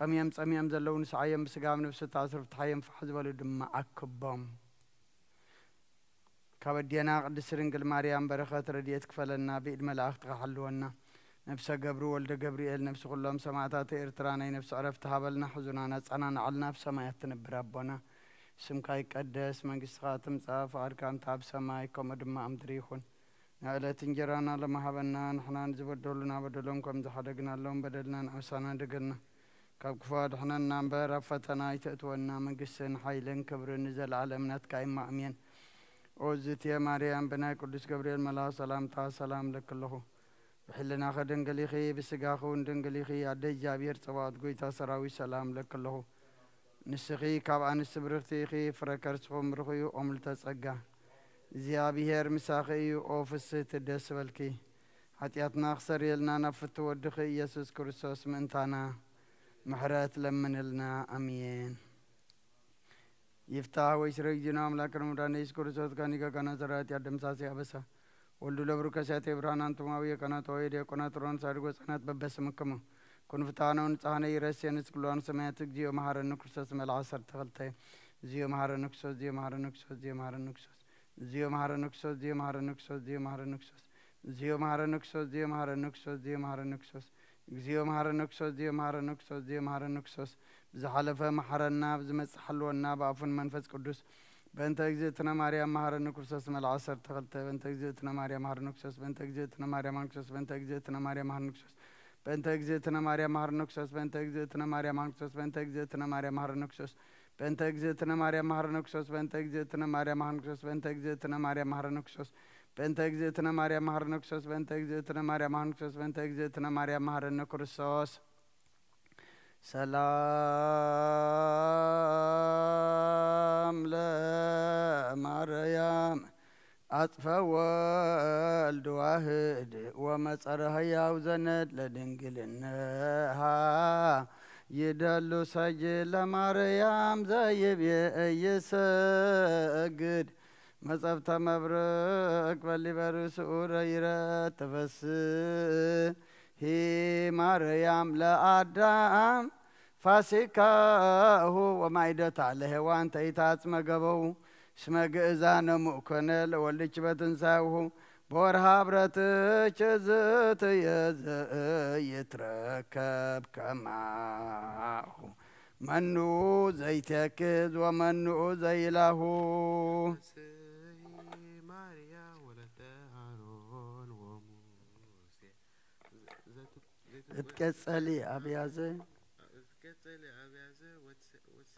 قميم زلون سعيم بسقام نفس تأثر تحيم فحزب الدم أكبام كابدينا قدس رنجل مريم بركات رديت كفلنا بإد ملاخت حلونا نفس جبرو ولد جبريل نفس كلهم سماعات إرتراني نفس عرفت هبلنا حزننا أنا على نفس ما يتنب ربنا سمكاي قدس من قص خاتم صاف أركان تاب سماي كمدم أمدريخون نعلة تنجرانا لما هبنا نحن نزبدلنا بدلهم كم زحدقنا لهم بدلنا نعسنا دقنا كفاد حنا نامبر فتنا يتأتونا من قصن حيلن كبر نزل على منات كايم مأمين أوزت يا مريم بناي قدس جبريل ملا سلام تا سلام لك الله بحلنا خدن قليخي بسقاخون دن قليخي عدي جابير صوات قويتا سراوي سلام لك الله نسخي كابعان السبرختيخي فركرسخم رخيو أملتا سقا زيابيهر مساخي أوفس تدس والكي حتياتنا خسر يلنا نفت ودخي يسوس كرسوس منتانا محرات لمن لنا أمين يفتح ويشرق جنام لكن مدان يشكر صوت كانيكا كنا زرات يدم ساسي أبسا ولدو لبركة ساتي برهان أنتماوية كنا تويد كنا ترون سارقو سنات ببس مكمو كن فتانا ونصحنا يرسي نسكلوان سمياتك جيو مهارا نكسوس ملعصر تغلطي زيو مهارا نكسوس زيو مهارا نكسوس زيو مهارا نكسوس زيو مهارا نكسوس زيو مهارا نكسوس زيو مهارا نكسوس زيو مهارا نكسوس زيو مهارا نكسوس زيو مهارا نكسوس زيو مهارا نكسوس زيو مهارا نكسوس زيو مهارا نكسوس بزحلفة محرنا بزمس حلونا بافن منفس قدس بنت اجزتنا مريم مهرنا كرسوس من العصر تغلطه بنت اجزتنا مريم مهرنا كرسوس بنت اجزتنا مريم مهرنا كرسوس بنت اجزتنا مريم مهرنا كرسوس بنت اجزتنا مريم مهرنا كرسوس بنت اجزتنا مريم مهرنا كرسوس بنت اجزتنا مريم مهرنا كرسوس بنت اجزتنا مريم مهرنا كرسوس بنت اجزتنا مريم مهرنا كرسوس بنت اجزتنا مريم مهرنا كرسوس بنت اجزتنا مريم مهرنا كرسوس بنت اجزتنا مريم مهرنا كرسوس بنت اجزتنا مريم مهرنا كرسوس سلام لمريم أطفى والد واحد ومسرها يوزند لدنقلنها يدلو سجل مريم زيب يسجد مصبت مبرك واللي برسول يرتفس هي مريم لآدم فاسكاه ومعدت عليه وانت يتاس مقبو سمق إذان مؤكنل والليش بتنساوه بورها برتش زت يتركب كماه منو زي تكز ومنو زي له تكسلي أبيازي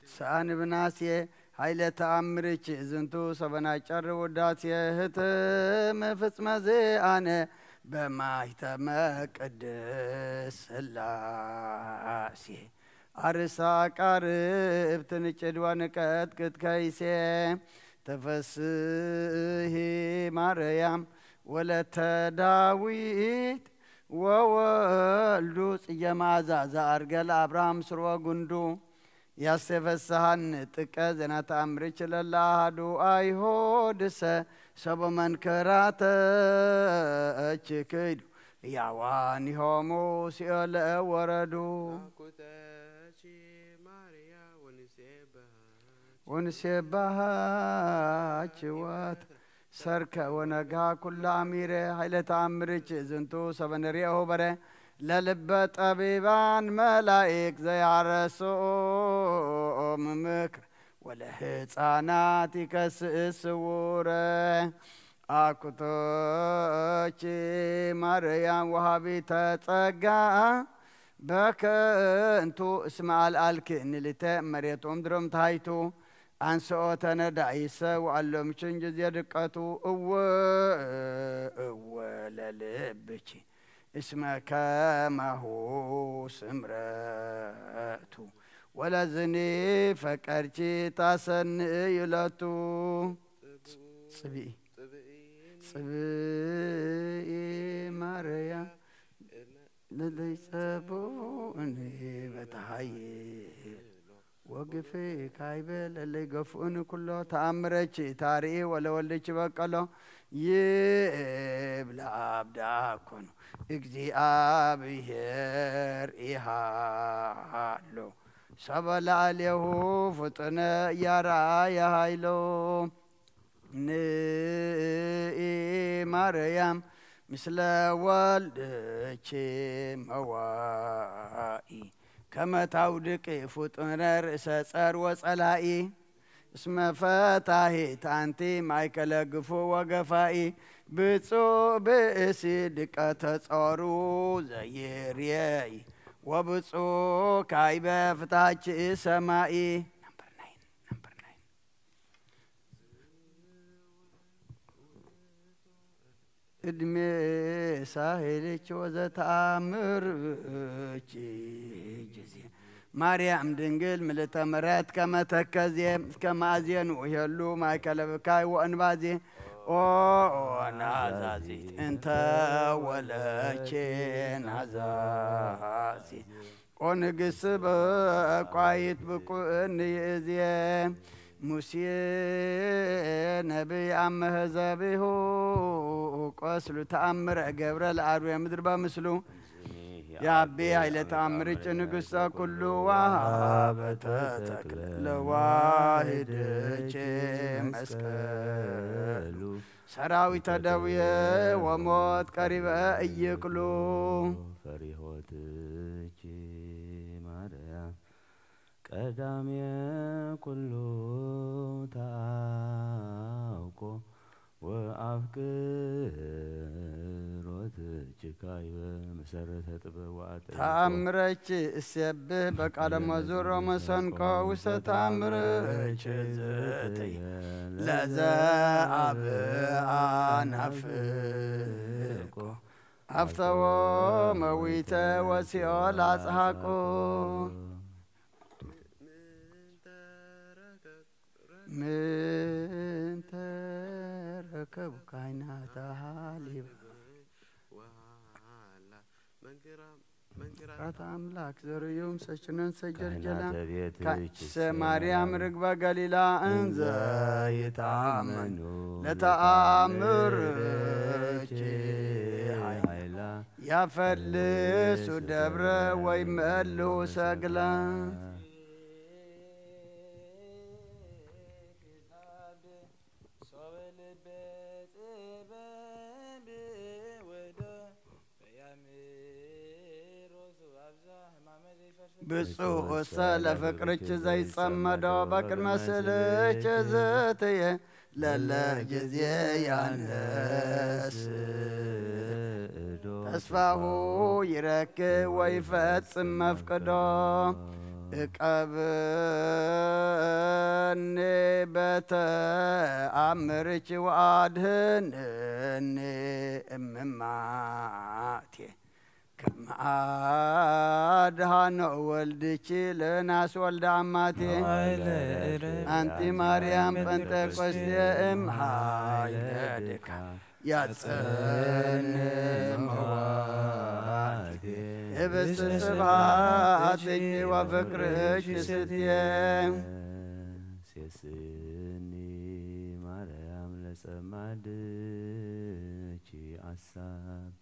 سان بناسيه هايله تامرچ زنتو سبنا چر وداسيه هتم فصمزه انا بمايتم قدس سلاسي ارسا قرب تنچدوان قد كيسه تفسهي مريم ولت داويت وولدو يمازا زارجل ابراهيم سروا غندو ياسفسهن تكزنا تامرچ للهدو ايهودس سبمن كرات اچكيد ياواني هومو سيل وردو ونسبها چوات سركا ونقها كل أميرة هايلة تعمرج زنتو سبن ريئه بره للبت أبيبان ملايك زي عرسو ممكر ولهت آناتي كسس ورة أكتوشي مريم وهابي تتقى بك انتو اسمع الالكن اللي تأمريت امدرم تايتو عن سؤتنا دعيسة وعلم شنجز يدقاتو للبكي اسمك ما هو سمراتو ولا زني فكرتي تاسن يلاتو صبي مريم ليس بوني بتحيي وقفي كايبل اللي قفون كله تأمرك تاري ولا ولدك بقله يبلا أبداكن اجزي أبيهر إيهالو سبل عليه فطن يرى هايلو نئي مريم مثل والدك موائي كما تعودك فطن رأس صار وصلائي اسم فتاهي تانتي مايكل قفو وقفائي بتصو بأسي دكة تصارو زيرياي وبتصو كايبة فتاج سمائي نمبر 9 ادمي ساهلك وزتامر جزي مريم دنجل ملتا مرات كما تكزي كما أزين ويهلو ما كلبكاي وأنبازي أو نازازي انت ولكن عزازي ونقص بقايت بقوني إذي موسى نبي عم هزابيه قاسلو تأمر قبر العروي مدربا مسلو يا عبي عيلة عمرك نقصة كل وهابتك لواهدك مسكلو سراوي تدوية وموت قريبة يقلو فريهوتك مريم قدامي كله تاوكو وأفكر وتجكاي مسرت تبوات تأمرك السبه بك على مزور ومسنكو وستأمرك زتي لذا أبقى نفقو أفتو مويت وسيول أصحاكو من تركب كائنات حالي رات أملاك زر يوم سجنن سجل جلا كأس مريم رقبة قليلا انزا يتعامنوا لتأمرك يا فلس ودبر ويملو سقلا بصو وسال فكرك زي صمدو بكر مسلك زتيه للا جزيه يا ناس تسفاه يرك ويفتم مفقدو اقبني بتأمرك وادهنني امماتي كما أدهان ولدك لناس ولد عماتي أنت مريم بنت قسيم هايدك يا تسن مواتي بس سبعاتك وفكرك ستيم سيسني مريم لسمادك عساب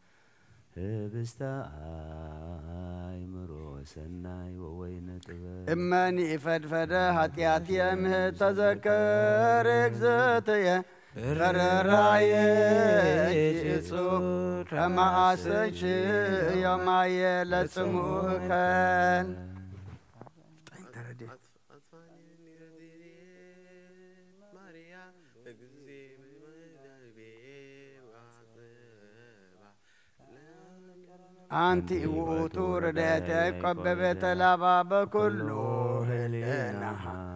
هبستاي مرو سناي ووين تبا إماني فدفد هاتياتي أمه تذكرك زتيه ررايك يسوع كما أسج يوم يلتموكن أنتي وطور ديتك قببت لابا بكله هلينها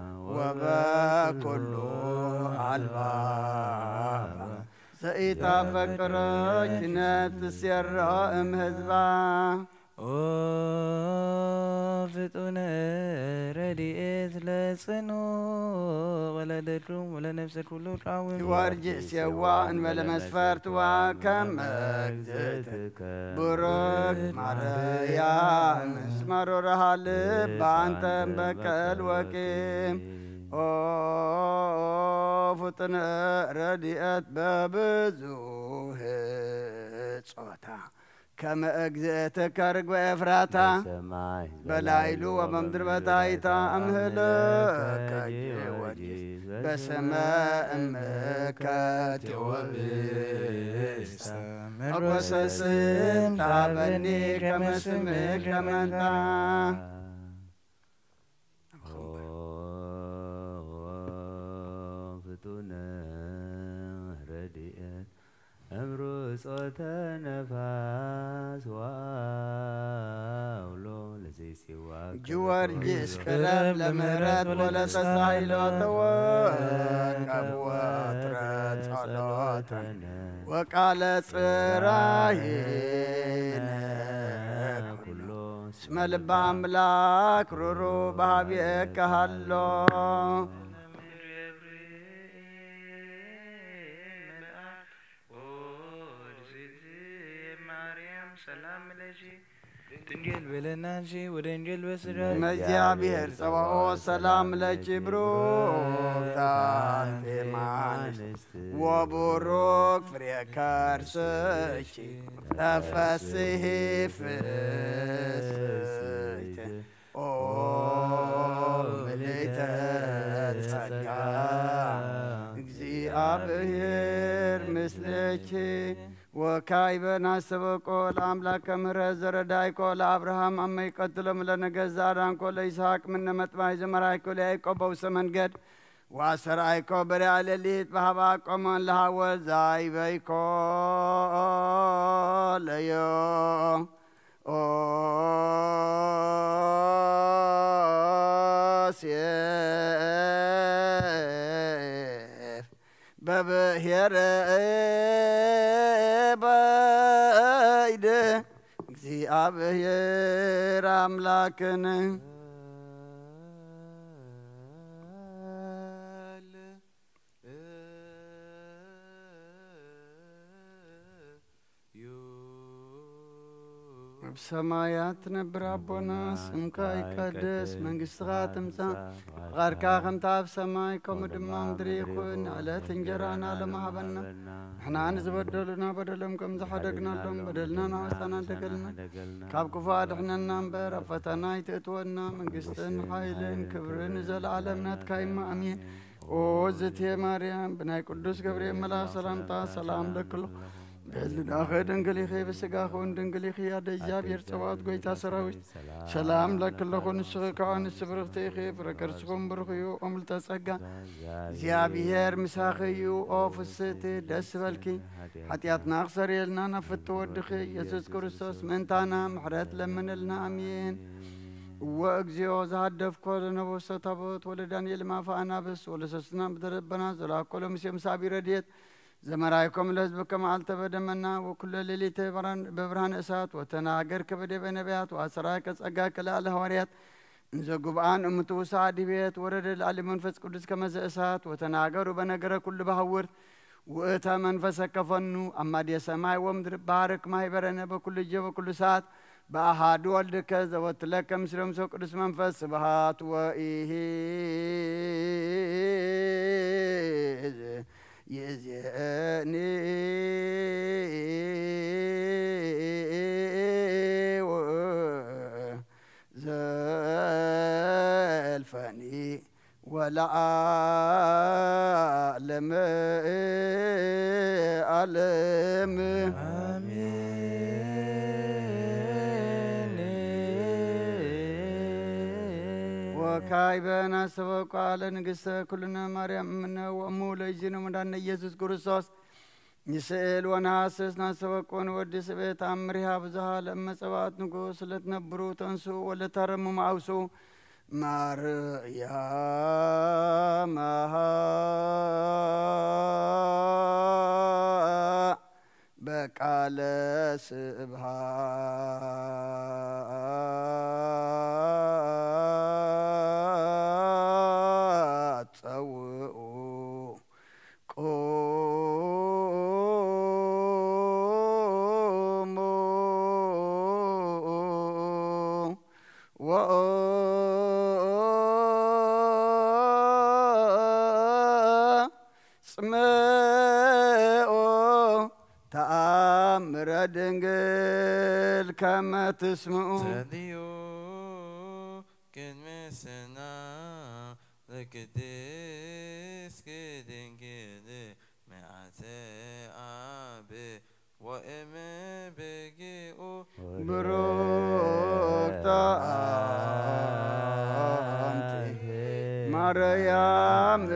وبكله الباب سئتا فكرك نتسير رائم هزبا فتون رديت لسنو ولا دروم ولا نفس كله تعاون ورجي سيوان ولا مسفرت وكم أجزتك برك مريم اسمر رهال بانت بكل وكيم فتن رديت ببزوه صوتا كما أجزأتك رجوة إفراتا بلايلو وممدر بتايتا أمهلك جوجيس بسماء أمك توبيس أقصصين تعبني كما سمك كما أمرو صوت نفاس واولو لزيسي واك جوارجيس قرب لمهرات ولا تسعيلات وقف واترات صلوات وقالت راهينا اسم لبا أملاك رورو بابيك هلو تنجل بلنانشي ودنجل بسرعي مجيا بير سواء سلام لجبروك تانتي مانس وبروك فريكار سيشي تفسيه فسيت مليتا تسجا اكزي أبهير مثلشي وكايبنا سبقول أملاك مرزر دايكول أبراهام أمي قتلهم لنجزاران كل إسحاق من متمايز مرايكو لأيكو بوسمن قد واسر أيكو بريال الليت بحباكو من لها وزاي بيكو ليو سيف ببهير እግዚአብሔር አምላክን بسمايات نبر أبونا سمك يقدس منقصتك تمسا غاركا خمتا بسماي كوم دمام دريخون على تنجرانا لمحبنا احنا نزبدلنا بدلهم كم زحدقنا لهم بدلنا نعوستنا دقلنا كاب كفاد احنا ننبر فتنا يتأتونا منقصتن حايلين كبرن زل عالمنا تكايما أمين وزتي مريم بناي قدوس قبريم ملا سلامتا سلام لكله بلنا خير دنقلي خي بسقا خون دنقلي خي هذا الجاب يرتوات قويتا سراوش سلام لك لخون الشغيك عن السبرغتي خي فركرسكم برخيو أمل تسقا زيابيهر مساخيو أوف السيتي دس بالكي حتياتنا أخسر يلنا نفت ودخي يسوس كريستوس منتانا محرات لمن لنا أمين وأجزيو زهدف كل نبوسة تابوت ولا دانيال ما فانا بس ولا سسنا بدربنا زلا كل مسيم سابي رديت زمرايكم لازبكم على تبدمنا وكل ليلة ببرهان إسات وتناجر كبدي بنبيات وأسراك أسقاك لا الهواريات نزقبان أمتو سعدي بيت ورد العلي منفس قدس كما إسات وتناجر وبنجر كل بهور وإتا منفسك كفنو أما دي سماي ومدر بارك ما يبرنا بكل جو وكل ساعة بأحد والدك زوت لك مسلم سو قدس منفس بهات وإيه يزيني زلفني ولا أعلم ألم وكايبنا سبق على نقصة كلنا مريم منا وأمو ليجينا من يسوع كريستوس نسأل ونحسس نسبق ونودي سبيت أمرها بزها لما سبات نقوس لتنبرو تنسو ولا ترمو معوسو مريم بقال سبحات سوء سمعوا تأمر دنجل كما تسمعوا تديو كلمة سنا لكديس كدين كده معتي أبي وإمي بيجيو بروكتا مريم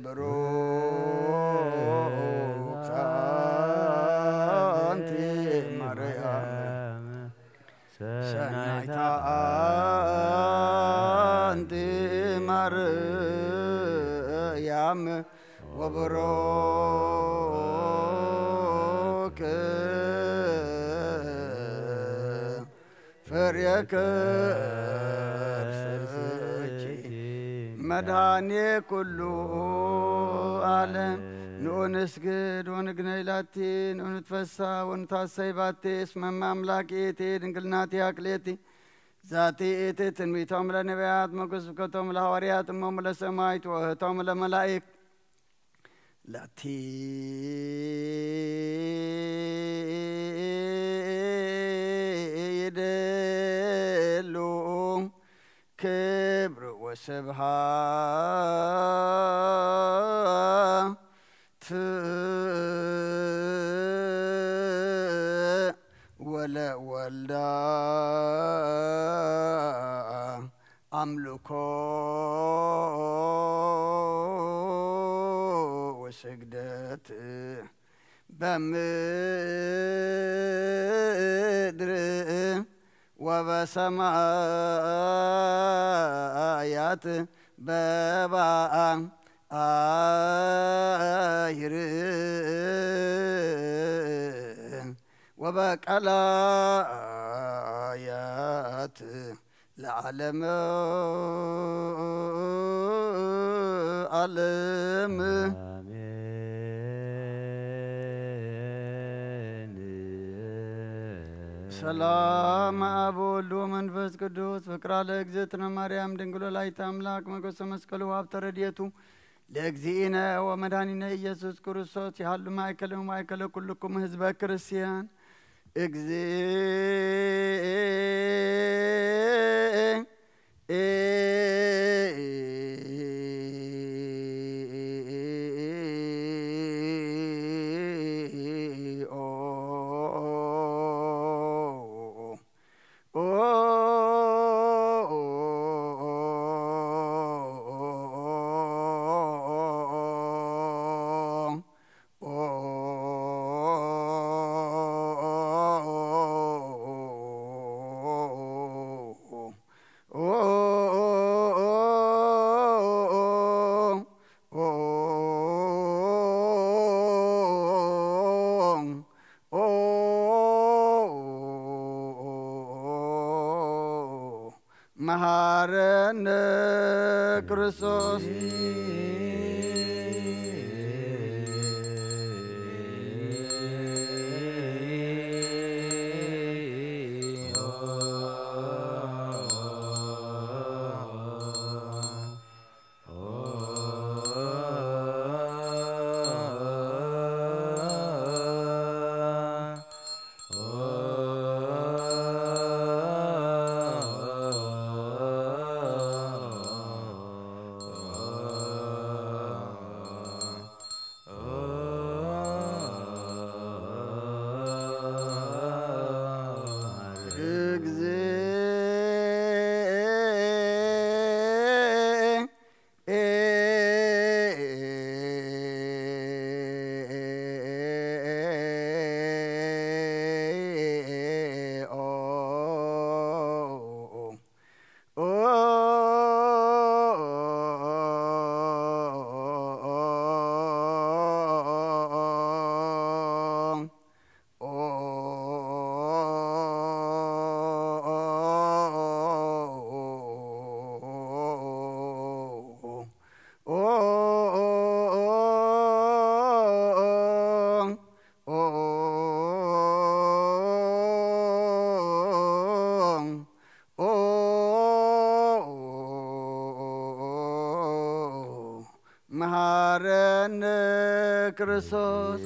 بروكتا مريم سنايتا أنت مريم وبروك فريك مداني كله عالم نسجد ونقنيلاتي ونتفسى ونتعصيباتي اسم مملكتي دنقلناتي أكليتي ذاتي إيتي تنميتهم لنبيات مقصبكتهم لهوريات أمهم لسمايت وهتهم لملائك لاتي يدلو كبر وسبحات ولا ولدا أملكو وسجدت بمدر وبسمايات بابا آير وبقلايات العالم علم ሰላም አብ ወልድ ወመንፈስ ቅዱስ ፍቅር ለእግዝእትነ ማርያም ድንግሎ ላይተ አምላክ መጎሰ መስቀሉ ሀብተ ረድኤቱ ለእግዚእነ ወመድኃኒነ ኢየሱስ ክርስቶስ ያህሉ ማእከለ ኩልክሙ ህዝበ ክርስቲያን መሐረነ ክርስቶስ መሐረነ ክርስቶስ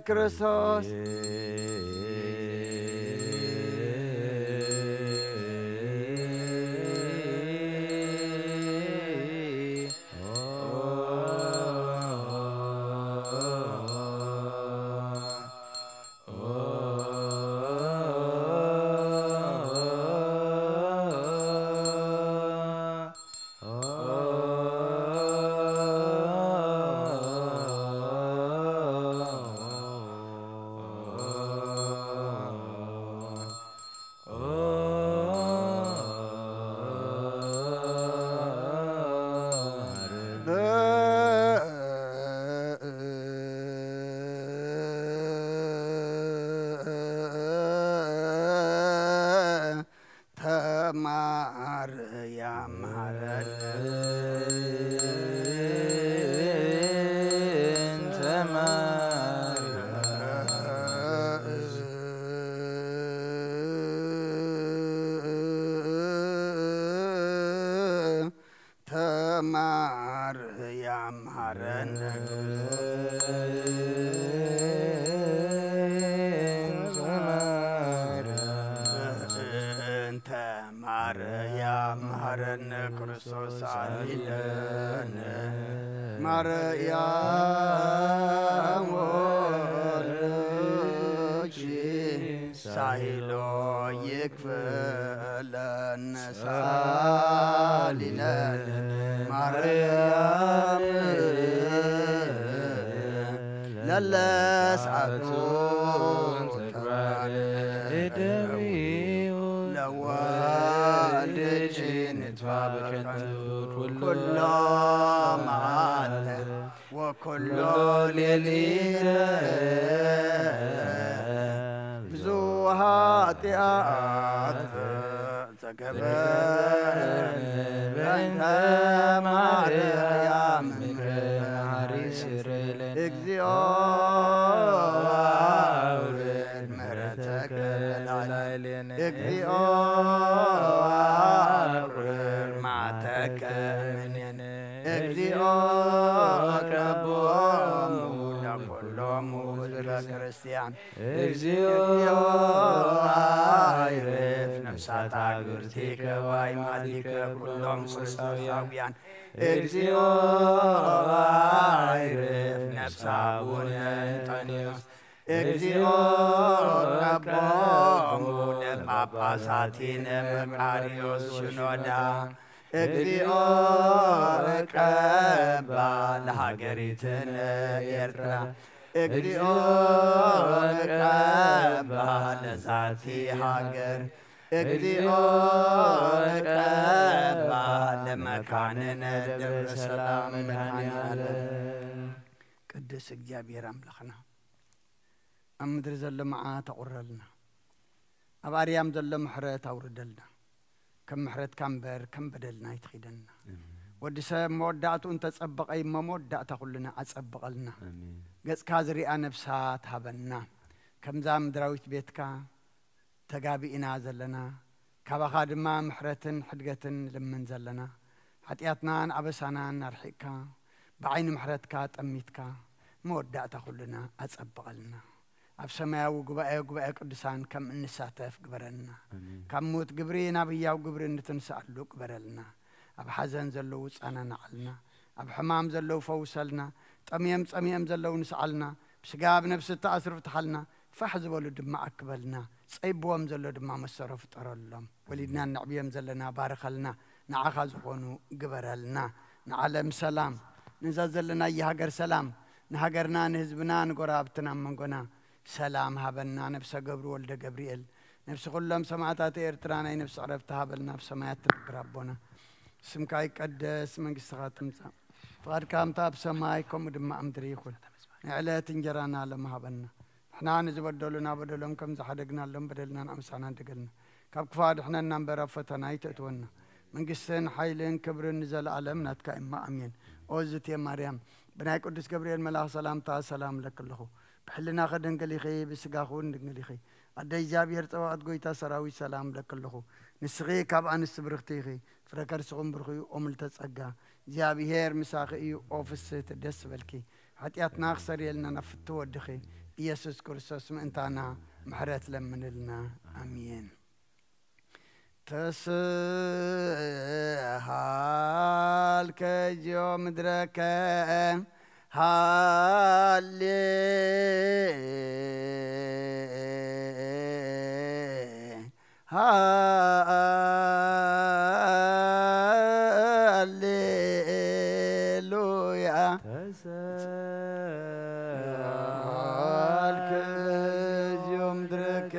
ክርስቶስ ቅዱስ እግዚአብሔር አምላኽና أمدر زل معاه تقرلنا أباريام زل محرت أوردلنا كم محرت كم بر كم بدلنا يتخيدنا ودسا مودعت أنت تسبق أي ما مودعت كلنا أسبق لنا جز كازري أنا بسات هبنا كم زام دراويت بيتك تجابي إنا زلنا كبخاد ما محرتن حدقتن لمن زلنا حتياتنا أبسانا نرحيك بعين محرتك تأميتك مودعت كلنا أسبق لنا أبسماء وجباء قدسان كم نساتف قبرنا كم موت قبرينا بيا وقبرين تنسألو قبرلنا أب حزن زلو أنا نعلنا أب حمام زلو فوصلنا تميم زلو نسألنا بسقاب نفس التأثر فتحلنا فحزب ولد ما أقبلنا صيبوهم زلو دم مسرف ترلهم ولدنا النعبيهم زلنا بارك لنا نعخذ خونو قبرلنا نعلم سلام نزل لنا يهجر سلام نهجرنا نهزبنا نقرابتنا من قنا سلام هبنا نفس قبر ولد جبريل نفس كلهم سمعتات إرترانا نفس عرفتها بلنا بسمايات ربنا سمكاي قدس من قصات مزا فقد كام تاب سمايكم ودم أمدري يقول على تنجرانا لما هبنا إحنا نزبدلنا بدلهم كم زحدقنا لهم بدلنا أمسانا دقلنا كاب كفاد إحنا نمبر فتنا يتأتونا من قصين حيلين كبر نزل علمنا تكاين ما أمين أوزت يا مريم بناي قدس جبريل ملاك سلام تا سلام لك الله بحلنا خدن قليخي بسقاخون قليخي أدي جابير تواد قويتا سراوي سلام لك الله نسغي كاب أن السبرختيخي فركر سغم برخي أمل تسقا جابير مساخي أوفس تدس بالكي حتى أتناخ سريلنا نفتو ودخي ኢየሱስ ክርስቶስ ምእንታና ምሕረት ለምንልና አሜን። ተስሃል ከጆ ምድረከ ሃሌ ሃሌሉያ ተስሃል ከጆ ምድረከ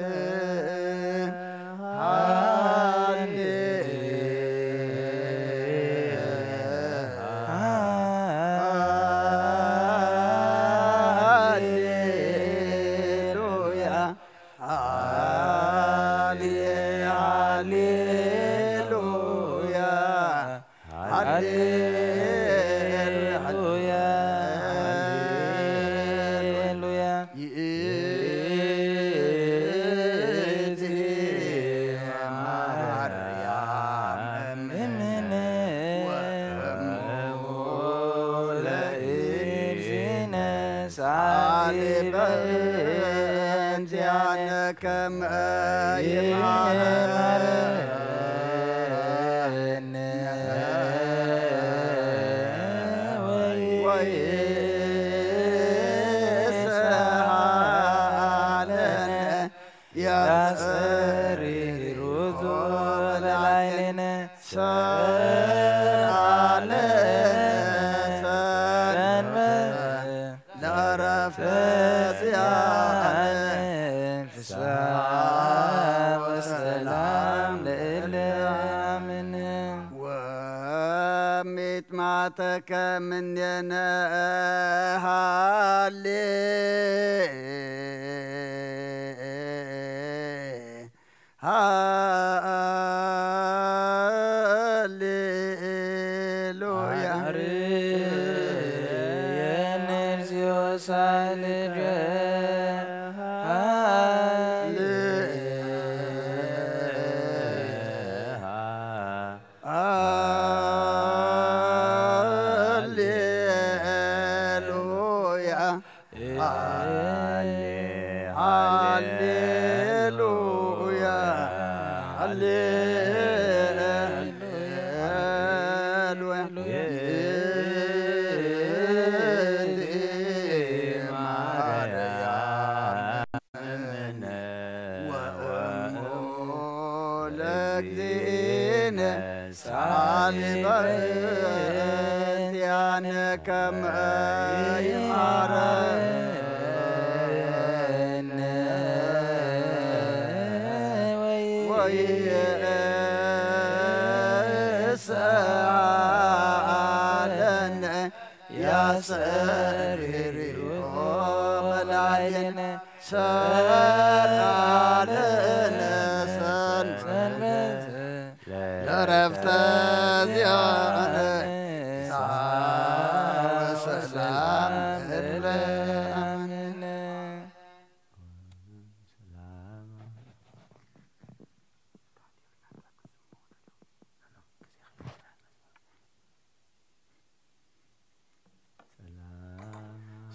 ማተከ ምንየነ ሃሌ ሃሌሉያ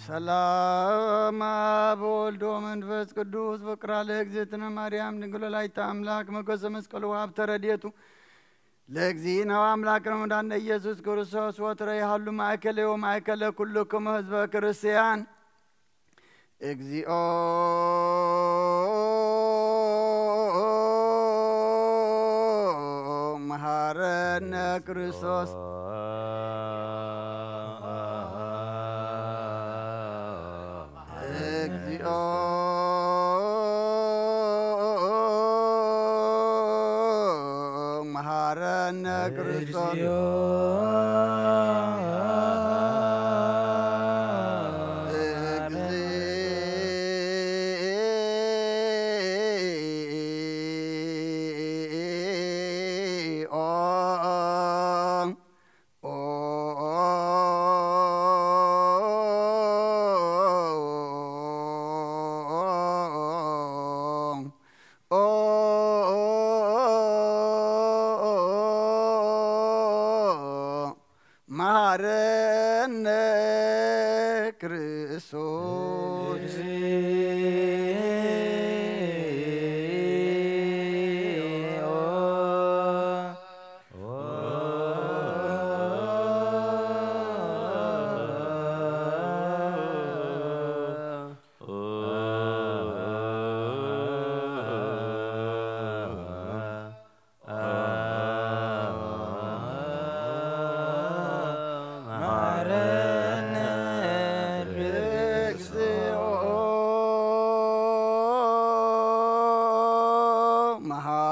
ሰላም አብ ወልድ ወመንፈስ ቅዱስ ፍቅራ ለእግዝእትነ ማርያም ድንግል ወላዲተ አምላክ መጎሰ መስቀሉ ሀብተ ረድኤቱ ለእግዚእነ ወአምላክነ ወመድኃኒነ ኢየሱስ ክርስቶስ ወትረ ይሃሉ ማእከለ ወማእከለ ኩልክሙ ህዝበ ክርስቲያን እግዚኦ መሐረነ ክርስቶስ Mare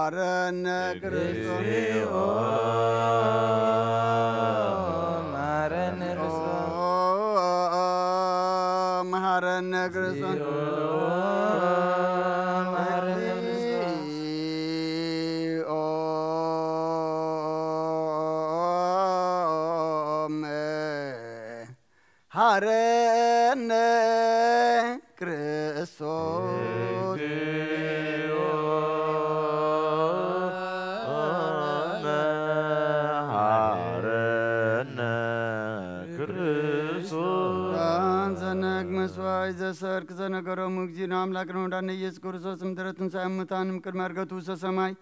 مهارنا ክርስቶስ مهارنا ክርስቶስ هارنا ክርስቶስ زنك مسواي زسرك زنكرو مجزينا أملاكنا ودان يسوع كرسوس مدرتن سامتانم كل مرقتو سسماي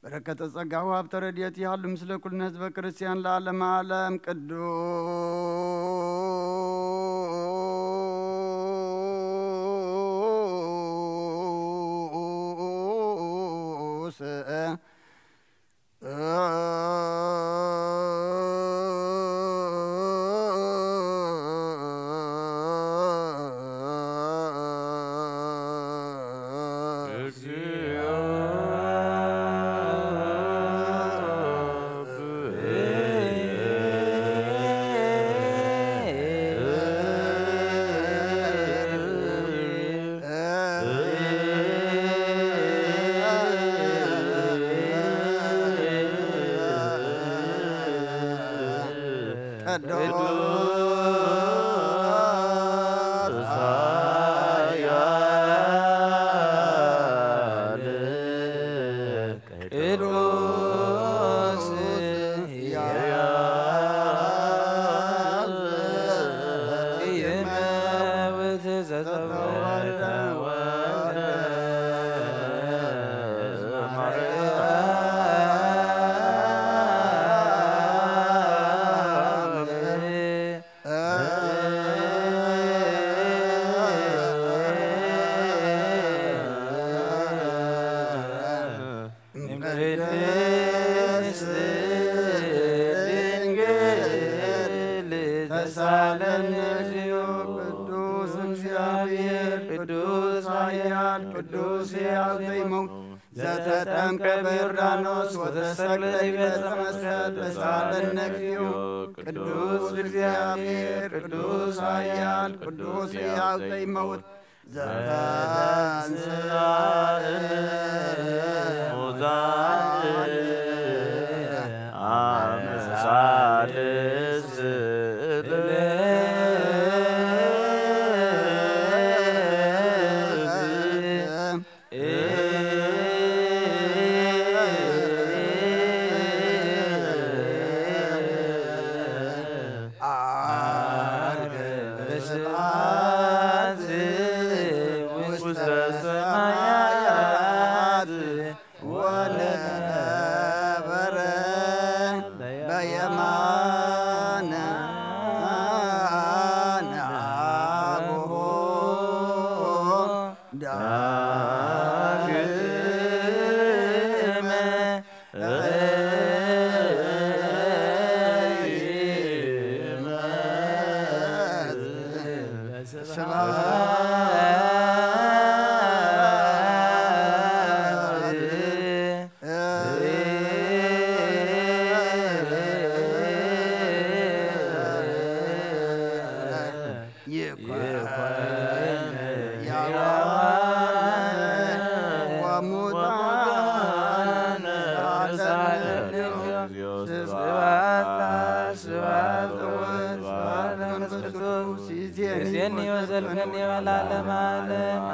بركة الصقع وابتر ديتي حل مثل كل ناس بكريستيان العالم عالم قدوس ቅዱስ ያውተይ ሞት ዘተጠምቀ በዮርዳኖስ ወተሰቅለ በዕፀ መስቀል በሳለነክዩ ቅዱስ እግዚአብሔር ቅዱስ ኃያል ቅዱስ ያውተይ ሞት ዘተንሥአ እሙታን አመሳልስ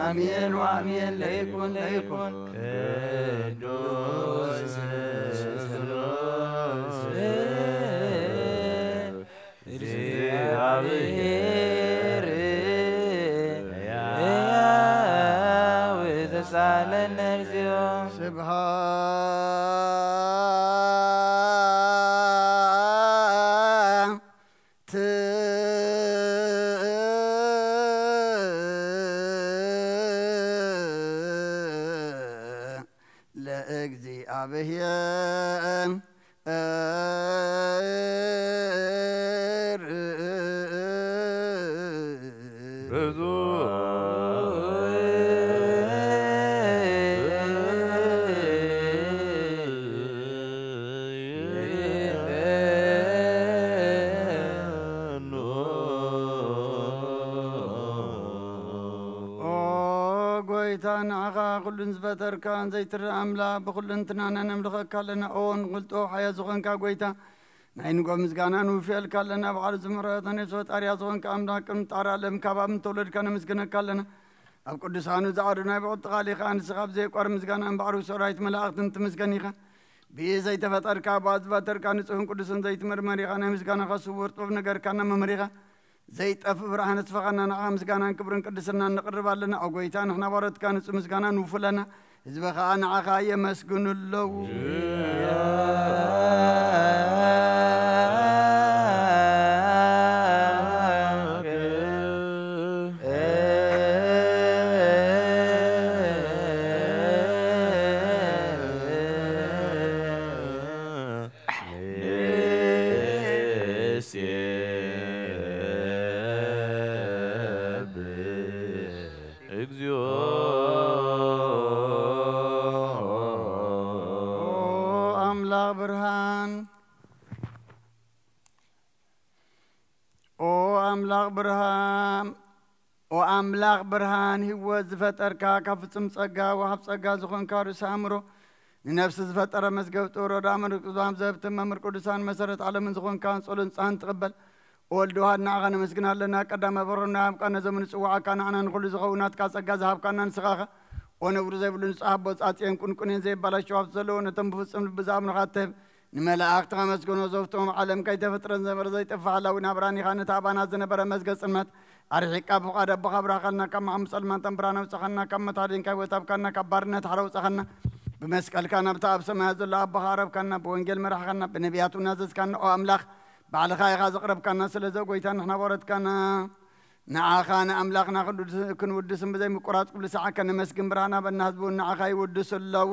آمين وآمين ليكن ليكن قدوس እግዚአብሔር ወተሳለነ እግዚኦ ስብሐት ለእግዚአብሔር ብዙ كل نزفتر كان زيتر أملا بكل انتنا نملك كلنا أون قلت أو حياة زغن كاقويتا نحن قوم مزقانا نوفيل كلنا بعرض زمرات نسوت أريا زغن كأمنا كم تارا لم كباب متولد كان مزقنا كلنا أب قدسانو زعرنا بعد غالي خان سخاب زي قر مزقانا بعرو سرايت ملاقت انت مزقنيخا بي زي تفتر كابات فتر كان سخن قدسان زيت مرمري خانا مزقانا خصور طوف نقر كان ممريخا زيت أف برهان تفقنا نعم مزقانا كبرن قدسنا نقرب لنا أقويتا نحن بارد كان مزقانا نوفلنا إذبخ أنا عخايا مسكن الله وأملاق برهان هو زفتر كاكا فتم صقا وحب صقا زخون كارو سامرو لنفس زفتر مسقب طورو دامر قدام زبت ممر قدسان مسرت على من زخون كان صولن صان تقبل والدوهاد ناغانا مسقنا لنا قدام برنا كان زمن سوعا كان عنا نقول زخونات كا صقا زهاب كان نسخاخا ونبر زي بلون صحاب وصاتين كنين زي بلا شواب زلو نتم بفصم بزام نخاتب نملاك تغمسكونو زفتهم علم كي تفترن زمر زي تفعلا ونابراني خانة تابانا زنبرا مسقا سلمات أرحيك أبو قادة بخبرا خلنا كم عم سلمان تنبرانا وسخنا كم متعدين كي وتابكنا كبارنا تحرو سخنا بمسكال كان بتاب سماه الله بخارب كنا بوانجيل مرح كنا بنبيات ونازز كنا أو أملاخ بعد خاي غاز قرب كنا سلزوج ويتان نحن ورد كنا نعاخانا أملاخ ناخد كن ودسم بزي مقرات قبل ساعة كنا مسكن برانا بالناس بون نعاخاي ودس الله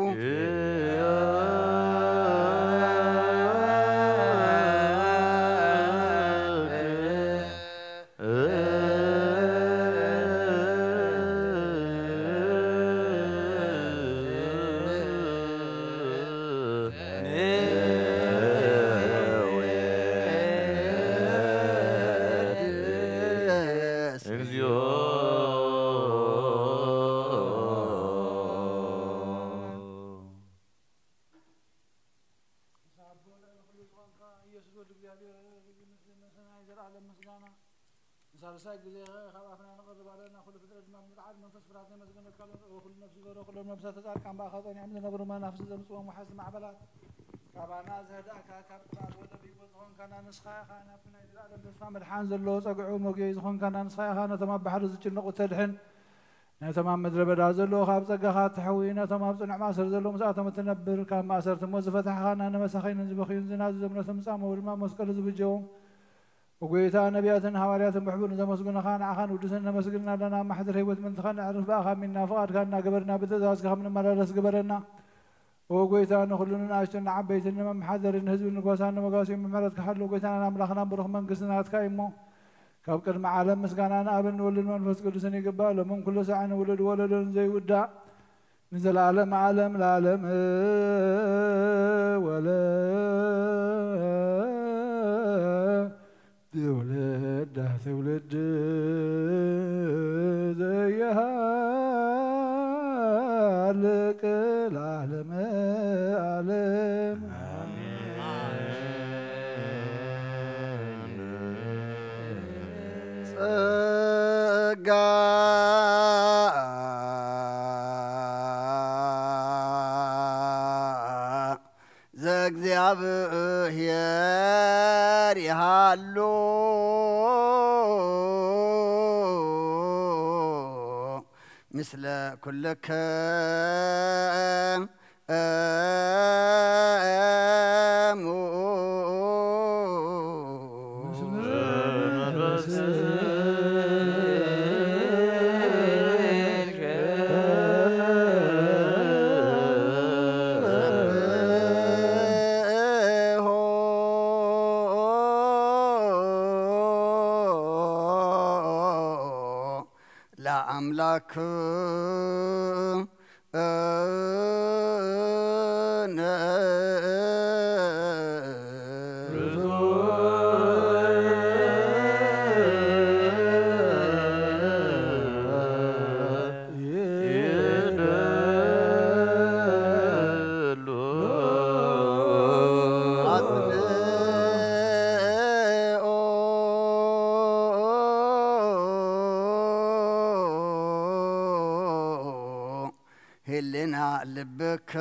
زلو صقعو موجي زخون كان نسخا خانه تمام بحر زچنق وتدحن تمام مدرب دازلو خاب صقخا تحوينا تمام صنع ماسر زلو مساته متنبر كان ماسر تموز فتح خانه انا مسخين زبخين زناز زمنا تمصام والما مسقل زبجو وقيتا نبيات حواريات محبون زمسقنا خان عخان ودسنا مسقلنا لنا ما حد هيوت من خان عرف باخا منا فقد كنا قبرنا بتزاز كم مرارس قبرنا وقيتا نخلونا عشان عبيتنا ما محذر نهزو نقوسان مقاسم مرات كحلو قيتا نملخنا برخ من قسنا تكايمو كابكر معلم مسقانا ابن ولن منفس قدسني قبال من كل ساعه ولد زي ودا نزل عالم العالم ولا ولد زيها لك العالم عالم زغزيابهير يهالو مثل كلك لا أملك لبك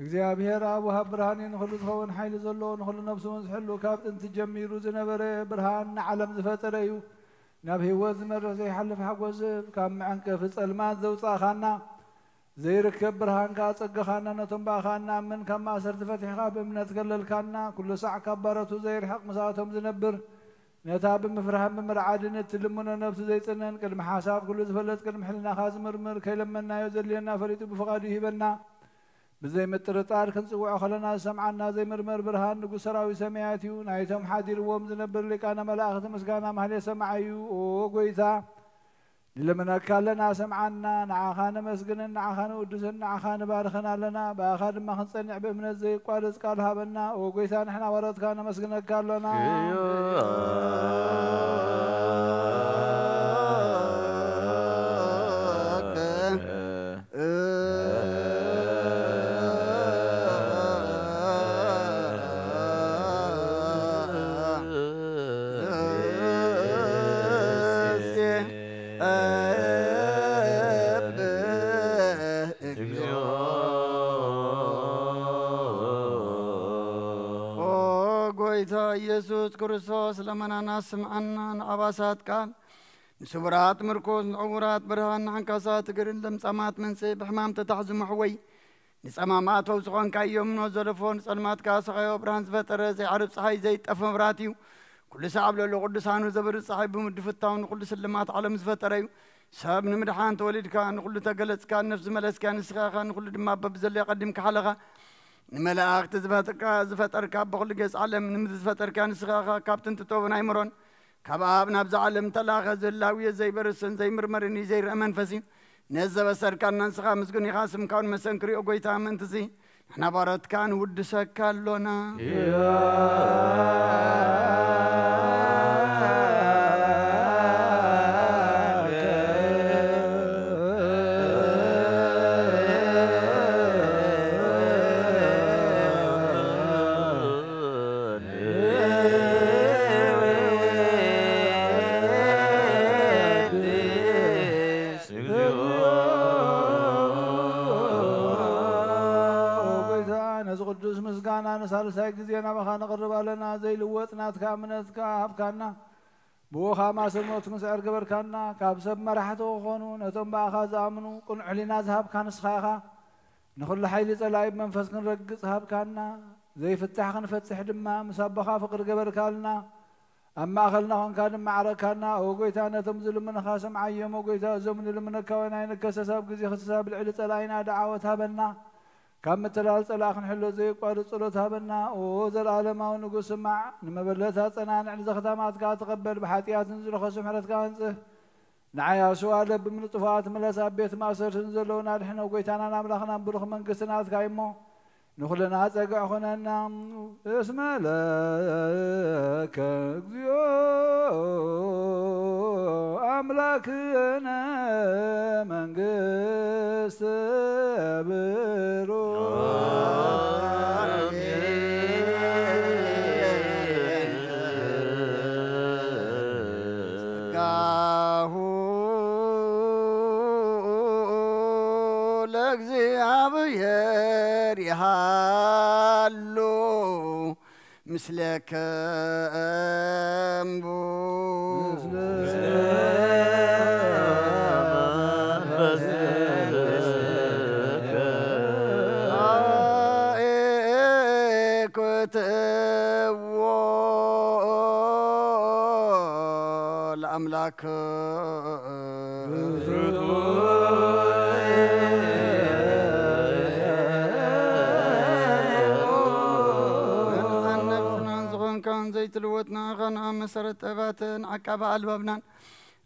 እግዚአብሔር አብ ወሃብ ብርሃን ንኹሉ ዝኸውን ሓይሊ ዘለዎ ንኹሉ ነብሱ ዝሕሉ ካብ ጥንቲ ጀሚሩ ዝነበረ ብርሃን ንዓለም ዝፈጠረ እዩ ናብ ህይወት ዝመርሕ ዘይሓልፍ ሓጎስ ካብ መዐንቀፊ ጸልማት ዘውፃእኻና ዘይርከብ ብርሃንካ ፀገኻና ነቶም ባእኻ እናምን ካብ ማእሰርቲ ፈቲሕኻ ብእምነት ከለልካና ኩሉ ሳዕ ካብ ባረቱ ዘይርሕቕ ምሳቶም ዝነብር ነታ ብምፍርሃን ብምርዓድን እትልሙኖ ነብሲ ዘይፅነን ቅድሚ ሓሳብ ኩሉ ዝፈለጥ ቅድሚ ሕልናኻ ዝምርምር ከይለመናዮ ዘድልየና ፈሊጡ ብፍቓዱ ይሂበና بزي مترطار كنصوع خلنا سمعنا زي مرمر برهان نقول سراوي سمعات يو نايتهم حادير ووم زنبر لك أنا ملاخت مسكانا مهلي سمعيو وقويتا لمن أكلنا سمعنا نعخانا مسكنا نعخانا ودسنا نعخانا بارخنا لنا بآخر ما خنصنع بمن زي قارس قالها بنا وقويتا نحنا ورد كان مسكنا كالنا ኢየሱስ ክርስቶስ ለመናና ስምዓና ንኣባሳት ቃል ንስውራት ምርኮስ ንዕውራት ብርሃን ንሓንካሳት እግርን ለምጸማት መንስኤ ብሕማም ተታሕዙ መሕወይ ንጸማማት ወብዝኾንካ እዮም ንወዘለፎ ንጸልማትካ ሰኸዮ ብርሃን ዝፈጠረ ዘይዓርብ ፀሓይ ዘይጠፈ መብራት እዩ ኩሉ ሰዓብ ለሎ ቅዱሳኑ ዘብርህ ፀሓይ ብምድፍታው ንኩሉ ስልማት ዓለም ዝፈጠረ እዩ ሰብ ንምድሓን ተወሊድካ ንኩሉ ተገለጽካ ነፍሲ መለስካ ንስኻኻ ንኩሉ ድማ በብዘለየ ቀዲምካ ሓለኻ ንመላእኽቲ ዝፈጠርካ ብኩሉ ገጽ ዓለም ንምዝፈጠርካ ንስኻኻ ካብ ጥንቲ ጦብን ኣይምሮን ካብ ኣብ ናብዚ ዓለም ተላኸ ዘላውየ ዘይበርስን ዘይምርመርን ዘይርአ መንፈስ እዩ ነዘበሰርካና ንስኻ ምስጉን ኢኻ ስምካውን መሰንክሪኦ ጐይታ ምእንቲ እዚ ንሕና ባረትካ ንውድሰካ ኣሎና ሳልሳይ ጊዜና በኻ ነቕርብ ኣለና ዘይልወጥናትካ እምነትካ ሃብካና ብኡኻ ማሰሞት ምስዕር ገበርካና ካብ ሰብ መራሕቲ ክኾኑ ነቶም ባእኻ ዝኣምኑ ቁኑዕ ሕሊና ዝሃብካ ንስኻ ኢኻ ንኹሉ ሓይሊ ጸላኢ ብመንፈስ ክንረግጽ ሃብካና ዘይፍታሕ ክንፈትሕ ድማ ምስ ኣቦኻ ፍቕሪ ገበርካልና ኣብ ማእኸልና ኾንካ ድማዕረካና ወጎይታ ነቶም ዝልምንኻ ሰምዓዮም ወጎይታ እዞም ንልምነካ ወናይ ንከሰሳብ ግዜ ክስሳብ ልዕሊ ጸላኢና ደዓወት ሃበና ካብ ምትላል ጸላእ ክንሕሎ ዘይቋርጽ ጸሎት ሃበና ዘለኣለማዊ ንጉስ ስማዕ ንመበለታት ጸናንዕ ንዘኽታማትካ ተቐበል ብሓጢኣትን ዝረኸሱ ምሕረትካ አንጽህ ንዓያስዋ ለብ ምንጥፋት መለስ ኣብ ቤት ማእሰርን ዘለውና ድሕነ ጐይታናን ኣምላኽናን ብሩኽ መንግስትናትካ እሞ ንኹልና ጸግዕ ኾነና እስመ ለከ እግዚኦ ኣምላክነ መንግስት ብሩ ጸጋሁ ለእግዚአብሔር ይሃሉ ምስለከ እምቡ كتب ለአምላክ كان زيت الوتنا غنا مسرت أباتن عقب ألبابنا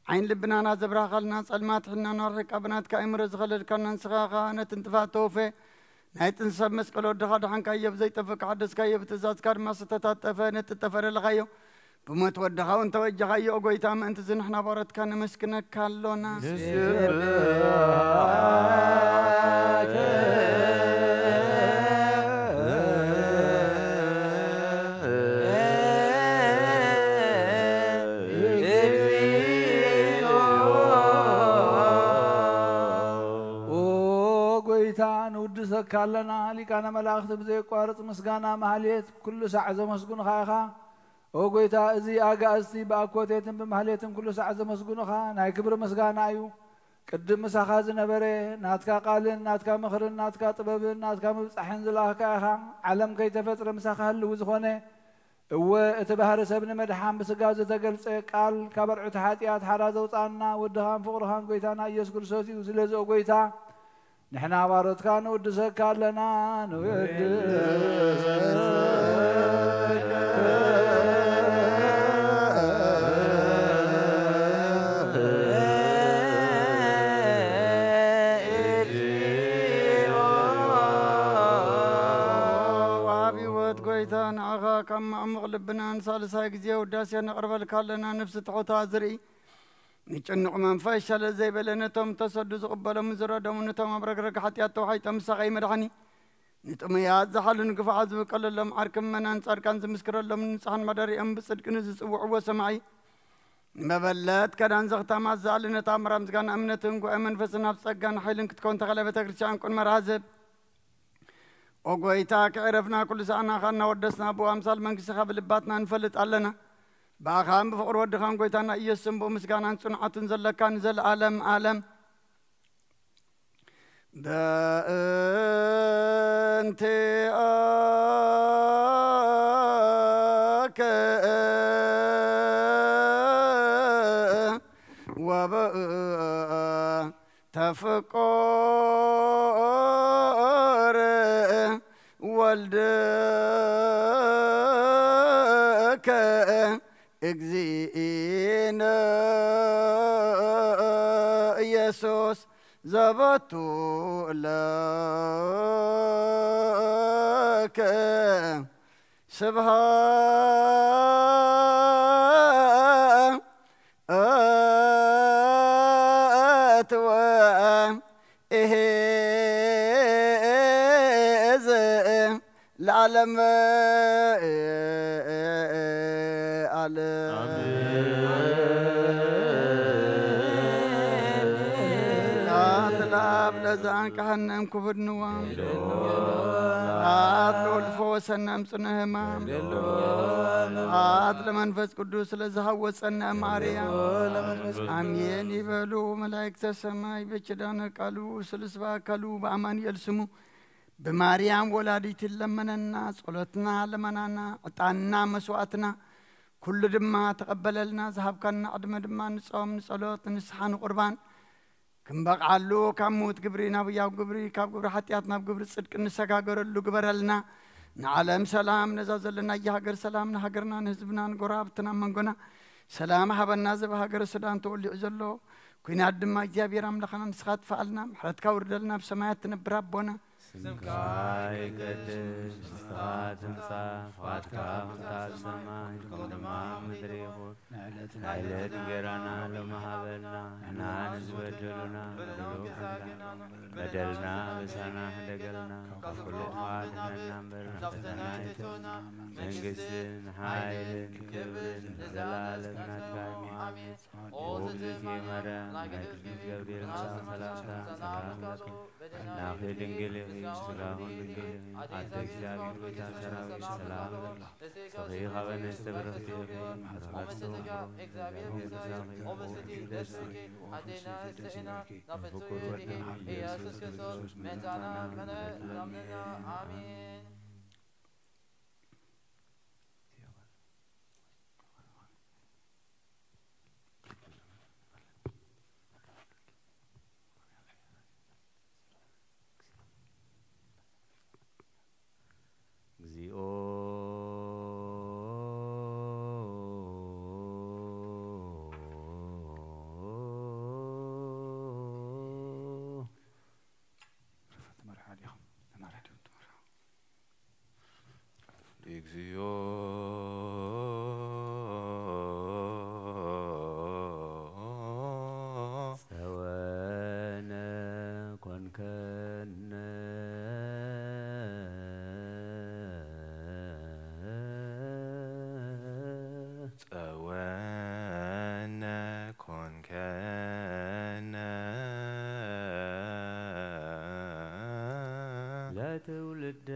عين لبنانا زبرا خلنا سلمات حنا نورك أبنات كأمر زغلل كنا نسخاخا نتنتفع توفي نهيت نسب مسكلو دخل حن كيب زيت فك حدث كيب تزاد كار ما ستتفى نتتفر الغيو بموت ودخا وانت وجه غيو قويتا ما انت زنحنا بارت كان مسكنك كالونا كالنا لكان ملاخت بزي قارط مسغانا محليت كل ساعه زمسغون خاخا او غويتا ازي اغاستي باكوتيتن بمحليتن كل ساعه زمسغون خا ناي كبر مسغانا ايو قدم مساخا زنبره ناتكا قالن ناتكا مخرن ناتكا طببن ناتكا مبصحن زلاخا خا عالم كي تفطر مساخا هل وزخونه هو اتبهر سبن مدحان بسغاز تገልጸ ቃል ከበርዑት ኃጢአት حراز وطانا ودهان فقرهان غويتانا ኢየሱስ ክርስቶስ ስለዚህ غويታ نحن عبارت كان ودسك لنا وابي ود قويتان اغا كم مغلبنا ثالثا غزي وداسي نقرب لك لنا نفس تعوتا زري نچنق منفاش على زي بلنتهم تصدق قبل مزرا دمنتهم ابرقرق حتى توحي تمسخي مدحني نتم يا زحل نقف عزب قال لهم اركم من انصار كان مسكر لهم نصحن مداري ام بصدق نزص وسمعي مبلات كان زغتا ما زالنا تامر امزغان امنتن قو منفسنا بصقان حيلن كتكون تغلبت كرشان كون مرازب وقويتا كعرفنا كل ساعه خلنا ودسنا ابو امثال منكس خبلباتنا نفلط علنا باخام بفقر ودخان قويتانا إيسم بمسكانان صنعاتن زلكان زل عالم عالم بأنتي آك وبأ تفقر والدك اجزينا يسوس زبطو لك سبحان أتوام إهز العالم لزان كهنم كبر نوام عاد الفوس النم صنهما عاد لمنفس قدوس لزهوسنا ماريا امين يبلو ملائكه السماء بچدان قالو سلسبا قالو بامان يلسمو بماريام ولاديت لمننا صلتنا لمنانا عطانا مسواتنا كل دما تقبللنا ذهب كان عدم دما نصوم نصلوت نسحان قربان كم بقعلو كموت قبرينا وياو قبري كاب قبر حتياتنا بقبر الصدق نسقاقرلو قبرلنا نعلم سلام نزازلنا يهاجر سلام نهاجرنا نهزبنا نقرابتنا منقنا سلام حبنا زب هاجر السودان تقولي أزلو كنا عدما إجابير أملخنا نسخات فعلنا محرتك وردلنا بسمايات نبرابونا سمكاي قدس استغاثمسا فاتكا همتال سماي كندما مدريخور نعلت نقرانا لمهابلنا انا نزبدلنا بدلنا بسانا دقلنا كل حواتنا نمبرنا فتنايتنا منقسن حايل كبرن زلالنا تقايمين وبزي مرا نكتب قبير سلامتا سلام لكم ناخي دنقلي سلام دنقلي عد اكزابين ويتا سراوي سلام لكم صغير خبن استبرختي لا تولد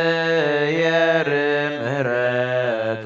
እግዚአብሔር ምሕረቶ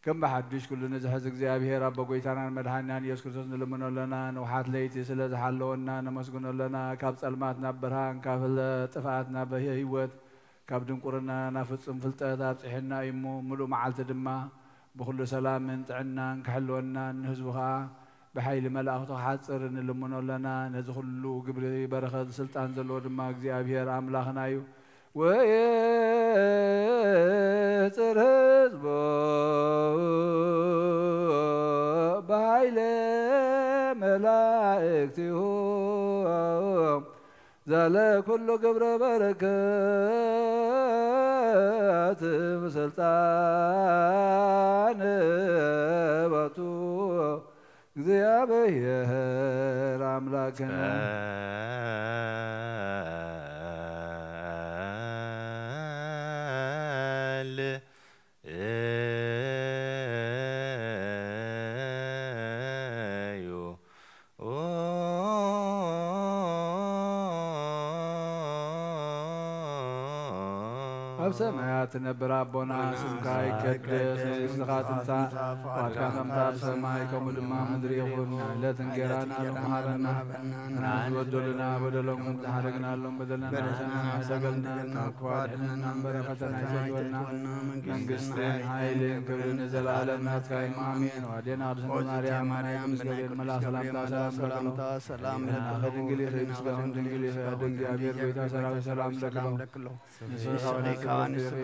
كم بحدش كل نزحز እግዚአብሔር አበ ጎይታናን መድኃኒያን ኢየሱስ ክርስቶስ ንልምኖለና ንውሓት ለይቲ ስለ ዝሓለወና ነመስግኖለና ካብ ጸልማት ናብ ብርሃን ካብ ጥፋትና በህይወት ካብ ድንቁርና ናብ ፍጹም ፍልጠት አብጽሕና እሞ ሙሉእ መዓልቲ ድማ ብኩሉ ሰላምን ጥዕናን ክሕልወና ንህዝቡ ከዓ ብሓይሊ መላእኽቱ ሓጽር ንልምኖለና ነዚ ኩሉ ግብሪ በረኸት ስልጣን ዘለዎ ድማ እግዚአብሔር አምላኽና እዩ ويصير حزبه بحيل ملائكته زال كل قبر بركات وسلطان بطو እግዚአብሔር አምላክና ሰማያት ነበር አቦና ስምካ ይቀደስ መንግሥትካ ትምጻእ ፈቃድካ ከምታ በሰማይ ከምኡ ድማ ምድሪ ይኹን ዕለት እንጀራና ሃበና ንበደሉና በደሎምን ዝሓደግናሎም በደለና ሰገልና ካብ ክፉ አድሕነና እምበር ፈተና ይሰግበና መንግሥትን ሓይልን ክብርን ዘለዓለም ናትካ እዩ አሜን ወአዴና ቅድስት ማርያም ቅዱስ ገብርኤል መልአክ ሰላምታ ሰላም ድንግል ኢየሱስ ምስጋና ድንግል እግዚአብሔር ጌታ ሰራዊት ሰላም ለክሎ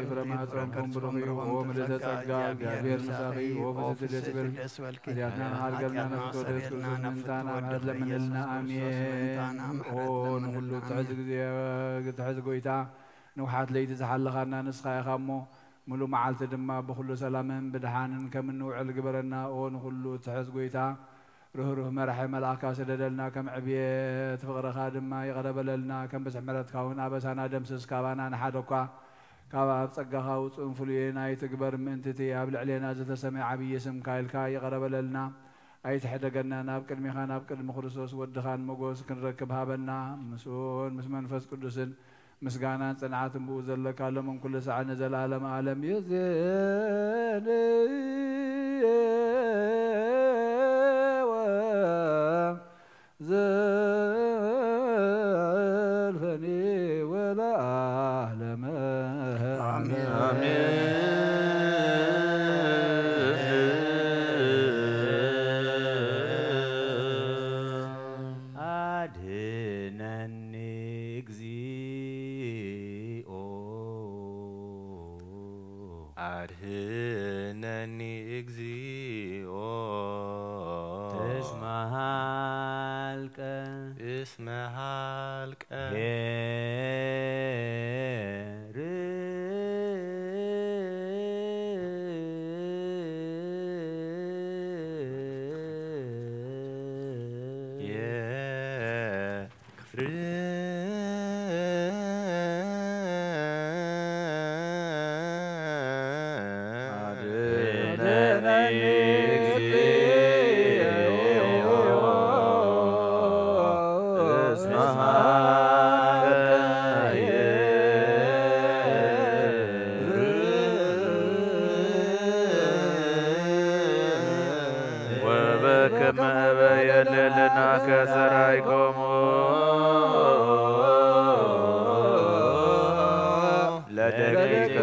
فرماتهم كمبرمي ومدة تجا جابير مساقي وفتى دسبل جاتنا هارجلنا نفتودس كلنا نمتانا عدل من لنا آمين ونقول تعز قويتا نوحات ليت زحل خنا نسخة خامو ملو معلت دما بخلو سلام بدحان كمن نوع الجبرنا ونقول تعز قويتا روح مرحي ملاكا سددلنا كم عبيت فقر خادم ما يغرب لنا كم بس عمرت كون أبسنا دمسس كابانا نحدوكا كاب ጸጋኻ ውጽኡን ፍሉይን ኣይትግበር ምእንትቲ ኣብ ልዕሌና ዝተሰመዐ ዓብዪ ስም ካይልካ ይቐረበ ለልና ኣይትሕደገና ናብ ቅድሚኻ ናብ ቅድሚ ክርስቶስ ወድኻን መጎስ ክንረክብ ሃበና ምስኡን ምስ መንፈስ ቅዱስን ምስጋናን ጽንዓትን ብኡ ዘለካ ሎምን ኩሉ ሰዓት ንዘለዓለም ዓለም ይእዜን ዘልፈኒ ወለዓለመ አድነኒ እግዚኦ أدهنني إجزيء اسمها وبكما بين لنا كسرايكم لديك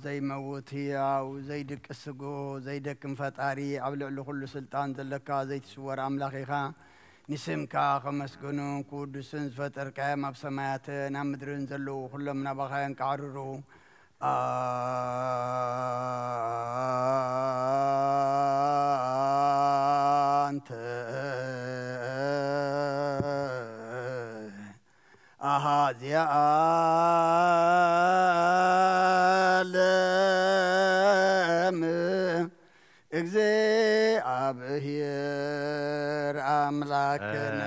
زي موتيا وزيدك السجو زيدك مفتاري عبلع كل سلطان زلكا زي تسور أملاخيخا نسمكا خمس جنون كودسن فتر كاما بسمايات نمدرن زلو كل من بخاين كعررو أنت أهاديا እግዚአብሔር አምላክነ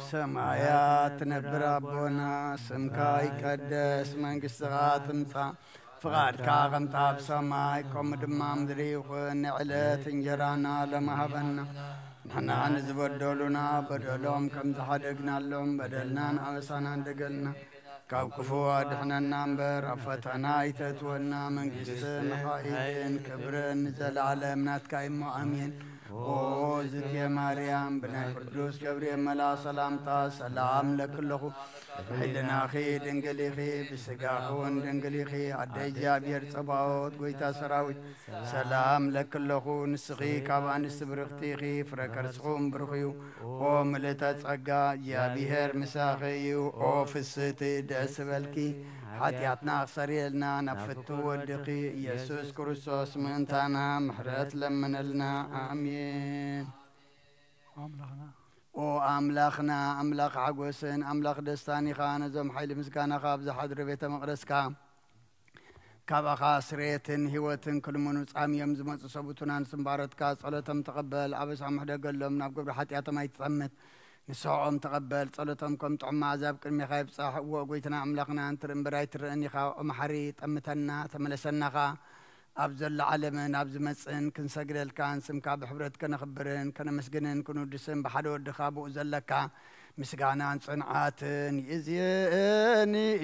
ሰማያት ነብር አቦና ስምካ ይቀደስ መንግሥትኻ ትምጻእ فقادك غمطة بسماي قم دمام دريخن علت انجرانا لما هبنا نحنا نزبدلنا بدلهم كم زحدقنا لهم بدلنا نعمسانا ندقلنا كاب كفوا دحنا نامبر أفتنا يتتونا من قسم خائدين كبرن نزل على منات كايمو أمين زت يا مريم بناي قدوس جبريل ملا سلامتا سلام لك لخو حلنا خي دنجلي خي بسقاخون دنجلي خي عدي جابير صباوت قويتا سراوت سلام لك لخو نسخي كابان استبرختي خي فركر سخوم برخيو او ملتا تصقا جابير مساخيو او فستي دسبلكي حاتياتنا خسريلنا نفتو ودقي يسوس كريستوس منتانا محرت لمن لنا آمين أملاخنا أملاخ عقوسن أملاخ دستاني خانة زم حيل مسكانا خاب زحضر بيت مقدسكا كابا خاسريتن هيوتن كل منوس عام يمزمت صبوتنا نسنبارتكا صلتهم تقبل عبس عمحدا قال لهم نابقب حاتياتهم يتثمت نسوعهم تقبل صلتهم كم تعم عذاب كلمة خايب صح وقويتنا أملاخنا انترن برايت رأني خا ومحريت أمتنا تملسنا خا أبزل العالمين أبز مسئن كن سجل الكان سمكا بحبرت كنا خبرن كنا مسجنن كنو دسم بحلو الدخاب وزلكا مسجانا صنعاتن يزيني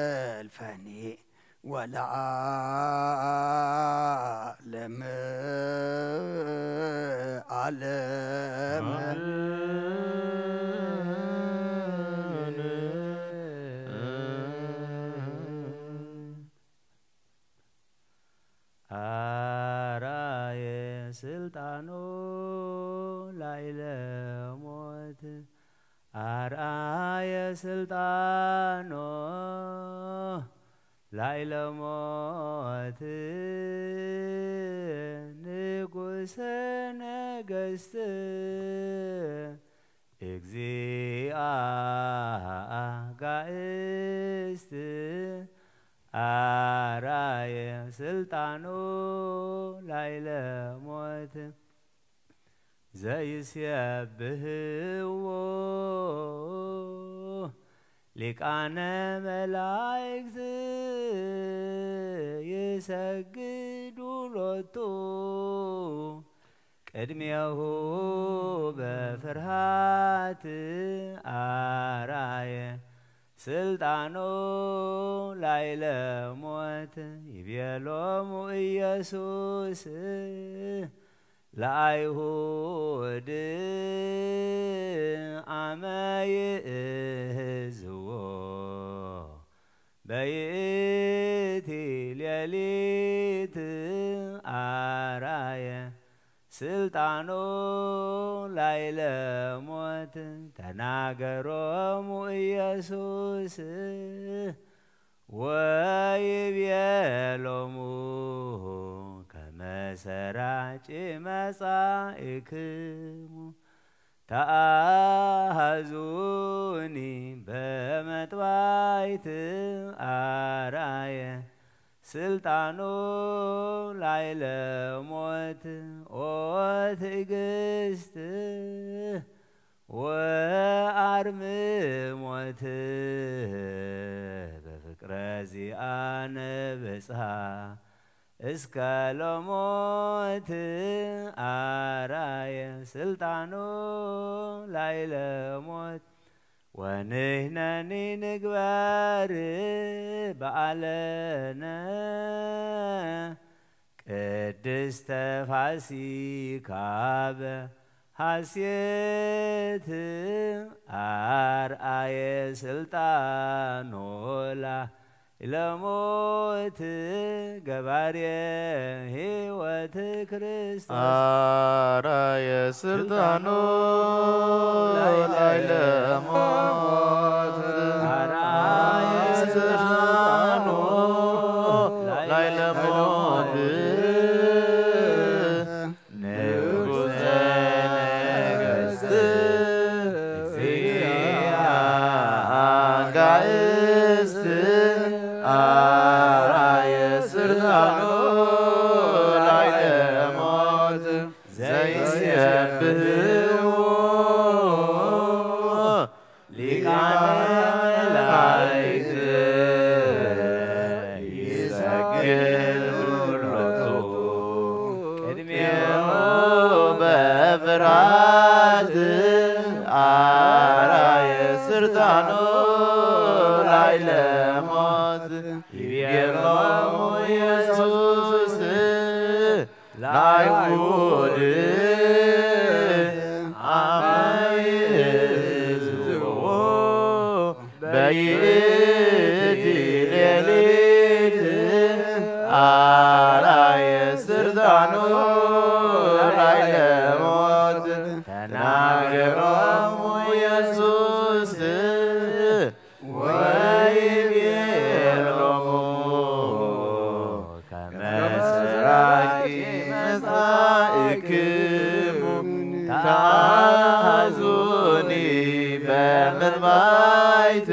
زلفني ولا عالم عالم سلطانو لايلة موت أرآي سلطانو لايلة موت نقوس نقست إجزيا قاست أرآي سلطانو لايلة موت زي سيبهو لك أنا ملايك يسجدوا لطو قدميه بفرحات أرآي سلطانو لايلة موت يبيلوم إيسوس لأيهود أماي إزو بيتي ليليت أرآي سلطانو لايلة موت تناغروم إيسوس ويبيلوم كمسراج مسائكم تأهزوني بمتوايت أرآي سلطانو لايلة موت وتقست وأرم موت بفكر زيان بسها اسكالو موت أرآي سلطانو لايلة موت ونهنني نقبر بعلنا قدست فاسيكاب حسيت أرآي سلطانولا لموت قباري هيوت كريستوس أرآي سلطانولا لموت أرآي سلطانولا لموت أرآي سلطانو يبيلهم يسوس لعيود عميزو بيتي ليليت على يسردانو لعيل موت تناغرهم يسوس ويبيلهم كما سراكي مسائكم تعزوني بمن بايت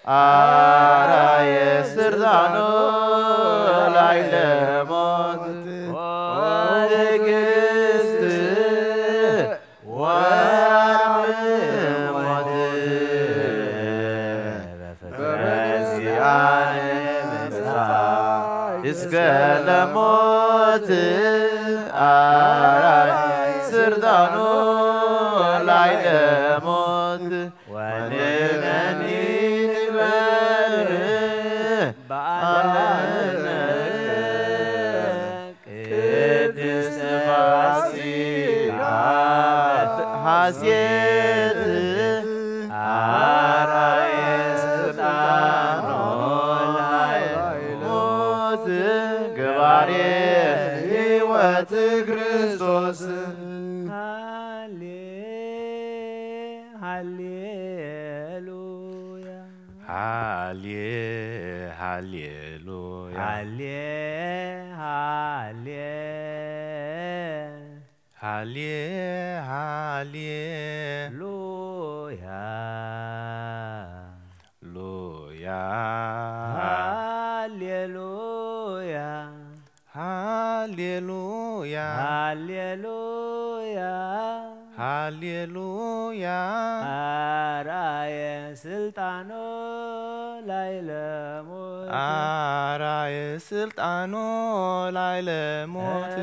أرى يسردانو لعيل موت ودقست ورموت بفرزيان مسا اسقل موت أرى يسردانو لعيل موت ونمني نبر بعدنك قدس فاسيك حسيت أرى يسردانو لعيل موت قباري هيوة كريستوس هاليلويا هاليلويا هاليلويا هاليلويا هاليلويا هاليلويا አራየ ስልጣኖ ላይ ለሞት አራየ ስልጣኖ ላይ ለሞት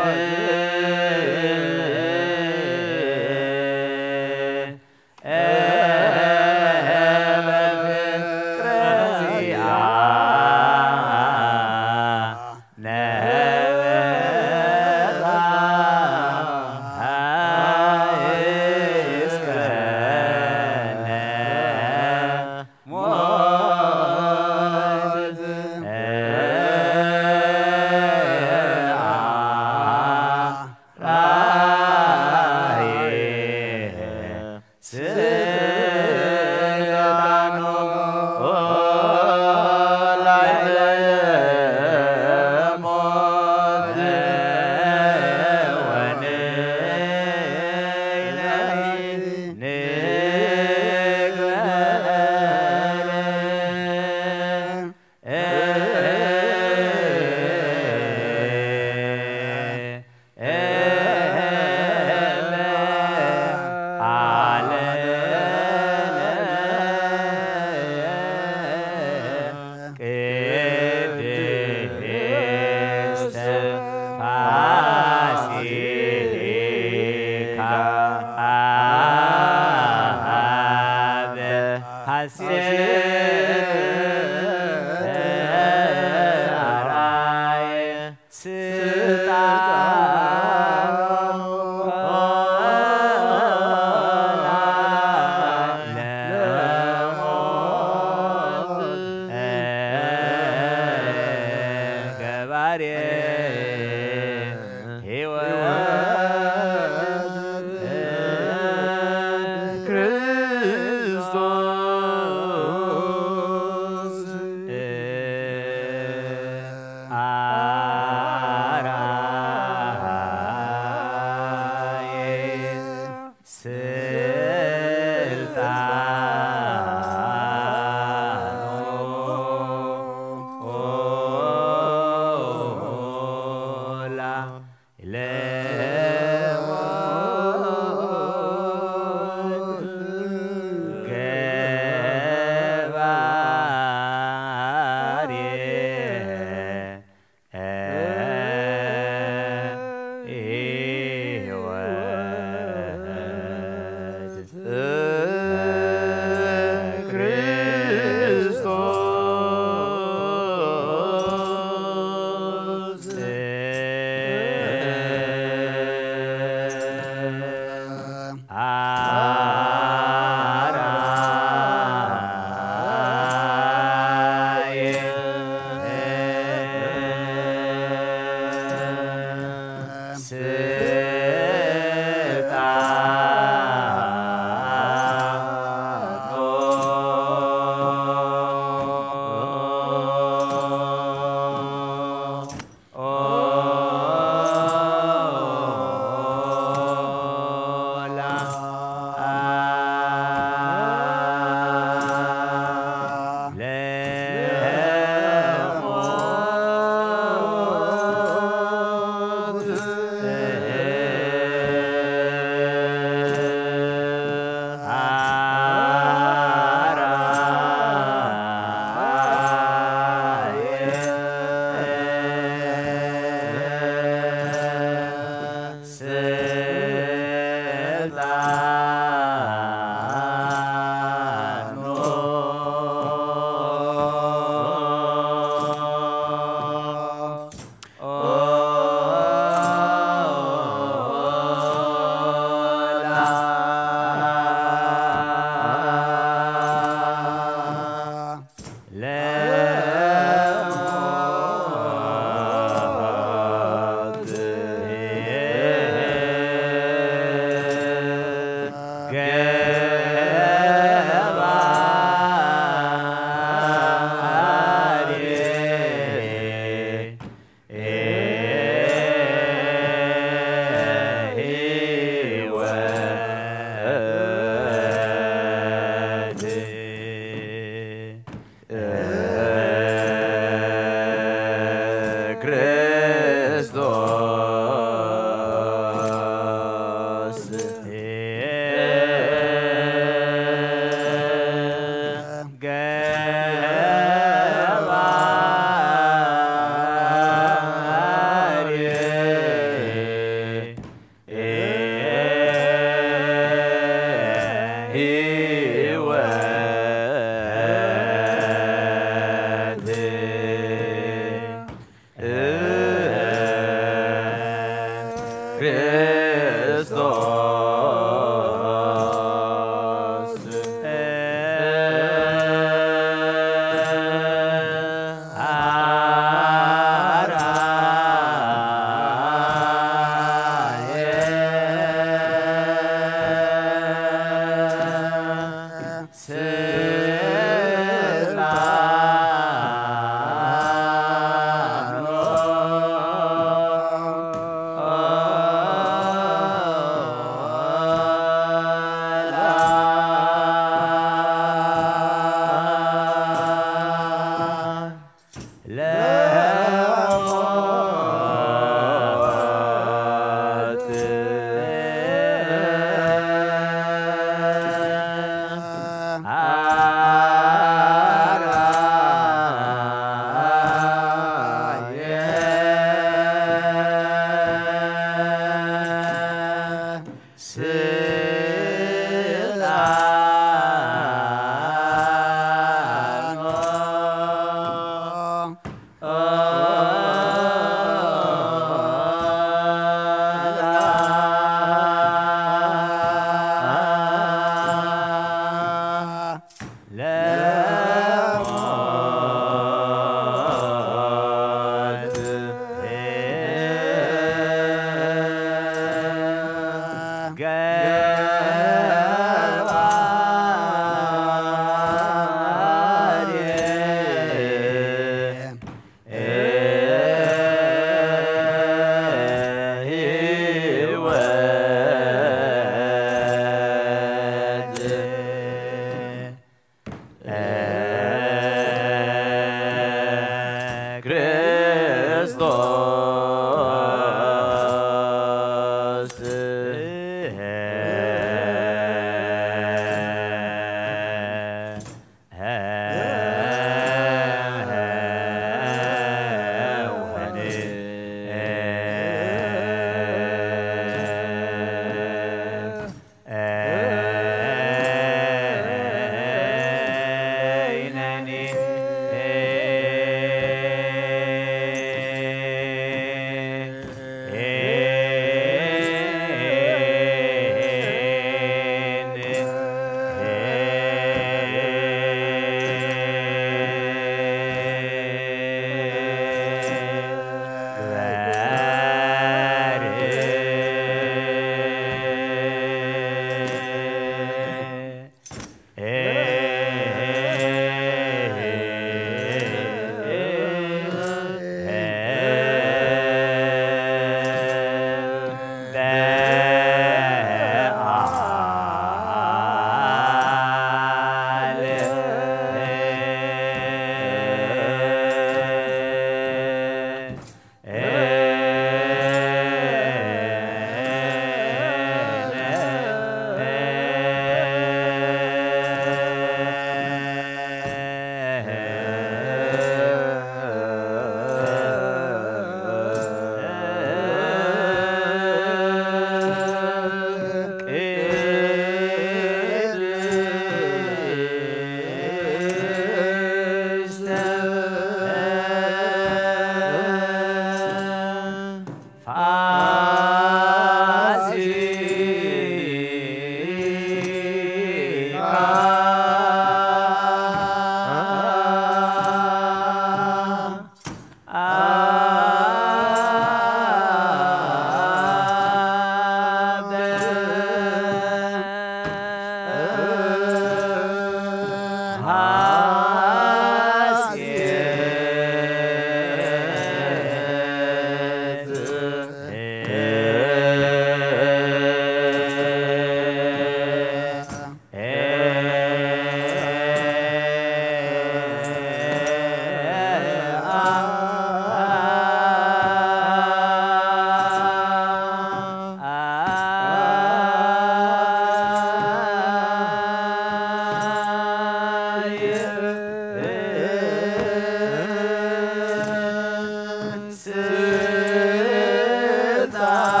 Sita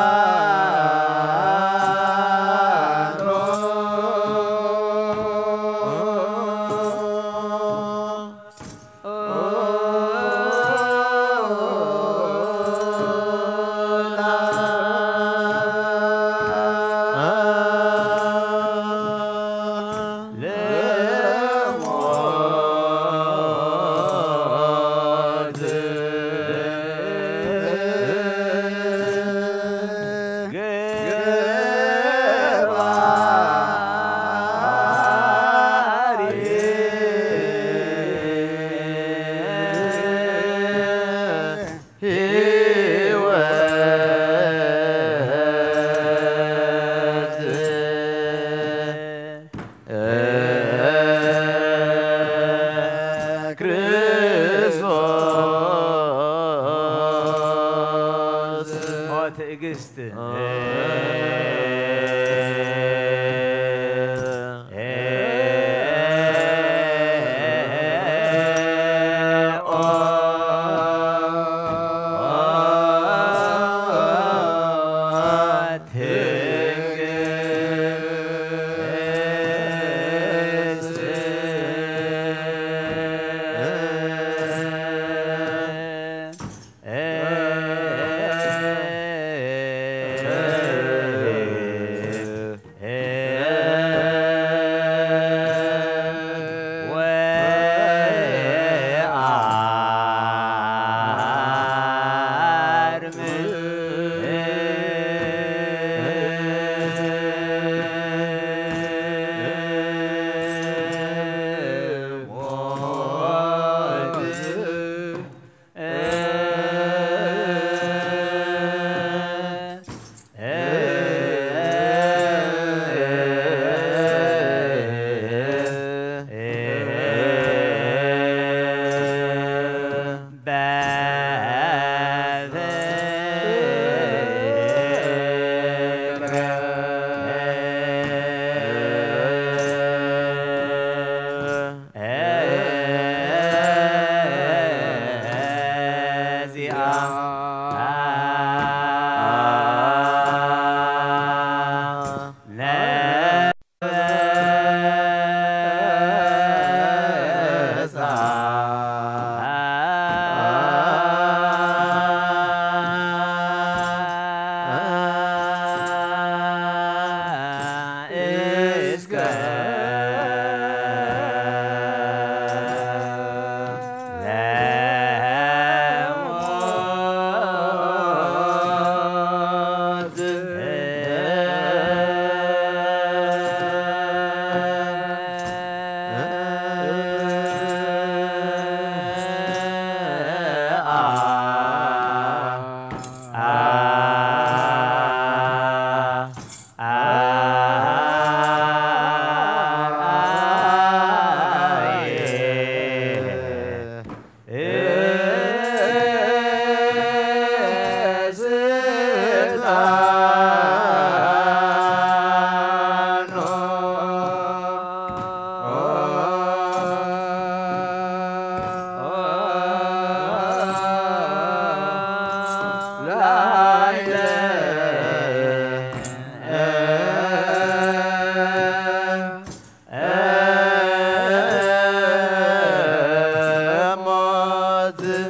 ትዕግስት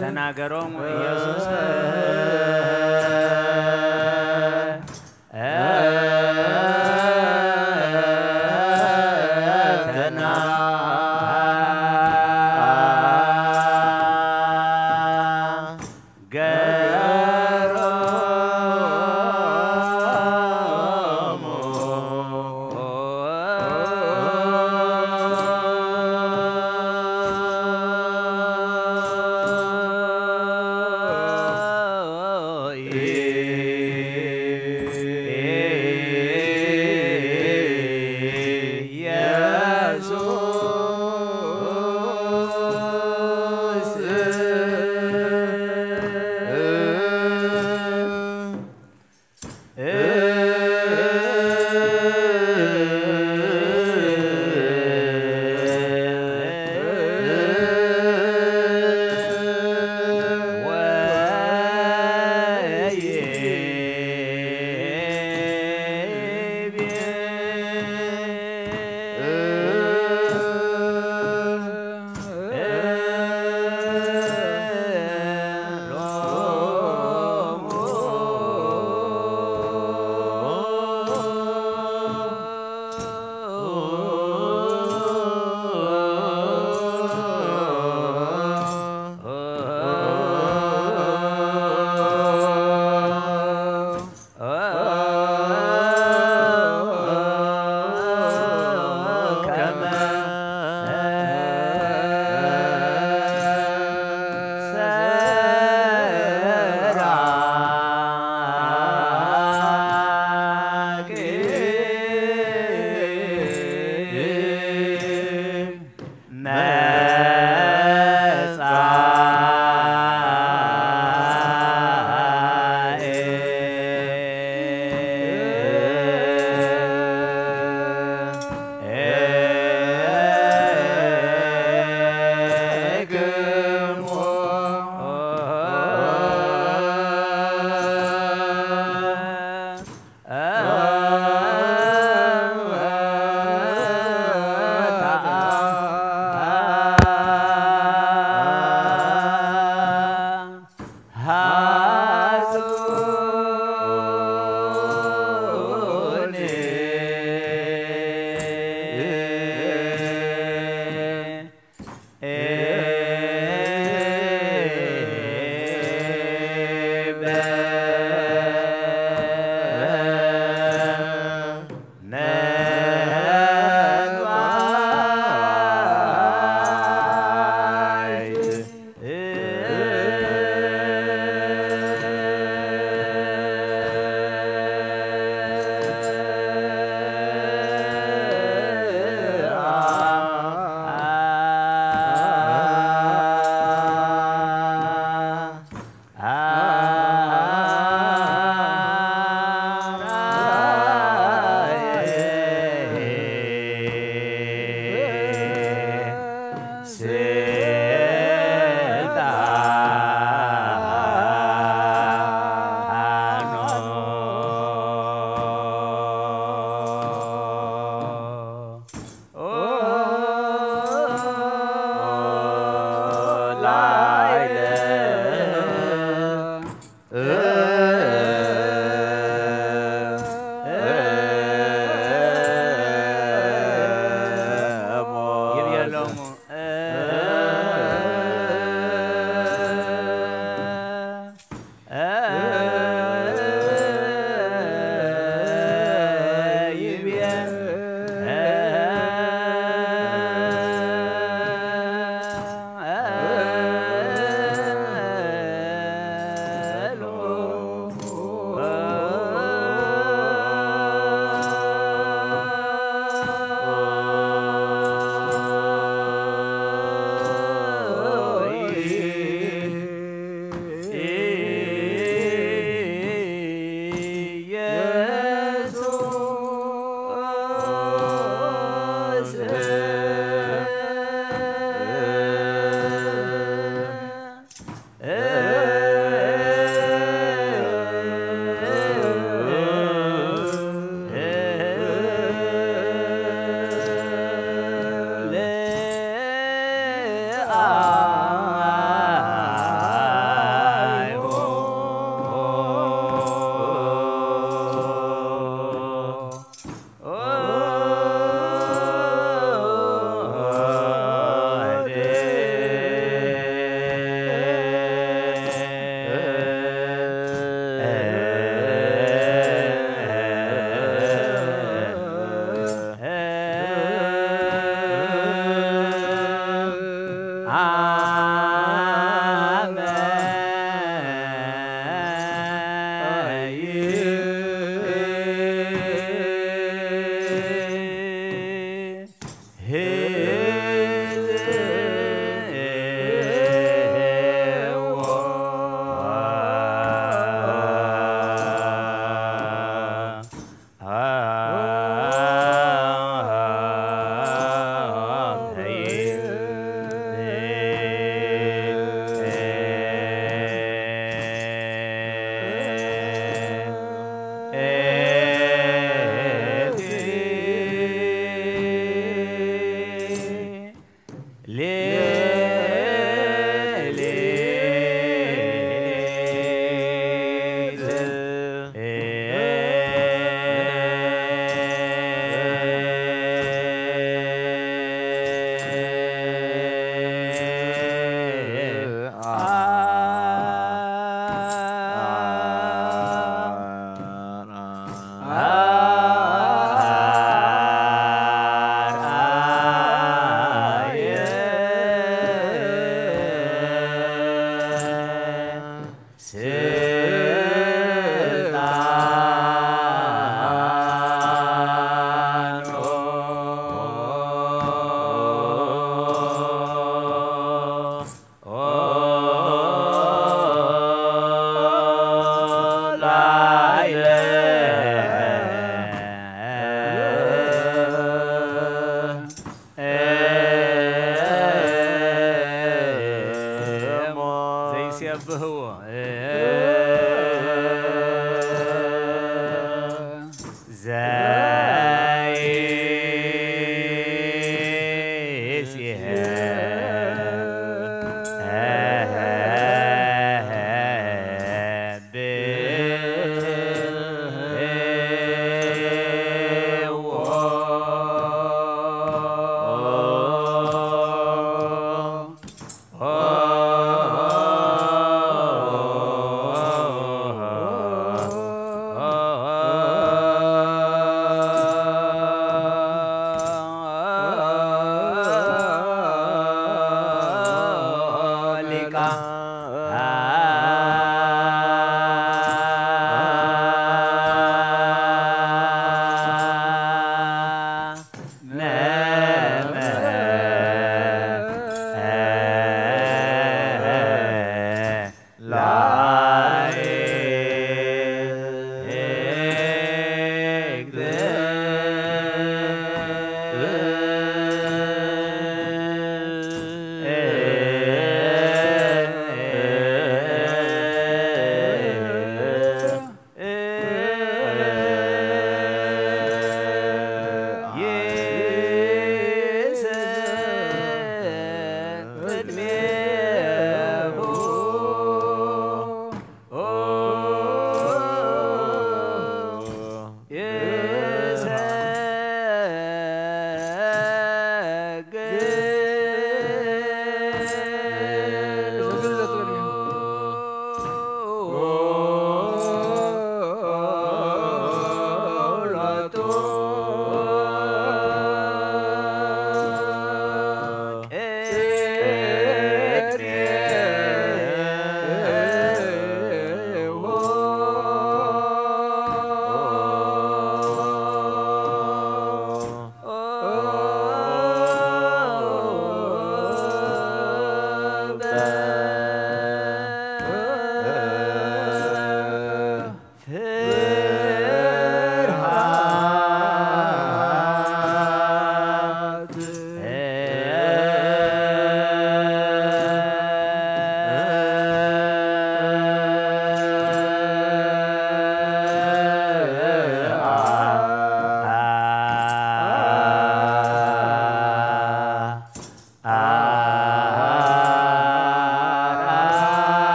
ተናገሮሙ ኢየሱስ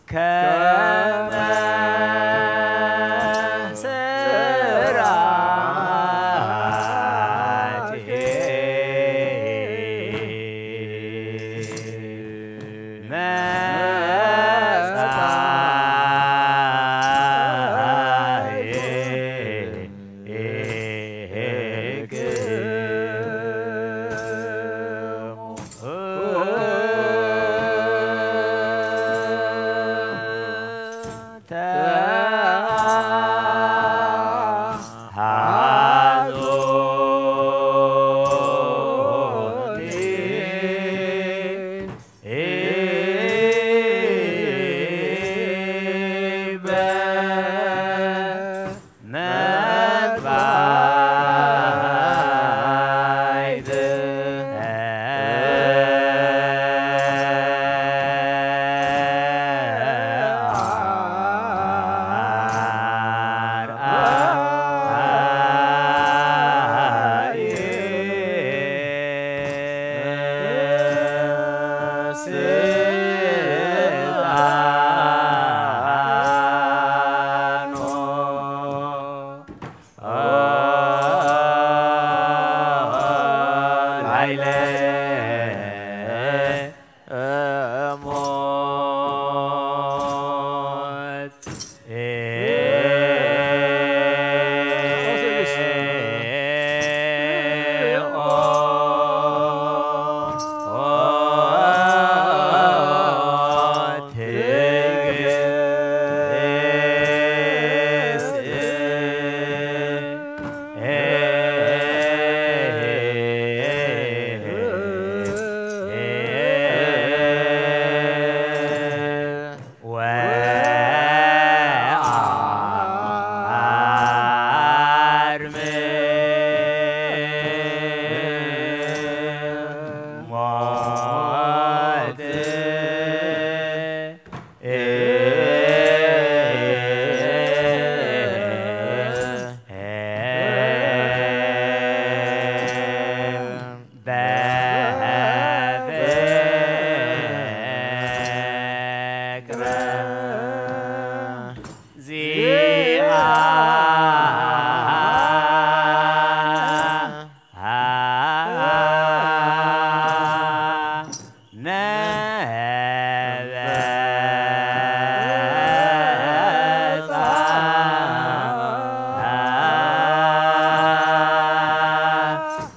كما سرعت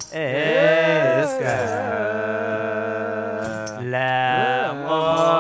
እስከ ለሞት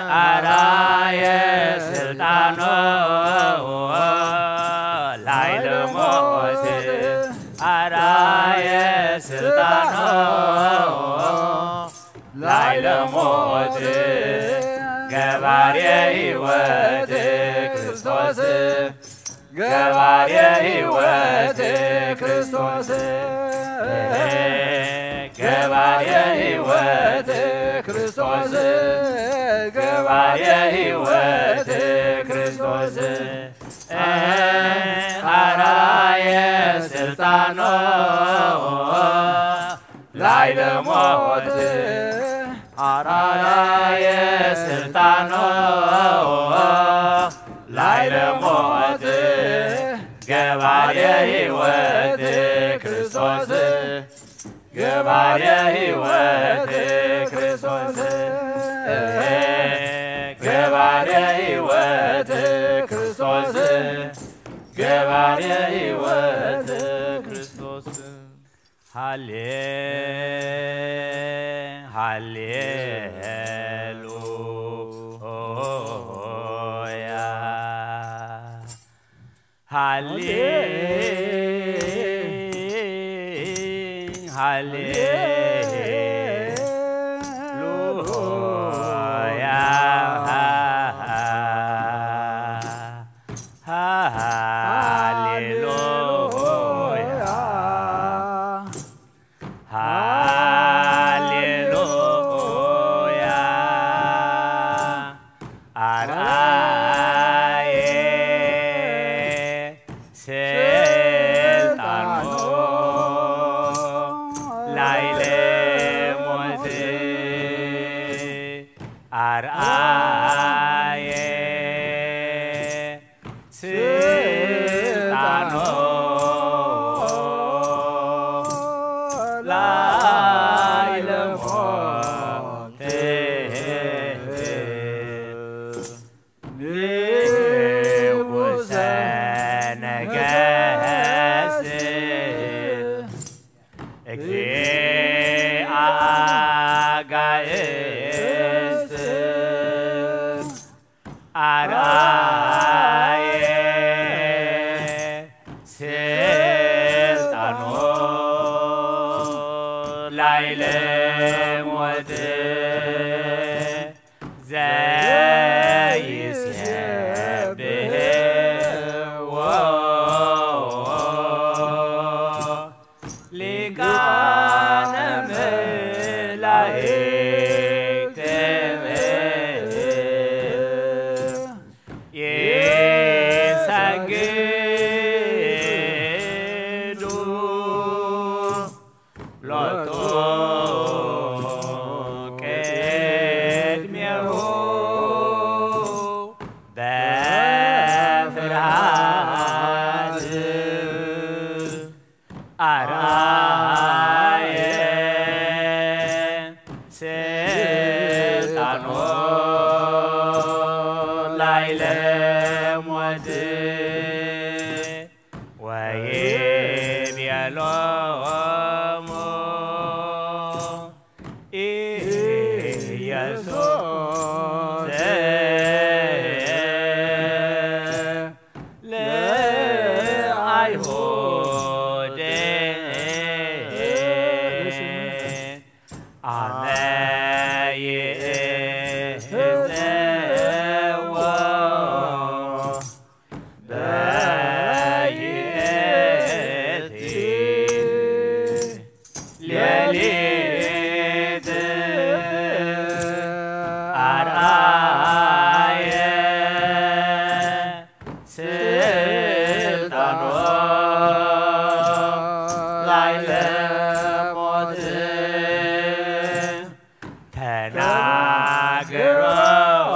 Araye ሞት ገባሬ ሕይወት ክርስቶስ ገባሬ ሕይወት ክርስቶስ ገባሬ ሕይወት ክርስቶስ ገባሬ ሕይወት ክርስቶስ አራየ ስልጣኖ ላይ ለሞት አራየ ስልጣኖ ላይ ለሞት ገባሬ ሕይወት ክርስቶስ ገባሬ ሕይወት ክርስቶስ ገባሬ ሕይወት ክርስቶስ ገባሬ ሕይወት ክርስቶስ ሃሌ ሃሌሉያ ሃሌ ሃሌሉያ ሃሌሉያ ሃሌሉያ አርአየ ስልጣኖ ላይ ለሞት አርአየ ስልጣኖ ላይ ለሞት ንጉሠ ነገሥት እግዚአ አጋእዝት አርአየ ስልጣኖ ላይ ለሞት ዘይሴብሕዎ ሊቃነ መላእክት ይሰግዱ ሎቱ ቅድሜሁ በፍርሃት አርአየ ስልጣኖ ላይ ለሞት ወይቤሎሙ ኢየሱስ ለአይሁድ አመ ይእዘዎ በይእቲ ሌሊት አርአየ ስልጣኖ ላይ ለሞት ተናገሮሙ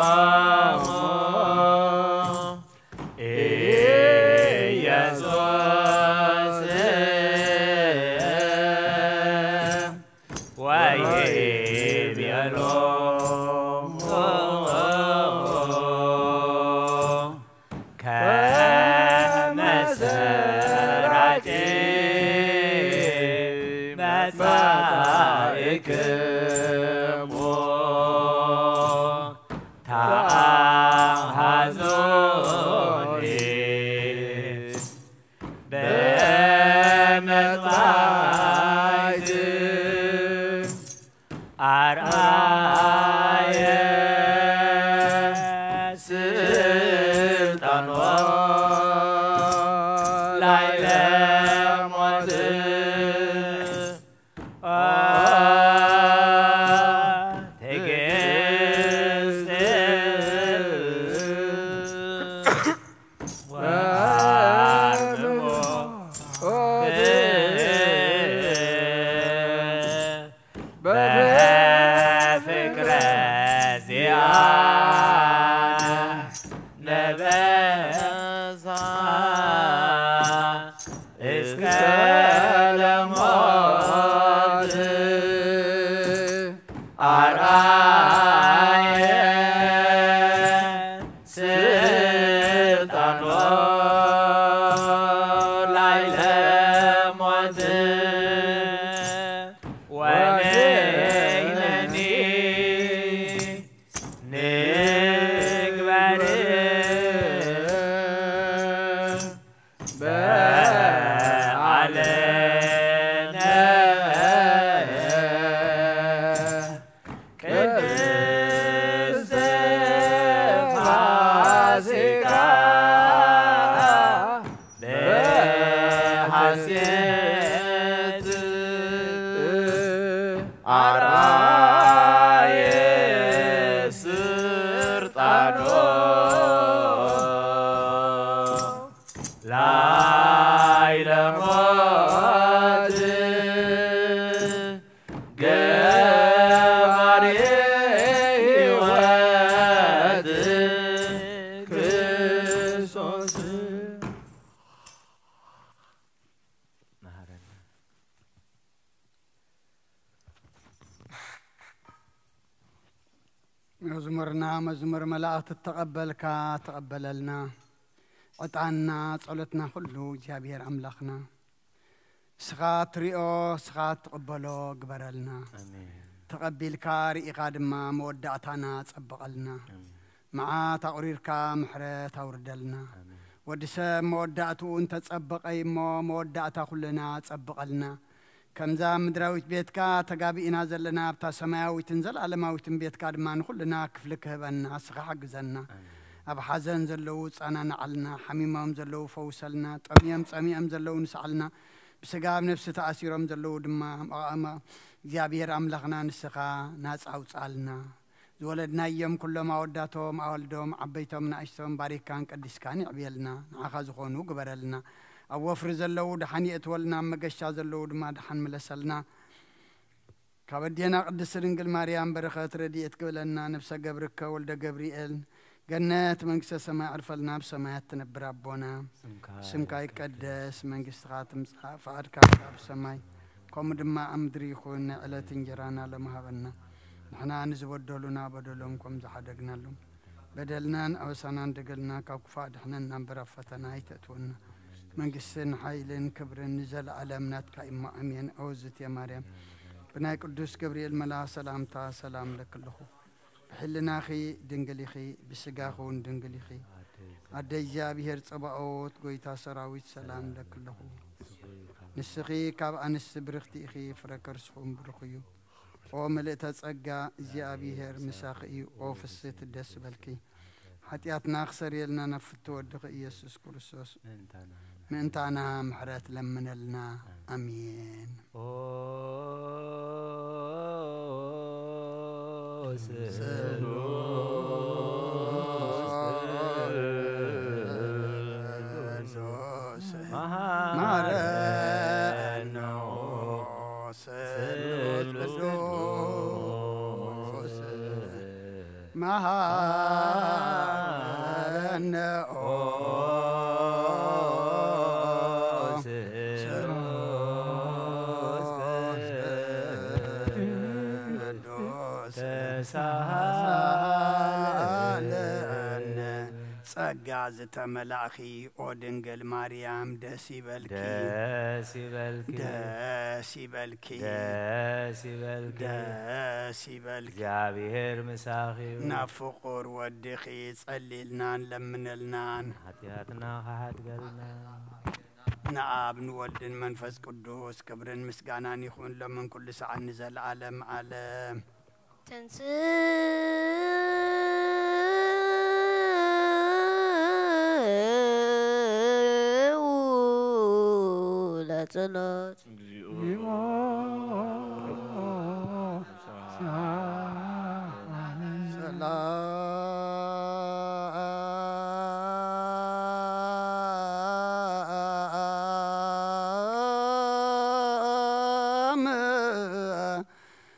ኢየሱስ ወይቤሎሙ ከመ ሰራቂ መጻእክሙ زيادة نبسا اسكالموت أرأي سلطان ليلة موت ونيلني نكبر علينا قدس فاسكا بحسيت أرأي سرطانو لا موت جبري واد كريستوس مزمر ملائكة تقبل لنا عطانا صلتنا كله እግዚአብሔር أملاخنا سخات ريو سخات تقبلو قبرلنا تقبل كاري قادما مودعتنا صبقلنا مع تقريرك محرة توردلنا ودسم مودعتو انت تصبقي مودعتا كلنا تصبقلنا كمزا مدراويت بيتك تقابئنا زلنا بتا سماويت تنزل على ماويت بيتك دمان كلنا كفلك هبنا سخ حقزنا أب حزن زلو صانا نعلنا حميمهم زلو فوسلنا طميم زلو نسعلنا بسقاب نفس تأثيرهم زلو دما እግዚአብሔር أملخنا نسخا ناس أوصالنا زولدنا يوم كل ما وداتهم أولدهم عبيتهم نعشتهم باريكان قديسكان يعبيلنا نعخا زخونو قبرلنا أوفر زلو دحن يتولنا مقشا زلو دما دحن ملسلنا كابدينا قدس رنقل مريم برخات رديت قبلنا نفسا قبرك ولد قبريل جنات منقصة سماء عرفلنا بسماء تنبر أبونا سمكا يقدس منقصة خاتم فعد كعب بسماء قوم دما أمدري خون على تنجرانا لمهابنا نحنا نزود دولنا بدلهم كم زحدقنا لهم بدلنا أوسانا دقلنا كوكفا دحنا ننبر فتنا يتأتونا منقصة حيلين كبر نزل على منات كإما أمين أوزت يا مريم بناي قدوس جبريل ملا سلامتا سلام لك اللخو حلنا خي دنقلي خي بسقاخون دنقلي خي عدي بهر صباوت قويتا سراويت سلام لك له نسخي كاب أنس برختي خي فركرسهم برخيو او ملئت تصقا زي بهر مساخي او فسيت الدس بلكي حتياتنا خسر يلنا نفتو ودق يسوع كريستوس من تانا محرات لمن لنا امين ጸጋዝተ መላኺ ኦ ድንግል ማርያም ደስ ይበልኪ እግዚአብሔር ምሳኺው ናፍቁር ወድኺ ጸሊልናን ለምንልናን ኃጢአትና ኃጢአትና نعم نودن منفس قدوس كبرن مسقانا يخون لمن كل ساعة نزل عالم عالم لا صلاة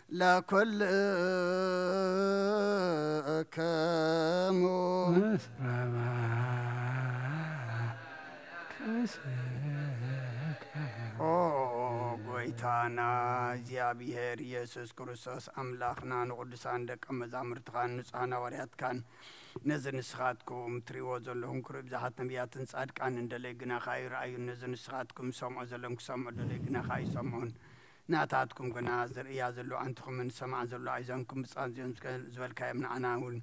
لكل كمو ጎይታና እግዚአብሔር ኢየሱስ ክርስቶስ አምላኽና ንቅዱሳን ደቀ መዛሙርትካን ንጹሐን ሐዋርያትካን ነዚ ንስኻትኩም ትሪእዎ ዘለኹም ክርኢ ብዙሓት ነቢያትን ጻድቃን እንደለይ ግናኻ ይረኣዩ ነዚ ንስኻትኩም ሰምዖ ዘለኹም ክሰምዑ ደለይ ግናኻ ይሰምዑን ናታትኩም ግና ዝርእያ ዘሎ አንትኹምን ሰማዕ ዘሎ ኣይዘንኩም ብጻንዚኦም ዝበልካዮም ንዓና እውን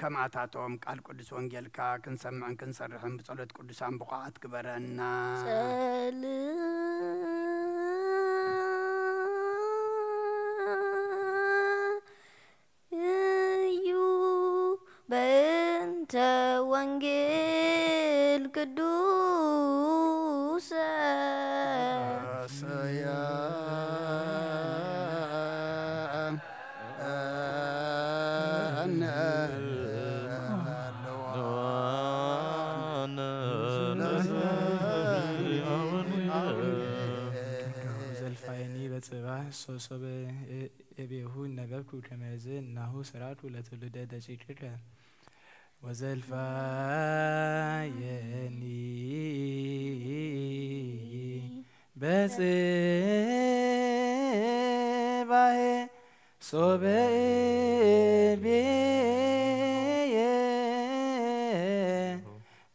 ከማታቶም ቃል ቅዱስ ወንጌልካ ክንሰምዕን ክንሰርሕን ብጸሎት ቅዱሳን ብቕዓት ግበረና بنت وانجيل قدوس زلفايني بتصبح صوصب يبيهون نبكو كمازن نهو سرعت ولا تولد دشيكك وزلفايني بتصبح صوب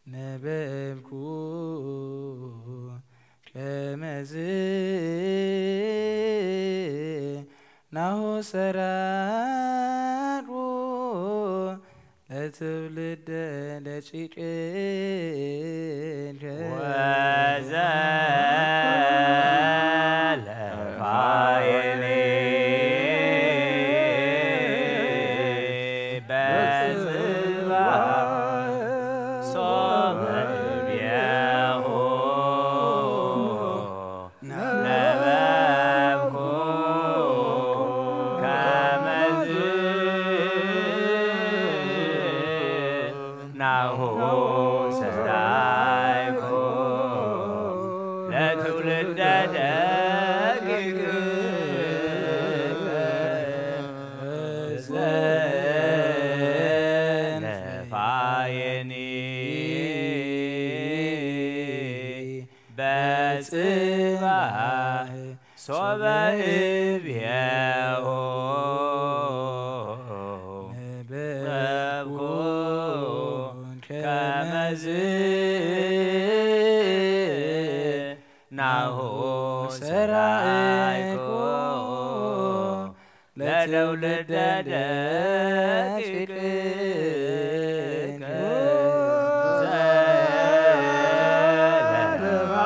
نبكو كمازن نهو سرعت لتولد لشيكين وزلفايني بتصبح صوب البيهو نبكو ناهو سرايكو لا تولد دقيق زلفايني بتصبح صوب البيهو ناهو سرايكو لدولد دقيق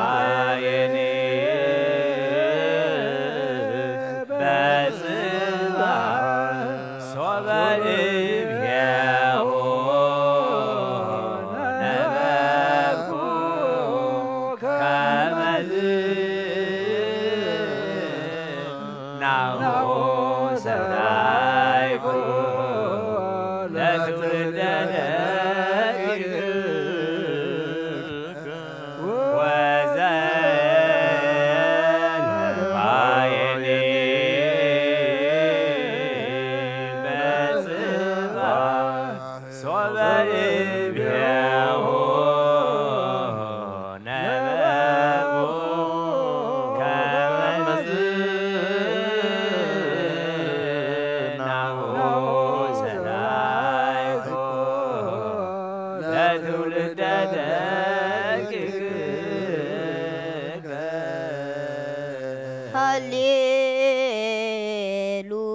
زلفايني بتصبح صوب البيهو ناهو سرايكو لا تولد دقيق وزلفايني بتصبح صوب البيهو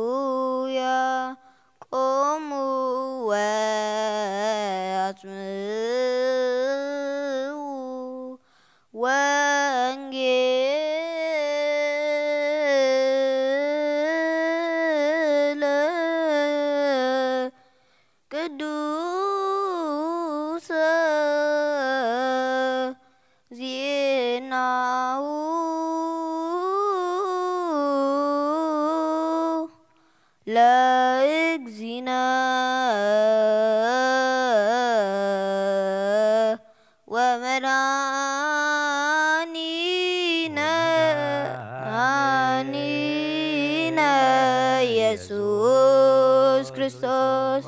هاليلويا قوموا واسمعوا وانجيل قدوس زيناه لا اجزنا ومرانينا يسوع كريستوس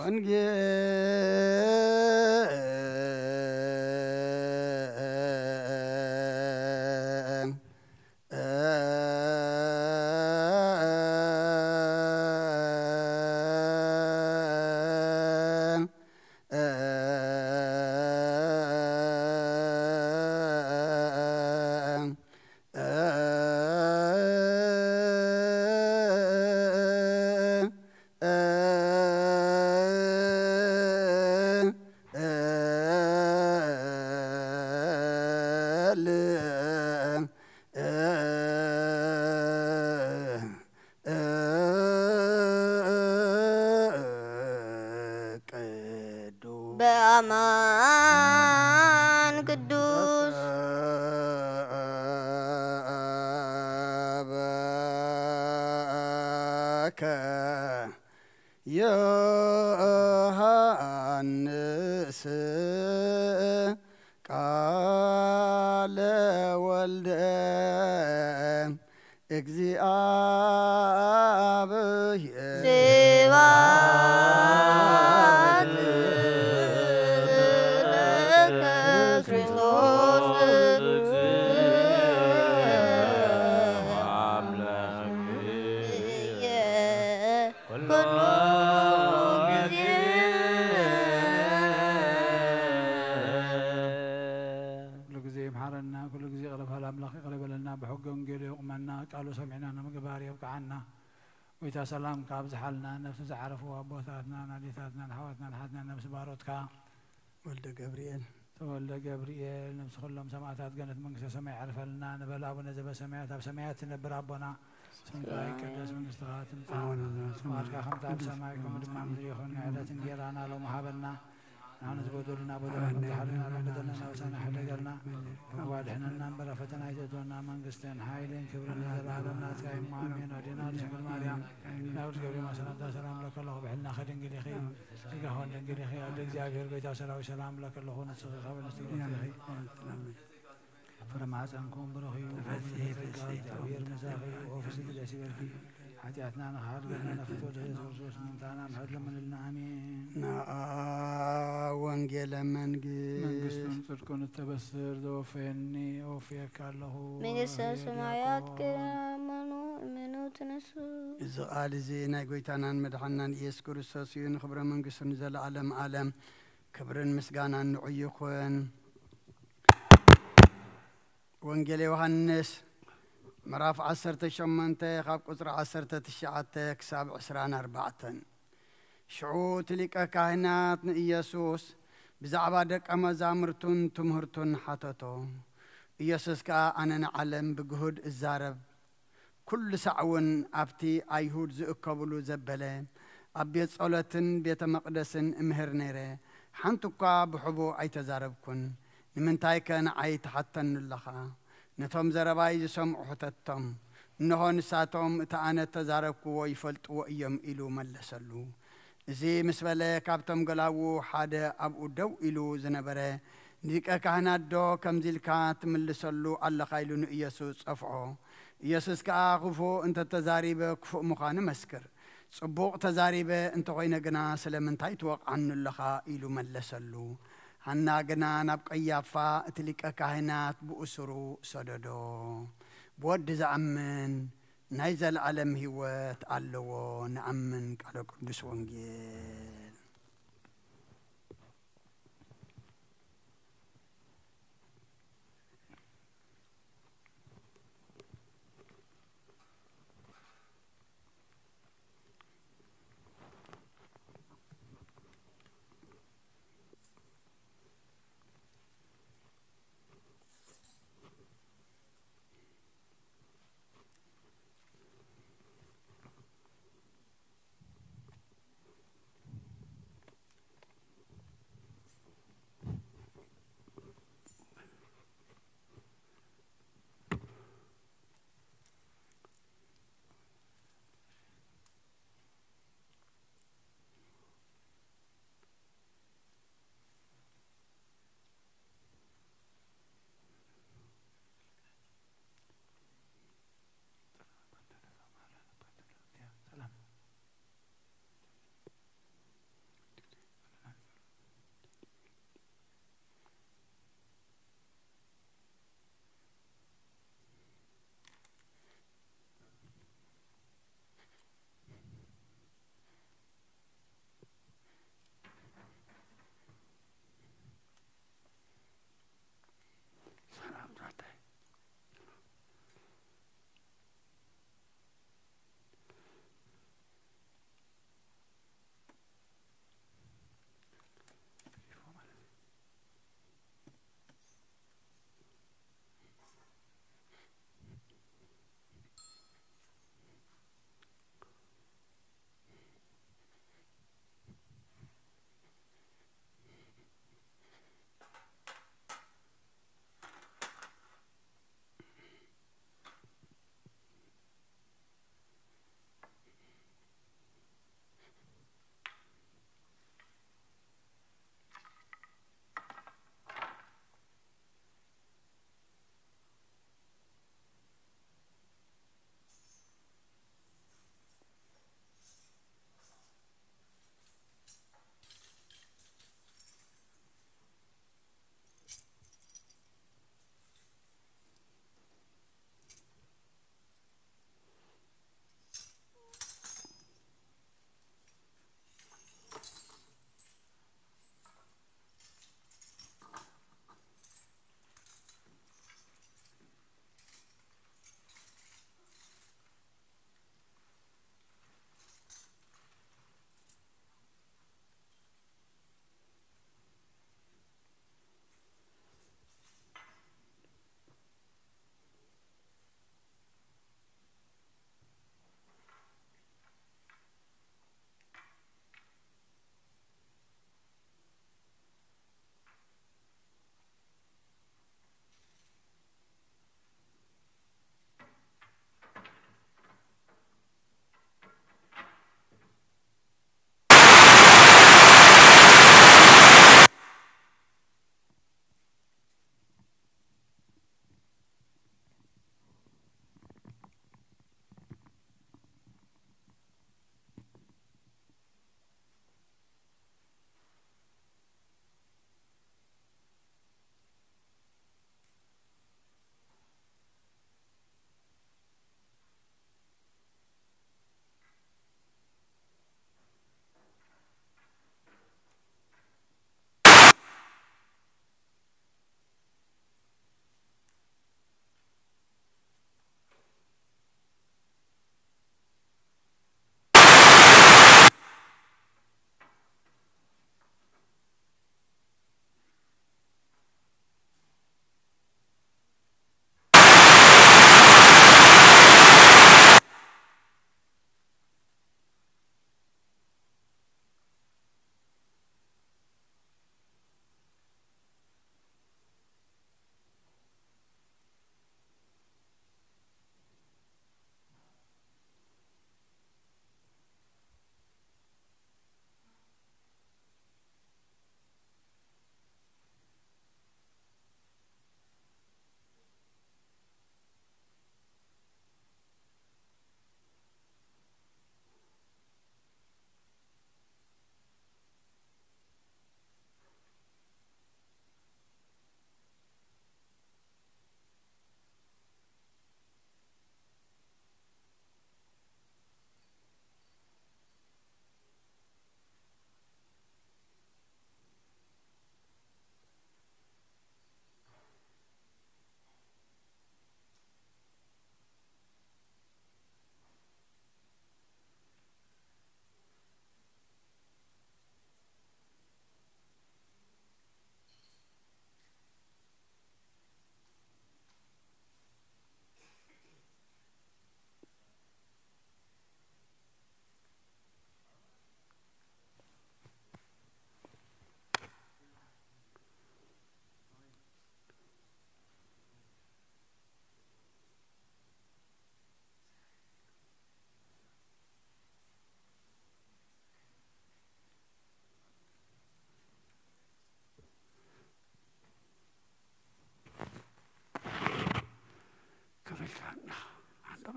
بأمان قدوس يوحنس قال ولد እግዚአብሔር ስብሐት ለከ ክርስቶስ ኩሉ ጊዜ كل جزء محرنا كل جزء غلب هالأملاك غلب لنا بحق وانجيل يقمنا قالوا سمعنا نمقبار يبقى عنا ويتا سلام كابز حالنا نفس زعرفوا أبوثاتنا ناديثاتنا نحواتنا نحاتنا نفس باروتك ولد جبريل تولى جبريل نفس كلهم سماعات قنت منك سمع عرف لنا نبل أبونا زب سمعت سمعت نبر أبونا سمعت كدس من استغاث سمعت خمت أب سماعكم دم مدريخون عدة جيرانا لو محابلنا نحن زبودنا بدلنا حلنا بدلنا وسنا حلقنا وادحنا نمبر فتنا جدونا من قستين حايلين كبرنا زرعنا تايم مامين ودينا لسمع مريم ناوت قبل ما سلام سلام لك الله بحلنا خدين قلي خير سيقهون قلي خير أدك زافير قيتا سلام لك الله نسخي خبر نستقيم خير فرما عنكم برخي وفي تعبير مزاخي وفي سيد أسيرتي حتياتنا نخار قلنا نفتو جهيز ورسوس ممتانا محر من النعمين وانجيل منقستون صدقون التبسر دوفيني وفيك له من السماوات منو تنسو إذا قال زينا قويتانا مدحنا إيس كرسوسيون خبر منقستون زل عالم كبرن مسقانا نعيقون وانجيل يوحنس مراف 18 خاب قصر 19 كساب 24 شعو تلك كاهنات إيسوس بزعبا دك مزامرتون تمهرتون حتتو إيسوس كا أنا نعلم بجهود الزارب كل سعون أبتي أيهود زأكبلو زبلة أبيت صلاتن بيت مقدسن امهر نيره حنتوكا بحبو أي تزاربكن من تايكن أي تحتن اللخا نتهم زرباي سمع حتتهم نهون ساتهم تأنا تزاربكو ويفلت وإيم إلو ملسلو زي مسبلة كابتم قلاو حدا أبو دو إلو زنبرة نيك كهنات دو كم زلكات ملسلو الله خيلون يسوس أفعو يسوس كأخفو أنت تزاريبه كفو مخان مسكر صبوق تزاريبه أنت غينا جنا سلام تايتوق عن اللخا إلو ملسلو هنا جنا نبقى يافا تلك كهنات بأسرو صددو بود زعمن نايزل العالم هوات علو نأمن على قدس وانجيل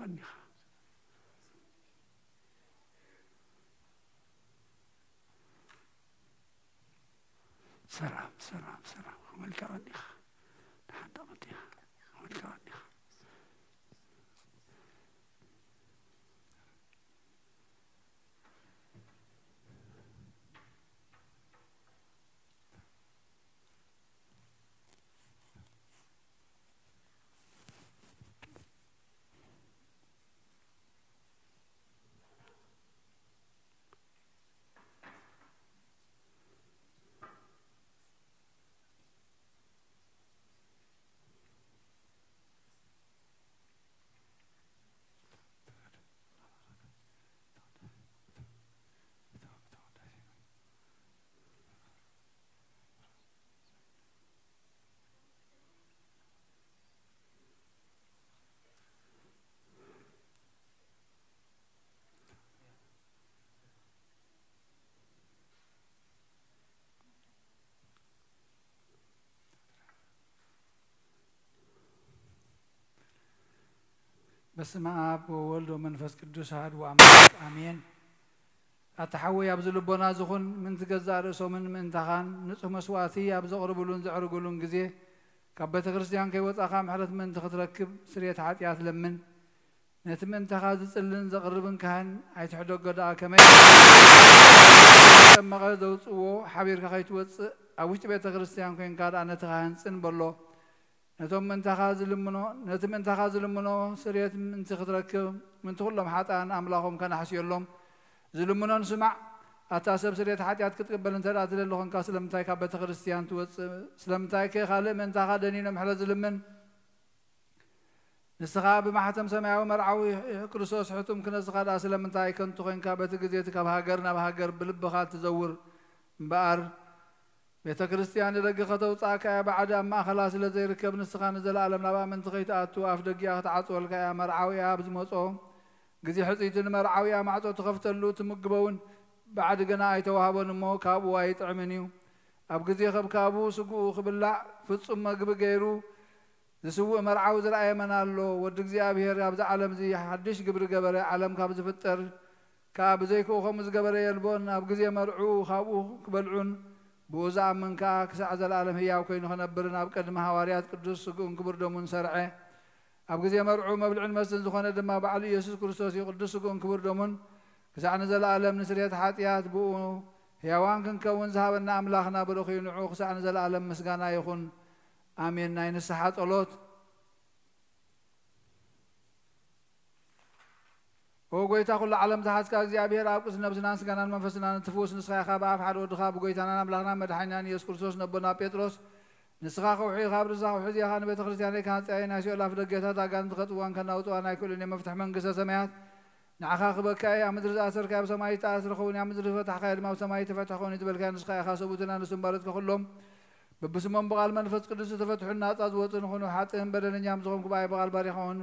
تغني سلام سلام سلام عمل تغني لحد غدي عمل تغني بسم آب وولد ومنفس قدوس هاد وأمين آمين أتحوي أبزل بنا زخون من تجزار سومن من تخان نصح مسواتي أبز قربلون زعرقلون جزيه كبت كريستيان كي وتأخام حرت من تختركب سرية حاتيات لمن نتمن تخاذ تسلن زقربن كهن أيتحدو قدا كمي كما غزوت و حبير كخيت وص أوش بيت كريستيان كين كاد أنا تخان سن بلو نتم من تخاذ لمنو سرية من تختركب من تقولهم حتى أن أملاهم كان حسيلهم زلمنا نسمع أتاسب سرية حاتيات كتقبل أنت راتل اللهم كاسلم تاي كبت كريستيان توص سلم تاي كخالق من تخاذني نمحل زلمن نسخاب بمحتم سماوي مرعوي كريستوس حتم كنا سخاد أسلم من تاي كنت خين كابت جزيتك بهاجرنا بهاجر بلبخات تزور بار بيت كريستيان رجع خطو تاكا بعد ما خلاص لزي ركب نسخان نزل العالم نبا من تخيت أتو أفدق يا تعطول كيا مرعوي أبز موصوم جزي حسيتن مرعوي معطو تخفت اللو تمقبون بعد جناي توهبون مو كابو وايت عمنيو أب جزي خب كابو سقو خبلع فتصم مقب غيرو زسوء مرعو زرعي منالو ودق زي أبيهر أبز عالم زي حدش قبر قبر عالم كابز فتر كاب زيكو خمس قبر يلبون أب جزي مرعو خابو كبلعون بوزع من كسع العالم هي وكين خنبرنا بقدم حواريات قدوس سقون كبر دومون سرعه أب جزي مرعو مبلعون مسن زخانة دما بعد يسوع كريستوس يقدس سقون كبر دومون كسع نزل العالم نسريات حاتيات بو هيوان كن كون ذهبنا أملاخنا بروخي نعو كسع نزل العالم مسجانا يخون آمين ناين الصحات أولوت وقويتا كل عالم تحت كأجزي أبير أبقس نفسنا سكنا منفسنا نتفوس نسخة خاب أفحر ودخاب وقويتنا نملغنا مدحنا يسوع كريستوس نبنا بيتروس نسخة خوحي خاب رزاق وحدي خان بيت خريستياني كانت عين عشان الله في دقيقة تاجان تخط وان كنا وتوانا كل إني مفتح من قصة سمعت نعخا خبك يا مدرس أسر كاب سماي تأسر خوني يا مدرس فتح خير ما سماي تفتح خوني تبل كان نسخة خاصبوتنا نسمبارت كلهم ببسمهم بقال منفس قدس تفتح الناس أزوتن خونو حاتهم بدل نجام زخم كباي بقال باري خون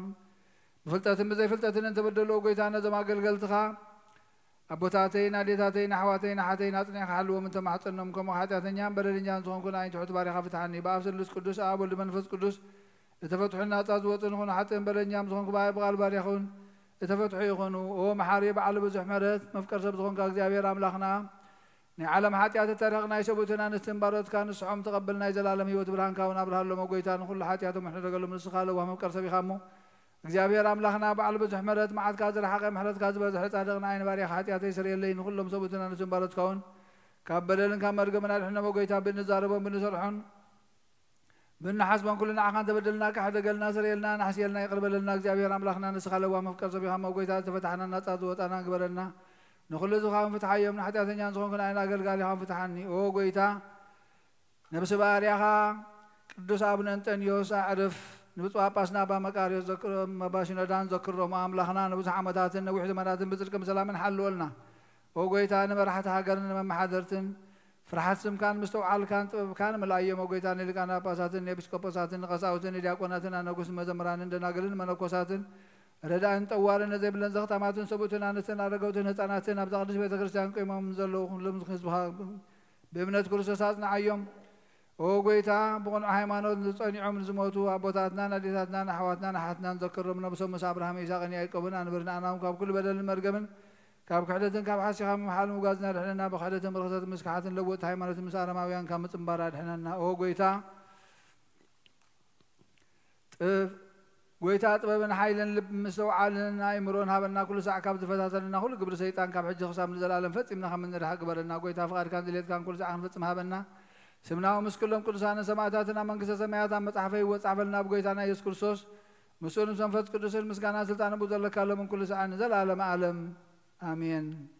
فلتاتن بزي فلتاتن انت بدلو قويتانا زما قلقلتخا أبوتاتين أديتاتين حواتين حاتين أطنين حلوة من تمحطنهم كما حاتين نجام بدل نجام زخم كنا عين تحط باري خافتحاني بأفسر لس قدس أبو لمنفس قدس تفتح الناس أزوتن خونو حاتهم بدل نجام زخم كباي بقال باري خون تفتحوا يخونو هو محاريب على بزح مرت مفكر سبزخون كاكزيابير أملاخنا نعلم حاتيات التاريخنا يشبوتنا نستنبارت كان الصحوم تقبلنا يزلالم هيوت برهان كاونا برهان لما قويتان كل حاتياتهم احنا رجلهم نسخالو وهم مفكر سبي خامو እግዚአብሔር አምላክና በዓል በዝሕ ምሕረት መዓት ካዝር ሓቀ ምሕረት ካዝ በዝሕ ጻድቕና ዓይን ባሪያ ሓጢአት ይስርየለይን ኩሎም ሰቡትና ንስንባረት ካውን ካብ በደልን ካብ መርገምና ድሕነ መጎይታ ብንዛረቦም ብንሰርሖን ብንሓስቦን ኩልና ዓኻን ተበደልና ካሕደገልና ስርየልና ናሕስየልና ይቅርበለልና እግዚአብሔር አምላክና ንስኻለዋ መፍቀር ሰቢኻ መጎይታ ዝተፈታሕና ነፃ ዝወጣና ግበረልና ንኩሉ ዝኻውን ፍትሓዮም ንሓጢአተኛን ዝኾንኩን ዓይን ኣገልጋሊኻን ፍትሓኒ ኦ ጎይታ ነብሲ ባርያኻ ቅዱስ አቡነ እንጠንዮስ ኣዕርፍ نبتوا أباسنا بمكاريو ذكر مباشنا دان ذكرهم أملاخنا نبوس حمداتن نوح زماناتن بذكر مسلامن حلولنا وقويتان مرحت هاجرنا من محاضرتن فرحت سمكان مستوعال كان ملايم وقويتان اللي كان أباساتن يبسكوباساتن قساوتن دياقوناتن أناقوس مزمران دناقلن مناقوساتن ردا أنت وارن زي بلن زختاماتن سبوتن أنتن أرقوتن هتاناتن أبزاقدش بيت كريستيان قيمة مزلو لمزخنز بها بابنة كريستوساتنا عيوم وقويتا بقون هيمانوت نصنعهم نزموتو أبوتاتنا نديتاتنا نحواتنا نحاتنا نذكرهم نبسم مس أبراهام إسحاق يعقوب نبرنا أنهم كاب كل بدل المرجمن كاب كحدتن كاب حاسيها محل مجازنا رحنا بخدتن مرخصة مسكحات لوت هيمانوت مسارة ماويان كام تنبارد حنا وقويتا قويتا طبعا حيلن لب مسوعلنا يمرون هابنا كل ساعة كاب تفتاتنا كل قبل سيطان كاب حج خصام الزلالم فتمنا خمن رح قبرنا قويتا فقار كان دليل كان كل ساعة فتم هابنا سمناهم مسكلهم كل سنة سماعاتنا من قصة سماعات عم تعفي وتعفلنا بقيتنا يسوع كريستوس مسؤول سنفت كريستوس المسكانة سلطان أبو ذل كلام من كل سنة نزل عالم عالم آمين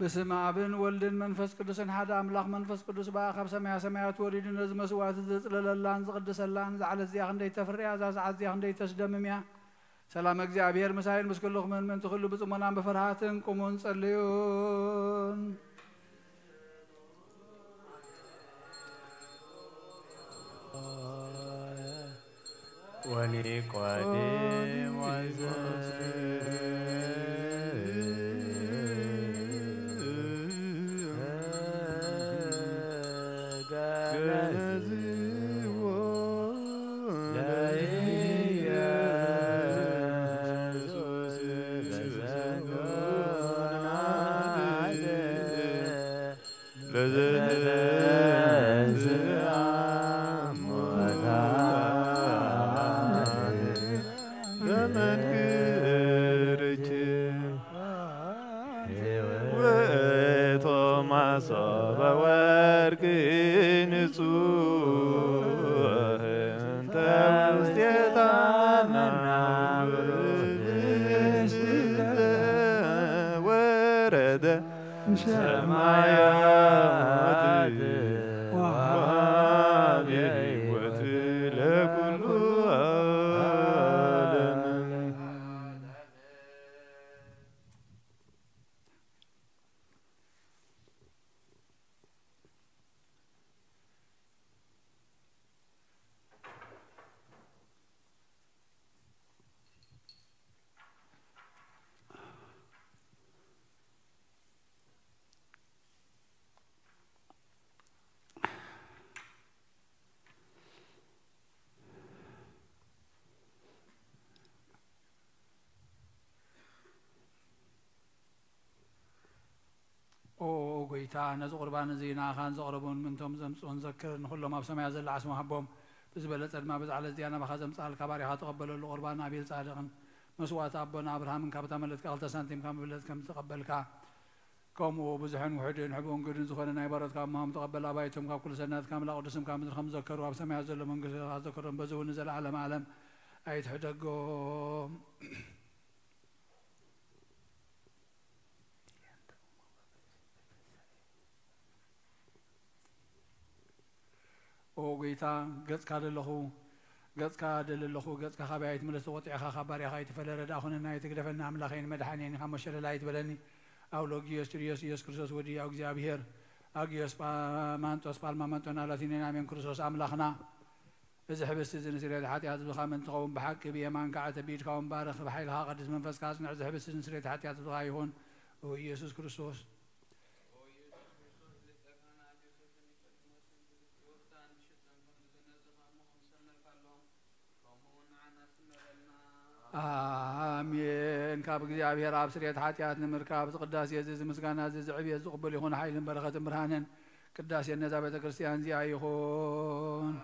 بسم أبن ولدن منفس قدسن حدا أملاخ منفس قدس بآخر سمايا سمايات وريد نزم سوات زلل اللان زقدس اللان زعل الزياخن دي تفريا زاز عزياخن دي تسدمميا سلام እግዚአብሔር مساين مسكلخ من تخلو بصمنا بفرحاتن قومون صليون ولقادم ጎይታ ነዝ ቁርባን ዚና ካን ዘቅረቡን ምንቶም ዘምጽኡን ዘክር ንኩሎም ኣብ ሰማያ ዘላ ዓስሞ ሃቦም ብዝበለጸ ድማ ብዛዕለ እዚኣና ባኻ ዘምጻልካ ባሪኻ ተቐበለሉ ቁርባን ኣቤል ጻድቕን መስዋዕት ኣቦና ኣብርሃምን ካብ ተመለጥካ 2 ሳንቲም ካብ ምብለት ከም ተቐበልካ ከምኡ ብዙሕን ውሕድን ሕቡን ግድን ዝኾነ ናይ በረትካ እሞም ተቐበል ኣባይቶም ካብ ኩሉ ሰናት ካብ ምላቕ ቅዱስም ካብ ምድሪ ከም ዘከሩ ኣብ ሰማያ ዘሎ መንግስቲ ዘከሮም በዚ እውን ዘለዓለም ዓለም ኣይትሕደጎም ጌታ ገጽካ ደለኹ ገጽካ ደለለኹ ገጽካ ካባይት ምለስ ወጥዕኻ ካባሪኻ ይትፈለረዳኹንና ይትግደፈና ኣምላኸይን መድሓኒን ካብ መሸለላ ይትበለኒ ኣውሎጊዮስ ትሪዮስ ኢየሱስ ክርስቶስ ወዲ ያው እግዚአብሔር ኣጊዮስ ማንጦስ ጳልማ ማንጦና ላቲኔና አሜን ክርስቶስ ኣምላኽና እዚ ሕብስቲ እዚ ንስርየት ሓጢኣት ዝብኻ ምን ትኸውን ብሓቂ ብየማንካ ዓተቢድካ ወንባረኽ ብሓይልኻ ቅዱስ መንፈስካ ኣጽንዕ እዚ ሕብስቲ እዚ ንስርየት ሓጢኣት ዝብኻ ይኹን ኢየሱስ ክርስቶስ آمين كاب እግዚአብሔር ኣብ ስርየት ሓጢኣት ንምርካብ ዝቅዳሴ እዚ ምስጋና እዚ ዝዕብየት ዝቕበል ይኹን ሓይልን በረኸትን ብርሃንን ቅዳሴ ነዛ ቤተ ክርስቲያን እዚኣ ይኹን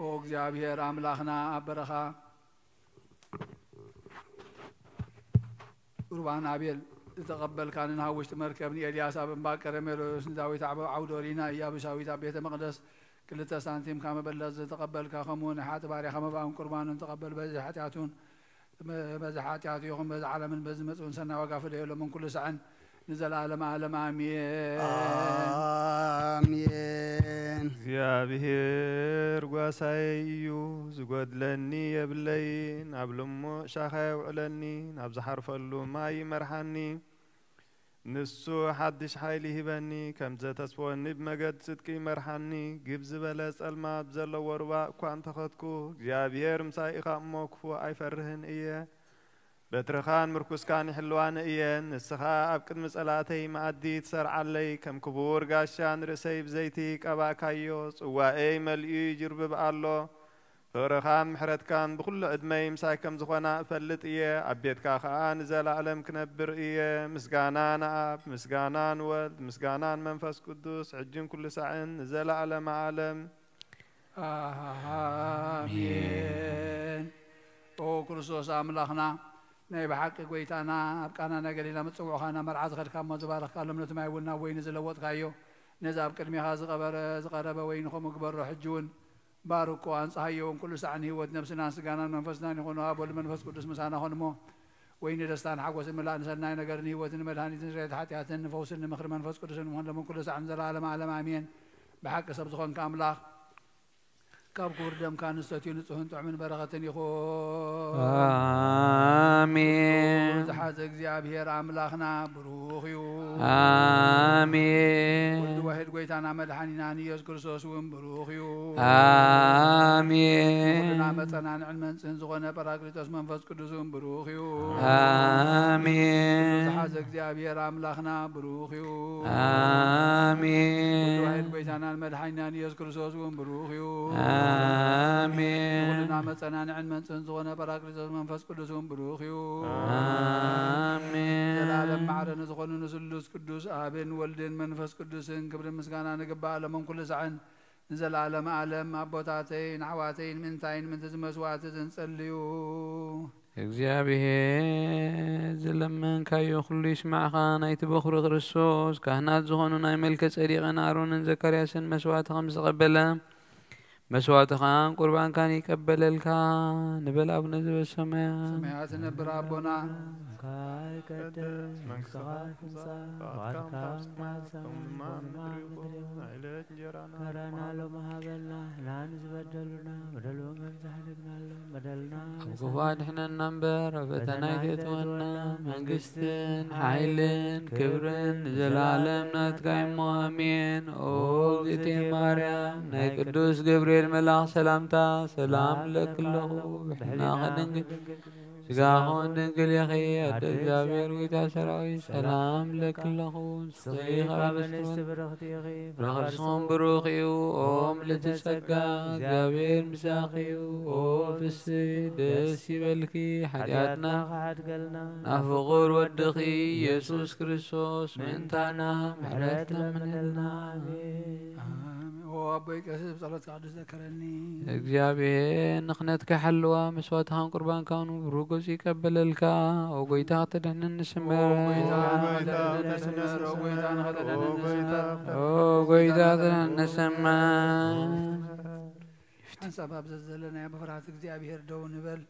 ኦ እግዚአብሔር ኣምላኽና ኣብ በረኻ ቁርባን ኣቤል ዝተቐበልካ ንናብ ውሽጢ መርከብ ንኤልያስ ኣብ እምባ ቀርሜሎስ ንዳዊት ኣብ ዓውዶሪና ኢያቡሳዊት ኣብ ቤተ መቅደስ 2 ሳንቲም ካብ መበለት ዝተቐበልካ ከምኡውን ሓጢ ባሪኻ መባእን ቁርባንን ተቐበል በዚ ሓጢኣቱን በዚ ሓጢኣቱ ይኹን በዚ ዓለምን በዚ መፅኡን ሰናይ ዋጋ ፍለየሎምን ኩሉ ሰዕን ንዘለዓለም ዓለም ኣሜን አሜን። እግዚአብሔር ጓሳይ እዩ ዝጎድለኒ የብለይን ኣብ ልሙዕ ሻኻ የውዕለኒ ናብ ዝሓርፈሉ ማይ ይመርሓኒ ንሱ ሓድሽ ሓይሊ ሂበኒ ከም ዘተስፎኒ ብመገድ ጽድቂ ይመርሓኒ ግብ ዝበለ ጸልማት ዘለዎ ሩባእ እኳ እንተኸትኩ እግዚአብሔር ምሳይ ኢኻ እሞ ክፉእ ኣይፈርህን እየ በትርኻን ምርኩስካን ይሕልዋኒ እየን ንስኻ ኣብ ቅድሚ ጸላተይ መኣዲ ትሰርዓለይ ከም ክቡር ጋሻን ርእሰይ ብዘይቲ ቀባእካዮ ጽዋኤይ መልኡ ይጅርብብ ኣሎ ፍቕርኻን ምሕረትካን ብኩሉ ዕድመይ ምሳይ ከም ዝኾና እፈልጥ እየ ኣብ ቤትካ ከዓ ንዘላዕለም ክነብር እየ ምስጋና ንኣብ ምስጋና ንወልድ ምስጋና ንመንፈስ ቅዱስ ሕጅን ኩሉ ሰዕን ንዘላዕለም ዓለም ኣሜን። ኦ ክርስቶስ ኣምላኽና ናይ ብሓቂ ጎይታና ኣብ ቃናና ገሊላ ምፅውዕኻና መርዓ ዝኸድካ እሞ ዝባረኽካሎም ነቲ ማይ እውን ናብ ወይኒ ዝለወጥካዮ ነዚ ኣብ ቅድሚኻ ዝቐረበ ወይኒ ከምኡ ግበሮ ሕጂ እውን باركوا أنصحيهم كل ساعة هو نفسنا سجانا منفسنا يكونوا أبو المنفس قدس مسانا هنمو وين دستان حقوس ملان سناي نجرني وتن مدهاني تنزيت حتى نفوسن مخر منفس قدسن وهن من كل ساعة زلالم عالم آمين بحق سبزخون كاملاخ كاب كوردم كان استوتي نصهن تعمل بركة يخون آمين زحات እግዚአብሔር አምላኽና ብሩኽ እዩ آمين ወልድ ዋሕድ ጐይታና መድኃኒና ኢየሱስ ክርስቶስ እውን ብሩኽ እዩ آمين ኩልና መጸናንዕን መንጽህን ዝኾነ ጰራቅሊጦስ መንፈስ ቅዱስ እውን ብሩኽ እዩ آمين ዝሓዘ እግዚአብሔር አምላኽና ብሩኽ እዩ آمين ወልድ ዋሕድ ጐይታናን መድኃኒናን ኢየሱስ ክርስቶስ እውን ብሩኽ እዩ آمين ኩልና መጸናንዕን መንጽህን ዝኾነ ጰራቅሊጦስ መንፈስ ቅዱስ እውን ብሩኽ እዩ آمين ዘላለም ማዕረን ዝኾኑ ንስሉስ ቅዱስ አብን ወልድን መንፈስ ቅዱስን ክብርን ምስጋና ንግባእ ለመን ኩሉ ሰዓን ንዘላለም ዓለም አቦታተይን ኣሕዋተይን ምንታይን ምንቲ ዝመስዋዕቲ ዝንጸልዩ እግዚአብሔር ዝለመንካዮ ኩሉ ይስማዕኻ ናይቲ በኹሪ ክርስቶስ ካህናት ዝኾኑ ናይ መልከ ጸዲቕን ኣሮንን ዘካርያስን መስዋዕቲ ከም ዝቐበለ መስዋዕትኻን ቁርባንካን ይቀበለልካ ንበል አቡነ ዘበሰማያት ሰማያት ዝነብር አቦና ቀደስ መንግሥትኻ ትምጻእ ፈቃድካ ኣብ ሰማይ ከምኡ ዕለት እንጀራና ሎሚ ሃበልና ናን ዝበደሉና በደሉ መብዛሕልግናሎ በደልና ካብ ክፉ ኣድሕነና እምበር ኣብ ፈተና ኣይተእትወና መንግስትን ሓይልን ክብርን ንዘለዓለም ናትካ እሞ ኣሜን ኦ እግዝእትየ ማርያም ናይ ቅዱስ ገብርኤል መልኣኽ ሰላምታ ሰላም ለክ ኣለኹ ብሕና ኸድንግል ስጋኹን ድንግል ኢኺ ኣደ እግዚአብሔር ጌታ ሰራዊት ሰላም ለክ ኣለኹ ንስኺ ካብ ንስቲ ብርኽቲ ኢኺ ረኸብስኹም ብሩኽ እዩ ኦ ምልዕቲ ጸጋ እግዚአብሔር ምሳኺ እዩ ኦ ፍስሕት ደስ ይበልኪ ሓጢኣትና ሓድገልና ናብ ፍቑር ወድኺ ኢየሱስ ክርስቶስ ምእንታና ምሕረት ለምንልና አቦይ ቀስብ ጸሎት ቅዱስ ዘከረኒ እግዚአብሔር ንኽነትካ ሓልዋ መስዋዕትኻን ቁርባንካን ብሩጎጽ ይቀበለልካ ኦ ጐይታ ኽተድሕነኒ ስምር ኦ ጐይታ ተድሕነኒ ስምር ሓንሳብ ኣብ ዘዘለና ብፍርሃት እግዚአብሔር ደው ንበል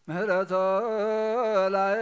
ምህረቶ ላይ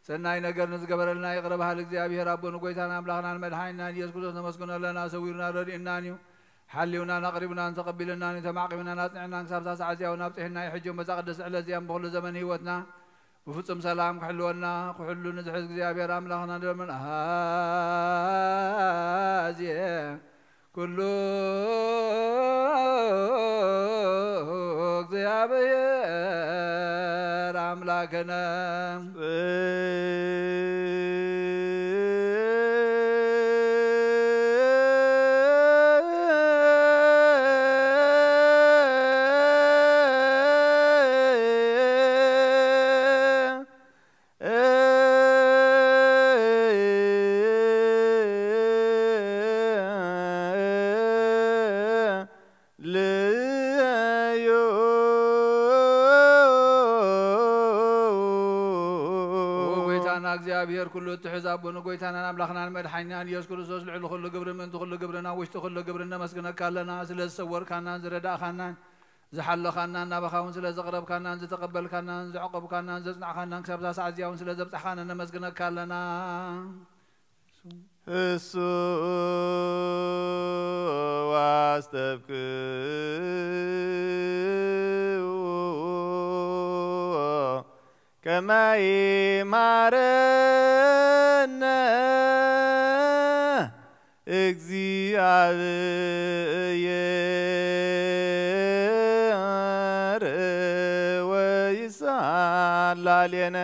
سناي نجر نزجبر لنا يقرب حال እግዚአብሔር አቦን ጎይታና አምላክና መድኃኒና ኢየሱስ ክርስቶስ ነመስገን ለና ሰዊርና ረዲእናኒው حليونا نقربنا نتقبلنا نتمعقبنا نصنعنا نكسب ساعة ونبطحنا يحجون بزقدس على زيان بقول زمن هيوتنا وفصم سلام كحلونا كحلو نزحز እግዚአብሔር አምላክና ደመን هذه كله እግዚአብሔር አምላክና እግዚአብሔር ኩሉ ተሕዛብኑ ጎይታና አምላክና መድኃኒና ኢየሱስ ክርስቶስ ልዕል ኩሉ ግብር ምን ኩሉ ግብርና ወሽተ ኩሉ ግብርና መስገነካለና ስለሰወርካና ዝረዳኻና ዝሐለኻና ናበኻውን ስለዘቅረብካና ዝተቀበልካና ዝዕቀብካና ዘጽናዕካና ክሳብዛ ሰዓዚያውን ስለዘብጻኻና መስገነካለና እሱ ዋስተብክ كما يمارنا እግዚአብሔር ወይሳላልየነ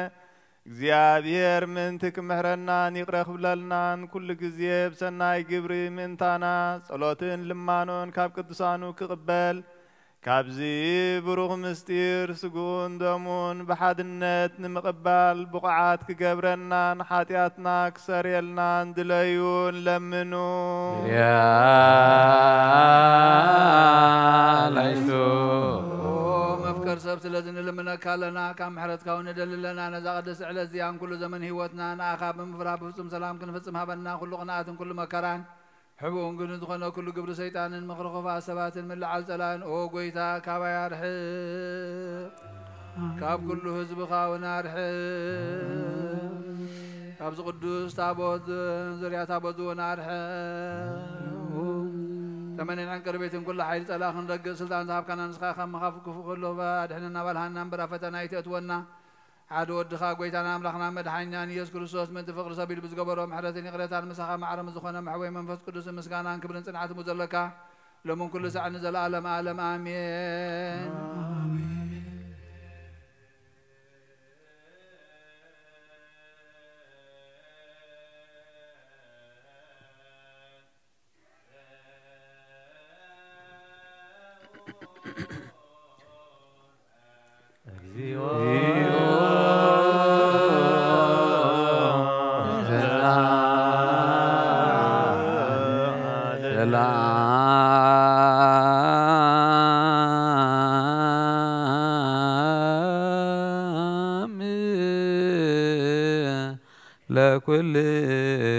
እግዚአብሔር ምንትክ ምህረናን ይቅረኽ ብለልናን ኩሉ ጊዜ ብሰናይ ግብሪ ምንታና ጸሎትን ልማኖን ካብ ቅዱሳኑ ክቅበል كابزي بروغ مستير سجون دمون بحدنت نمقبال بقعات كجبرنا نحاتياتنا كسريلنا ندليون لمنو يا ليسو مفكر سبت لازم لمنا كالنا كم حرت كون دللنا نزاقدس على زيان كل زمن هيوتنا ناخاب مفرح بفصم سلام كنفصم هبنا كل قناة كل مكران حبون قلنا دخلنا كل قبر سيطان مخرق فاسبات من العزلان او قويتا كابا يرحب كاب كل حزب خاونا رحب كاب قدوس تابوت زريا تابوت ونارحب تمنين عن قربيتهم كل حي تلاخ نرق سلطان ذهب كان نسخا خم مخاف كفو كله فادحنا نبالها نمبر فتنا يتأتونا عاد ودخا قويتنا املخنا مدحينا يذكر الصوت من تفقر سبيل بزقبرهم حرتني قريتان مسخا مع رمزخنا محوي منفس قدس مسكانا كبرن صنعات مزلكا لمن كل ساعة نزل عالم عالم آمين لكلكم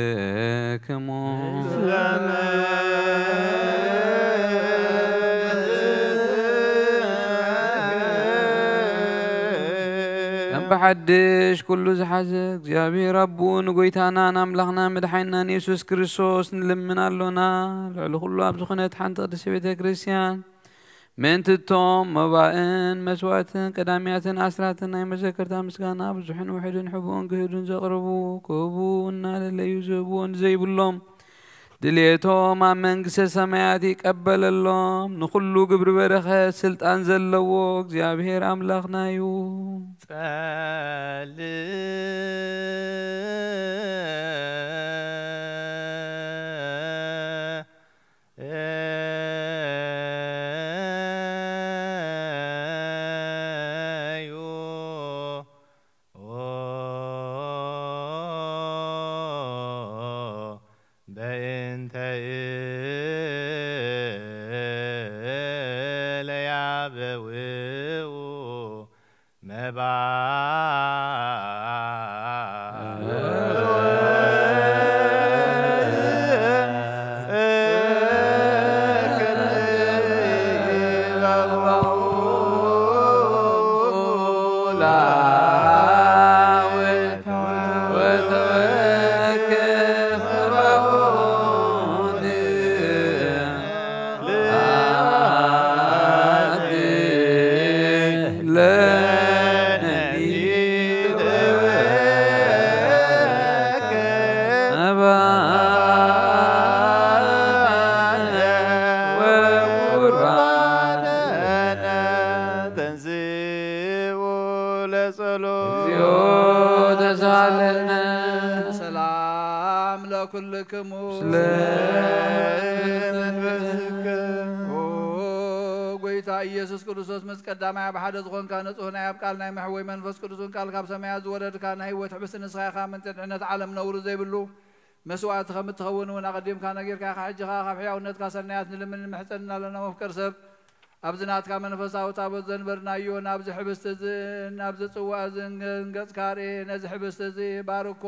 بحدش كل زحزق جابي ربون قويتانا نملخنا مدحينا يسوس كريستوس نلمنا لنا العلو كله أبزخنة حانت قدس بيت كريستيان من تتوم مبائن مسواتن قدامياتن أسراتن أي مذكرتا مسكانا بزحن وحدن حبون قهدن زقربو كوبون للي يزبون زيب اللهم دليتهم عن منقس السمايات يقبل اللهم نخلو قبر برخة سلط أنزل لوك زيابهير أملاخنا يوم ኢየሱስ ክርስቶስ መስቀዳማያ በሐደ ዝኮን ካነጽሁና ያብቃልና ይመሕወይ መንፈስ ቅዱስን ቃል ካብ ሰማያ ዝወረድ ካና ህይወት ሕብስን ንስኻኻ ምን ጥዕነት ዓለም ነውሩ ዘይብሉ መስዋዕት ከም እትኸውን እውን ኣቐዲምካ ነጊርካ ሕጂኻ ካብ ሕያውነትካ ሰናያት ንልምን ንምሕፀንና ኣለና መፍቀር ሰብ ኣብዚ ናትካ መንፈሳዊ ታቦት ዘንበርናዮ ናብዚ ሕብስቲ እዚ ናብዚ ፅዋዕ እዚ ገጽካ ርኤ ነዚ ሕብስቲ እዚ ባርኮ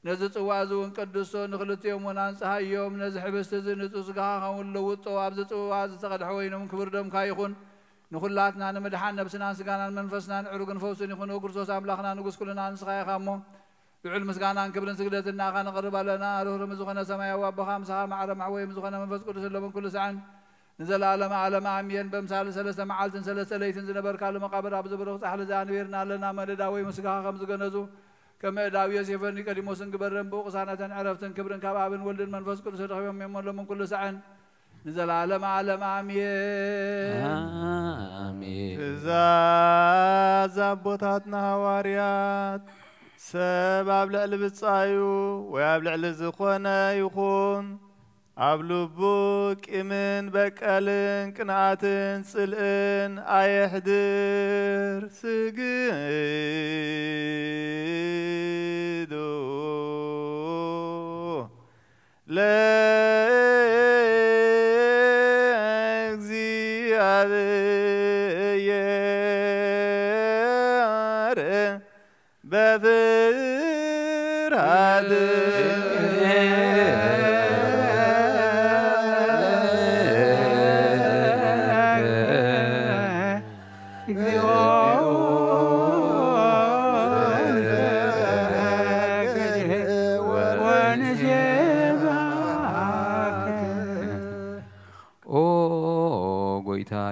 ነዚ ፅዋዕ እዚ እውን ቅዱሶ ንክልቲኦም እውን አንጽሃዮም ነዚ ሕብስቲ እዚ ንጹህ ስጋኻ ከውን ለውጦ ኣብዚ ፅዋዕ ዝተቐድሐ ወይኖም ክብር ደምካ ይኹን ንኹላትና ንምድሓን ነብስናን ስጋናን መንፈስናን ዕሩግን ፈውስን ይኹን ክርስቶስ ኣምላኽና ንጉስ ኩልና ንስኻ ኢኻ እሞ ልዑል ምስጋናን ክብርን ስግደትን ናኻ ነቕርብ ኣለና ርህሩም ዝኾነ ሰማያዊ ኣቦኻ ምሳኻ ማዕረ ማዕወይም ዝኾነ መንፈስ ቅዱስ ለምን ኩሉ ሰዓን ንዘለዓለመ ዓለመ ኣምየን በምሳሌ ሰለስተ መዓልትን ሰለስተ ለይትን ዝነበርካሉ መቃብር ኣብ ዝብርኽ ፃሕሊ ዘኣንቢርና ኣለና መደዳ ወይ ምስጋኻ ከም ዝገነዙ كمداوي يوسف نيقوديموس غبرن بوقسانة عرفتن كبرن كابابن ولدن منفس قدس رخيم يمون من كل سعن نزل عالم عالم آمين آمين إذا زبطتنا هواريات سباب لعل بتصايو ويابلع لزخونا يخون أبلبوك إمن بكالن كنعتن سلقن أيحدر سجدو لأغزيابير بفرهاد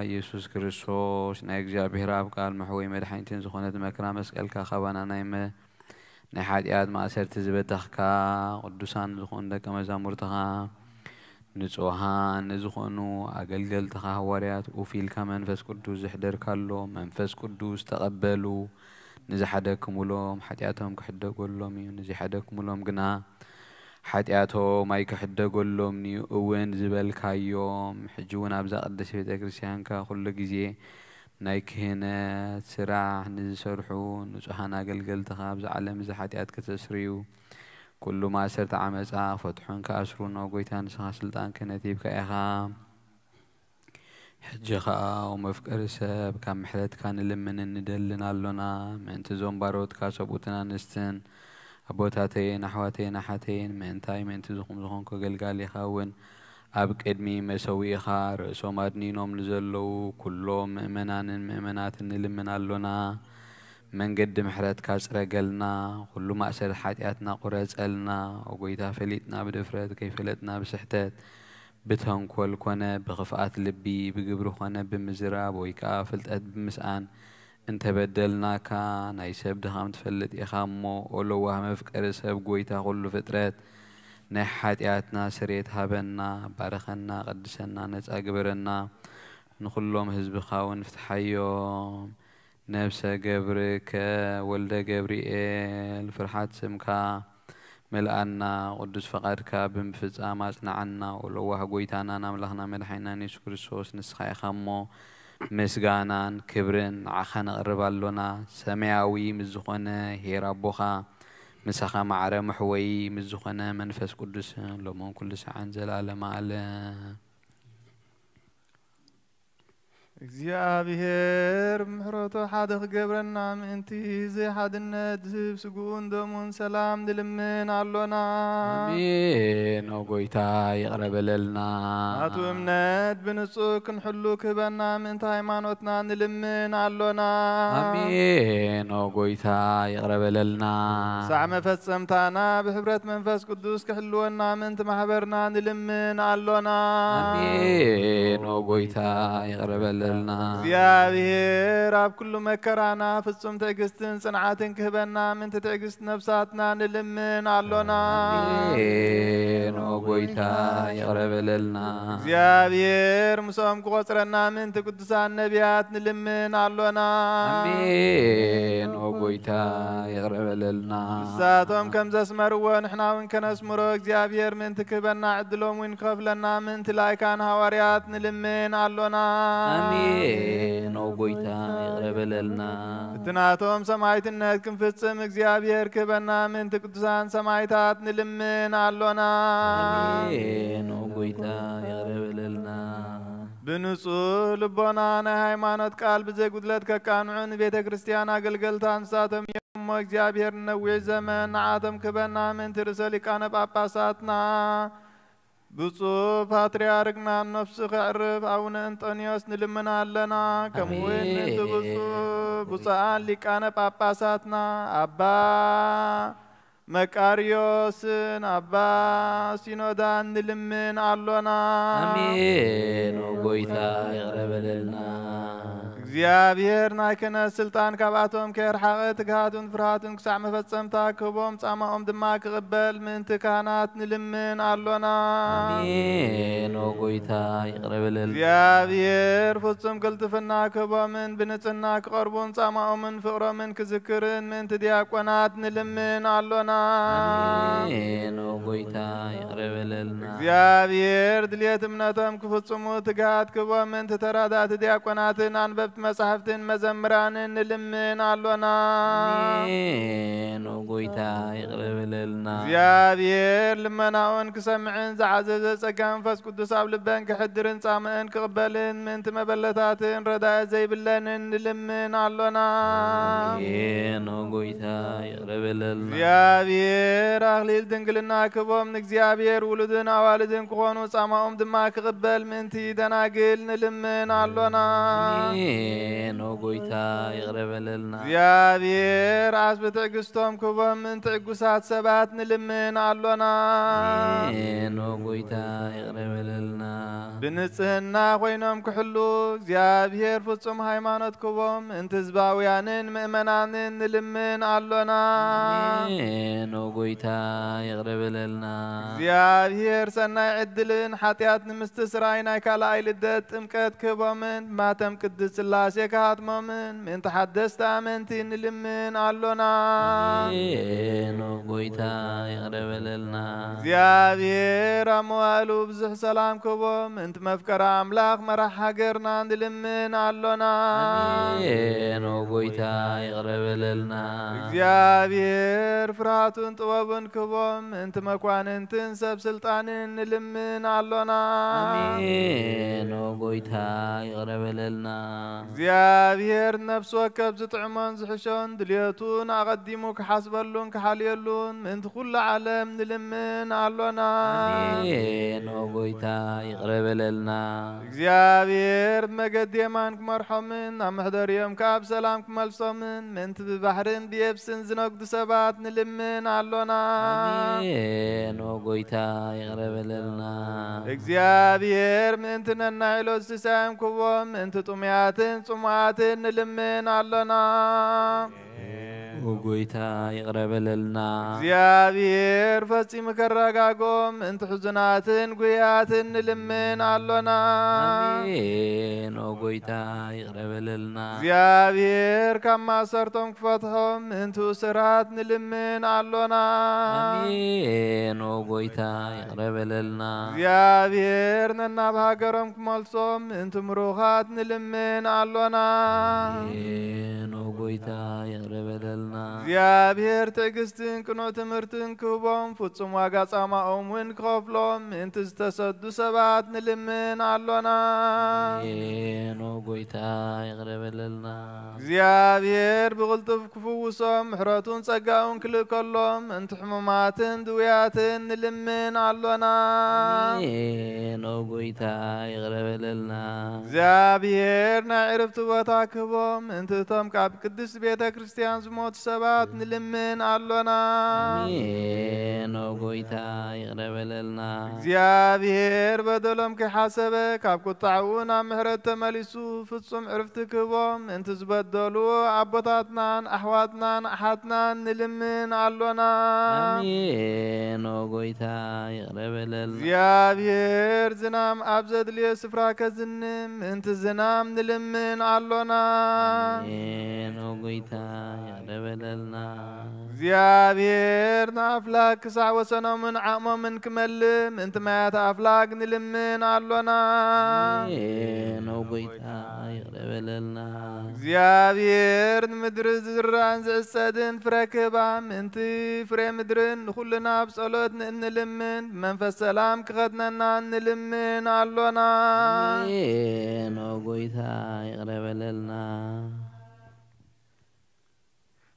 ኢየሱስ ክርስቶስ ናይ እግዚአብሔር አብ ቃል መሕወይ መድኃኒትን ዝኾነት መከራ መስቀልካ ኸባና ናይ ሓጢአት ማእሰርቲ ዝበተኽካ ቅዱሳን ዝኾኑ ደቀ መዛሙርትኻ ንጹሃን ዝኾኑ አገልገልትኻ ሐዋርያት ኡፊልካ መንፈስ ቅዱስ ዝሕደርካሎ መንፈስ ቅዱስ ተቐበሉ ንዝሓደክሙሎም ሓጢአቶም ክሕደጎሎም እዩ ንዝሓደክሙሎም ግና ሓጢአቶም ኣይክሕደጎሎም እዩ እውን ዝበልካዮም ሕጂ እውን ኣብዛ ቅድስት ቤተ ክርስቲያንካ ኩሉ ግዜ ናይ ክህነት ስራሕ ንዝሰርሑ ንጹሃን አገልገልትኻ ኣብዚ ዓለም እዚ ሓጢአት ከተስርዩ ኩሉ ማእሰርቲ ዓመፃ ፈትሑን ከኣስሩን ጎይታ ንስኻ ስልጣን ክህነት ሂብካ ኢኻ ሕጂ ከዓ መፍቀሪ ሰብ ካብ ምሕረትካ ንልምን እንደልን ኣሎና ምእንቲ ዞም ባሮትካ ሰብኡትን ኣንስትን ኣቦታተይን ኣሕዋተይን ኣሓተይን ምእንቲ ዝኾንኩ ገልጋሊ ኢኻ እውን ኣብ ቅድሚ መሰዊኢኻ ርእሶም ኣድኒኖም ንዘለዉ ኩሎም ምእመናንን ምእመናትን ንልምን ኣሎና መንገዲ ምሕረትካ ፅረገልና ኩሉ ማእሰር ሓጢአትና ቁረፀልና ጎይታ ፈሊጥና ብድፍረት ከይፈለጥና ብስሕተት ብተንኮል ኮነ ብኽፍኣት ልቢ ብግብሪ ኮነ ብምዝራብ ወይ ከዓ ፍልጠት ብምስኣን እንተበደልናካ ናይ ሰብ ድኻም ትፈልጥ ኢኻ እሞ ኦሎዋህ መፍቀሪ ሰብ ጎይታ ኩሉ ፍጥረት ናይ ሓጢአትና ስርየት ሃበና ባረኸና ቅድሰና ነፃ ግበረና ንኩሎም ህዝብኻ እውን ፍትሓዮም ነብሰ ገብርከ ወልደ ገብርኤል ፍርሓት ስምካ መልአና ቅዱስ ፈቃድካ ብምፍጻም አጽናዓና ወለዋህ ጎይታና አምላኽና መድኃኒትና ኢየሱስ ክርስቶስ ንስኻ ኢኻ እሞ ምስጋናን ክብርን ንዓኻ ነቕርብ ኣሎና ሰማያዊ ምስ ዝኾነ ሄር ኣቦኻ ምሳኻ ማዕረ መሕወይ ምስ ዝኾነ መንፈስ ቅዱስ ሎሞን ኩሉ ሰዓን ዘላለማ ኣለ እግዚአብሔር ምሕረቱ ሓደ ክገብረና ምእንቲ ዘይሓድነት ዝህብ ስጉኡን ደሙን ሰላም ንልምን ኣሎና አሜን ጎይታ ይቕረበለልና ናቱ እምነት ብንጹህ ክንሕሉ ክህበና ምእንቲ ሃይማኖትና ንልምን ኣሎና አሜን ጎይታ ይቕረበለልና ሳዕ መፈጸምታና ብሕብረት መንፈስ ቅዱስ ክሕልወና ምእንቲ ማሕበርና ንልምን ኣሎና አሜን ጎይታ ይቕረበለልና እግዚአብሔር ኣብ ኩሉ መከራና ፍጹም ትዕግስትን ጽንዓትን ክህበና ምእንቲ ትዕግስት ነፍሳትና ንልምን ኣሎና አሜን ጎይታ ይቕረበለልና እግዚአብሔር ምስኦም ክቆጽረና ምእንቲ ቅዱሳን ነቢያት ንልምን ኣሎና አሜን ጎይታ ይቕረበለልና ንሳቶም ከም ዘስመርዎ ንሕና እውን ከነስምሮ እግዚአብሔር ምእንቲ ክህበና ዕድሎም እውን ክኸፍለና ምእንቲ ላይካን ሃዋርያት ንልምን ኣሎና አሜን ጎይታ ይቕረበለልና እትናቶም ሰማዕትነት ክንፍጽም እግዚአብሔር ክህበና ምእንቲ ቅዱሳን ሰማዕታት ንልምን ኣሎና አሜን ጎይታ ይቕረበለልና ብንጹህ ልቦና ናይ ሃይማኖት ቃል ብዘይጉድለት ከቃንዑን ቤተ ክርስቲያን አገልገልታ ንሳቶም እሞ እግዚአብሔር ነዊሕ ዘመን ንዓቶም ክህበና ምእንቲ ርእሰ ሊቃነ ጳጳሳትና ብፁዕ ፓትርያርክና ነፍሱ ክዕርፍ አቡነ እንጦንዮስ ንልምና ኣለና ከምኡውን ምእንቲ ብፁዓን ሊቃነ ጳጳሳትና አባ መቃርዮስን አባ ሲኖዳን ንልምን ኣሎና አሜን ጎይታ ይቕረበለልና እግዚአብሔር ናይ ክህነት ስልጣን ካብኣቶም ከይርሓቐ ትግሃቱን ፍርሃቱን ክሳዕ መፈጸምታ ክህቦም ጻማኦም ድማ ክቕበል ምእንቲ ካህናት ንልምን ኣሎና አሜን ጎይታ ይቅረብልን እግዚአብሔር ፍጹም ቅልጥፍና ክቦምን ብንጽና ክቀርቡን ጻማኦምን ፍቅሮምን ክዝክርን ምንት ዲያቆናት ንልምን አሎና አሜን ጎይታ ይቅረብልና እግዚአብሔር ድልየት እምነቶም ክፍጽሙ ትጋት ክቦምን ተራዳት ዲያቆናትን አንበብት መጻሕፍትን መዘምራንን ንልምን አሎና አሜን ጎይታ ይቅረብልና እግዚአብሔር ልመናውን ክሰምዕን ዘዓዘዘ ጸጋ መንፈስ ቅዱስ ኣብ ልበን ክሕድርን ጻምዕን ክቕበልን ምንት መበለታትን ረዳእ ዘይብለንን ንልምን አሎና አሜን ጎይታ ይቅረብልና እግዚአብሔር አክሊል ድንግልና ክቦም ንእግዚአብሔር ውሉድን አዋልድን ክኾኑ ጻማኦም ድማ ክቕበል ምንቲ ደናግል ንልምን አሎና አሜን ጎይታ ይቅረብልና እግዚአብሔር አስብ ትዕግስቶም ክቦም ምንት ዕጉሳት ሰባት ንልምን አሎና አሜን ጎይታ ይቅረብልና ብንጽህና ኮይኖም ክሕሉ እግዚአብሔር ፍጹም ሃይማኖት ክቦም ምንት ህዝባውያንን ምእመናንን ንልምን አሎና አሜን ጎይታ ይቅረብልና እግዚአብሔር ሰናይ ዕድልን ኃጢአት ንምስቲ ስራይ ናይ ካልኣይ ልደት ጥምቀት ክቦምን ማተም ቅድስ ሥላሴ ካሃትሞምን ምንት ሓደስቲ ኣመንቲ ንልምን አሎና አሜን ጎይታ ይቅረብልና እግዚአብሔር ኣብ መዋእሉ ብዙሕ ሰላም ክቦም ምንት መፍቀራ ኣምላኽ መራሕ ሃገርና ንልምን አሎና አሜን ጎይታ ይቅረብልና እግዚአብሔር ፍርሃቱን ጥበቡን ክቦም ምንት መኳንንትን ሰብ ስልጣንን ንልምን አሎና አሜን ጎይታ ይቅረብልና እግዚአብሔር ነፍስ ወከብ ዝጥዕሞን ዝሕሾን ድልየቱን ኣቐዲሙ ክሓስበሉን ክሓልየሉን ምንት ኩሉ ዓለም ንልምን አሎና አሜን ጎይታ ይቅረብልና እግዚአብሔር መገዲ የማን ክመርሖምን ኣብ ምሕደርዮም ካብ ሰላም ክመልሶምን ምንት ብባሕርን ብየብስን ዝነግዱ ሰባት ንልምን አሎና አሜን ጎይታ ይቅረብልና እግዚአብሔር ምንት ነናይሎ ዝስሳዮም ክቦም ምንት ጡምያትን ጽሙዓትን ንልምን አሎና ጎይታ ይቅረብልና እግዚአብሔር ፈጺሙ ከረጋጎም ምንት ሕዙናትን ጉያትን ንልምን አሎና አሜን ጎይታ ይቅረብልና እግዚአብሔር ካብ ማሰርቶም ክፈትሖም ምንት እስራት ንልምን አሎና አሜን ጎይታ ይቅረብልና እግዚአብሔር ነናብ ሃገሮም ክመልሶም ምንት ምሩኻት ንልምን አሎና አሜን ጎይታ ይቅረብልና እግዚአብሔር ትዕግስትን ቅኖ ትምህርትን ክህቦም ፍጹም ዋጋ ጻማኦም ውን ክኸፍሎም ምንት ዝተሰዱ ሰባት ንልምን አሎና አሜን ጎይታ ይቅረብልና እግዚአብሔር ብቕልጡፍ ክፍውሶም ምሕረቱን ጸጋውን ክልእከሎም ምንት ሕሙማትን ድውያትን ንልምን አሎና አሜን ጎይታ ይቅረብልና እግዚአብሔር ናይ ዕረፍቲ ቦታ ክህቦም ምንት እቶም ካብ ቅድስት ቤተ ክርስቲያን ዝሞቱ ሰባት ንልምን አሎና አሜን ጎይታ ይቅረብልና እግዚአብሔር በደሎም ከሓሰበ ካብ ቁጣዕኡ ናብ ምሕረት ተመሊሱ ፍጹም ዕረፍቲ ክህቦም ምንት ዝበደሉ ኣቦታትናን ኣሕዋትናን ኣሓትናን ንልምን አሎና አሜን ጎይታ ይቅረብልና እግዚአብሔር ዝናም ኣብ ዘድልየ ስፍራ ከዝንም ምንት ዝናም ንልምን አሎና አሜን ጎይታ ይቅረብልና እግዚአብሔር ንኣፍላግ ክሳዕ ወሰኖምን ዓቕሞምን ክመልእ ምንት ማያት ኣፍላግ ንልምን አሎና አሜን ጎይታ ይቅረብልና እግዚአብሔር ንምድሪ ዝዝራእን ዝዕጸድን ፍረ ክህባ ምንቲ ፍሬ ምድርን ንኹልና ብጸሎት ንልምን ብመንፈስ ሰላም ክኸድነና ንልምን አሎና አሜን ጎይታ ይቅረብልና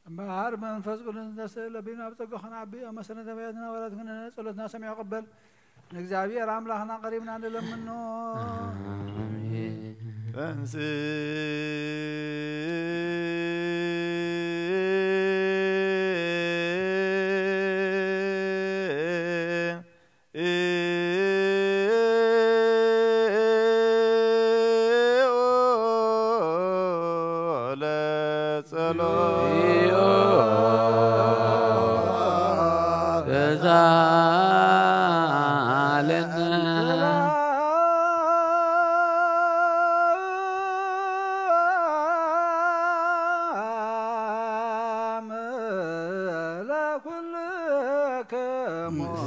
እምበኣር መንፈስ ቅዱስ እንተስእለ ቢና ብጸጋ ኸንዓቢ ኣብ መሰነ ነቢያትና ወላት ክነ ጸሎትና ሰሚዑ ቅበል ንእግዚአብሔር ኣምላኽና ቀሪብና ንለምኖ ተንስ Amen.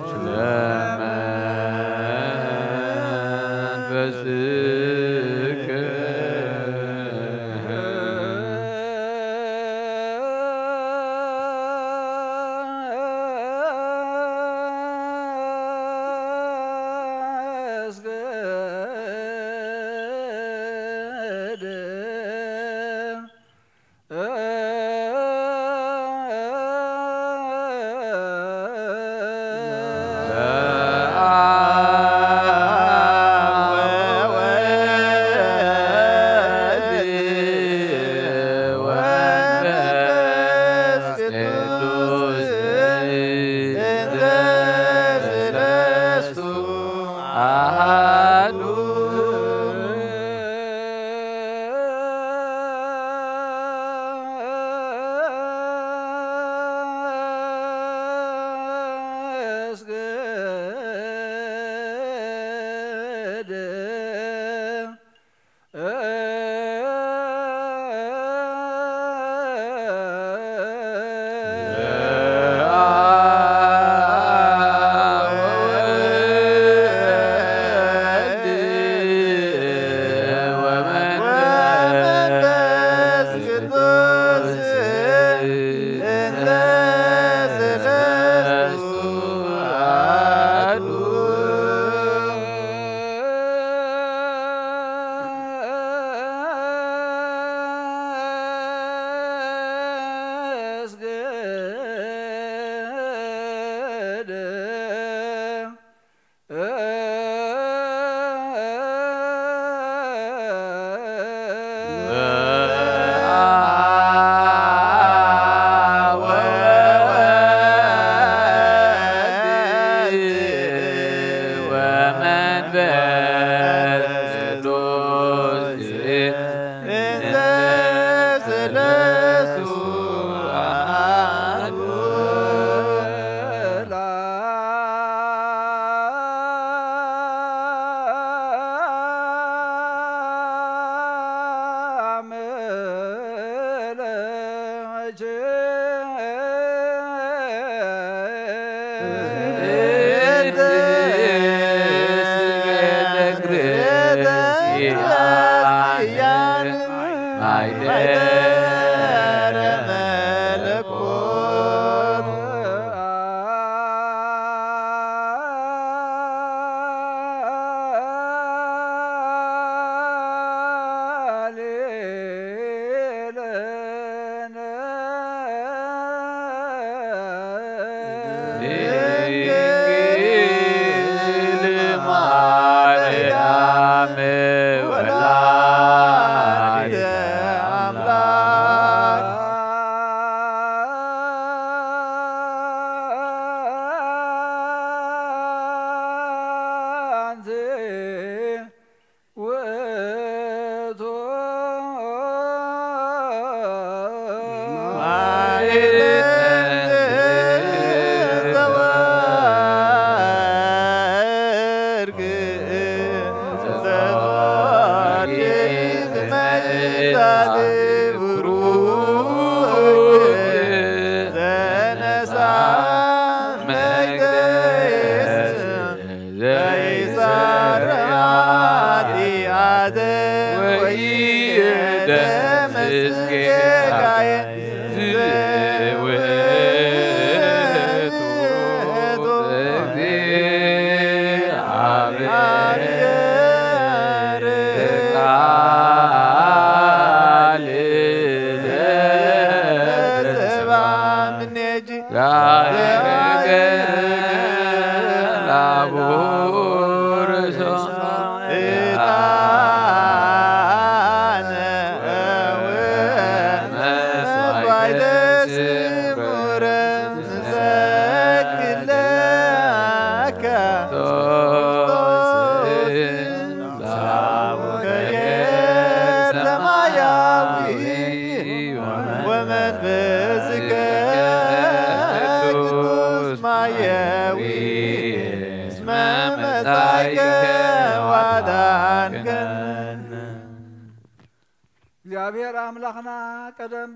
እግዚአብሔር አምላኽና ቀደም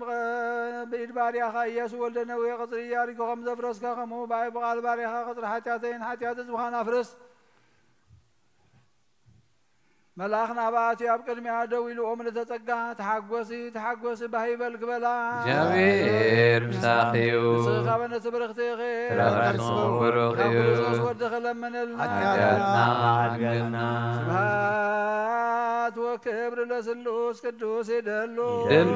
ብኢድ ባርያኻ ኢያሱ ወልደ ነዌ ቅፅሪ ኢያሪኮ ከም ዘፍረስካ ከምኡ ብቃል ባርያኻ ቅፅሪ ሓጢአተይን ሓጢአት ህዝብኻን ኣፍርስ መልአኽና ባእትዩ ኣብ ቅድሚያ ደው ኢሉ ኦም ንተጸጋ ተሓጐሲ ባሂበል ክበላ እግዚአብሔር ምሳኺዩ ንስኻ በነቲ ብርኽቲ ኢኺ ረኽሱ ብሩኽ ካብ እዩ ክርስቶስ ወዲ ክለምንልና ሓጢአትና ሓድገና ስብሃት ወክብሪ ለስሉስ ቅዱስ ይደሉ ይደሉ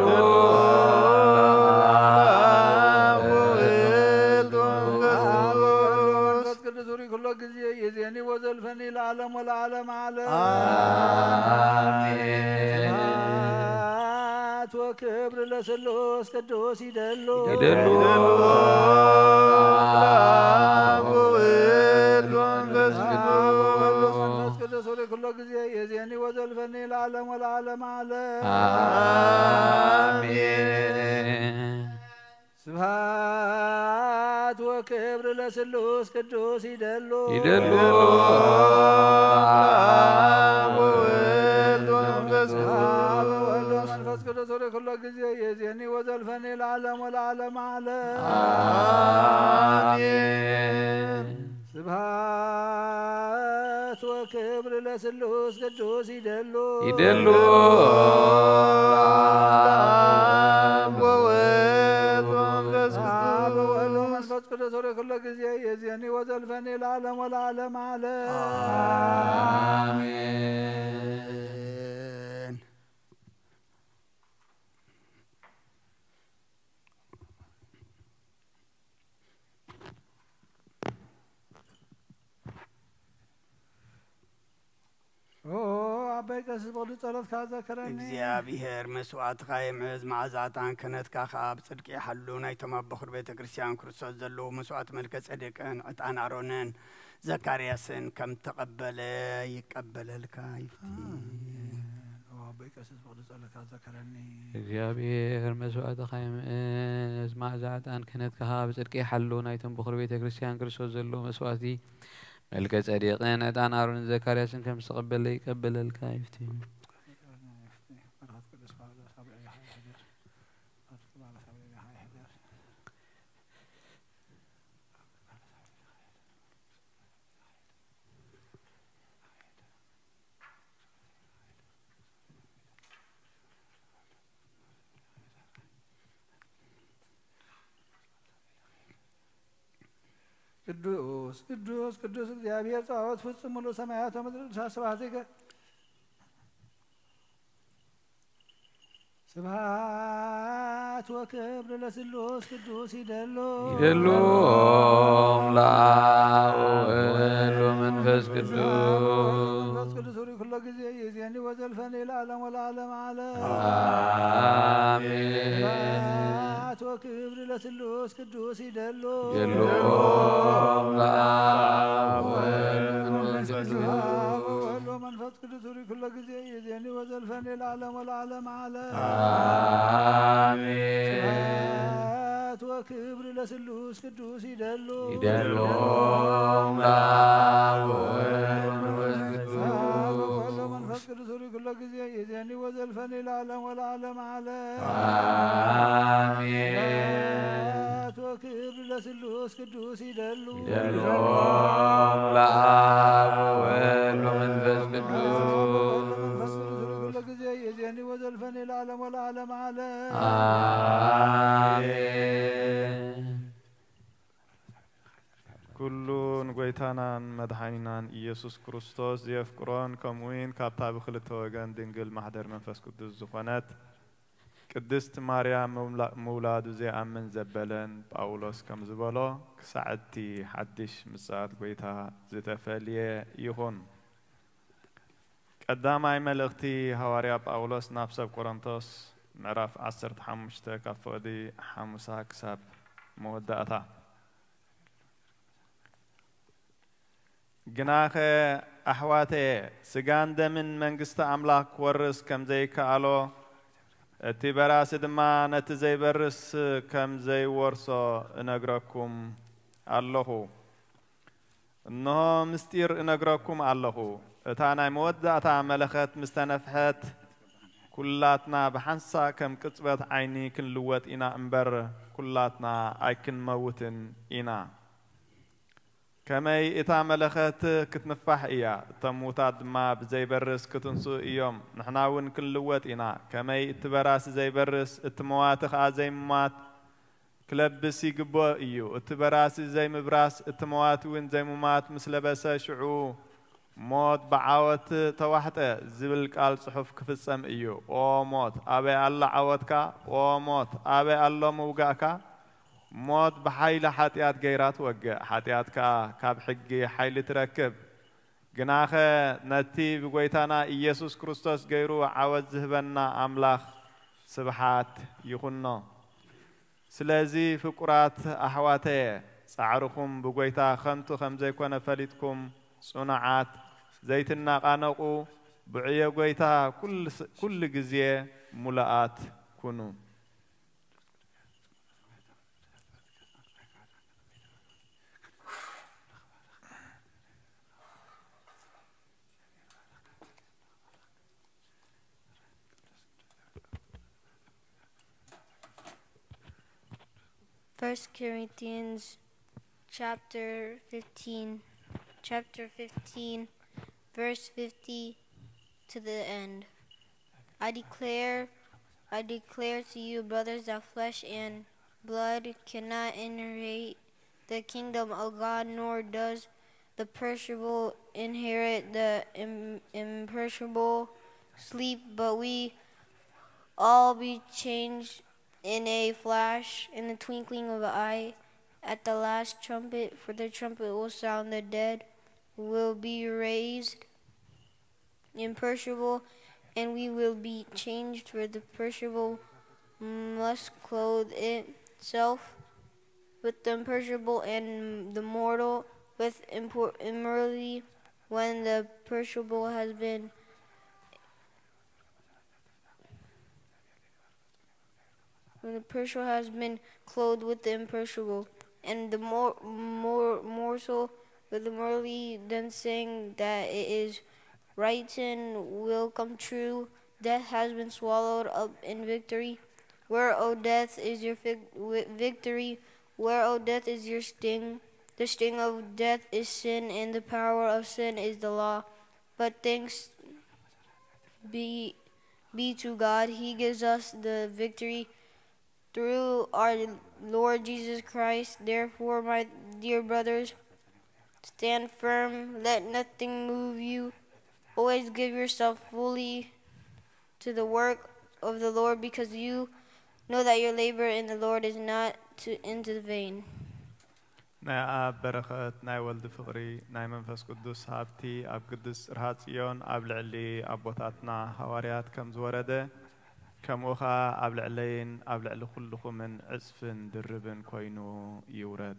መንፈስ ቅዱስ ሪ ኩሎ ጊዜ የዜኒ ወዘልፈኒ ለዓለም ወለዓለም ዓለም አሜን ስብሃት ወክብሪ ለስሉስ ቅዱስ ይደሉ ይደሉ መንፈስ ቅዱስ ሪ ኩሎ ጊዜ የዜኒ ወዘልፈኒ ለዓለም ወለዓለም ዓለም አሜን ስብሃት ወክብሪ ለስሉስ ቅዱስ ይደሉ ይደሉ መንፈስ ቅዱስ ሪ ኩሎ ጊዜ የዜኒ ወዘልፈኒ ለዓለም ወለዓለም ዓለም አሜን ስብሃት ወክብሪ ለስሉስ ቅዱስ ይደሉ ይደሉ መንፈስ ቅዱስ ሪ ኩሎ ጊዜ የዜኒ ወዘልፈኒ ለዓለም ወለዓለም ዓለም አሜን ኣባይ ቀሲስ በቅዱስ ጸሎት ካዘክረኒ እግዚአብሔር መስዋዕትኻ የምሕዝ መዓዛታን ክህነትካ ከዓ ብጽድቂ ይሓሉ ናይቶም ኣብ በኹር ቤተ ክርስቲያን ክርስቶስ ዘለዉ መስዋዕት መልከ ጸዴቅን ዕጣን ኣሮንን ዘካርያስን ከም ተቐበለ ይቀበለልካ ኣባይ ቀሲስ በቅዱስ ጸሎት ካዘክረኒ እግዚአብሔር መስዋዕትኻ የምሕዝ መዓዛታን ክህነትካ ብጽድቂ ይሓሉ ናይቶም በኹር ቤተ ክርስቲያን ክርስቶስ ዘለዉ መስዋዕቲ መልከ ጸዴቅን ዕጣን ኣሮንን ዘካርያስን ከም ዝተቐበለ ይቀበለልካ ይፍትዩ ቅዱስ ቅዱስ ቅዱስ እግዚአብሔር ጸባኦት ፍጹም ሙሉ ሰማያት ወምድር ስብሐቲከ ስብሐት ወክብር ለስሉስ ቅዱስ ይደሉ ይደሉ አምላክ ወወልድ ወመንፈስ ቅዱስ መንፈስ ቅዱስ ሪ ኩሎ ጊዜ የዜኒ ወዘልፈኒ ለዓለም ወለዓለም ዓለም አሜን ስብሐት ወክብር ለስሉስ ቅዱስ ይደሉ ይደሉ አምላክ ወወልድ ወመንፈስ ቅዱስ መንፈስ ቅዱስ ሪ ኩሎ ጊዜ የዜኒ ወዘልፈኒ ለዓለም ወለዓለም ዓለም አሜን ስብሐት ወክብር ለስሉስ ቅዱስ ይደሉ ይደሉ አምላክ ወወልድ ወመንፈስ ቅዱስ መንፈስ ቅዱስ ሪ ኩሎ ጊዜ የዜኒ ወዘልፈኒ ለዓለም ወለዓለም ዓለም አሜን ስብሐት ወክብር ለስሉስ ቅዱስ ይደሉ ይደሉ አምላክ ወወልድ ወመንፈስ ቅዱስ መንፈስ ቅዱስ ሪ ኩሎ ጊዜ የዜኒ ወዘልፈኒ ለዓለም ወለዓለም ዓለም አሜን ኩሉን ጎይታናን መድኃኒናን ኢየሱስ ክርስቶስ ዘየፍቅሮን ከምኡውን ካብታ ብክልተ ወገን ድንግል ማሕደር መንፈስ ቅዱስ ዝኾነት ቅድስት ማርያም ምውላዱ ዘይኣምን ዘበለን ጳውሎስ ከም ዝበሎ ክሳዕቲ ሓድሽ ምጽኣት ጎይታ ዝተፈልየ ይኹን ቀዳማይ መልእኽቲ ሐዋርያ ጳውሎስ ናብ ሰብ ቆሮንቶስ ምዕራፍ 15 ካብ ፍቕዲ 5 ክሳብ መወዳእታ ግናኸ ኣሕዋተየ ስጋን ደምን መንግስቲ ኣምላኽ ክወርስ ከም ዘይከኣሎ እቲ በራሲ ድማ ነቲ ዘይበርስ ከም ዘይወርሶ እነግረኩም ኣለኹ እነሆ ምስጢር እነግረኩም ኣለኹ እታ ናይ መወዳእታ መለኸት ምስ ተነፍሐት كلاتنا بحنسا كم كتبت عيني كن لوت إنا أمبر كلاتنا أيكن موتن إنا كماي إتا ملخت كتنفح إيا تموتات ما بزي برس كتنسو إيوم نحناون كن لوت إنا كماي اتبراس زي برس اتمواتخ زي مات كلبس يقبو إيو اتبراس زي مبراس اتمواتوين زي ممات مثل بس شعو موت بعوت توحته زبل قال صحف كفصم إيو او موت أبي الله عوتك او موت أبي الله موقعك موت بحيل حاتيات غيرات وقع حاتياتك كاب حقي حيل تركب جناخه نتي بقويتانا يسوع كريستوس غيرو عوض زهبنا أملاخ سبحات يخنو سلازي فقرات أحواتي سعركم بقويتا خمتو خمزي كون فليتكم صنعات زيتنا قانقو بعيا قويتا كل جزية ملاءات كونوا First Corinthians chapter 15, verse 50 to the end. I declare to you, brothers, that flesh and blood cannot inherit the kingdom of God, nor does the perishable inherit the imperishable. Sleep, but we all be changed in a flash, in the twinkling of an eye, at the last trumpet, for the trumpet will sound, the dead will be raised imperishable, and we will be changed, for the perishable must clothe itself with the imperishable, and the mortal with immortality, when the perishable has been clothed with the imperishable, and the morsel with the morally, then saying that it is written will come true, death has been swallowed up in victory. Where, O death, is your victory? Where, O death, is your sting? The sting of death is sin, and the power of sin is the law. But thanks be to God, He gives us the victory through our Lord Jesus Christ. Therefore, my dear brothers, stand firm, let nothing move you. Always give yourself fully to the work of the Lord, because you know that your labor in the Lord is not into vain. ناي آب بركة ناي ولد فقري ناي منفس قدوس هابتي أب قدس رهاتيون أب لعلي أبوتاتنا هواريات كم زوردة كم أخا أب لعلين أب لعلي خلقو من عزف دربن كوينو يورد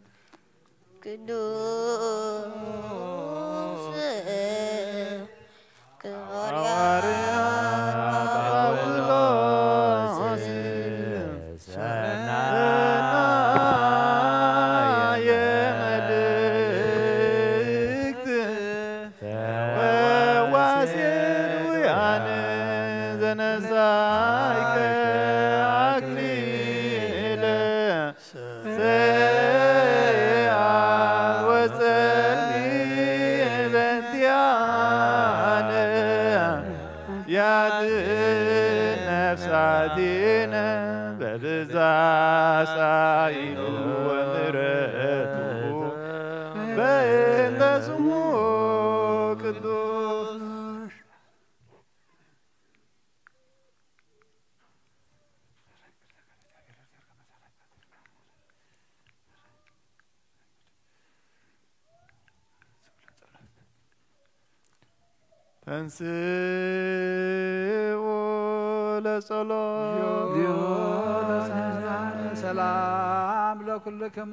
سلام لكلكم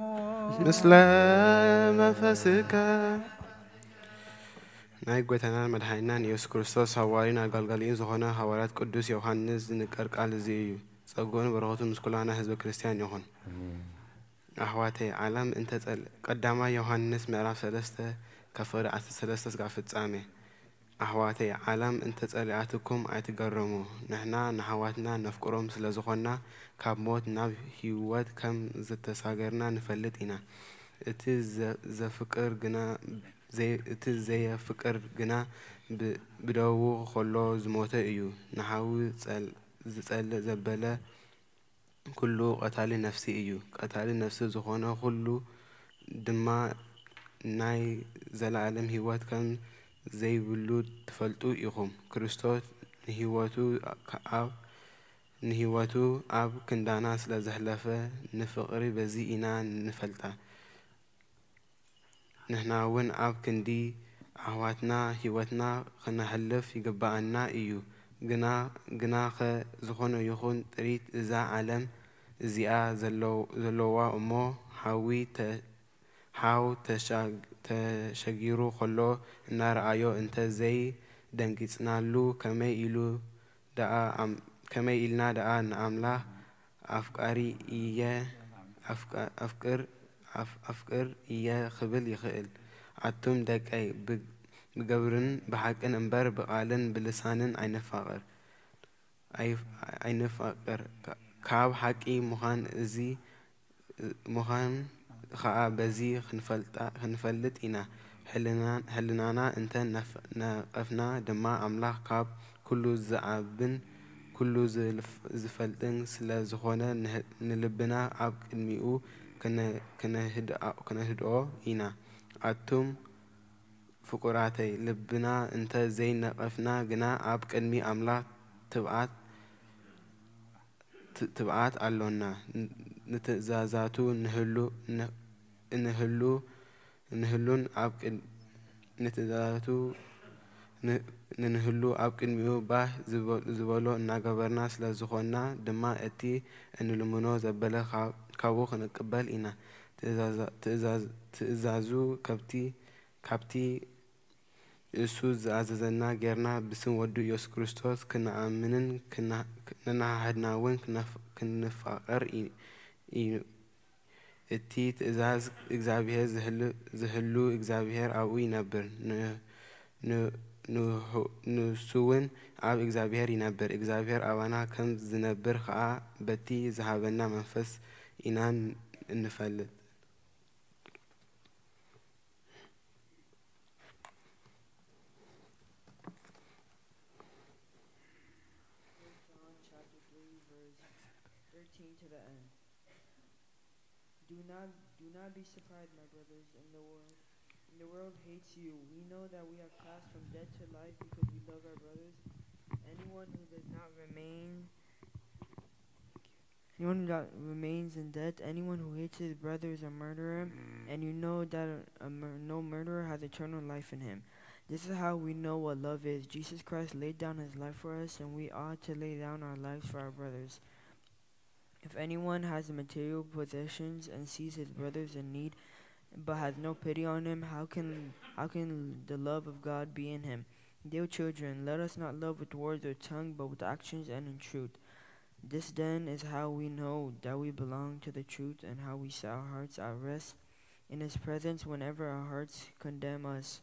مثل منفسك ناي قوتنا مدحينا يسوع كريستوس حوارينا قلقلين زخنا حوارات قدوس يوحنس نكر قال زي صقون برغوت مسكولانا حزب كريستيان يهون أحواتي عالم انت تقل قداما يوحنس معراف سلسته كفر عس سلسته قافت سامي أحواتي عالم أنت تسألاتكم أتجرموا نحنا نحواتنا نفكرهم سلازخنا كابموت ناب هيوات كم زتساجرنا نفلتنا إتز فكر جنا زي فكر جنا بدو خلو زموت إيو نحاول تسأل زبالة كله قتال نفسي إيو قتال نفسي زخنا كله دما ناي زل عالم هيوات كم زي بلود تفلتو إيهم كريستوس نهيواتو أب كندانا سلا زحلفة نفقري بزيئنا نفلتا نحنا وين أب كندي أهواتنا هيواتنا خنا حلف يقبعنا إيو جنا زخون يخون تريد إذا عالم زيا زلوا أمو حاو تشجيرو خلو النار عيو انت زي دنكيسنا له كما يلو دعا كما يلنا دعا نعمله أفكاري إياه أفكر إياه خبل يخيل عتم دك أي بجبرن بحقن انبر بقالن بلسانن أي نفقر كاب حقي مخان زي مخان خا بزي خنفلت إنا حلنانا انت نقفنا دما أملاح كاب كله زعبن كله زفلتن سلا زخونا نلبنا عب الميئو كنا هدؤو إنا عتم فقراتي لبنا انت زي نقفنا جنا عب كلمي أملاح تبعات علونا نتزازاتو نهلون عبك نتزازاتو نهلو عبك الميو باه زبالو ناقبرنا سلا زخونا دما اتي انو لمنو زبالا كابو خنقبال إنا تزازو كابتي يسوع عززنا غيرنا بسم ودو يسوع كريستوس كنا آمنن كنا نحدنا وين كنا فقر اتي تزاز إجابير زهلو إجابير أوي نبر نسوين عب إجابير ينبر إجابير أوانا كم زنبر خا بتي ذهبنا منفس إنان نفلت To the end. Do not be surprised, my brothers, in the world. The world hates you. We know that we are passed from death to life because we love our brothers. Anyone who remains in death, anyone who hates his brother is a murderer, and you know that no murderer has eternal life in him. This is how we know what love is. Jesus Christ laid down his life for us, and we ought to lay down our lives for our brothers. If anyone has material possessions and sees his brothers in need, but has no pity on him, how can the love of God be in him? Dear children, let us not love with words or tongue, but with actions and in truth. This then is how we know that we belong to the truth, and how we set our hearts at rest in his presence whenever our hearts condemn us.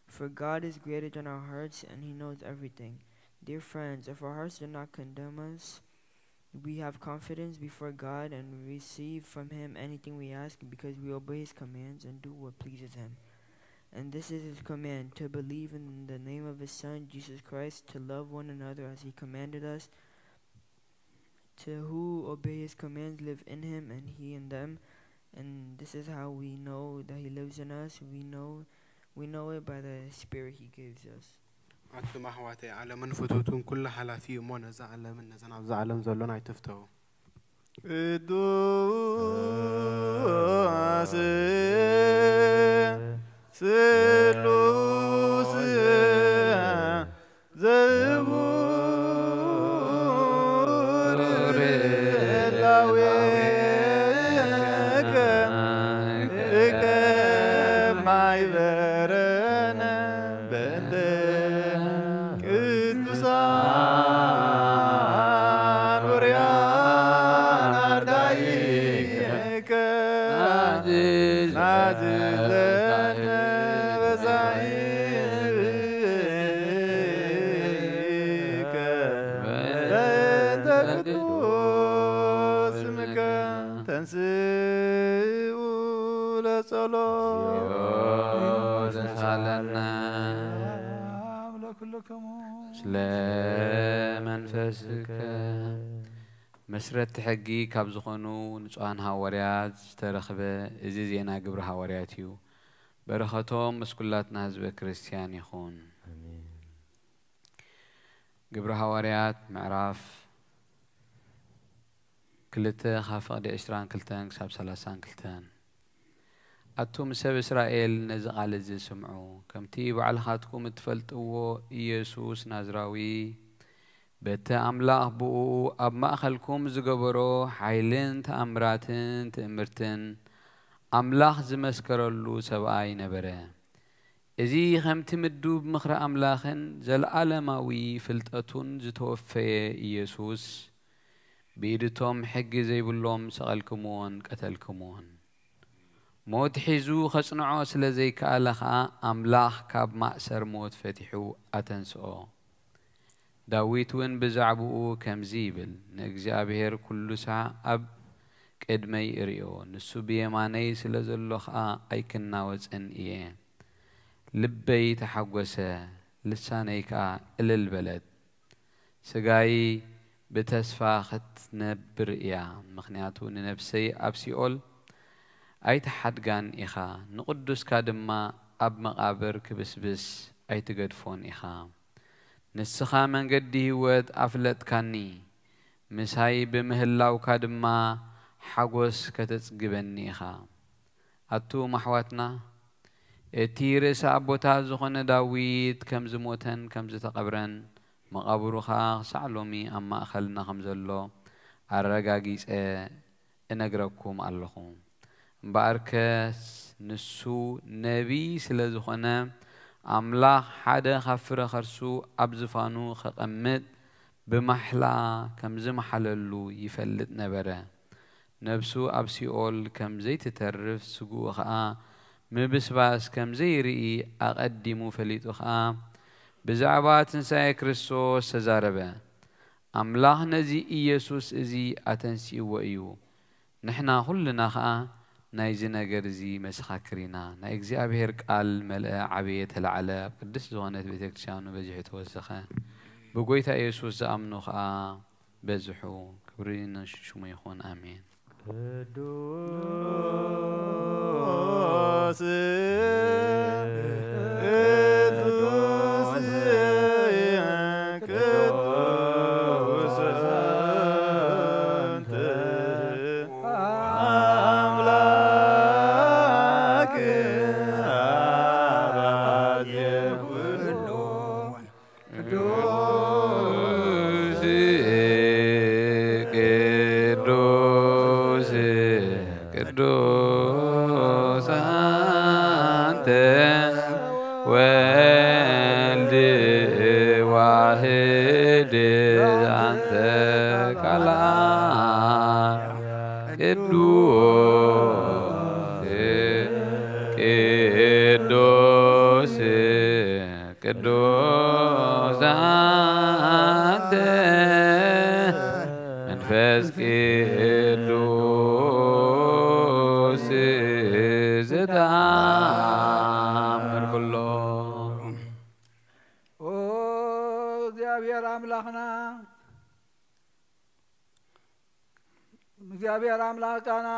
For God is greater than our hearts, and he knows everything. Dear friends, if our hearts do not condemn us, we have confidence before God and receive from him anything we ask, because we obey his commands and do what pleases him. And this is his command, to believe in the name of his Son, Jesus Christ, to love one another as he commanded us. To who obey his commands live in him and he in them. And this is how we know that he lives in us. We know it by the Spirit he gives us. أنتم أحواتي عالم فتوتون كل حلافي مو نزع عالم نزع نبزع عالم زلون عيتفتو سلوس زبور ቅዱስ ስምከ ተንስኡ ለጸሎት ዘሳለና ለኩልክሙ ስለ መንፈስከ መስረት ሕጊ ካብ ዝኾኑ ንጹሃን ሐዋርያት ዝተረኽበ እዚ ዜና ግብረ ሐዋርያት እዩ በረኸቶም መስኩላትና ህዝበ ክርስቲያን ይኹን ግብረ ሐዋርያት ምዕራፍ 2:22-32 أتوم سب إسرائيل نزقال الزسمعو كمتي بعلخاتكم تفلتوا يسوس نازراوي بتا أملاح بو أب مأخلكم زقبرو حيلين تأمراتن تأمرتن أملاح زمسكرلو سبعي نبره إذي خمت مدوب مخرى أملاخن زل عالماوي فلتأتون زتوفي يسوس بيدتهم حق زي بلوم سغلكمون قتلكمون موت حيزو خصنعو سلازي كالخا أملاح كاب مأسر موت فتحو أتنسو داويت وين بزعبو كم زيبل نجزابهر كل ساعة أب كدمي إريو نسو بيماني سلازلوخا أيكنا وزن إيه لبي تحقوسه لسانيكا إلى البلد سقاي بتسفاخت نبر إياه مخنياتو نفسي أبسيول أيت حدقان إخا نقدس كادما أب مقابر كبسبس أيت قدفون إخا نسخا من قدي ود أفلت كاني مساي بمهلاو كادما حقوس كتتقبني إخا أتو محواتنا تيرس أبوتا زخون داويد كم زموتن كم زتقبرن مقابروخا سعلومي أما أخلنا خمزلو الرقاقيس إنقربكم اللهم باركس نسو نبي سلازخنا أملاح حدا خفر خرسو أبزفانو خقمت بمحلا كم زي محللو يفلت نبره نفسو أبسيول كم زي تترف سقو خا مبسباس كم زي رئي أقدمو فليتو خا بزعبات نساء كريستوس سزاربه أملاح نزي إيسوس إزي أتنسي وإيو نحنا كلنا خا نايزي نجرزي مسخاكرينا نايجزي أبهر قال ملأ عبية العلا قدس زوانات بيتكتشانو بجحي توسخا بقويتا يسوس زأمنو خا بزحو كبرينا شو يخون آمين قدوس እግዚአብሔር አምላካና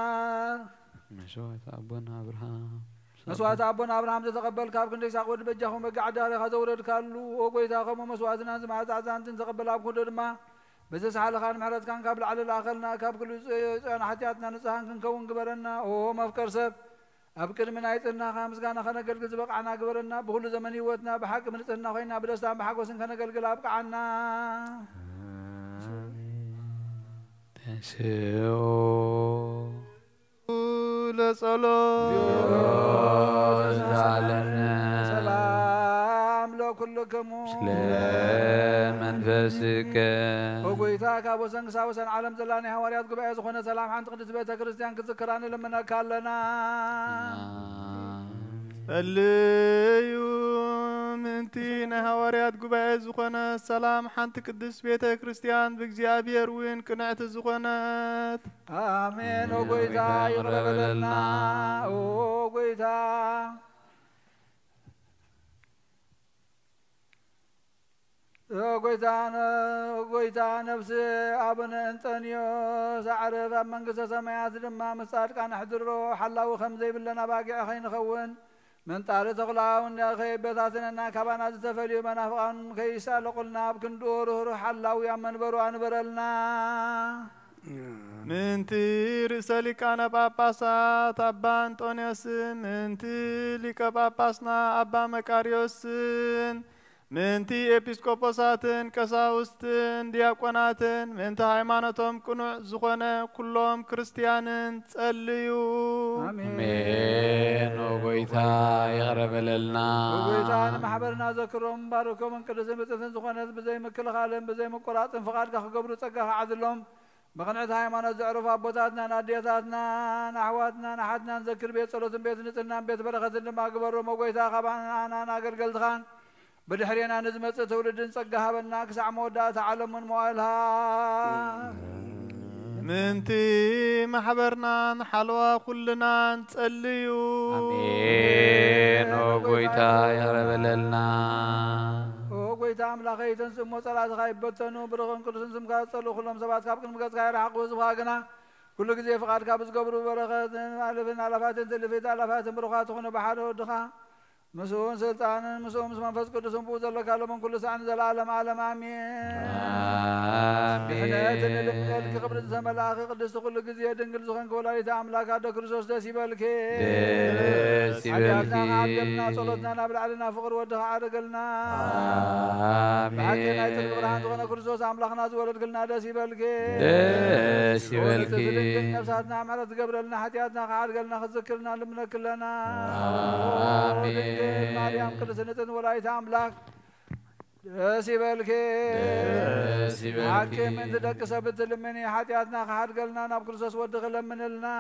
መስዋዕት አቦና አብርሃም ተቀበል ካብ ክንደ ይስሐቅ ወድ በጃኹ መጋዕዳ ለኻ ዘውረድ ካሉ ወጎይታ ከመ መስዋዕትና ዝማዕዛዛንትን ተቀበል ኣብ ኩሉ ድማ በዘሰሓለኻን ምሕረትካን ካብ ላዕሊ ላኸልና ካብ ኩሉ ፅዮን ሓጢኣትና ንፅሃን ክንከውን ግበረና ኦ መፍቀር ሰብ ኣብ ቅድሚ ናይ ጥናኻ ምስጋና ከነገልግል ዝበቕዓና ግበረና ብኩሉ ዘመን ህይወትና ብሓቂ ምንፅህና ኮይና ብደስታን ብሓጎስን ከነገልግል ኣብቅዓና تنسيو لصلاة سلام لكلكم سلام منفسك وقويتا كابو سنقسا وسن عالم زلاني حواريات قبعي زخونا سلام حانت قدس بيتا كريستيان كذكراني لمنا كالنا اللي منتي نهاريات قبائل زخنة سلام حنت قدس بيت كريستيان بإግዚአብሔር وين كنعت زخنات آمين وقويتا يغرب لنا وقويتا وقويتا نفس أبنا أنطونيو سعرف منقصة سمايات لما مصار كان حضروا حلاو خمزي بلنا باقي أخين خون من طال تغلاون يا أخي بيتاتنا كبانا تفليو منافقان كيسا لقلنا بكندور حلاو يا من برو أنبرلنا منتي رسالك أنا باباسات أبا أنطونيوسن منتي لك باباسنا أبا مكاريوسن منتي إبسكوبوساتن كساوستن دياقوناتن منتي هايمانتهم كنوع زخونة كلهم كريستيانن تسأليو آمين وقويتا يغرب لنا وقويتا محبرنا ذكرهم باركم من كل زمتن زخونة بزي مكل خالم بزي مقراتن فقاد كخقبرو تقاها عدلهم بقنعت هايمانات زعرف أبوتاتنا ناديتاتنا نحواتنا نحدنا نذكر بيت صلوة بيت نتنا بيت بركة لما قبروا موقيتا خبانا أنا ناقر قلت خان بدحرينا نزمت تولد نصقها بالناك سعمودا تعلم من موالها منتي محبرنا نحلوى كلنا نتسليو آمين وقويتا يغرب لنا وقويتا أملاخي تنسمو صلاة غايب بطنو برغن كل سنسم كاتلو كلهم سبات كابكن مقاس غير حق وزباقنا كل جزي فقاد كابس قبرو برغة ألفين ألفات تلفيت ألفات برغات خنو بحاله ودخا مسؤول سلطان مسؤول مسلم فسق قدسهم بوزر لك من كل سعن العالم عالم آمين بحناية لك قبل الزمن الآخر قدس كل جزية دنقل زخن كولا يتعاملك هذا كرسوس دسي بالك عجبنا عجبنا صلتنا نابل علينا فقر ودها عرقلنا بعدنا يتلقران زخن كرسوس عملقنا زولد قلنا دسي بالك نفساتنا عملت قبرلنا حتياتنا عرقلنا خذكرنا لمنا كلنا مريم كل سنة ولاية أملاك سيبالك حكي من تدك سبت لمني حتياتنا خحد قلنا نبكر سس ودخل من لنا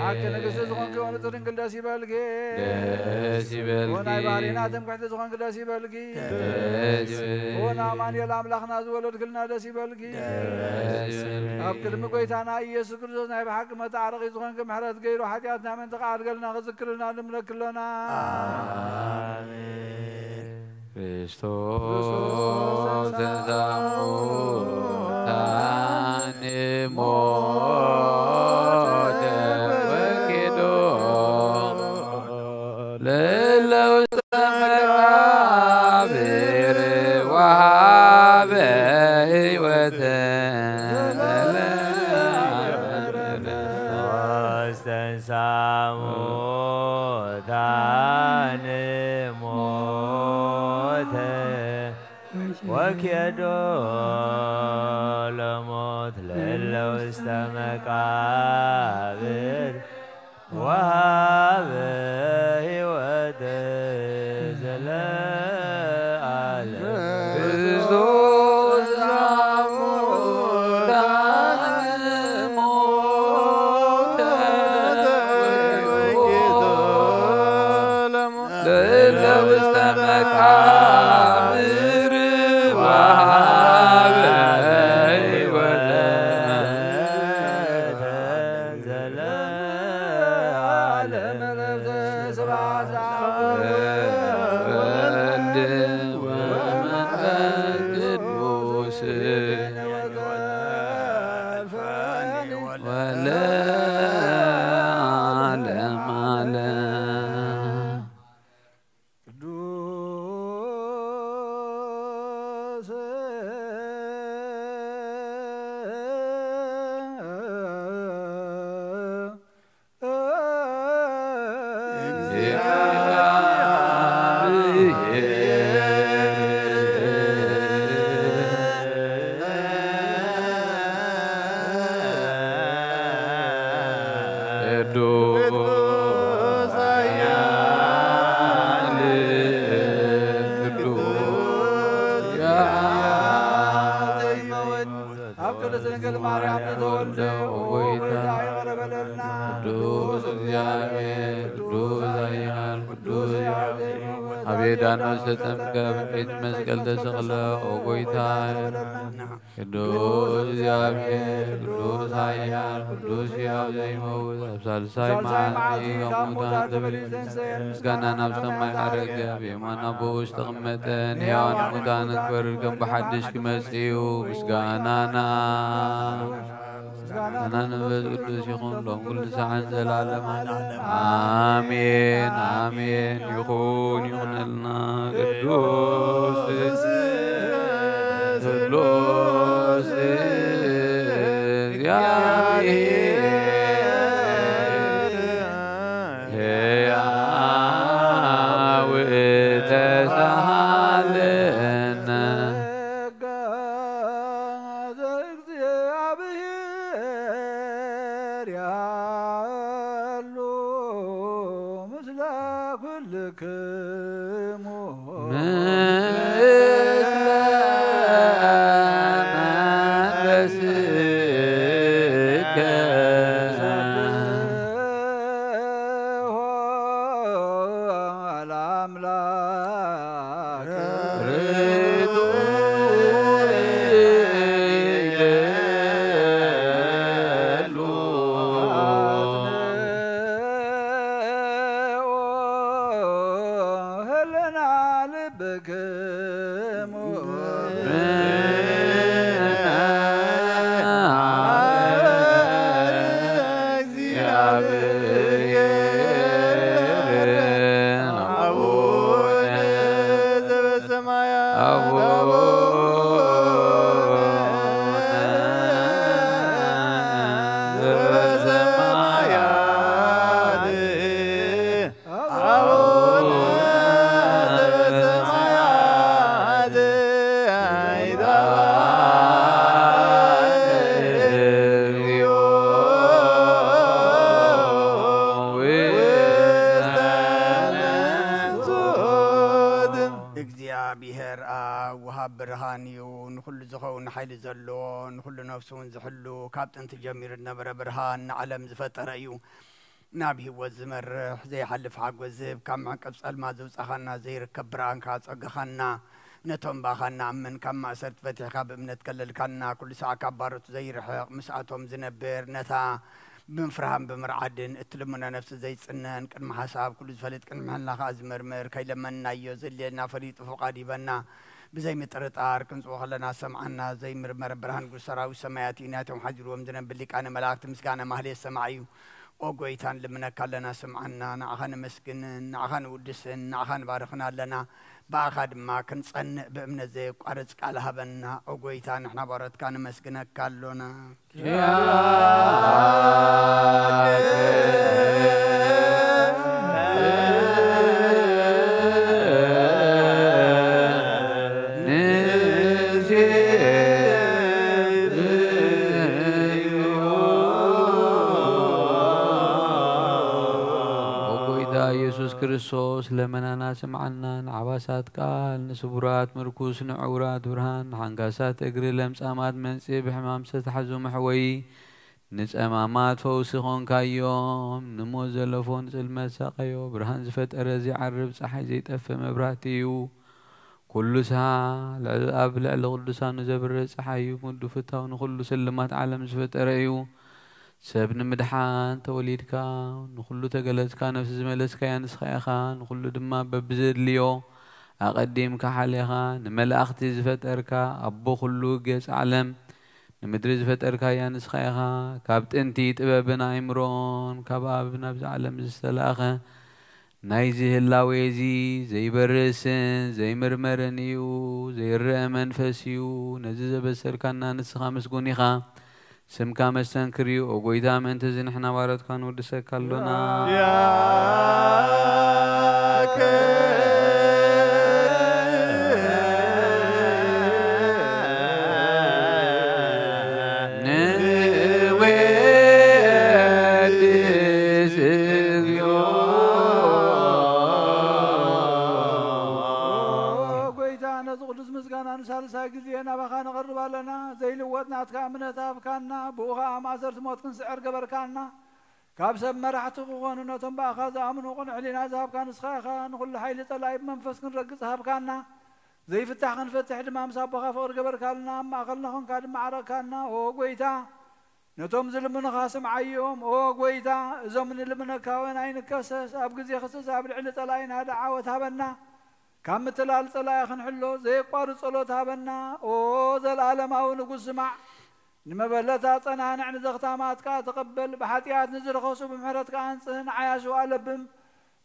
حكي نقص زخون كون ترنقل دا سيبالك ونا يبارينا تمكحت زخون كدا سيبالك ونا ماني الأملاخنا زولد قلنا دا سيبالك أبكر مقويتانا يسو كرسوس نايب حكمة عرقي زخون كمحرات غيرو حتياتنا من تقعد قلنا غذكرنا لملك لنا Christos enzamutan mote vekido lelau samagabir wahabe hiwatan Christos enzamutan وكيدو لموت للوست مقابر وهاب هيوت زلال كريستوس عمودان موت وكيدو للوست مقابر Dosa ቤዳኖስ ተጠምቀ በፊት መስቀል ተሰቅለ ኦጎይታ ቅዱስ እግዚአብሔር ቅዱስ ኃያል ቅዱስ ሕያው ዘይመውት አብሳልሳይ መዓልቲ ከሙታን ምስጋና ናብ ሰማይ ዓረገ ብየማና ቦስ ተቐመጠ ንሕያዋን ሙታን ክበር ከም ብሓድሽ ክመጽእ እዩ ምስጋናና أنا نبذ قدوس يخون لهم كل ساعة زلالة آمين آمين يخون لنا قدوس قدوس يا نفسون زحلو كابتن تجمير النبر برهان علم زفتر أيو نابه وزمرح زي حلف حق وزيب كم عقب سأل ما زوز أخنا زي ركبران كاس أخنا نتهم باخنا من كم أسرت فتح خاب من نتكلل كنا كل ساعة كبرت زي رحق مساعتهم زنبير نتا بنفرهم بمرعدن اتلمنا نفس زي سنن كن محاساب كل زفلت كن محلنا خاز مرمر كي لما نايو زلينا فريط فقادي بنا بزي مترطار كنت وخلنا سمعنا زي مرمر برهان قسرا وسماياتيناتهم حجر ومدنا باللي كان ملاك مسكانا مهلي السماعي وقويتان لمنا كلنا سمعنا نعخان مسكن نعخان ودسن نعخان بارخنا لنا باخد ما كنت صن بأمنا زي قارتك على هبنا وقويتان احنا بارت كان مسكنك كالونا ክርስቶስ ለመናና ስምዓና ንዓባሳት ቃል ንስቡራት ምርኩስ ንዕውራት ብርሃን ንሓንጋሳት እግሪ ለምጻማት መንጽእ ብሕማም ዝተሓዙ መሕወይ ንጸማማት ፈውሲ ኾንካዮም ንሞት ዘለፎን ጽልመት ሰቐዮ ብርሃን ዝፈጠረ ዘይዓርብ ፀሓይ ዘይጠፍእ መብራህቲ እዩ ኩሉ ሰዓ ኣብ ልዕሊ ቅዱሳኑ ዘብርህ ፀሓይ እዩ ምዱ ፍታው ንኹሉ ስልማት ዓለም ዝፈጠረ እዩ ሰብ ንምድሓን ተወሊድካ ንኹሉ ተገለጽካ ነፍሲ ዝመለስካ ያንስኻ ኢኻ ንኹሉ ድማ በብዘድልዮ ኣቐዲምካ ሓሊኻ ንመላእኽቲ ዝፈጠርካ ኣቦ ኩሉ ገጽ ዓለም ንምድሪ ዝፈጠርካ ያንስኻ ኢኻ ካብ ጥንቲ ጥበብን ኣእምሮን ካብ ኣብ ናብዚ ዓለም ዝተላእኸ ናይዚ ህላዌ እዚ ዘይበርስን ዘይምርመርን እዩ ዘይርአ መንፈስ እዩ ነዚ ዘበሰልካና ንስኻ ምስጉን ኢኻ ስምካ መስተንክር እዩ ኦጎይታ ምእንቲ እዚ ንሕና ባረትካ ንወድሰካ ኣሎና ሳልሳይ ጊዜ ናባኻ ንቐርብ ኣለና ዘይልወጥናትካ እምነት ኣብካና ብኡኻ ማእሰርቲ ሞት ክንስዕር ገበርካና كاب سب مرحت غون نتم باخذ امن وقن علينا ذهب كان سخاخا نقول حيل طلايب منفس كنرقص هاب كاننا زي فتح كنفتح دمام سابخا فور قبر كالنا ما اخلنا خن كاد معركانا او قويتا نتوم زلمنا خاسم عيوم او قويتا زمن لمنا كاوين عين كسس اب غزي خسس اب العل طلاين هذا عاوت هبنا كم تلال طلاي خنحلو زي قار صلوت هبنا او زلالماو نقص مع نمبلتا صنان عن زختاماتك تقبل بحاتيات نزل خوسو بمحرتك انصن عياش والبم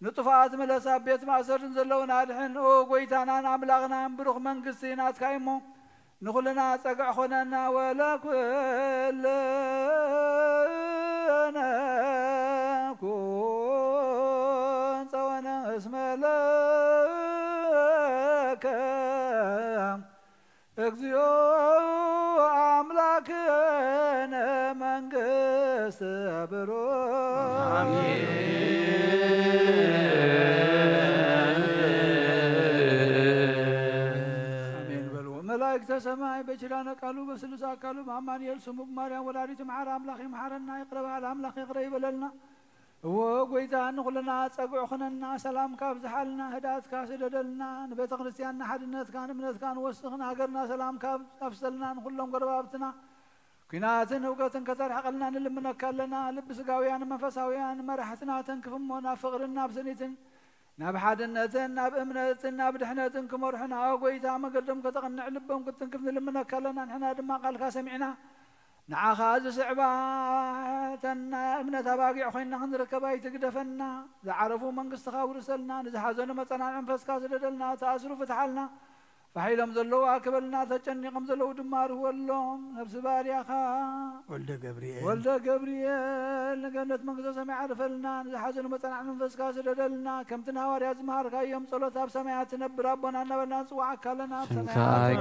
نطفات ملسا بيت ماسر نزلون ادحن او قويتانا املاغنا بروخ منقسينات كايمو نخلنا صقع خننا ولا كلنا كون صوانا اسم لك اكزيو أملاكنا منقس برو آمين بلو ملائكة سماء بجرانا قالوا بسلسا قالوا مامان يلسموا بماريا ولادي محار أملاخي محارنا يقرب على أملاخي قريب لنا وقويتا نقولنا صقع خننا سلام كاب زحلنا هدات كاسددلنا نبيت كريستياننا حدنت كان منت كان وسخنا هاجرنا سلام كاب افسلنا نقولهم قربابتنا كناتن وقتن كتر حقلنا نلمنا كلنا لبس قاويان منفساويان مرحتنا تنكفمونا فقرنا بسنيتن ناب حدنتن ناب امنتن ناب دحنتن كمرحنا وقويتا ما قدم كتقنع لبهم كتنكف نلمنا كلنا نحنا دما قال كاسمعنا نعخاز سعباتنا ابنة باقي عخينا نركباي تقدفنا زعرفوا من قصتها ورسلنا نزحازنا مصنع انفس كاسددلنا تاسروا فتحلنا فحيلهم زلوا اكبلنا تجني قمزلوا دمار هو اللون نفس بارياخا ولد جبريل لقنت من قصة سمع عرفلنا نزحازنا مصنع انفس كاسددلنا كم تنهار يا زمهار كايوم صلوتها بسمعات نب ربنا نبنا نسوعك لنا سمعات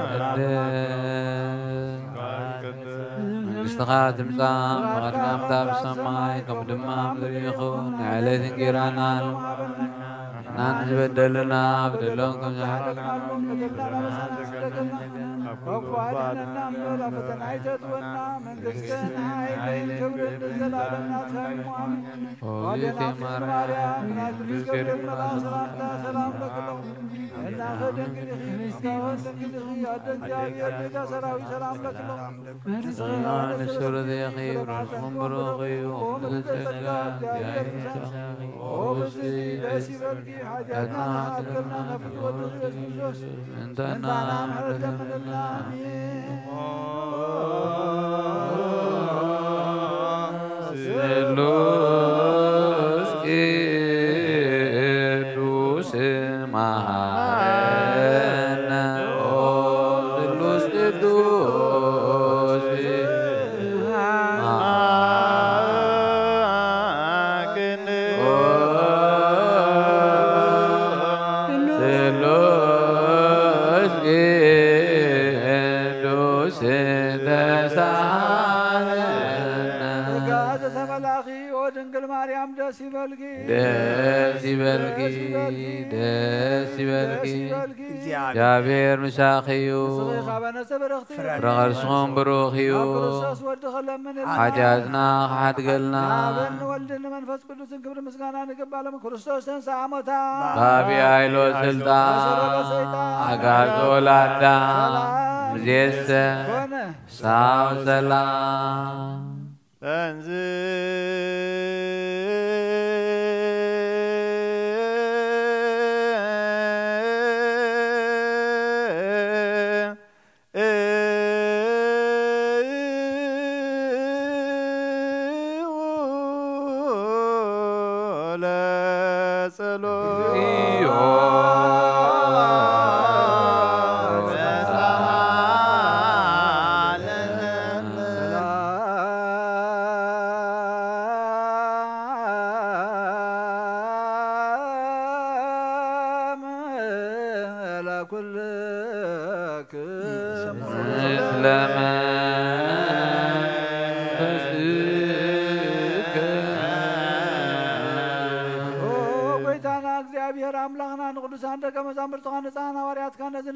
استغاث مسام غرنا متاب السماء كم دمام ذريخون على ذنقرانا نان بدلنا بدلونكم زحلنا وقوالنا النمر فتنعيتت والنام من قسطنا عيدين كبر الزلالنا تخيم وعمل ولنا في مريم نادريس قبل الملاصرات سلام لك الله إنا خدن قلخي نستاوان قلخي عدن جاوي عدن سراوي سلام لك الله سلام السر ذي خير رحم بروغي ومن السلام جاي وبسي داسي بلقي حاجاتنا حاكرنا نفت ودرس الجوش انتنا محرد من النامين سلوس إدوس معنا سلوس إدوس ድንግል ማርያም ደስ ይበልኪ ደስ ይበልኪ ደስ ይበልኪ እግዚአብሔር ምሳኺዩ ፍረኸርስኹም ብሩኽ እዩ ክርስቶስ ወዲ ኸለምን ሓጢኣትና ክሓድገልና አብን ወልድን መንፈስ ቅዱስን ክብሪ ምስጋና ንግባለም ክርስቶስ ተንሥአ እሙታን ባብያ ኢሎ ስልጣን አጋዞ ለአዳም ምዜሰ ሳው ሰላም እንዝ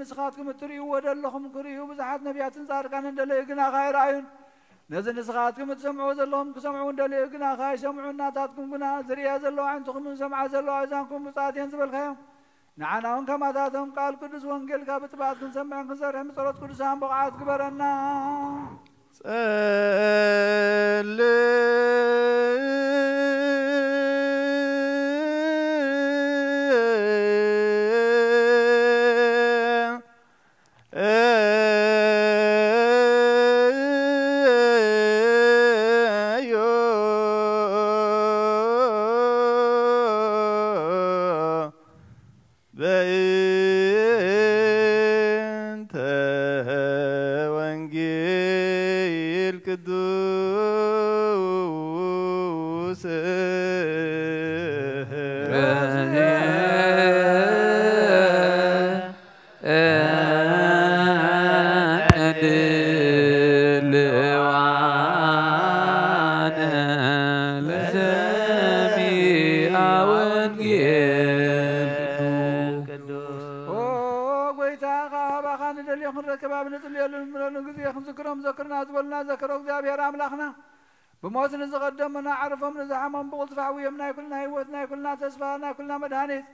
ንስኻትኩም እትርእዩ ወደለኹም ክርእዩ ብዙሓት ነቢያትን ጻድቃን እንደለዩ ግና ኻይረአዩን نزل نسخاتكم تسمعوا زلهم كسمعوا دليل كنا خاي سمعوا ناتاتكم كنا زريا زلوا عندكم سمع زلوا عزانكم بصاتين زبالخيم نعناهم كما تاتهم قال قدس وانجيل كابتباتكم سمعن كسرهم صلاة قدسان بقعات كبرنا بموت نزقدمنا عرفهم نزحمهم بغلط فعويهم ناكلنا هيوت ناكلنا تسفى ناكلنا مدهانيت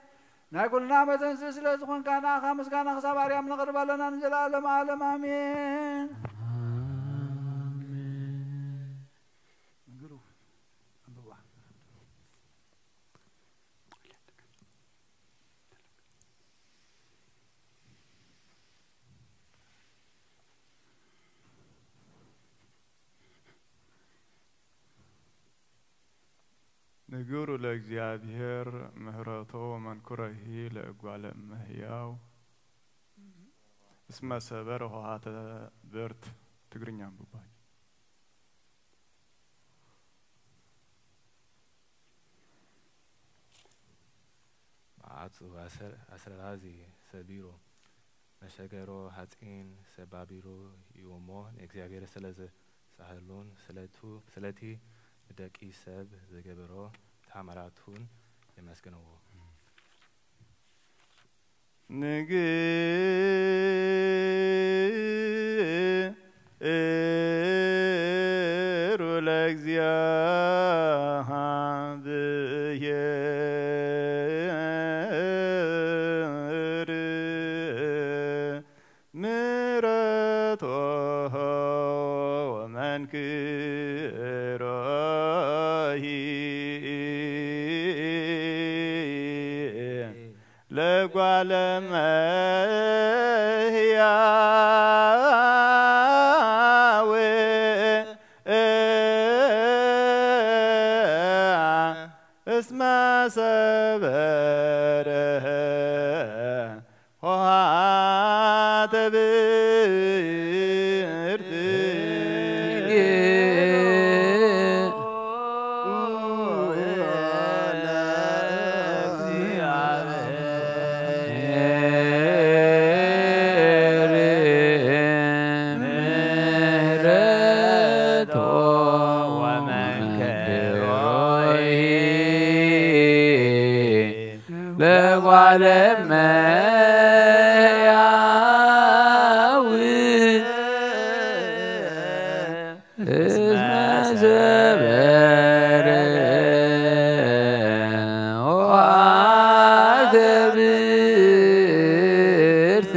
ناكلنا متن سلسلة زخون كان خامس كان خصاب عريام نقرب لنا نزل عالم عالم آمين نقول لእግዚአብሔር ምህረቶ መንኩረሂ ለእጓለ እመሕያው እስመ ሰበረ ኆኃተ ብርት ትግርኛ አንብባኝ መዓቱ አስረራዚ ሰቢሮ መሸገሮ ሐጺን ሰባቢሮ ይወሞ እግዚአብሔር ስለዘ ሳህሉን ስለቲ ደቂ ሰብ ዘገበሮ ታምራቱን የመስገነው ንግሩ ለእግዚአብሔር ምሕረቶ ወመንክሮ ለጓለ እመሕያው እስመ ሰበረ ኆኃተ ብርት ለጓለ እመሕያው እስመ ሰበረ ኆኃተ ብርት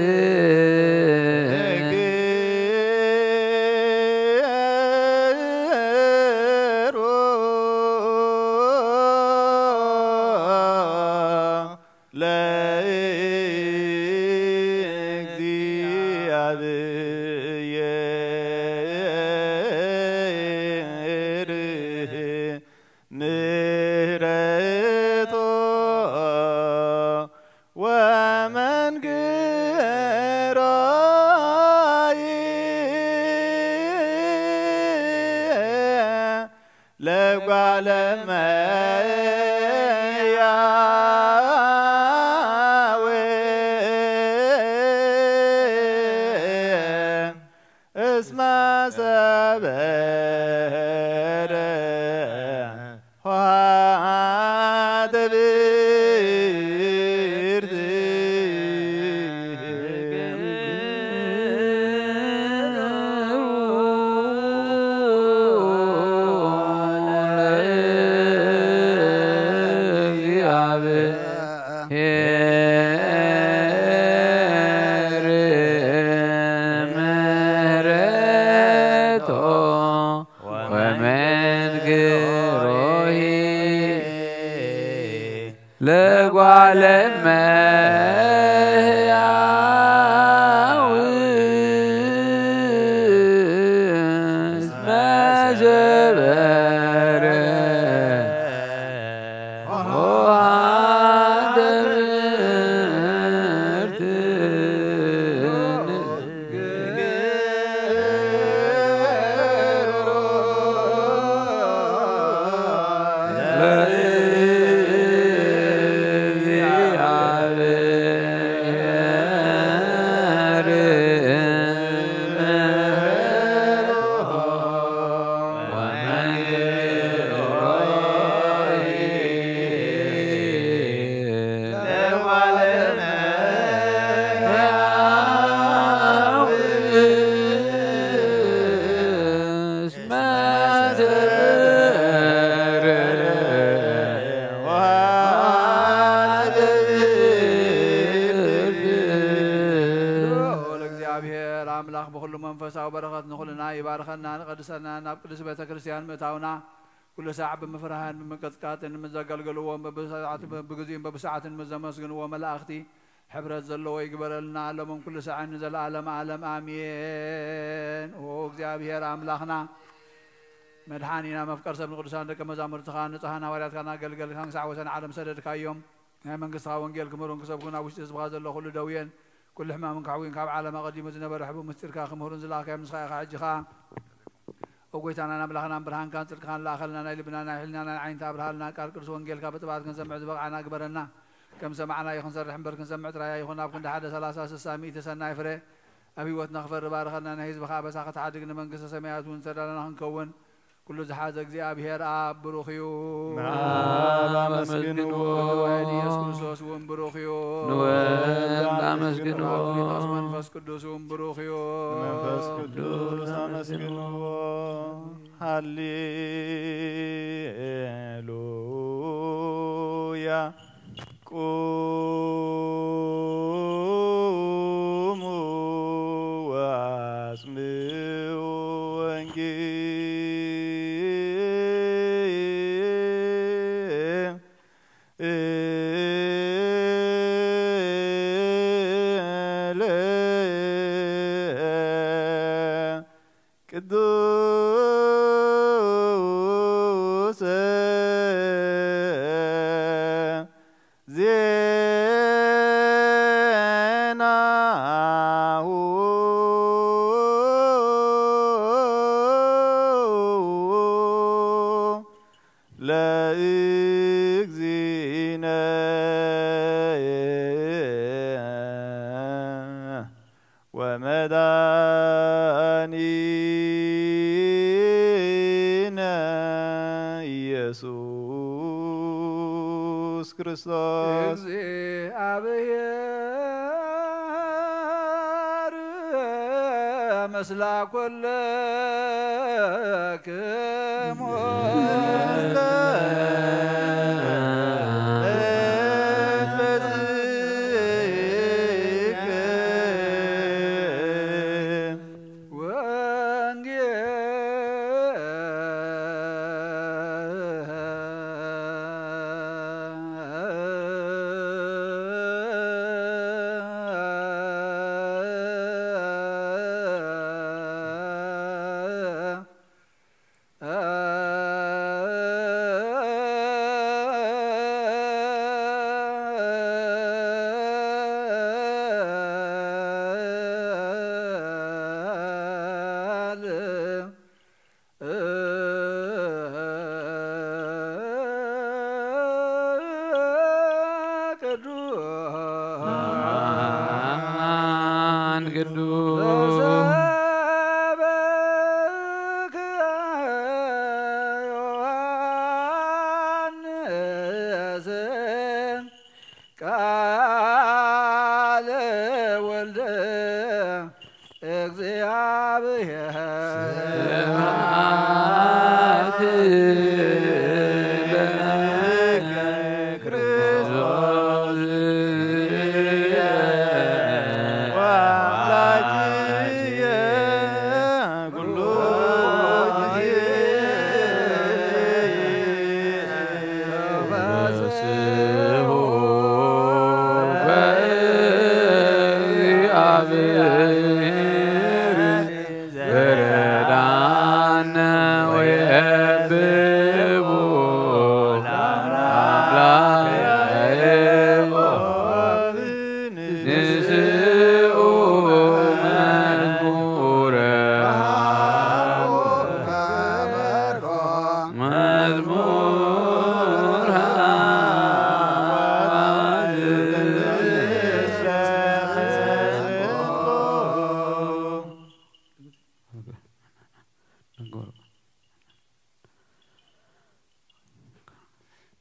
ምሕረቶ ወመንክሮ ለጓለ እመሕያው እስመ ሰበረ ኆኃተ ብርት ለዓለም ሕያው እስመ ጀበረ قدسنا ناب قدس بيت كريستيان متاونا كل ساعة بمفرحان بمقطقات مزقلقلوا بساعات بجزين بساعة مزمسجن وملاختي حبرت زلوا يقبل لنا لهم كل ساعة نزل عالم عالم آمين وእግዚአብሔር አምላክና መድኃኒና መፍቀር ሰብ ቅዱሳን ደቀ መዛሙርትኻ ንጽሐና ሐዋርያትካና አገልገልካን ሳዕ ወሰን ዓለም ሰደድካዮም ናይ መንግሥትኻ ወንጌል ክምሩን ክሰብኩና ውሽጢ ህዝብኻ ዘሎ ኩሉ ደውየን كل حمام كعوين كاب عالم قديم زنبر حبو مستركا خمهورن زلاكا من سخايا حجخا وقويتانا نبلغنا برهان كان تلقان لا خلنا نايلبنا نايحلنا نايعين تابرهالنا قال كرس وانجيل كابت بعد كنسمع زبقعنا قبرنا كم سمعنا يخن سرح مبر كنسمع ترايا يخن نابكن حدا ثلاثة سسامي تسنى فري أبي وات نغفر بارخنا نهيز بخابة ساقط عادقنا من قصة سميات ونسرنا هنكون كل زحاز እግዚአብሔር አብ ብሩኽ ይሁን አመስግኑ ኢየሱስ ወንብሩኽ ይሁን አመስግኑ መንፈስ ቅዱስ ወንብሩኽ ይሁን መንፈስ ቅዱስ አመስግኑ ሃሌሉያ ቁሙ ወአጽምዑ ክርስቶስ እግዚአብሔር መስላ ኩለክሙ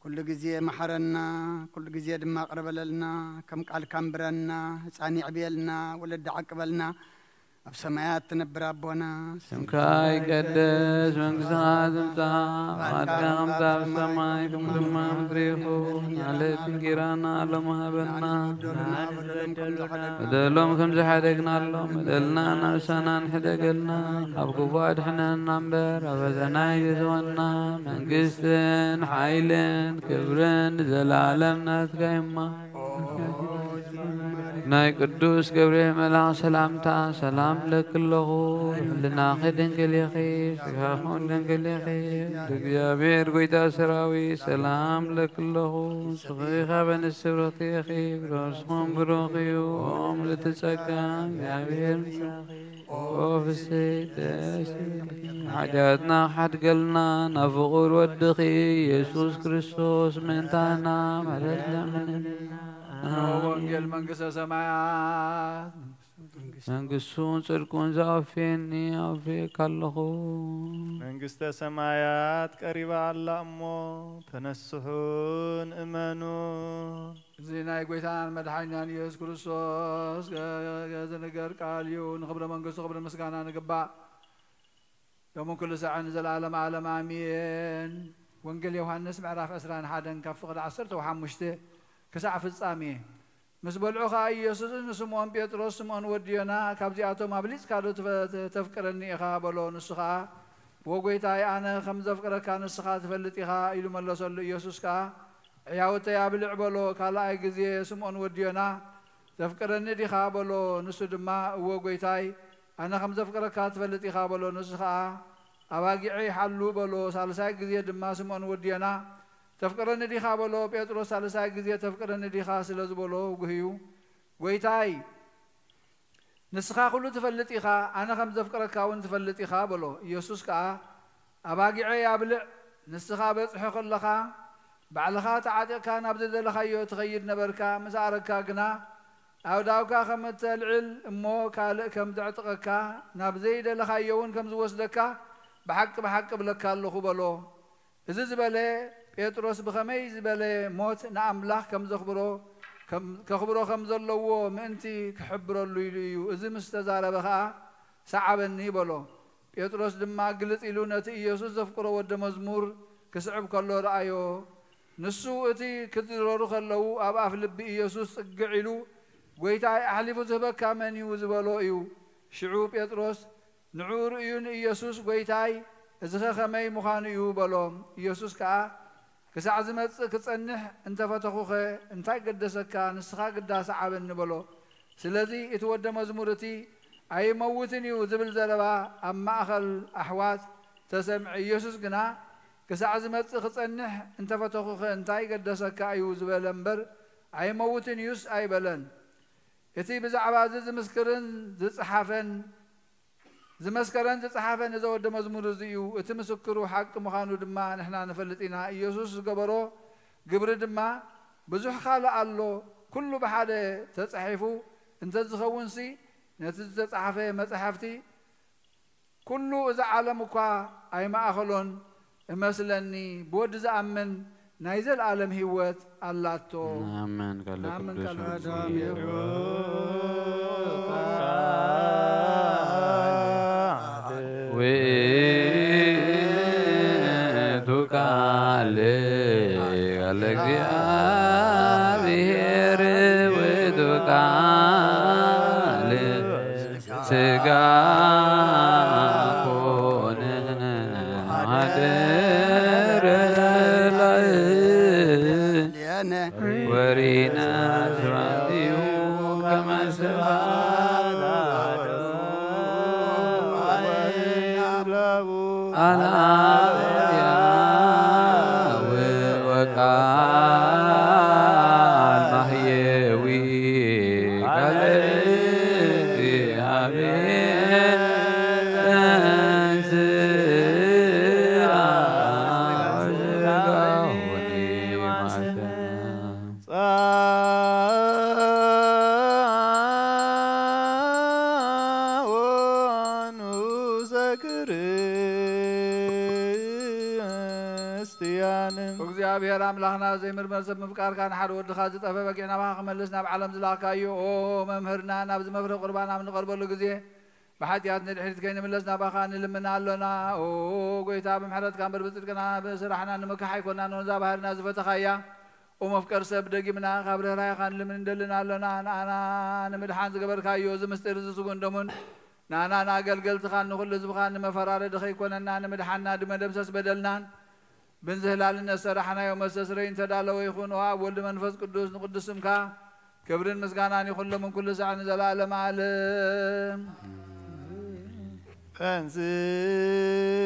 كل جزية محرنا كل جزية دما قرب لنا كم قال كامبرنا ثاني عبيلنا ولد عقبلنا بسمايات تنبر أبونا سمكاي قدس من قصاد امتا واتكا امتا بسماي كم دما مدريخو على تنكيرانا لمهابنا مدلهم كم زحادقنا اللهم مدلنا نفسنا نحدقلنا أبقوا بعد حنا ننبر أبزنا يزونا من قستن حايلن كبرن زلالمنا تقيمة ناي قدوس قبره ملا سلامتا سلام لك الله لنا خدن كل خير سخاخون دن كل خير دقيابير قويتا سراوي سلام لك الله سخيخا بن السبرتي خير رسخون بروخيو وم لتسكا يابير وفي السيد حاجاتنا حد قلنا نفقر ودخي يسوس كريستوس من تانا مددنا من وانجيل منقصة سمايات منقصون صدقون زافيني أفيك الله መንግስተ ሰማያት ቀሪባ አላ እሞ ተነስሑን እመኑ زينا يقويتان مدحينا يسوع كريستوس زنقر قاليو نخبر منقص خبر مسكانا نقبع يوم كل ساعة نزل عالم عالم آمين وانجيل يوحنس معرف أسران حدا كفقد عصرته وحمشته كساعة في الصامي مسبولعو خا يسوع نسمون بيتروس سمون ودينا كابزياتو مابليس كادو تفكرني إخا بلو نسخا وقويتاي أنا خمس فكرة كان نسخا تفلت إخا إلو ملصل يسوع كا ياوتا يابلع بلو كالا أي جزي سمون ودينا تفكرني دي خا بلو نسودما وقويتاي أنا خمس فكرة كات تفلت إخا بلو نسخا أواجعي حلو بلو سالساي جزي دما سمون ودينا تفكرني دي خابلو بيتروس سالساي جزية تفكرني دي خاسلز بلو وهيو ويتاي نسخا كله تفلت إخا أنا خمس تفكر كاون تفلت إخا بلو يسوس كا أباقي عبلع نسخا بصحق لخا بعلخا تعاتي كان أبدل لخا يو تغير نبركا مساركا قنا أو داوكا خمت العل أمو كالق كم تعتقكا نابزيد لخا يون كم زوسدكا بحق بلكا اللخو بلو إذا زبالي بيتروس بخميز بلا موت نعم له كم كخبرو خم زلوا منتي كحبرو الليليو إذا مستزار بخا سعبني بلو بيتروس دما قلت إلو نتي يسوس زفقرو ود مزمور كسعب كله رأيو نسو إتي كترورو خلو أبا في لبي يسوس قعلو ويتاي أحلفو زهبك كامني وزبلو إيو شعوب بيتروس نعور إيون يسوس ويتاي إذا خمي مخان إيو بلو يسوس كا كساعة زمت كتصنح انت فتخوخ انت قدسك نسخا قداس عابن بلو سلذي يتودى مزمورتي أي موتني وزبل زلبا أما أخل أحوات تسمع يسوس قنا كساعة زمت كتصنح انت فتخوخ انت قدسك أي وزبل أمبر أي موتني يس أي بلن يتي بزعبا زمسكرن زصحافن زمسكرن زصحافن إذا ود مزمور زيو اتمسكروا حق مخانو دما نحنا نفلطينا يسوس قبرو قبر دما بزح خال الله كله بحاله تصحيفو انت تخونسي نتصحفه مصحفتي كله اذا عالمك اي ما اخلون مثلني بود زامن نايزل عالم هيوت اللاتو آمين قال ክርስቲያን እግዚአብሔር አምላክና ዘይምርመር ሰብ ምፍቃር ካን ሓደ ወድኻ ዝጠፈ በቂዕና ባኻ ክመልስ ናብ ዓለም ዝላካዮ ኦ መምህርና ናብ ዝመፍረ ቁርባን ኣብ ንቐርበሉ ግዜ ብሓጢኣት ንድሕሪት ከይንምለስ ናባኻ ንልምና ኣሎና ኦ ጎይታ ብምሕረትካ እምበር ብፅድቅና ብስራሕና ንምካሕ ኣይኮናን ወንዛ ባህርና ዝፈተኻያ ومفكر سب دقي منا خبر راي خان لمن دلنا لنا انا نمدحان زغبر كايو زمستر زسغون دمون نانا ناغلغلت خان نخل زبخان مفرار دخي كوننا نمدحنا دمدمسس بدلنا بنزهلالنا سرحنا يوم السسرين تدالو يخون واب ولد منفس قدوس نقدسمك كبرن مسغانان يخل من كل ساعه زلالم عالم انزي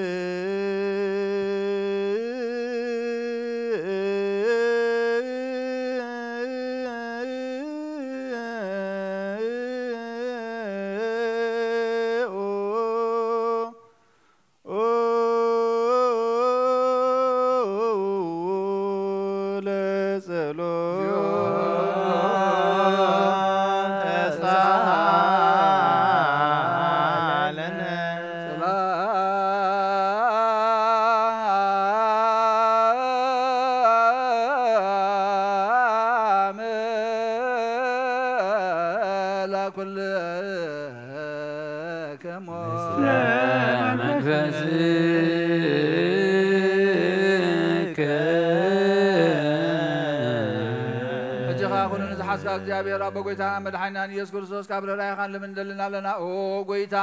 እግዚአብሔር አብ ጎይታ መድኃኒታችን ኢየሱስ ክርስቶስ ካብረ ራይ ኻን ለምን ደልና ለና ኦ ጎይታ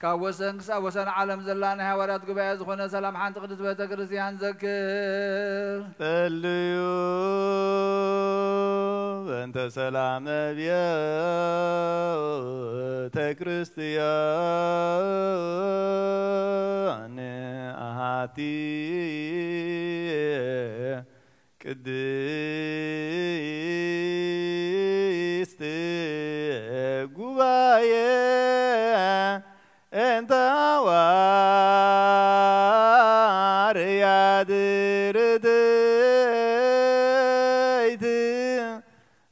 ካወሰን ወሰን ዓለም ዘላና ሐዋርያት ጉባኤ ዝኾነ ሰላም ሓንቲ ቅድስት ቤተ ክርስቲያን ዘክር ጠልዩ በእንተ ሰላም ቤተ ክርስቲያን አሃቲ ቅድስት ጉባኤ እንተ ሐዋርያት ርድእት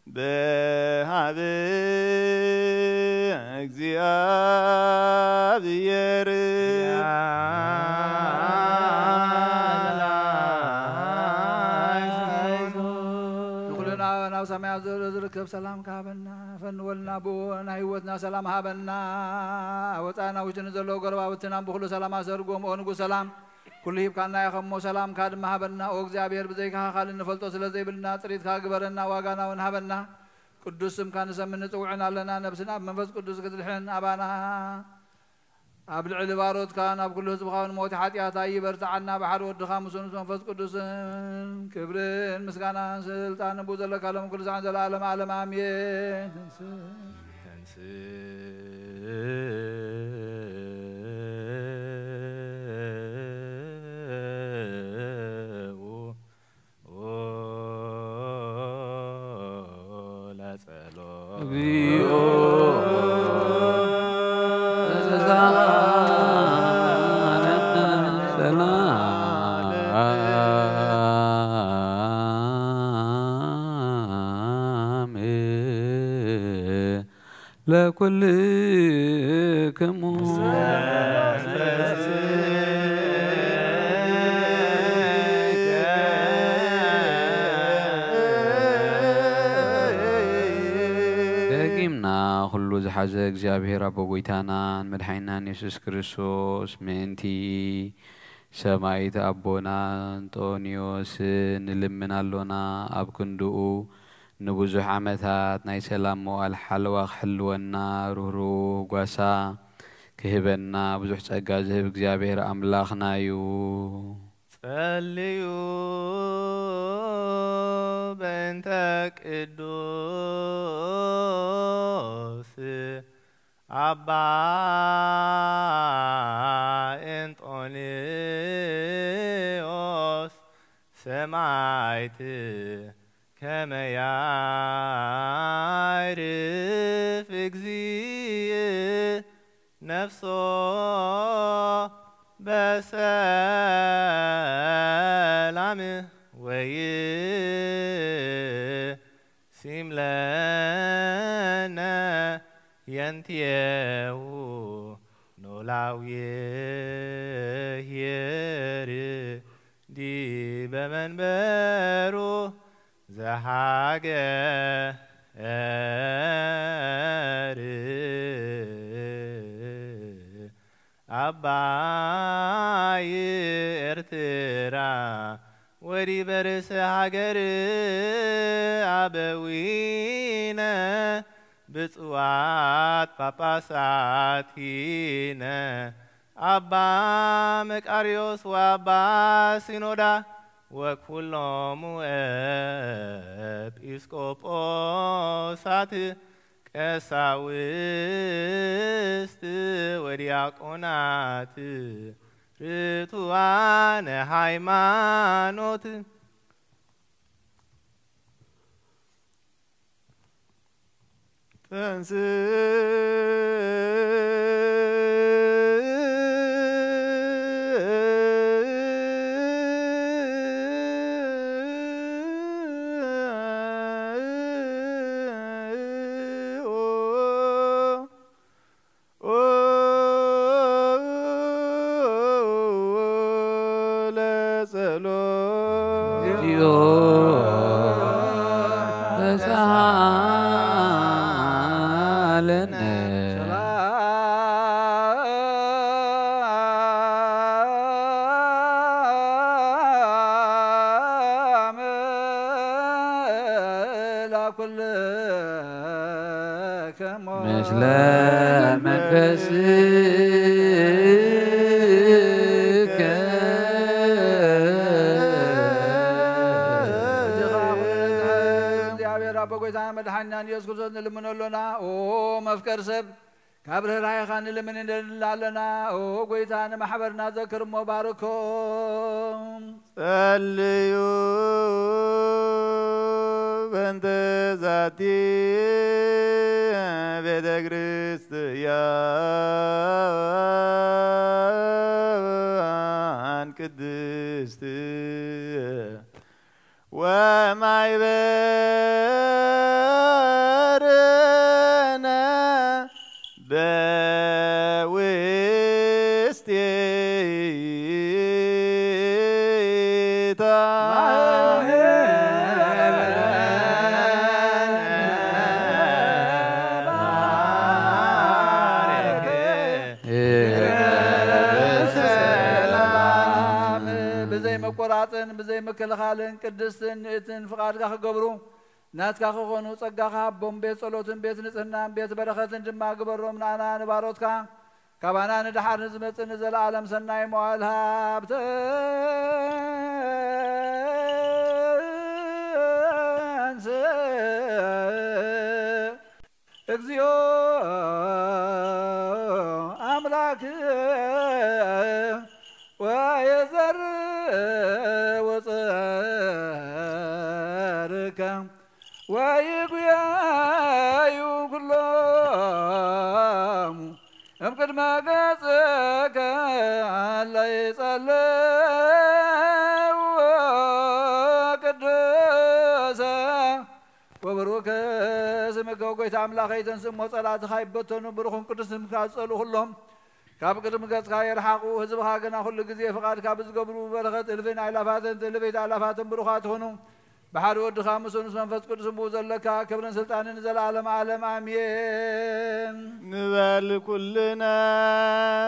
በሀበ እግዚአብሔር ሰማያት ዝርከብ ሰላም ካበና ፈንወልና ብወና ህይወትና ሰላም ሃበና ወጣና ውሽን ዘሎ ጎረባብትና ብኩሉ ሰላም አሰርጎም ኦ ንጉስ ሰላም ኩሉ ይብካና ያኸሞ ሰላም ካድማ ሃበና ኦ እግዚአብሔር በዘይካ ኻል እንፈልጦ ስለዘይብልና ጥሪት ካግበረና ዋጋና ወንሃበና ቅዱስ ስም ካን ሰምን ጽውዕና ለና ነፍስና መንፈስ ቅዱስ ክትልሕን አባና ኣብ ልዕሊ ባሮትካ ናብ ኩሉ ህዝብኻውን ሞት ሓጢኣታ ይበርትዓና ባሕር ወድኻ ምስኡን መንፈስ ቅዱስን ክብርን ምስጋናን ስልጣንን ብኡ ዘለካ ሎም ኩሉ ሰዓን ዘለዓለም ዓለም ኣሜን لكلكم دقيمنا كل زحزة እግዚአብሔር አብ ጎይታናን መድኃኒናን ኢየሱስ ክርስቶስ ምእንቲ ሰማይት አቦና አንጦኒዮስ ንልምናሎና አብ ክንድኡ نبوزح عمتات ناي سلام موال حلوة حلونا روحو قواسا كهبنا بزوح تساقا زهب اكزابير أملاخنا يو صليو بنتك الدوس أبا انطونيوس سمعت كما يعرف اجزيه نفسه بسلامه ويسيم لنا ينتيو نولاويه ዲበ መንበሩ ዘሃገር አባይ ኤርትራ ወዲበ ርእሰ ሃገር አበዊነ ብፁዓት ጳጳሳቲነ አባ መቃርዮስ ወአባ ሲኖዳ ወኩሎሙ ኤጲስቆጶሳት ቀሳውስት ወዲያቆናት ርቱዓነ ሃይማኖት ተንስ مثل منفسك بقويتنا مدحنا يسكت نلمن لنا أو مفكر سب كابر راي خان نلمن لنا أو قويتنا محبرنا ذكر مباركم صليوا بنت ذاتي بيت كريستيان قدست وما يبرنا مقراطن بزي مكلخالن قدستن اتن فقادك خغبرو ناتك خونو صقاخ بوم بيت صلوتن بيت نصنا بيت بركتن دما غبروم نانا نباروتك كبانا ندحر نزمصن زلعالم سناي موالها بتنس اكزيو املاك ويزر وصارك ويقيا كلهم أمكن ما قصك لا يصلي وقدسا وبروك اسمك وقيت عملاقي تنسم وصلاة خايبتون وبروخن قدسم كاسلو كلهم كاب قدم قد خير حقو حزبها قنا كل جزية فقاد كابز قبرو برخت الفين علافات تلفيت علافات بروخات هنو بحر ود خامس منفس قدس موزلك كبر سلطان نزل عالم عالم امين نبال كلنا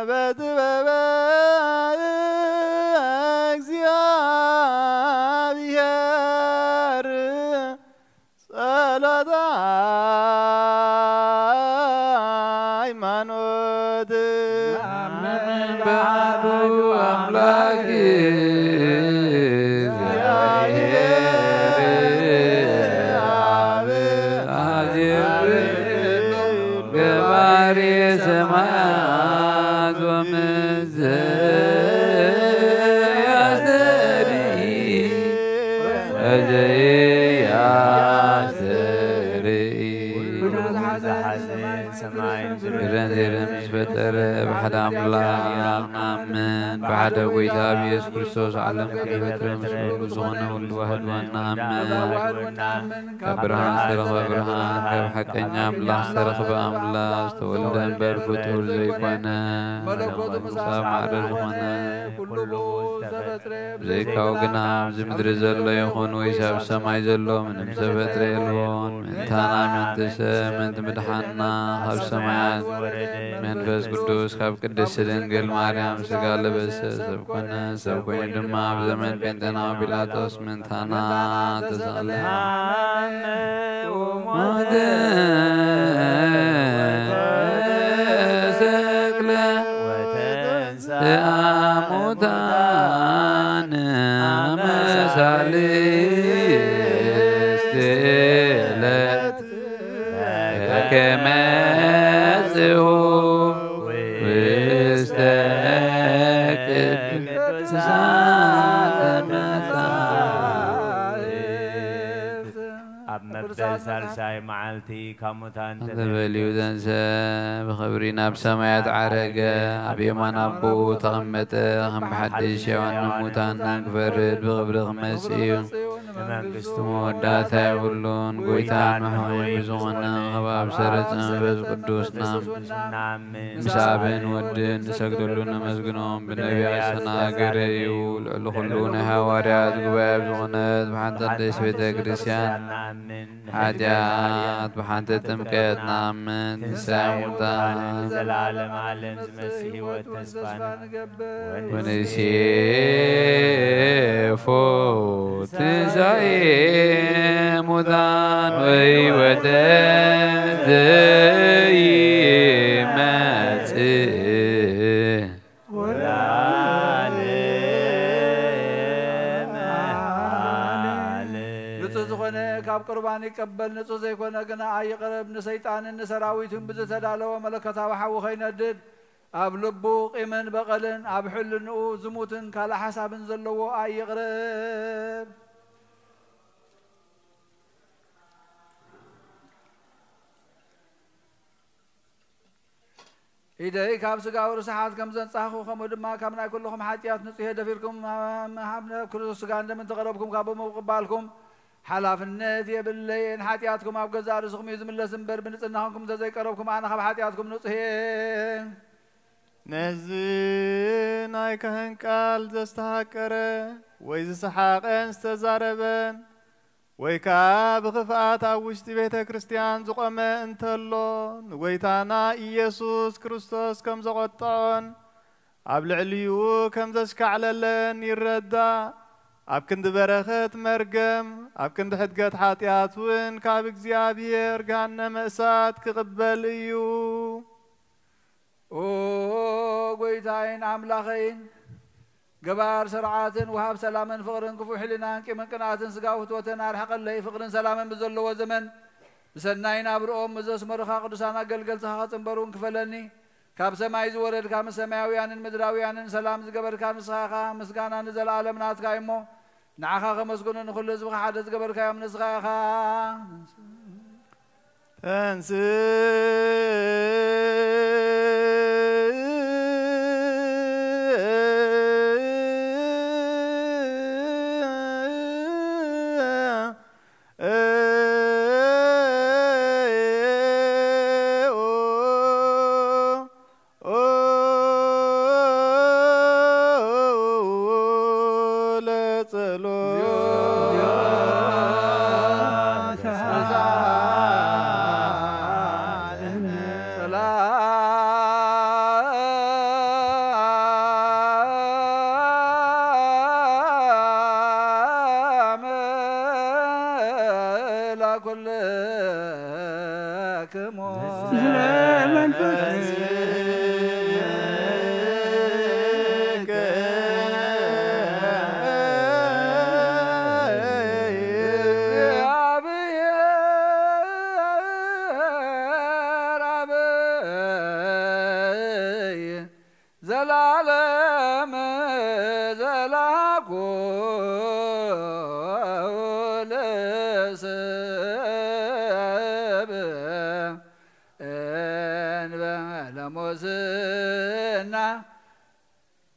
بدبابا እግዚአብሔር ጸሎተ ሃይማኖት بعد أملاك جباري سماوات ومزايا سري أجي يا سري سماين زرن مش بتر بحد أملاك نامن بحد ويتاب يسوع كريستوس علم كيفتر مسلول زغنا والواحد ونامن كبرهان سرخ برهان كبحق أنيام الله سرخ بأملاك استولدن برفتور زيقنا ملوكوت معرض زغنا زيكاو قنام زمدر زلو يخون ويساب سماي زلو من مسفتر يلون من تانا من تسا من تمدحنا خب سمايات من فاس قدوس خب قدس دنقل مريم سقال بس سبكوين دماء بزمن بنتنا بلاتوس من تانا تسالي أمودان مسالستلت كمازه واستكت مبدأ سالساي معالتي كمتان تبليو دنسا بخبرينا بسمايات عرقة أبيمان أبو تغمت هم حدش يوان نموتان نكفرد بغبرغ مسيو مودات يقولون قويتان محوي بزغنا غباب سرطان بز قدوسنا مسابين ودين سقدلون مسقنون بالنبي عسنا قريو العلو خلون هواريات قباب زغنات بحانتا ديس بيتا كريسيان حاجات بحانتا تمكات نامن تساموتان زلالم عالم زمسيه والتسفان ونسيفو تزاي مدان ويودد يمات كاب قرباني قبل نصو زيكون غنا اي قرب نسيطان نسراويتن بزتدالو ملكتا وحو خيندد اب لبو قيمن بقلن اب حلنو زموتن كالا حسابن زلو اي قرب إذا كاب سجاو رسحات كم زن صاحو خمود ما كمنا كلهم حاتيات نصيه دفيركم محبنا كل سجان من تقربكم كابو مقبالكم حلاف النادي بالليل حاتياتكم أبو جزار سخم يزم الله سنبر بنصناهم زي قربكم أنا خب حاتياتكم نصيه نهزين أي كهن قال زستحقره ويز سحاقن استزاربن ويكاب غفات أوشتي بيت كريستيان زقمة انتلون ويتانا إيسوس كريستوس كم زغطان أبل عليو كم زشكعللن يردا أبكند برخت مرقم أبكند حدقت حاتياتون كاب اكزيابير قانا مأسات كقبل إيو ويتاين عملاخين قبار سرعات وهاب سلاما فقرن كفو حلنا كمن قنات سقاوت وتنار حق الله فقرن سلاما بزل وزمن بسناين ابرؤم مزس مرخا قدسانا قلقل تخاطن برون كفلني كاب سماي زورد كام سماويان مدراويان سلام زقبر كان صاخا مسكانا نزل عالم نات كايمو نعخا مسكون نخل زبخ حدث قبر كام نسخاخا لموسى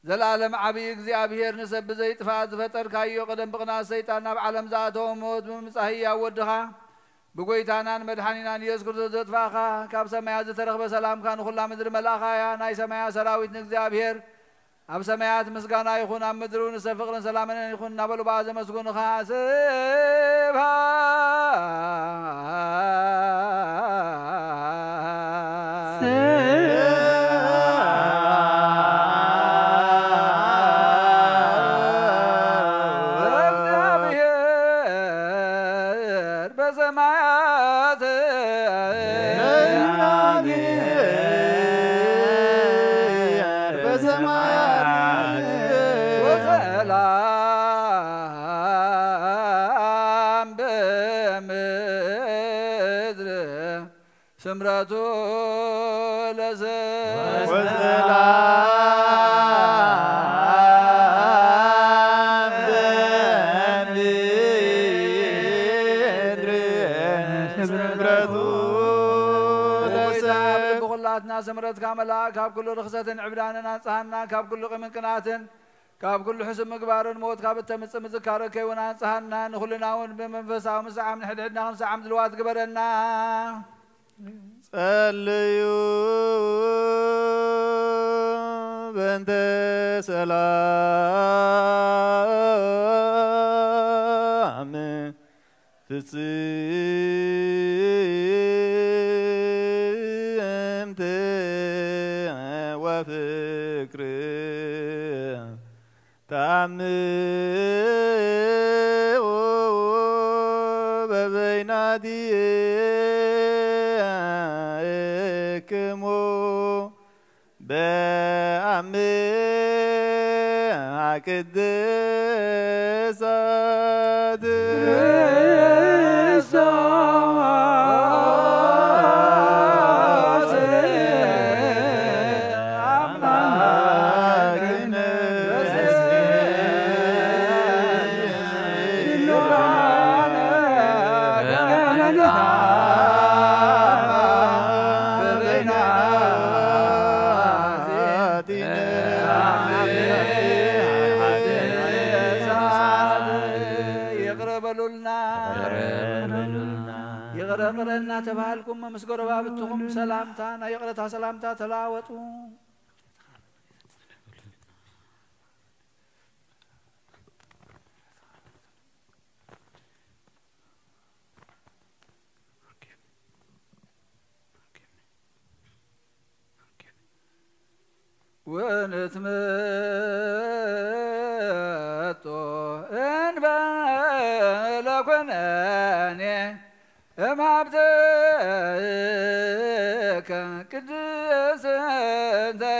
زلالم عبي እግዚአብሔር ንሰብ ዘይጥፋት ፈጠር ካዮ ቀደም ብቅና ሰይጣን ናብ ዓለም ዘኣተወ ሞት ብምጽሂያ ወድኻ ብጎይታናን መድኃኒናን ኢየሱስ ክርስቶስ ዘጥፋኻ ካብ ሰማያት ዝተረኽበ ሰላምካ ንኹላ ምድሪ መልኣኻያ ናይ ሰማያ ሰራዊት ንእግዚአብሔር ኣብ ሰማያት ምስጋና ይኹን ኣብ ምድሪ ንሰብ ፍቕርን ሰላምን ይኹን እናበሉ በኣ ዘመስጉንኻ سمرته لزين وسلام بمدر سمرته لزين بغلاتنا سمرت كاملا كاب كل رخصة عبداننا صحنا كاب كل قمن قناتن كاب كل حسب مقبار الموت كاب التمس مذكارك ونان صحنا نخلنا ون بمنفسا ومسعى من حدنا ونسعى من دلوات قبرنا صليوا بنت سلام فصمت وفكر تعمق ببينادي بأمي عكدسات يغرقنا تبالكم مسجور بابتكم سلامتنا يغرتها سلامتا تلاوتوا ونتمتو إن بلكناني ما بدك قدس انتيتي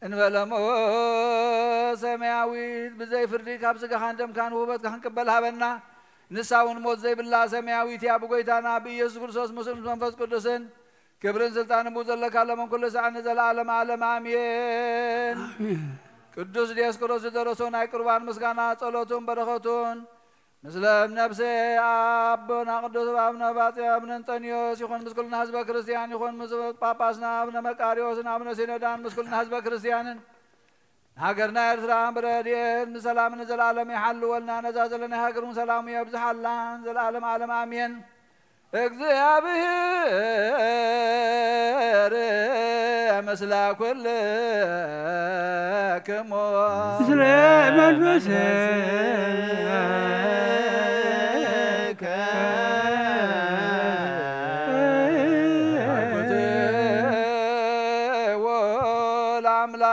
إن بلمو سماوي بزي فرديك أبزق خاندم كان وبدك هنقبلها بنا نساون موت زي بالله سماوي تيابو قيتانا بيسوس كرسوس مسلم منفس قدسن كبرن سلطان موزلك على من كل ساعة نزل عالم عالم آمين قدوس ديسكروس درسون اي قربان مسكانا صلوتون بركاتون مسلم نفسي أبنا قدوس أبنا باطي أبنا انطونيوس يكون مسكولنا حزب كريستيان يكون مسكول باباسنا أبنا مكاريوس أبنا سينودان مسكولنا حزب كريستيان هاجرنا إرثران بردين مسلام نزل عالم يحل ولنا نزازلنا هاجرون سلام يبزح الله نزل عالم عالم آمين እግዚአብሔር መስላ ኩልክሙ ስለ መንፈስከ ወለአምላክነ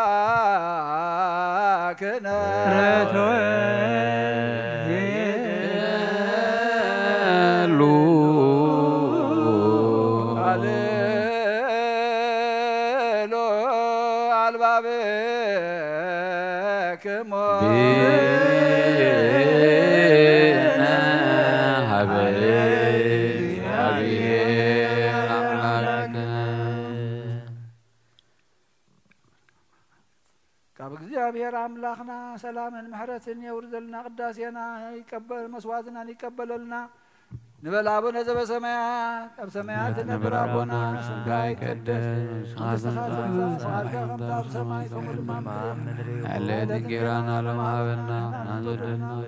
እግዚአብሔር አምላክና ሰላምን ምሕረትን የውርዘልና ቅዳሴና ይቀበል መስዋዕትና ይቀበለልና نبل أبونا زب سمايات أب سمايات نبر أبونا سمكاي كدس على دنجيران على معبنا نازلنا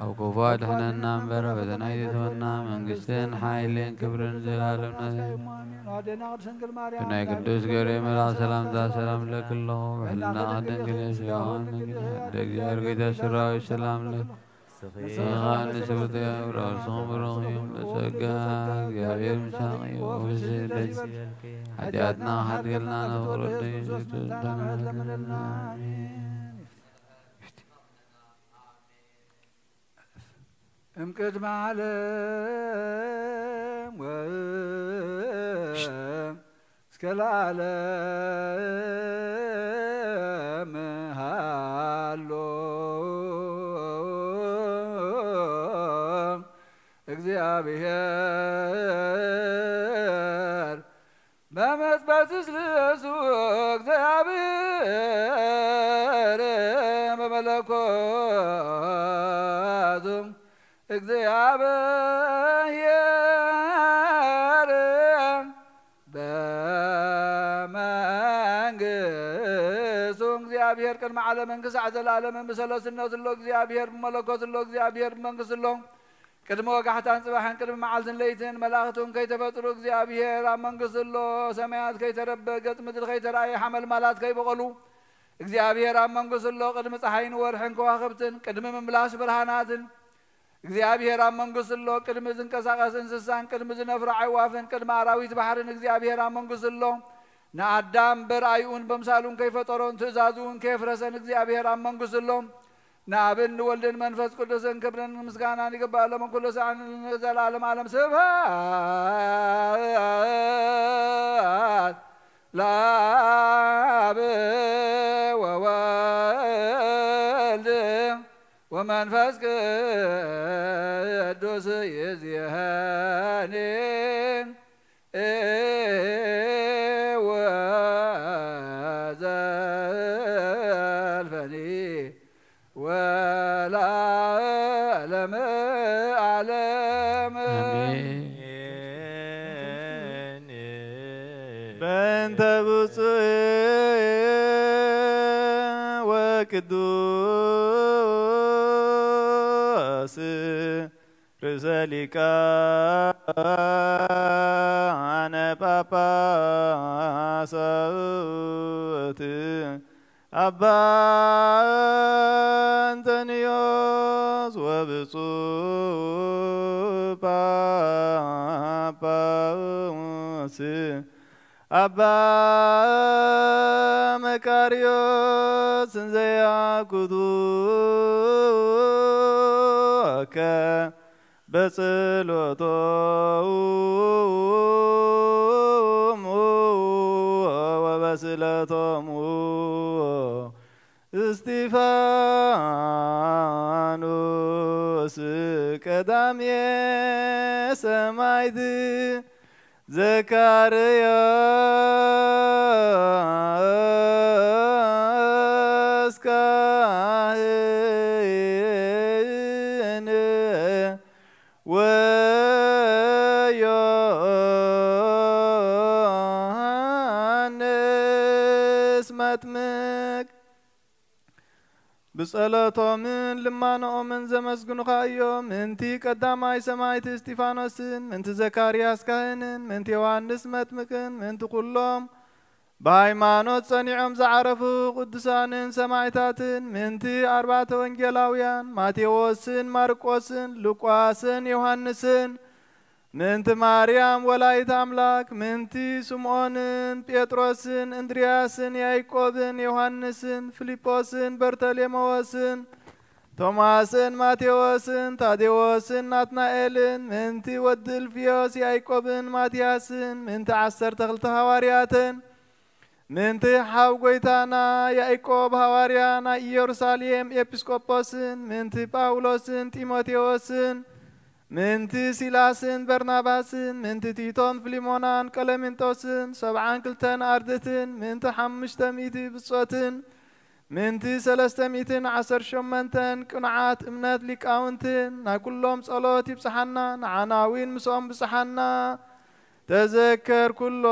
أو كفات حنا نامبر بدنايتنا من قستين حايلين كبرن زلالنا كنا قدوس قريم لا سلام ذا سلام لك الله وحلنا عدن كنيس يوم دقيار قيد سراء السلام لك سغان سبت يا رسول رحيم لسقا قابير مساقي وفسيلي حدياتنا حد قلنا نفرد امكد معلم اسكال عالم هالو እግዚአብሔር በመጽበት ስለሱ እግዚአብሔር በመለኮቱም እግዚአብሔር በመንግስቱ እግዚአብሔር ቅድመ ዓለም መንግስት ዓለም በሰለስነት ሎ እግዚአብሔር በመለኮት ሎ እግዚአብሔር መንግስት ሎ ቅድመ ወጋሕታን ጽባሕን ቅድመ መዓልትን ለይትን መላእኽቱን ከይተፈጥሩ እግዚአብሔር ኣብ መንግስት ሎ ሰማያት ከይተረበ ገጽ ምድሪ ከይተረአየ ሓመልማላት ከይበቐሉ እግዚአብሔር ኣብ መንግስት ሎ ቅድሚ ፀሓይን ወርሕን ከዋኽብትን ቅድሚ ምምላስ ብርሃናትን እግዚአብሔር ኣብ መንግስት ሎ ቅድሚ ዝንቀሳቐስ እንስሳን ቅድሚ ዝነፍሩ ዓይዋፍን ቅድሚ ኣራዊት ባሕርን እግዚአብሔር ኣብ መንግስት ሎ ንኣዳም በርአዩን በምሳሉን ከይፈጠሮን ትእዛዙን ከየፍረሰን እግዚአብሔር ኣብ መንግስት ሎ نابن ولدن منفس قدسن كبرن مسكانا نقبال لمن كل ساعة نزل عالم عالم سبحان لاب ووالد ومنفس قدس يزيهانين وزالفني ولا علم أعلم بنت بصير وقدوس رسالك أنا بابا صوت أبا أنتنيوس وبصوب باباوس أبا مكاريوس زياكدوك بصلوتهم وبسلتهم استيفانوس قدامي سمايد زكرياس كاهن ويوحنس متمك بصلاتهم لما من زمسكن خايو منتي قداماي سمايت استيفانوسن منت زكرياس كاهنن منت يوحنس متمكن منت كلهم بهايمانوت صنيعهم زعرفوا قدسانن سمايتاتن منتي أربعة وانجيلاويان ماتيوسن ماركوسن لوقاسن يوحنسن منت مريم ولايت أملاك منتي سمعونن بيتروسن اندرياسن يايكوبن يوحنسن فيليبوسن برتليموسن توماسن ماتيوسن تاديوسن ناتنائيلن منتي ودلفيوس يايكوبن ماتياسن منت 10 حوارياتن منتي حاوغويتانا يايكوب حواريانا يروساليم إبسكوبوسن منتي باولوسن تيموتيوسن منتي سيلاسن برناباسن منتي تيتون فليمونان كلمنتوسن 7 كلتن أردتن منتي 500 بصوتن ምንቲ 318 ቅንዓት እምነት ሊቃውንትን ናይ ኩሎም ጸሎት ይብጽሐና ንዓናዊን ምስኦም ብጽሐና تذكر كل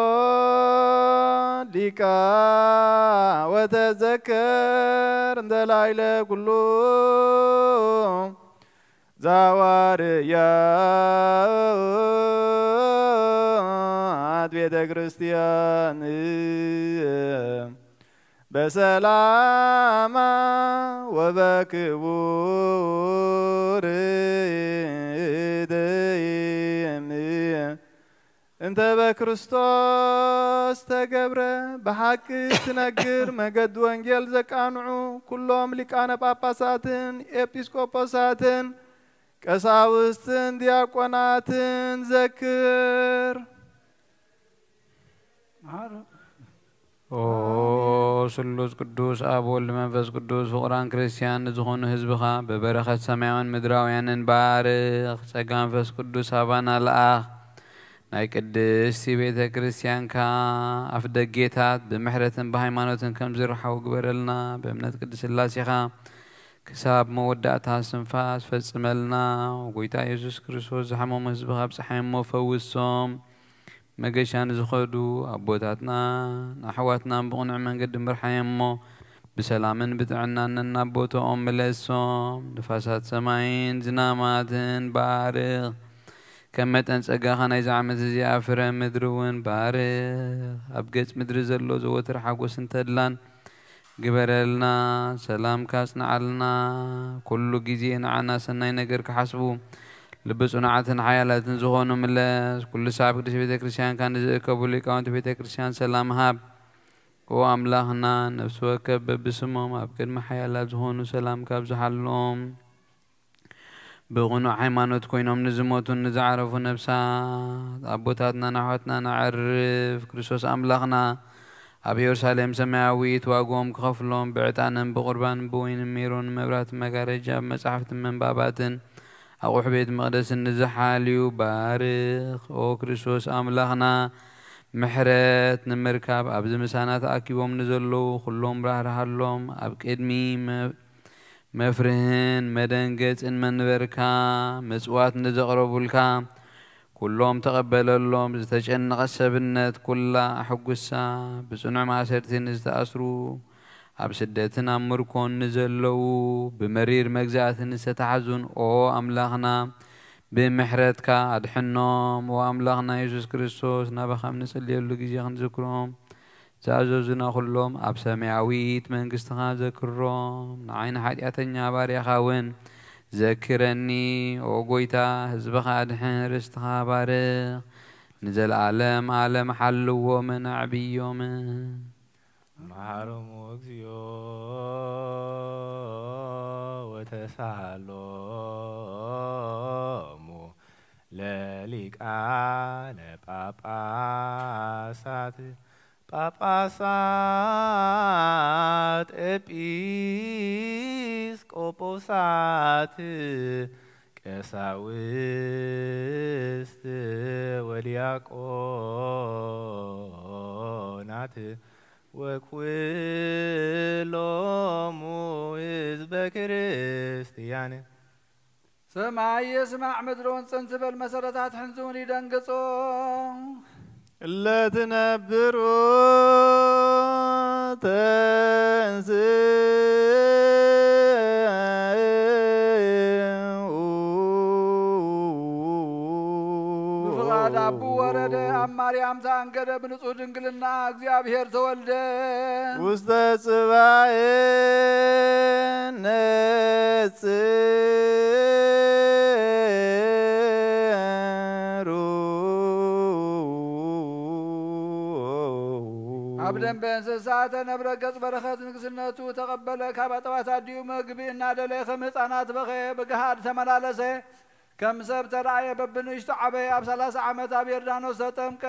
لك وتذكر دلائل كل زواريا بيت كريستيان بسلام وبكبور انت بكريستوس تجبره بحق تنجر مجد وانجيل زكانعو كلهم لكان باباساتن ابيسكوبوساتن كساوستن دياقوناتن ذكر سلوس قدوس أب والد منفس قدوس فقران كريستيان زخون حزبها ببركة سماوان مدراويان بارخ سقان فس قدوس هبانا الأخ ናይ ቅድስቲ ቤተ ክርስቲያንካ ኣፍ ደጌታት ብምሕረትን ብሃይማኖትን ከም ዝረሓው ግበረልና በእምነት ቅድስት ሥላሴኻ ክሳብ መወዳእታ ስንፋስ ፈጽመልና ጎይታ ኢየሱስ ክርስቶስ ዝሓመሙ ህዝብኻ ብፀሓይሞ ፈውሶም መገሻ ንዝኸዱ ኣቦታትና ኣሕዋትና ብቕኑዕ መንገዲ ምርሓየሞ ብሰላምን ብጥዕናን እናቦቶኦም መለሶም ንፋሳት ሰማይን ዝናማትን ባርኽ كم تنسقاها نيزعمت زي أفرا مدرون بارخ أبقيت مدري زلو زوتر حقو سنتدلان قبرلنا سلام كاسنا علنا كل جزينا عنا سنين نقر كحسبو لبسونا عتن حيالات نزغونو ملاس كل شعب قدس بيت كريستيان كان زيكبو لي كانت بيت كريستيان سلام هاب وأملاهنا نفسو كبب بسمهم أبقيت محيالات زغونو سلام كاب زحلهم بغنو حيمانوت كوينهم نزموتو نزعرفو نفسات أبوتاتنا نحوتنا نعرف كريستوس أملاخنا أبي يرسالهم سماويت واقوم كخفلهم بعتانهم بقربان بوين ميرون مبرات مقارجة مسحفت من باباتن أقوح بيت مقدس النزحاليو بارخ أو كريستوس أملاخنا محرت نمركب أبز مسانات أكيبهم نزلو خلهم راه أبكدمي مفرهن مدنجت إن منبركا مسوات نزقربولكا كلهم تقبلوا زتجن قسبنت كلها أحقسا بصنع معسرتين استأسروا أبسدتنا مركون نزلوا بمرير مجزات نستحزن أو أملاخنا بمحرتك أدحنهم وأملاخنا يسوع كريستوس نبخم نسلي اللي نذكرهم زازوزنا كلهم أبسمعويت من قستها ذكرهم نعين حدياتنا باري خاون ذكرني وقويتا هزبخا أدحن رستها بارخ نزل عالم حلو ومن عبي يومن محرم وكزيو وتسالمو لليك على باباسات Papasat episkoposat kesawist wadiakonat وكلهم حزب كريستيان سمع يسمع مدرون سنسبل مسرتات حنزوني دنقصو لا تنبروا بفغاد أبو ورد أم مريم تانقد بنصو دنقلنا እግዚአብሔር ተወልደ ውስተ ጽባኤን أبداً بإنساسات نبرة قص برخات نقصناتو تقبل كابطوات عديو مقبي إنا دلي خمس أنات بخي بقهاد ثمنالسي كم سبت رعي ببنو يشتعبي أب 3 عمت أبير دانو ستمك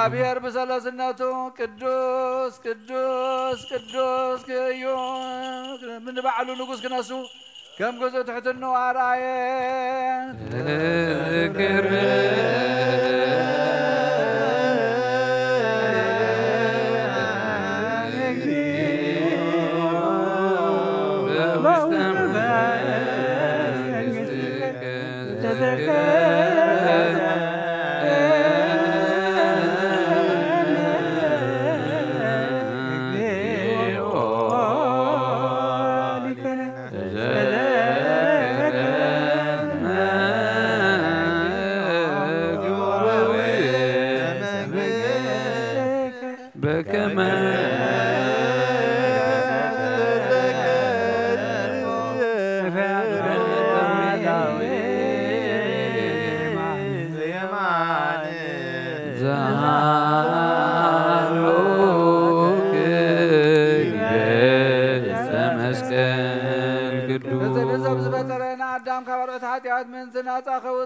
እግዚአብሔር በሰለስነቱ ቅዱስ ቅዱስ ቅዱስ እዩ ምን ባዕሉ ንጉስ ክነሱ ከም ገዞ ትሕትኑ አርአየ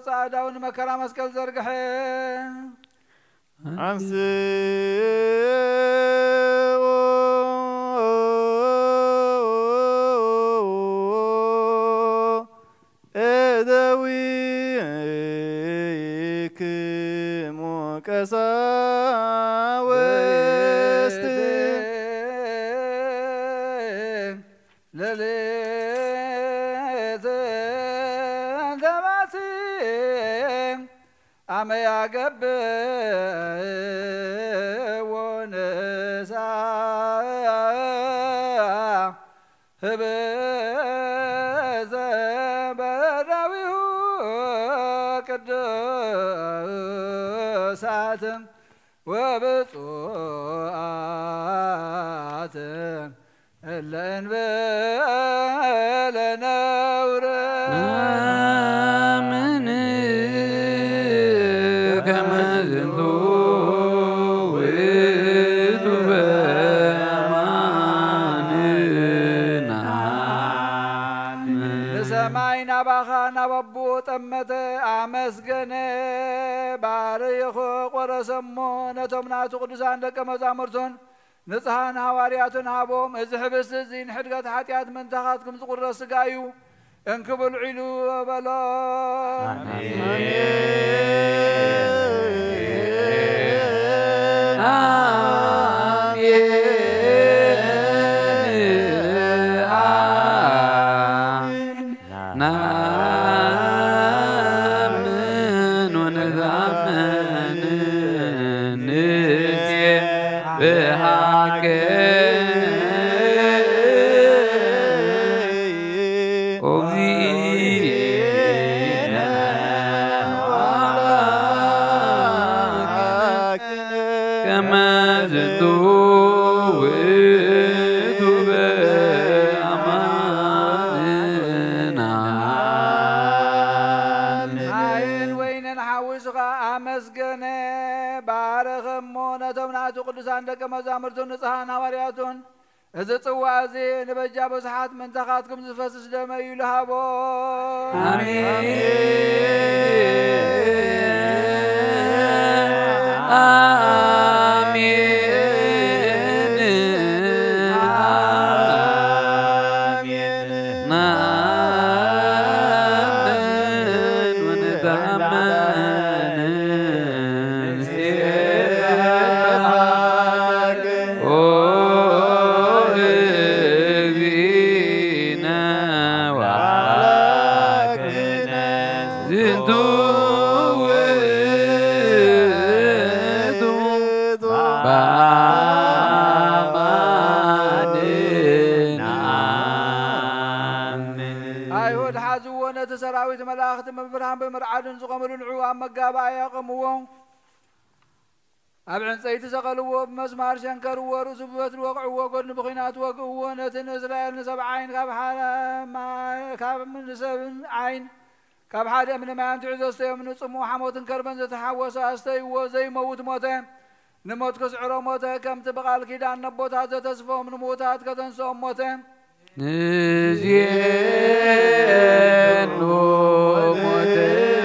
ጻዕዳውን መከራ መስቀል ዘርግሐ አንስ እደዊክሙ ቀሳውስት አመ ያገብእ ህበዘ በዳዊሁ ቅዱሳት ወብፁዓት እለ እንበለ ነውር ናበቡ ጠመተ አመስገነ ባርይኹ ቆረሰሞ ነቶም ናቱ ቅዱሳን ደቀ መዛሙርቱን ንጽሐን ሐዋርያቱን ሃቦም እዚ ህብስት እዚ ንሕድገት ኃጢአት መንታኻትኩም ዝቁረስ ሥጋ እዩ እንክብልዑ ኢሉ በሎ ቅዱሳን ደቀ መዛሙርቱን ንጽሐን ሐዋርያቱን እዚ ጽዋ እዚ ንበጃ ብዙሓት መንታኻትኩም ዝፈስስ ደመ እዩ ልሃቦ አሜን نت سراويت ملاخت مبرهان بمرعد زقملن عوام مقابا يقمو أبعن سيد سقلوا بمزمار شنكروا رسبت الوقعوا قرن بخينات وقعوا نتن إسرائيل نسب عين كاب حالا ما كاب من نسب عين كاب حالا من ما أنت عزستي ومن صمو حموت كربن زتحوس أستي وزي موت موتين نموت كسعر موتين كم تبقى الكيدان نبوت هذا تسفو من موتات كتنسوم موتين نزين وموتك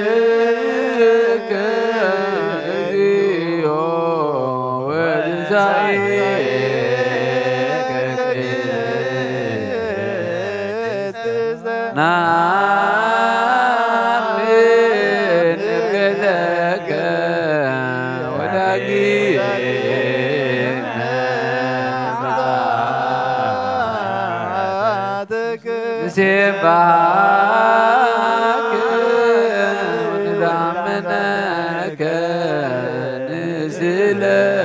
سبحانك نضامنك نزلك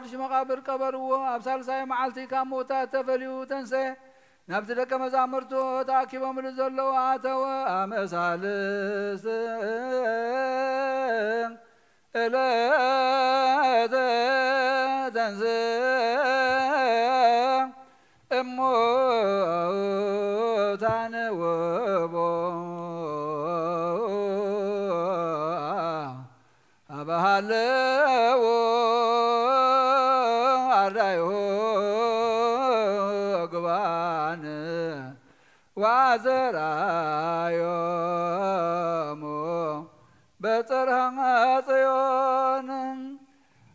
حدش مقابر قبروا أبسال ساي معلتي كاموتا تفليو تنسي نبت لك مزامرتو تاكيبا من الزلوات وأمسال إلا تنسي أموتان وبو أبهالو وزرايومو بترها صيون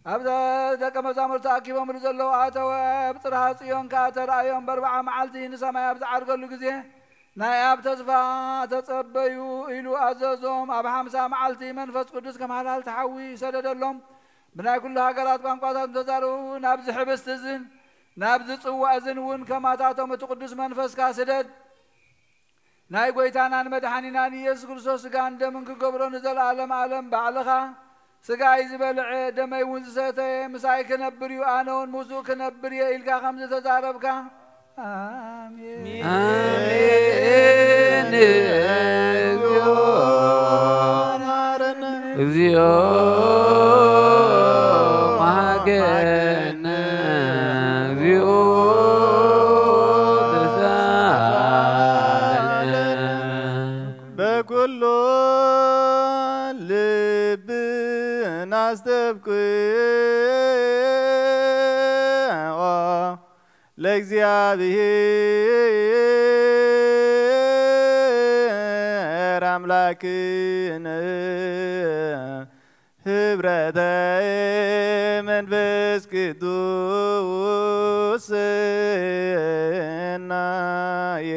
أبدا دك مزامر تأكيب أمر زلوا عتوا بترها صيون كاتر أيام بربع معلتي نسمع أبدا عرقلو كذي نايب تزفا تصبيو إلو أززوم أب حمسا معلتي منفس قدس كمال تحوي سددلهم بنا كل هاجرات قنقاطات تزارو نابز حبس تزن نابز صوا أزنون كما تاتهم تقدس منفس كاسدد ناي قويتانا مدحانينا يسوع كريستوس كان دمك قبرون نزل عالم بعلخا سقاي زبلع دمي ونزته مساي كنبريو أنا موسو كنبريو إلقا خمسة تزاربك آمين آمين إذيو مهاجنا إذيو بكل لب نستبقى لእግዚአብሔር አምላክነ ህብረተ መንፈስ ቅዱስ ናየ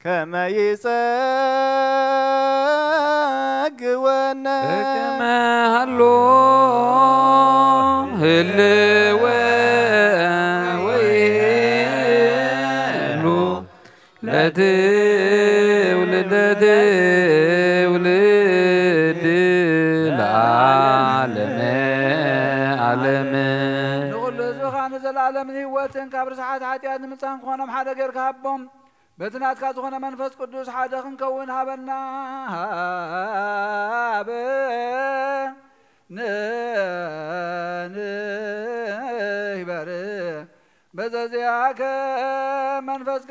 ከመ ይጸግወነ ከመ ሀሎ ህልወ ወይሉ ለትውልደ ትውልድ ለዓለመ ዓለመ ንኩሉ ህዝቢ ኸ ንዘለዓለም ህይወትን ካብ ርስሓት ሓጢኣት ንምፅን ክኾኖም ሓደ ጌርካ ሃቦም በቲ ናትካ ዝኾነ መንፈስ ቅዱስ ሓደ ክንከውን ሃበና ንይበር በዘዚአከ መንፈስ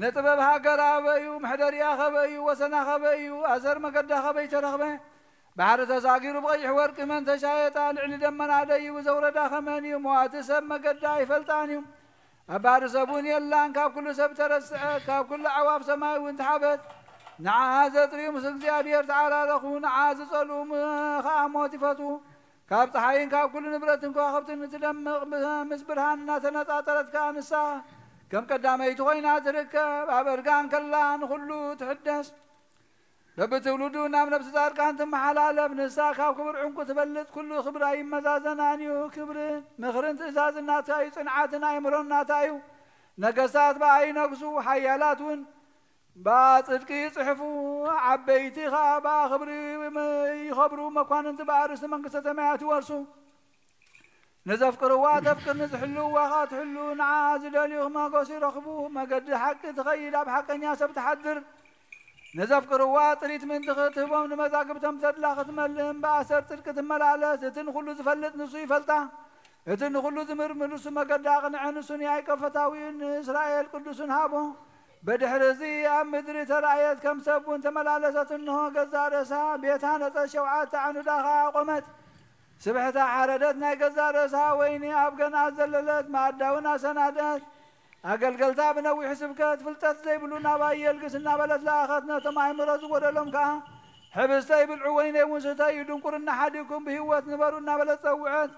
نطبب هاجر أبيو محدر يا خبيو وسنا خبيو أزر مقدة خبي ترخبه بحر تزاقير بغيح ورق من تشايط العلي دمنا عدي وزور داخماني مواتسب مقدة يفلتانيو أبار سبون يلان كاب كل سب ترسع كاب كل عواف سماي وانتحبت نعاز طريم سكزيابير تعالى لخو نعاز صلوم خاموتي فتو كاب تحاين كاب كل نبرة كواخبت نتدمغ مسبرهان تنطاطرت كانسا كم قدامي توينا تركب عبرقان كلان خلو تحدث لبتولدو نام نفس دار كانت محلالة بنسا كاب كبر عنكو تبلد كل خبراي مزازنانيو كبرين مخرن تزاز الناتاي صنعاتنا يمرون ناتايو نقصات باي نقصو حيالاتون باطلقي صحفو عبيتي خابا خبري يخبرو مكوان انت بارس منقصة ميات ورسو نزف قروات افكر نزحلو واخات حلو نعاز داليوه ما قوسي رخبوه ما قد حق تخيل بحق نياسب تحذر نزف قروات ريت من تختبهم نمزاقب تمتدلا ختملهم باسر تلك تملالس اتن خلو زفلت نسوي فلتا اتن خلو زمر ملوس ما قد اغنع نسون يايك فتاوين اسرائيل قدسون هابو بدحرزي ام مدري ترايت كم سبون تملالست انه قزارسا بيتها نتشوعات عنو داخا قمت سبحتا حردتنا قزارسا ويني أبقنا زللت ما أداونا سنادت أقلقلتا بنوي حسبك فلتت زي بلونا بايل قسنا بلت لاخذنا تماي مرز ودلهم كا حبستي بالعوين وستي يدنقرنا حدكم بهوات نبرونا بلت سوعت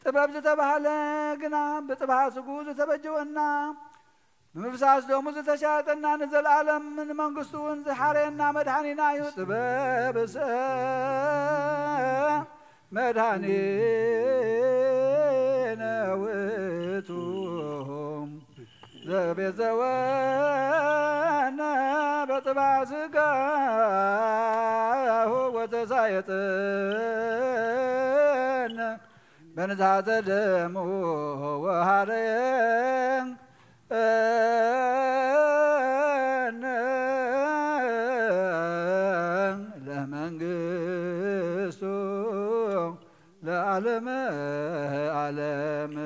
طباب زتبهلا قنا بطبها سقوز تبجونا بمفساس دوم زتشاتنا نزل عالم من منقصون زحارينا مدحانينا يطباب مدحانينا وتوهم زبي زوانا بطبع سقاه وتسايطنا بنزعت دمه وهارين لمنقصو لعلم علم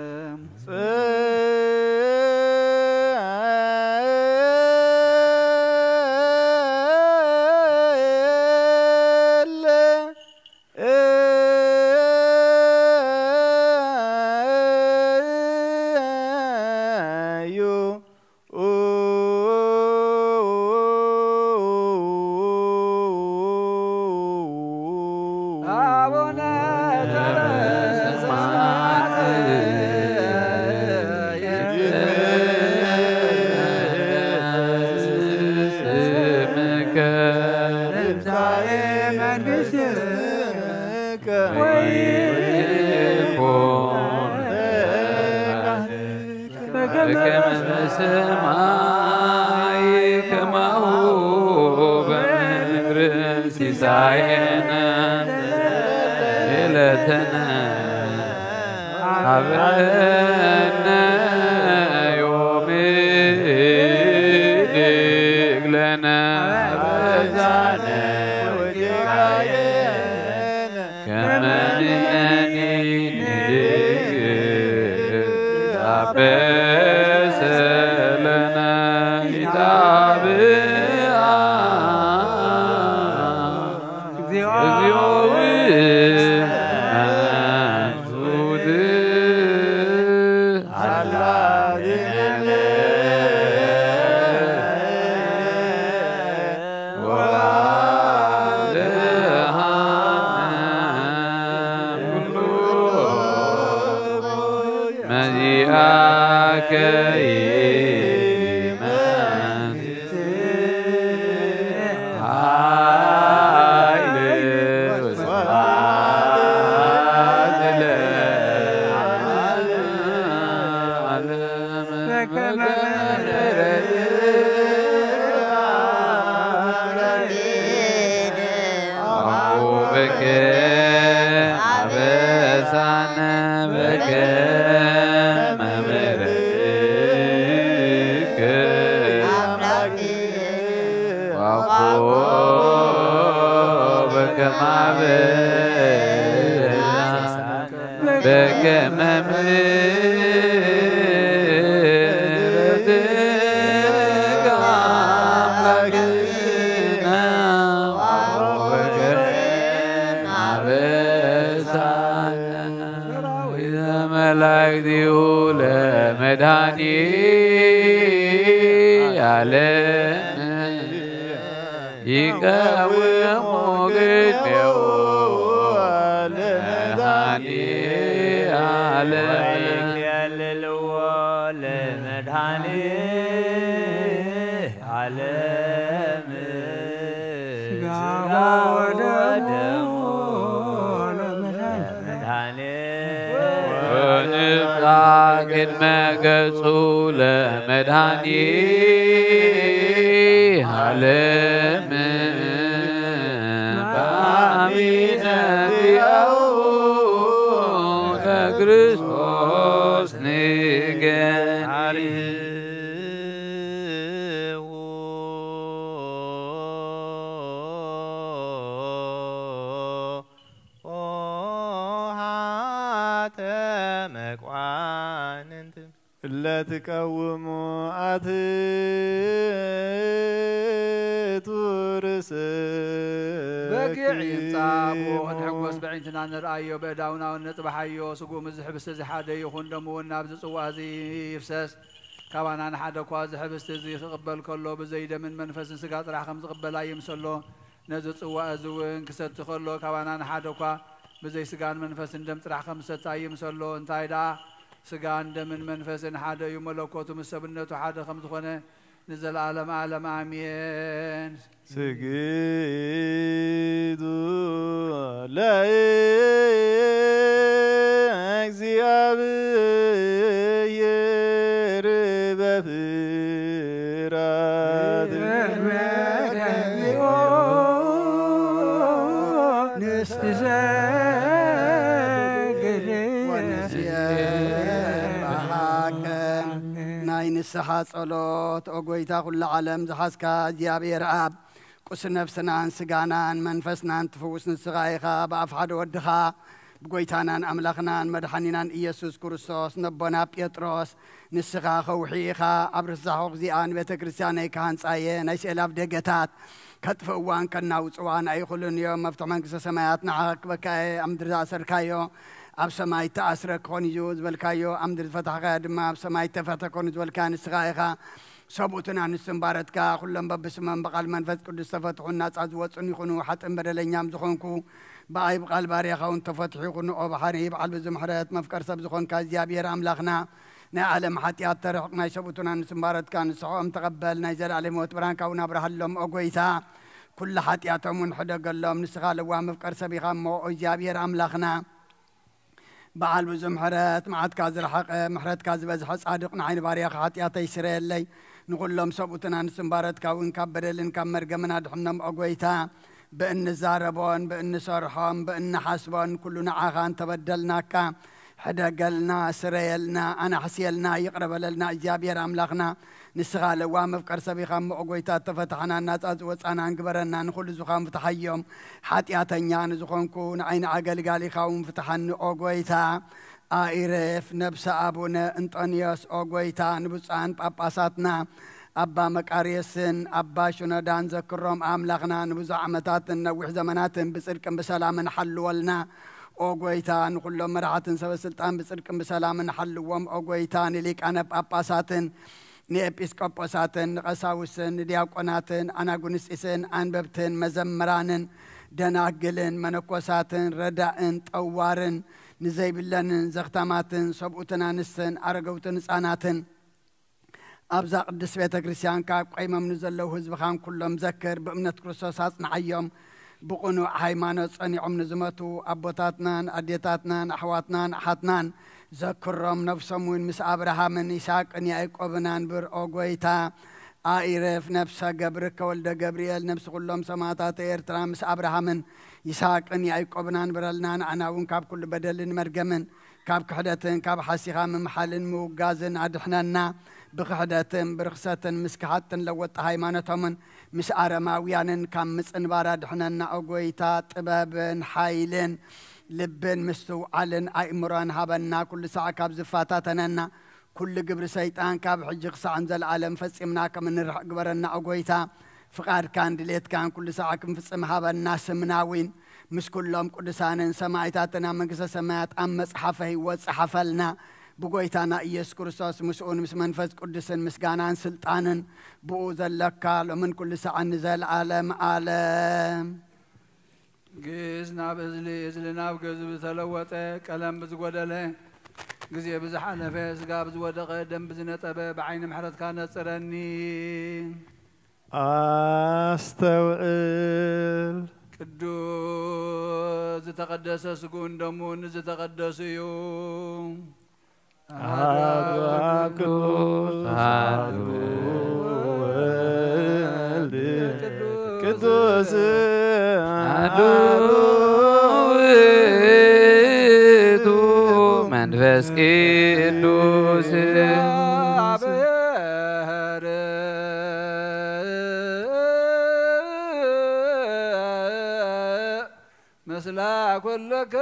لا تقوموا تورس بقعين صابو هنحوس بعينتنا نرأيو بداونا ونطبح أيو سقو مزح بس زي حدا يخون دمو والنابز صوازي يفسس كابانا نحدا كواز حبست زي قبل كله بزيد من منفس سقاط راح خمس قبل أي مسلو نزت سواء زوين كسرت كله كابانا نحدا كوا بزي سقان منفس دم راح خمسة أي مسلو انتاي دا سقان دم من منفس حدا يملكوت مسبنة حدا خمس خنة نزل عالم عالم آمين سجدوا لا እግዚአብሔር በፍርሃት ናይ ንስሓ ጸሎት ኦጎይታ ኩሉ ዓለም ዝሓዝካ እግዚኣብሔር ኣብ ቁስ ነፍስናን ስጋናን መንፈስናን ትፍውስ ንስኻ ኢኻ ብኣፍ ሓደ ወድኻ بقويتانان أملاخنان مدحنينان إيسوس كريستوس نبونا بيتروس نسخا خوحيخا أبرزاحوك زيان بيتا كريستياني كهان سايه نايس إلاف ديگتات كتف اوان كناوز اوان أي خلون يوم مفتحمان كسا سمايات نعاك بكاي أمدر أسر كايو أب سماي تأسر كوني جوز بالكايو أمدر فتح غادما أب سماي تفتح كوني جوز بالكان السغايخا سبوتنا نستنبارتكا كلهم ببسمان بقال منفذ كل استفتحوا الناس عزواتون يخونوا حتى مبرلين يام زخونكو بقى يبقى الباريخة وانتفتحوا يخونوا أبحاري يبقى بزمحرات مفكر سبزخون كازيابير أملاخنا نعلم حتى يترحقنا سبوتنا نستنبارتكا نسعوهم تقبل نيزل عليهم وتبرانكا ونبرح لهم أقويتا كل حتى يتمون حدا قال لهم نسخال وهم مفكر سبيخا موعزيابير أملاخنا بعال بزمحرات معاد كازر حق محرات كازر بزحص صادقنا عين باريخة حتى يتيسري اللي نقول لهم سبوتنا نسنبارت كاون كبرلن كمر جمنا دحنم أقويتا بأن زاربون بأن صرحهم بأن حسبون كلنا عاغان تبدلنا كا حدا قالنا سريلنا أنا حسيلنا يقرب لنا إجابير أملاخنا نسغال وامف كرسبي خام أقويتا تفتحنا الناس أزوز أنا انقبرنا نخل زخام فتحيهم حاتياتنا نزخون كون عين عقل قالي خاوم فتحن أقويتا آيرف نبس أبونا أنطونيوس أوغويتا نبسان باباساتنا أبا مكاريسن أبا شندان ذكرهم أملاخنا نبز عمتاتن نوح زمناتن بسركم بسلام حلولنا أوغويتا نقول لهم مرحاتن سوى سلطان بسركم بسلام حلوهم أوغويتا نليك أنا باباساتن نيبسكوبوساتن قساوسن دياقوناتن أنا قنسيسن أنببتن مزمرانن دناقلن منكوساتن رداءن طوارن نزيب لنا زختاماتن سبوتنا نسن أرجوتن ساناتن أبزا قدس بيت كريستيان كاب قيمة من زلوا حزب خام كلهم مذكر بأمنة كريستوس نعيم بقنو حيمانة صنيعم نزمتو أبوتاتنا أديتاتنا أحواتنا أحاتنا ذكرهم نفسهم وين مس أبراهام إسحاق أن يعقوبنا بر أوغويتا آيرف نفسه جبرك ولد جبريل نفس كلهم سماتات إيرترا مس أبراهام إسحاق أن يعقوبنا برلنا أنا ونكاب كل بدل مرجمن كاب كحدتن كاب حسيخا من محل موجازن عدحنا بقحدتن برخصتن مسكحتن لوت هايمانتهم مس أرماويان كام مس انبارد حنا أوغويتا طبابن حايلن لبن مستو علن أئمران هبنا كل ساعة كاب زفاتاتنا كل قبر سيطان كاب حجق سعنزل العالم فسمناك من الرح قبرنا أقويتا فقار كان دليت كان كل ساعة كم فسمها بالناس مناوين مش كلهم قدسان سمايتاتنا من قصة سمايات أمس حفه وصحفلنا بقويتانا إيس كريستوس مسؤول مس منفذ قدسن مسقانان سلطانا بوذ اللكال ومن كل ساعة نزل عالم عالم جيزنا بزلي إزلنا بجز بتلوته كلام بزودله جزي بزحنا فيس قاب زود قدم بزنة بعين محرت كانت ترني أستوعل قدوس تقدس سكون دمون تقدس يوم قدوس منفس قدوس مثل كلك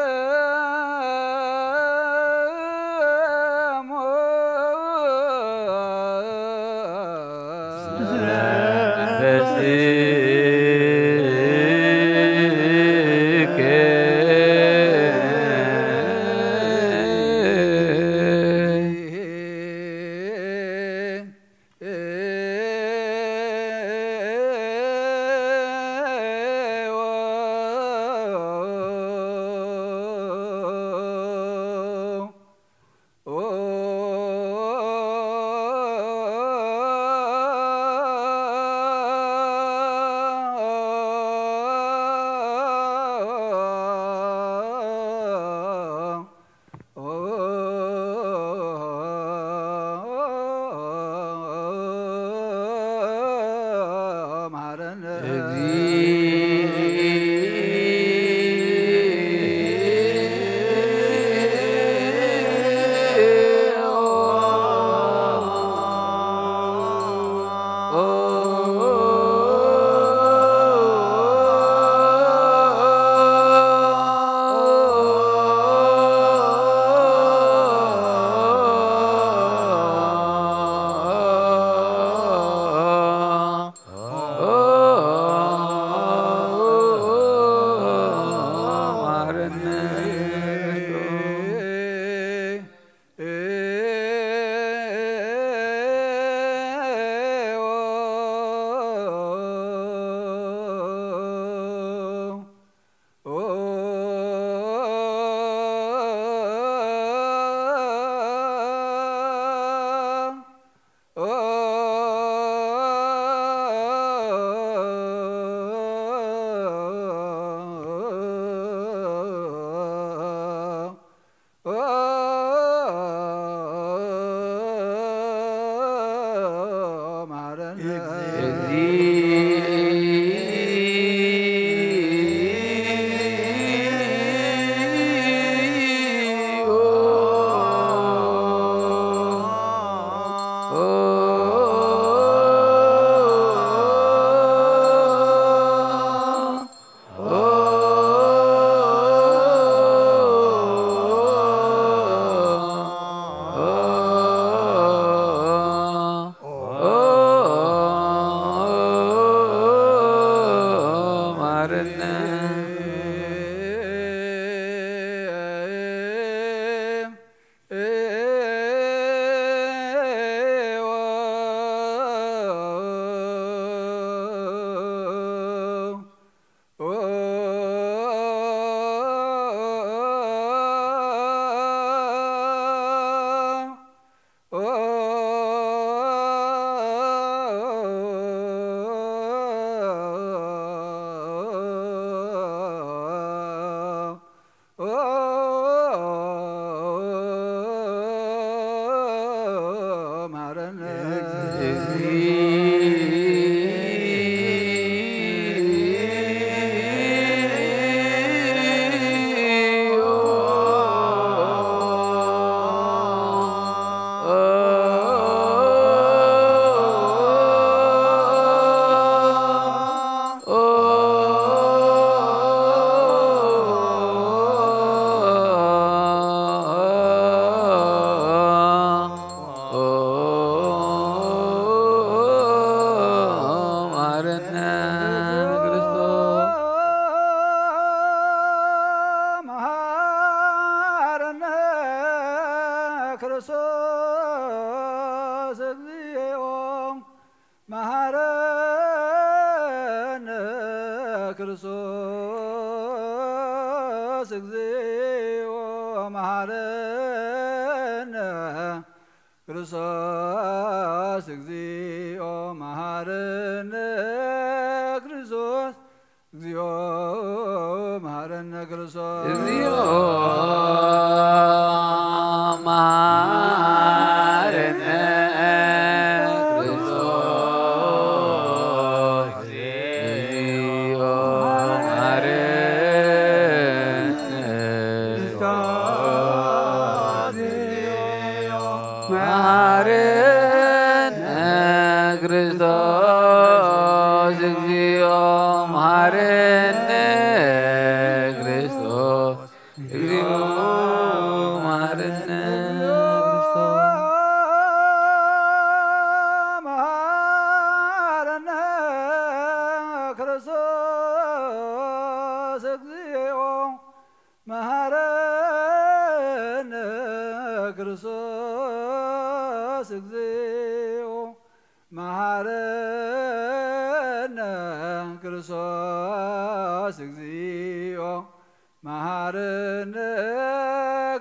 መሃረነ ክርስቶስ እግዚኦ መሃረነ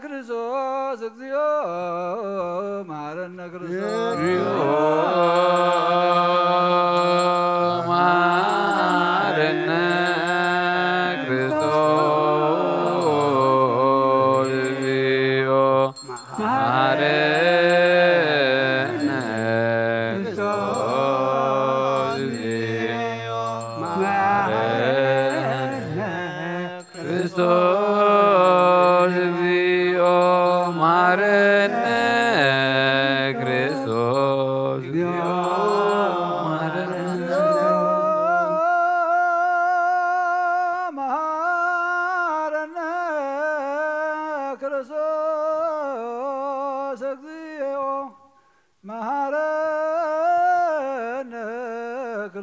ክርስቶስ እግዚኦ መሃረነ ክርስቶስ መሃረነ ክርስቶስ እግዚኦ መሃረነ ክርስቶስ እግዚኦ መሃረነ ክርስቶስ እግዚኦ መሃረነ ክርስቶስ እግዚኦ መሃረነ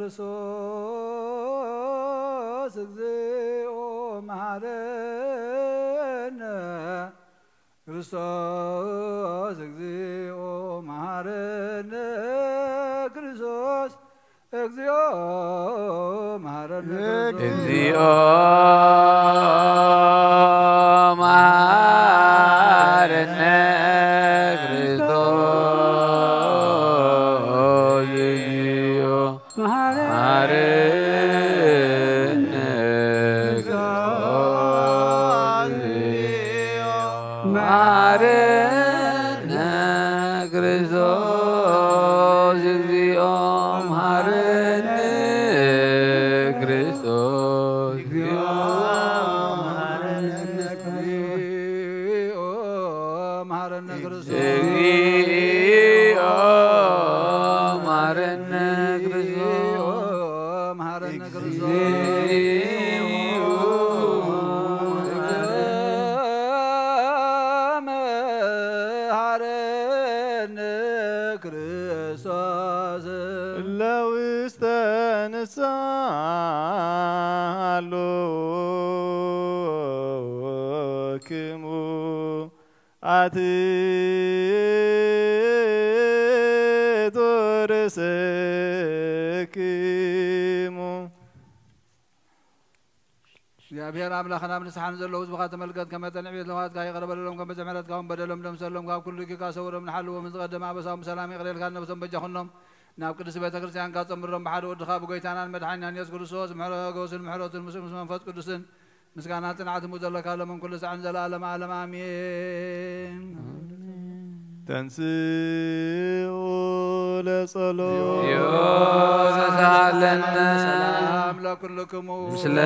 ክርስቶስ እግዚኦ መሃረነ ክርስቶስ እግዚኦ መሃረነ ክርስቶስ እግዚኦ መሃረነ እግዚኦ መሃረነ ክርስቶስ እግዚኦ መሃረነ መሃረነ ክርስቶስ እግዚኦ መሃረነ ክርስቶስ እግዚኦ መሃረነ ክርስቶስ እግዚኦ መሃረነ ክርስቶስ መሃረነ ክርስቶስ መሃረነ ክርስቶስ ለውስተ ንሳሎክሙ አትቶ ርእስክሙ እግዚአብሔር አምላኽና ብንስሓን ዘለዉ ህዝብኻ ተመልከት ከመ ጠንዕ ቤት ለውሃትካ ይቐረበለሎም ከም በዝሒ ምሕረትካውን በደሎም ደምሰሎም ካብ ኩሉ ጊካ ሰውሮም ንሓልዎም ዝቐደመ ኣበሳዎም ሰላም ይቕረልካ ነብሶም በጃኹኖም ናብ ቅዱስ ቤተ ክርስቲያን ካፀምሮም ብሓደ ወድኻ ብጎይታናን መድሓኒናን ኢየሱስ ክርስቶስ ገወስን ምሕረትን ምስ መንፈስ ቅዱስን ምስጋና ጽንዓት ዘለካ ለመን ኩሉ ሰዓን ዘለዓለም ዓለም አሜን። ተንሥኡ ለጸሎት ይወሰሳለነ ሰላም ለኩልክሙ ምስለ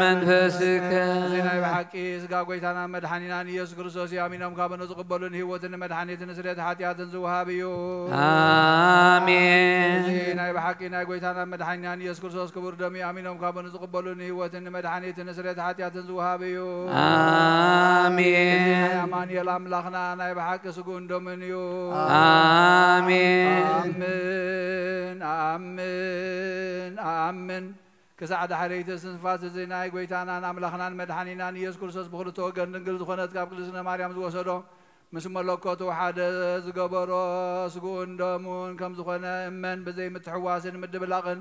መንፈስከ ዜናዊ በሓቂ ስጋ ጎይታና መድሓኒናን ኢየሱስ ክርስቶስ ኣሚኖም ካብነ ዝቕበሉን ህይወትን መድሓኒትን ስርየት ሓጢኣትን ዝውሃብ እዩ አሜን። ዜናዊ በሓቂ ናይ ጎይታና መድሓኒናን ኢየሱስ ክርስቶስ ክቡር ደሙ ኣሚኖም ካብነ ዝቕበሉን ህይወትን መድሓኒትን ስርየት ሓጢኣትን ዝውሃብ እዩ አሜን። ኣማኑኤል ኣምላኽና ናይ በሓቂ ስጉእን ደሙን እዩ አሜን አሜን አሜን አሜን። ክሳዕ ዳሕረይቲ ስንፋት እዚ ናይ ጎይታናን ኣምላኽናን መድሓኒናን ኢየሱስ ክርስቶስ ብክልተ ወገን ድንግል ዝኾነት ካብ ቅድስነ ማርያም ዝወሰዶ ምስ መለኮቱ ሓደ ዝገበሮ ስጉእን ደሙን ከም ዝኾነ እመን ብዘይ ምትሕዋስን ምድብላቕን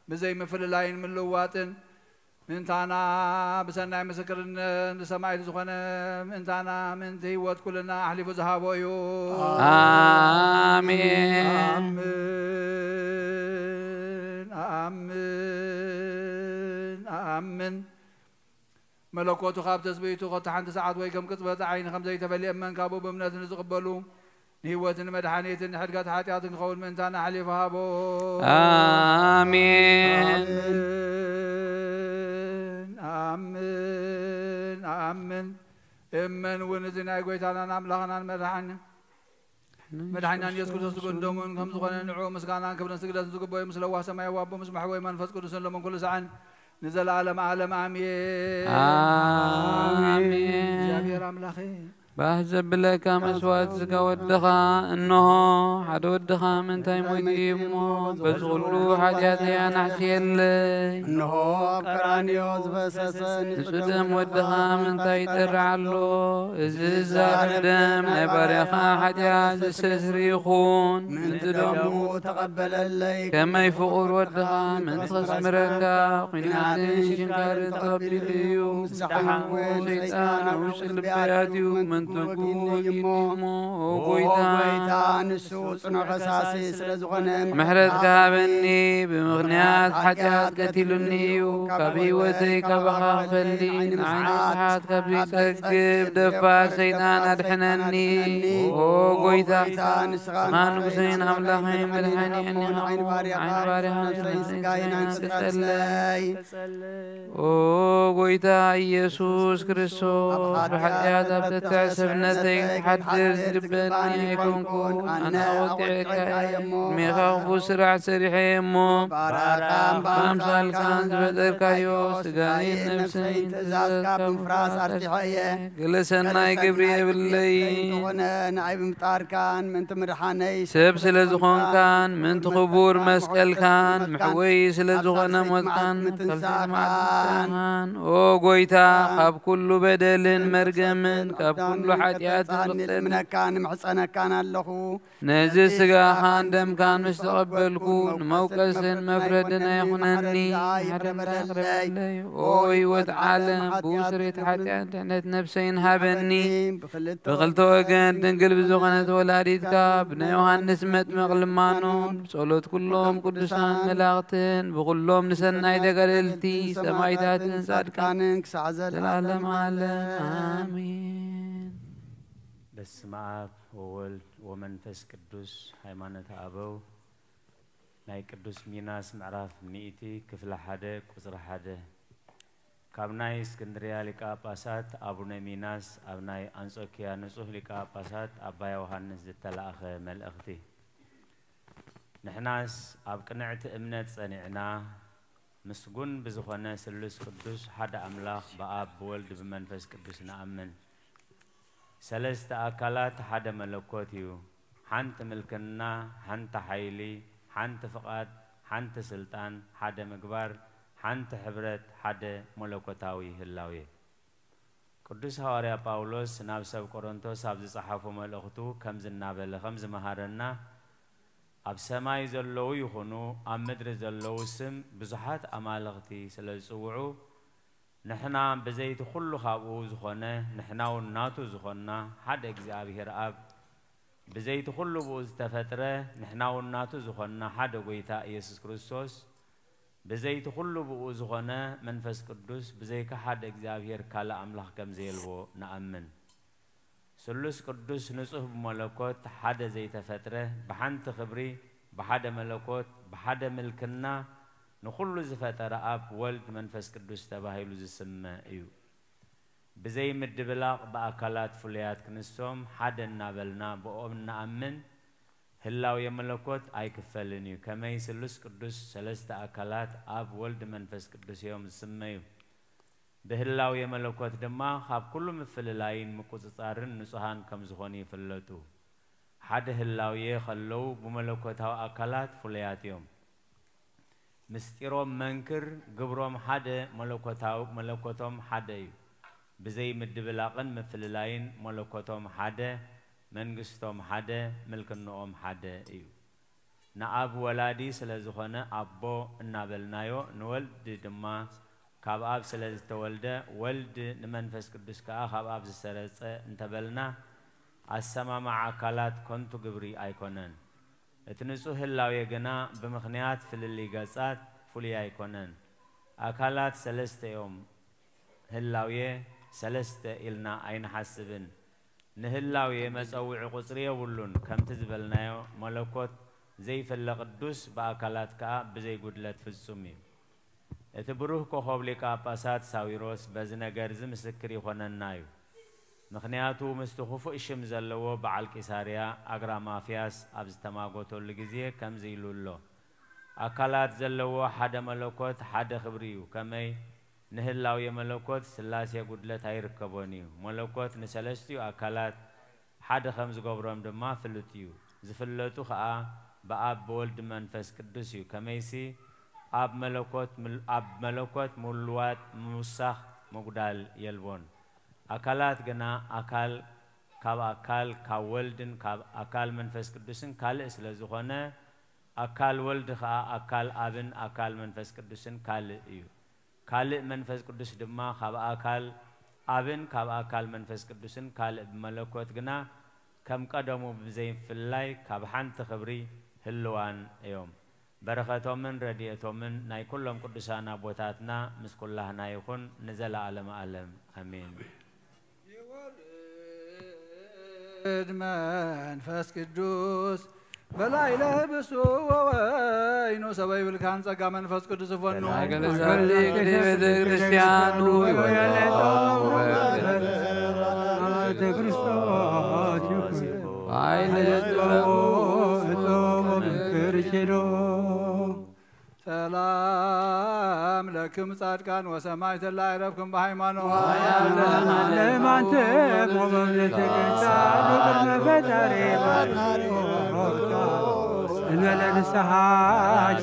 ብዘይ ምፍልላይን ምልዋጥን ምንታና ብሰናይ ምስክርነት ሰማዕቲ ዝኾነ ምንታና ምንቲ ህይወት ኩልና ኣሕሊፉ ዝሃቦ እዩ አሜን አሜን አሜን አሜን። መለኮቱ ካብ ተስቢቱ ኸቲ ሓንቲ ሰዓት ወይ ከም ቅፅበት ዓይኒ ከም ዘይተፈልየ እመን ካብኡ ብእምነት ንዝቕበሉ ንህይወትን መድሓኒትን ንሕድጋት ሓጢኣትን ክኸውን ምእንታና ሓሊፉ ሃቦ አሜን አሜን አሜን። እመን እውን እዚ ናይ ጎይታናን ኣምላኽናን መድሓኒናን ኢየሱስ ክርስቶስ ስጉእን ደሙን ከም ዝኾነ ንዑ ምስጋናን ክብርን ስግደትን ዝግበዩ ምስ ለዋህ ሰማያዊ ኣቦ ምስ ማሕወይ መንፈስ ቅዱስን ለመን ኩሉ ሰዓን ንዘለዓለም ዓለም ኣሜን አሜን። እግዚአብሔር አምላኬ بحزب لك مسوات زكا ودخا إنه حد ودخا من تيموتي يمو بزغلو حاجاتي أنا حسيلي إنه قرانيوز بسسن نسدم ودخا من تيتر علو إزيزا دم نبرخا حاجات السسريخون من تدمو تقبل الليك كما يفقر ودخا من تخسمرك قناتين شنكار تقبليو سحنو سيطان وشل بياتيو من تقول يمو وقويتا نسوس نخساسي سلزغنم محرد كابني بمغنيات حاجات قتلنيو كبيوتي كبخا خلي عين صحات كبي تقب دفا سيطان أدحنني وقويتا سخان قسين أملاخي ملحاني أني عين باريها سيسكاينا تسلي وقويتا يسوس كريستوس بحاجات أبتتعسب نتي حدث ربني يكونكو أنا وقعك ميخاف سرع سريحي يمو بامسال كان زبدر كايو سقانين نفسين تزاسكا بمفراس أرتحية قلسنا يقبري باللي نعيب مطار كان من تمرحاني سب سلزخون كان من تخبور مسأل كان محوي سلزخون موت كان كان او قويتا قاب كل بدل مرقمن قاب كل حاجات من كان محصنا كان اللخو نزل سقا خان دم كان مستقبلكون موكس مفردنا يخنني حرم لي اوي وتعالم بوسريت حاجات عنت نفسين هابني بخلتو وقن دنقل بزغنة ولاديتك ابن يوحنس متمق لمانون صولوت كلهم قدسان ملاغتن بقلهم نسناي دقللتي سمايتاتن صادقان زلالم عالم آمين بسم الله وولد ومنفس قدوس ሃይማኖት አበው ናይ ቅዱስ ሚናስ ምዕራፍ ሚእቲ ክፍለ ሓደ ቁጽሪ ሓደ ካብ ናይ እስክንድርያ ሊቀ ጳጳሳት አቡነ ሚናስ ኣብ ናይ አንጾኪያ ንጹህ ሊቀ ጳጳሳት አባ ዮሐንስ ዝተላእኸ መልእኽቲ ንሕናስ ኣብ ቅንዕቲ እምነት ጸኒዕና ምስጉን ብዝኾነ ስሉስ ቅዱስ ሓደ አምላኽ በአብ ብወልድ ብመንፈስ ቅዱስ ንኣምን ሰለስተ አካላት ሓደ መለኮት እዩ ሓንቲ ምልክና ሓንቲ ሓይሊ ሓንቲ ፍቓድ ሓንቲ ስልጣን ሓደ ምግባር ሓንቲ ሕብረት ሓደ መለኮታዊ ህላዌ ቅዱስ ሐዋርያ ጳውሎስ ናብ ሰብ ቆሮንቶስ ኣብ ዝጸሓፎ መልእኽቱ ከም ዝናበለ ከም ዝመሃረና ኣብ ሰማይ ዘለዉ ይኹኑ ኣብ ምድሪ ዘለዉ ስም ብዙሓት ኣማልኽቲ ስለ ዝጽውዑ ንሕና ብዘይቲ ኩሉ ካብኡ ዝኾነ ንሕና እውን ናቱ ዝኾንና ሓደ እግዚኣብሔር ኣብ ብዘይቲ ኩሉ ብኡ ዝተፈጥረ ንሕና እውን ናቱ ዝኾንና ሓደ ጎይታ ኢየሱስ ክርስቶስ ብዘይቲ ኩሉ ብኡ ዝኾነ መንፈስ ቅዱስ ብዘይካ ሓደ እግዚኣብሔር ካልእ ኣምላኽ ከም ዘየልዎ ንኣምን ስሉስ ቅዱስ ንጹህ ብመለኮት ሓደ ዘይተፈጥረ ብሓንቲ ክብሪ ብሓደ መለኮት ብሓደ ምልክና ንኩሉ ዝፈጠረ ኣብ ወልድ መንፈስ ቅዱስ ተባሂሉ ዝስመ እዩ ብዘይ ምድብላቕ በአካላት ፍሉያት ክንሶም ሓደ እናበልና ብኦም ንኣምን ህላው የመለኮት ኣይክፈልን እዩ ከመይ ስሉስ ቅዱስ ሰለስተ አካላት ኣብ ወልድ መንፈስ ቅዱስ እዮም ዝስመዩ بهلاو يملكوت دما خاب كل مفللاين مقصصارن نصحان كم زخون يفلتو حد هلاو يخلو بملكوتاو أكلات فلياتيوم مستيروم منكر قبروم حد ملكوتوم حد بزي مدبلاقن مفللاين ملكوتوم حد منغستوم حد ملكنوم حد ايو نعاب ولادي سلازخونه أبو نابلنايو نولد دما كاب أب سلز تولده ولد نمنفس قدس كأخ أب زسرت انتبلنا السما مع أكلات كنتو قبري أيكونن اتنسو هلاو يجنا بمخنيات في اللي قصات فلي أيكونن أكلات سلست يوم هلاوية سلست إلنا أين حسبن نهلاوية مسوي قصرية ولون كم تزبلنا ملكوت زي في القدس بأكلات كأب بزي قدلت في السمي اتبروه كوخوب لكا باسات ساويروس بزنا غرز مسكر يخوننايو مخنياتو مستخوفو اشم زلو بعال كيساريا اغرا مافياس ابز تماغوتو لغزيه كم زيلولو اكالات زلو حدا ملكوت حدا خبريو كمي نهلاو يملكوت سلاسي قدلت هيركبونيو ملكوت نسلستيو أكلات حد خمس قبرهم دما فلتيو زفلتو خا بأب بولد منفس قدسيو كميسي أب ملكوت ملوات موسخ مقدال يلبون أكلات جنا أكل كاب أكل كولدن كاب أكل منفس قدسن كال إسلازخانة أكل ولد خا أكل أبن أكل منفس قدسن كال إيو كال منفس قدس دما خاب أكل أبن كاب أكل منفس قدسن كال ملكوت جنا كم قدموا بزين في الله كاب حنت خبري هلوان يوم بركاتهم من رديتهم من ناي كلهم قدسانا بوتاتنا مسكولها نايكون نزل عالم عالم آمين منفس قدوس بلا إله بسوا وينو سباي بالكان سقى منفس قدوس فنو أقل زالك دي كريستيانو سلام لكم صادقان وسماعت الله يربكم بهيمانو لمن تقوم بالتقسان وبالفتري الولد السحاج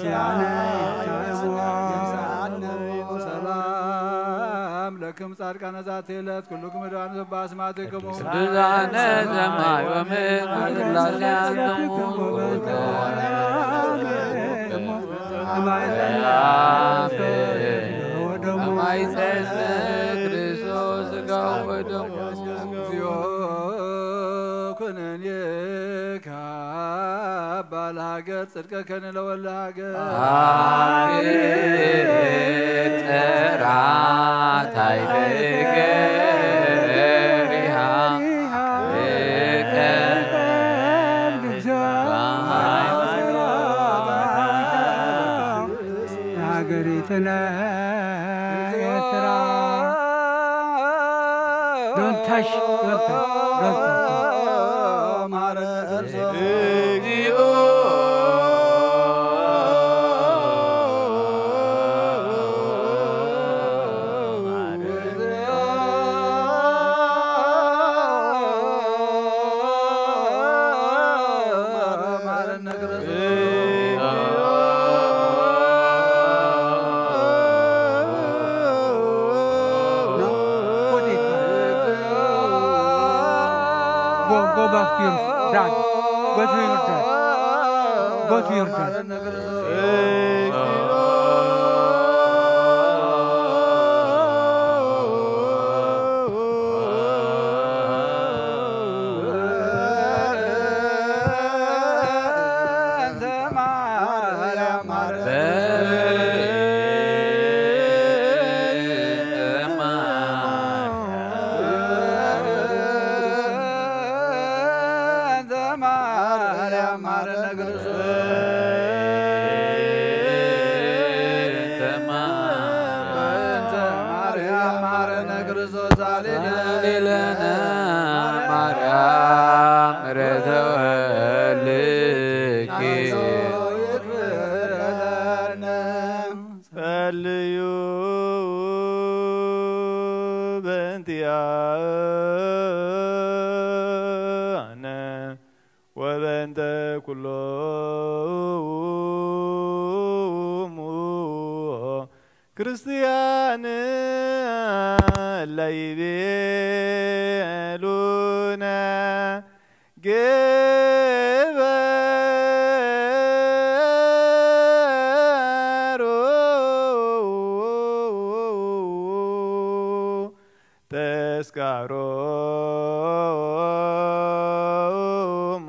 سلام لكم صادقان ذاتي لت كلكم دوان باسماتكم دزان زماي ومن لازيانكم بالهاجر صدق كان لو الهاجر ترى Don't touch, don't touch. Go back to your dad. Go to your dad. Go to your dad. ክርስቲያን ለይቤሉነ ገበሩ ተስካሮሙ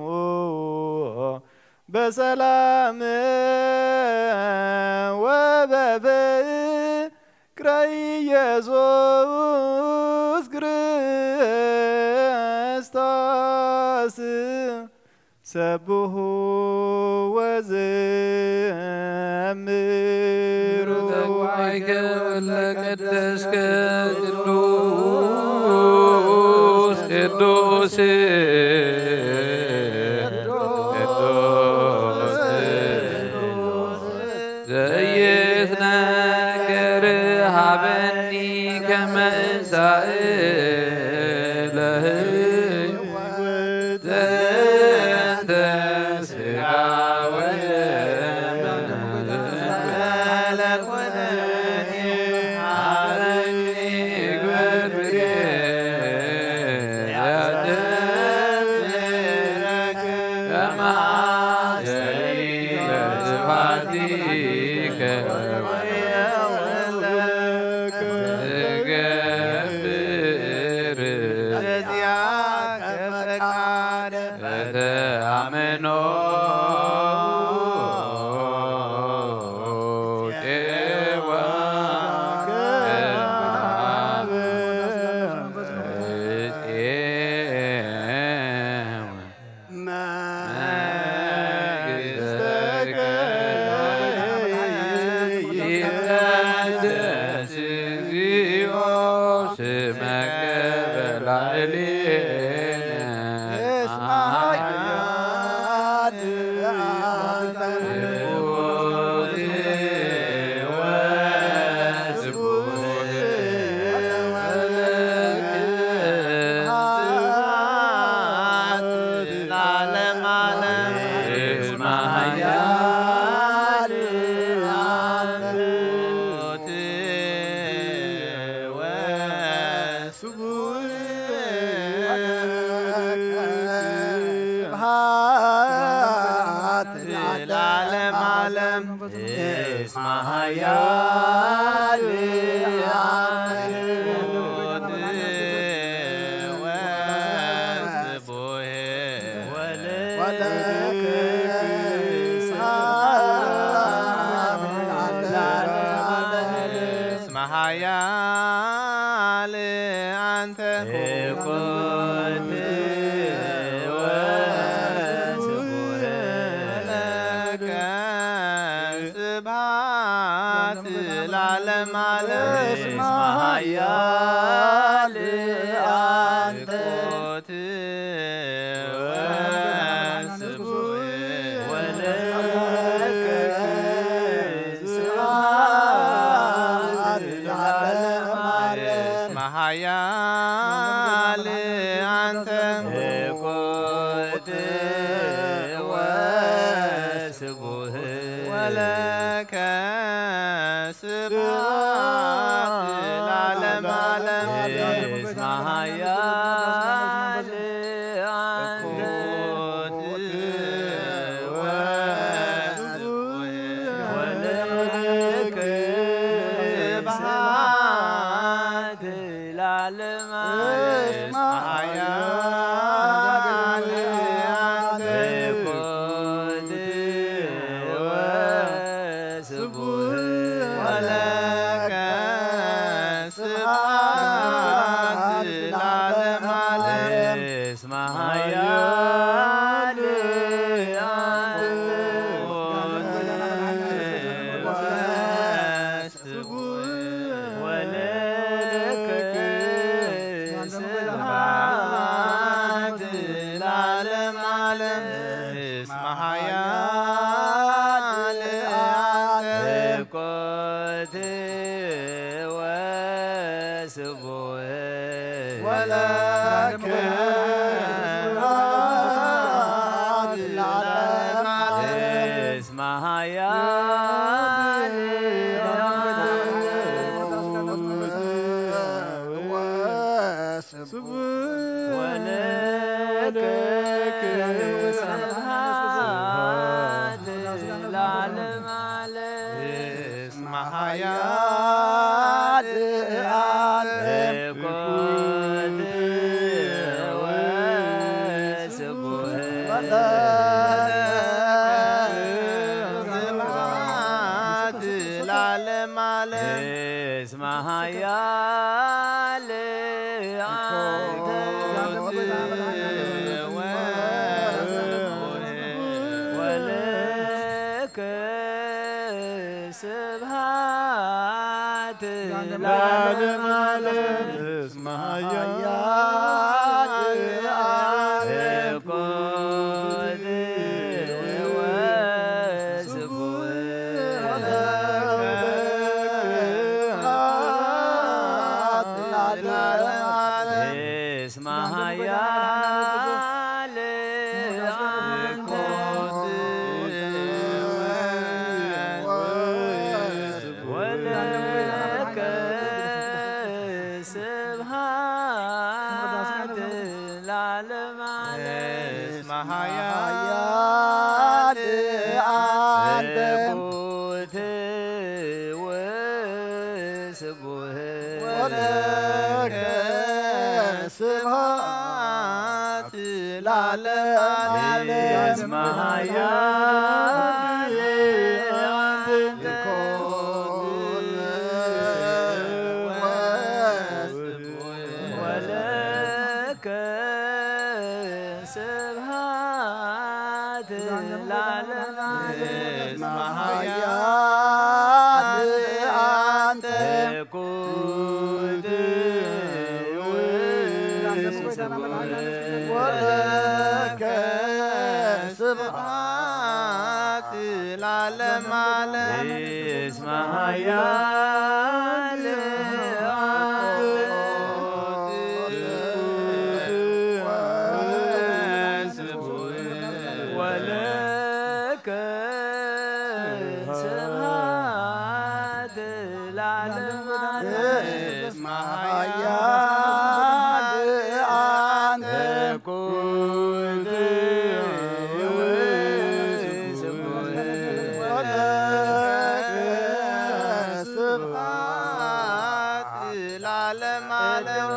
በሰላም ወበፍቅረ ኢየሱስ ክርስቶስ ሰብሑ ወዘምሩ ተጓይከ ለቀደስከ ቅዱስ ቅዱስ ዘይትነገር ሀበኒ Mahayal አንተ ወስቡህ ወለከ ስብሐት ለዓለም እስማያ ወለከ ስብሐት ለዓለም እስማያ አንተ ኩት ወለከ ስብሐት ለዓለም ዓለም እስማያ ወለከ ስብሐት ለዓለም እስማያ አንተ ኩት ወለከ ስብሐት ለዓለም ዓለም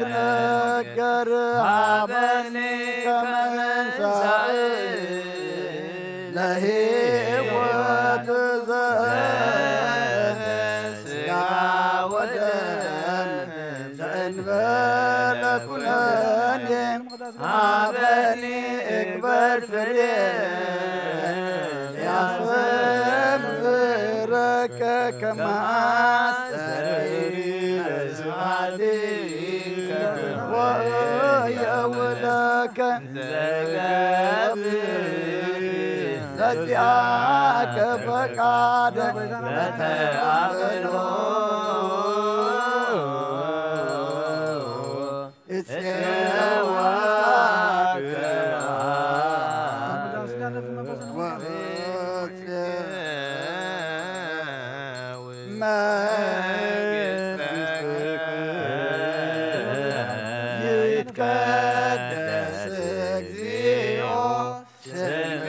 يتنكر عبني كمنسى لهيوة زين سقع ودم تنبل كلاني عبني اكبر فريق يا صبرك كما استريد سعديك ويا ولك زدياك فقادك لتعملوا استواك يتقدس እግዚኦ ስምከ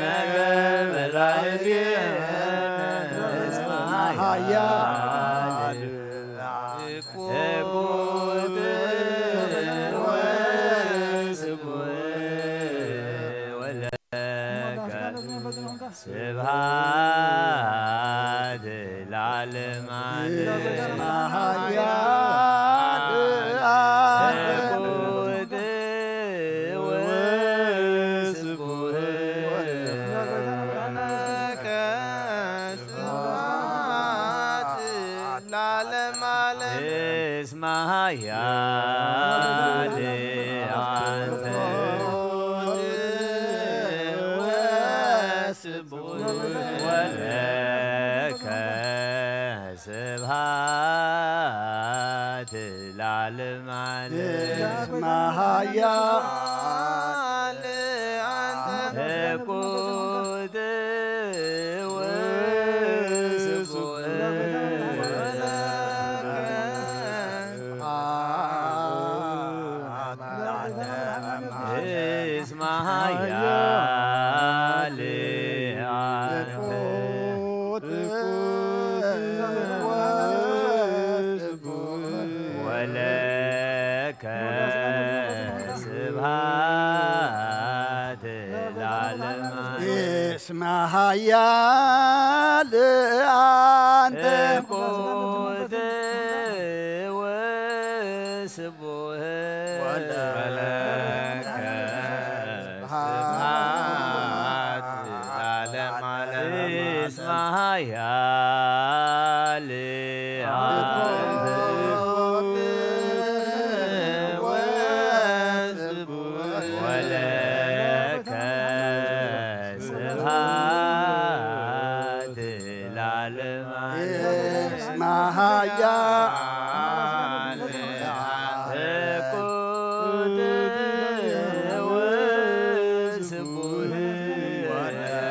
በላዕሌነ እስመ ኃያል እኩት ወስቡሕ ወለከ ስብሐት ለዓለም እስመ ኃያል እኩት ወስቡሕ ወለከ ስብሐት ለዓለም ዓለም እስመ ኃያል አንተ ወስቡሕ ወለከ ስብሐት ለዓለም ዓለም እስመ ኃያል አንተ እኩት ወስቡሕ እስመ ኃያል አንተ ወለከ ስብሐት ለዓለም እስመ ኃያል አንተ እኩት ወስቡሕ ወለከ ስብሐት ለዓለም ዓለም እስመ ኃያል አንተ ወለከ ስብሐት ለዓለም እስመ ኃያል እኩት ወስቡሕ ወለከ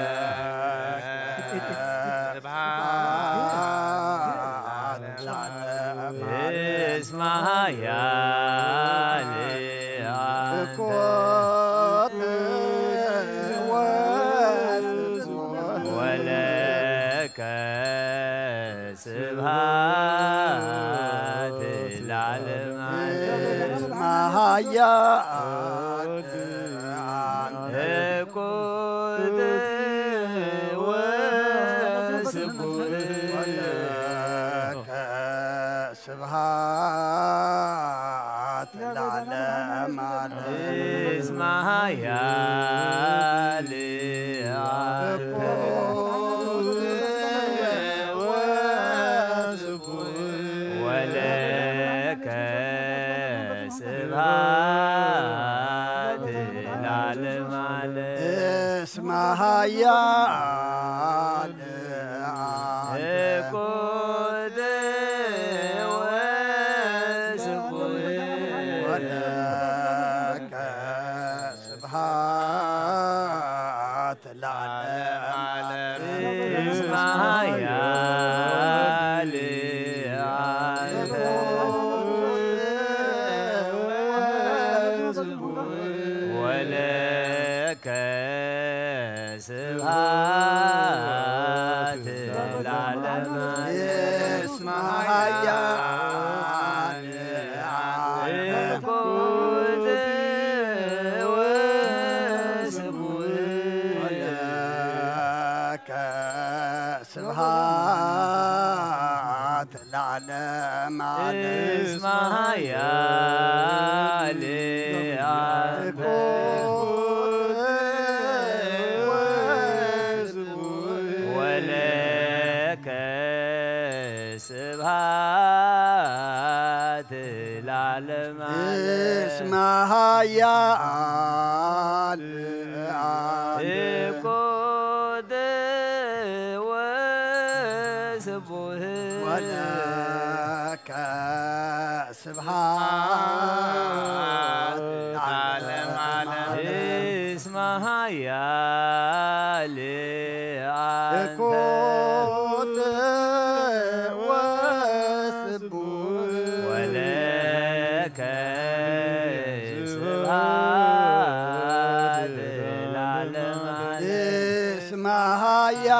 ስብሐት ኃያል ወለከ ስብሐት ለዓለመ ዓለም ኃያል እኩት ወስቡሕ ወለከ ስብሐት ለዓለመ ዓለም እስመ ኃያል ወለከ ስብሐት ለዓለመ ዓለም እስመ ኃያል እኩት ወስቡሕ ወለከ ስብሐት ለዓለመ ዓለም እስመ ኃያል ወለከ ስብሐት ለዓለመ እስመ ኃያል እኩት ወስቡሕ ወለከ ስብሐት ለዓለመ ዓለም እስመ ኃያል ወለከ ስብሐት ለዓለመ ዓለም እስመ ኃያል እኩት ወስቡሕ ወለከ ስብሐት ለዓለመ ዓለም እስመ ኃያል እኩት ወስቡሕ ወለከ ስብሐት ለዓለመ ዓለም እስመ ኃያል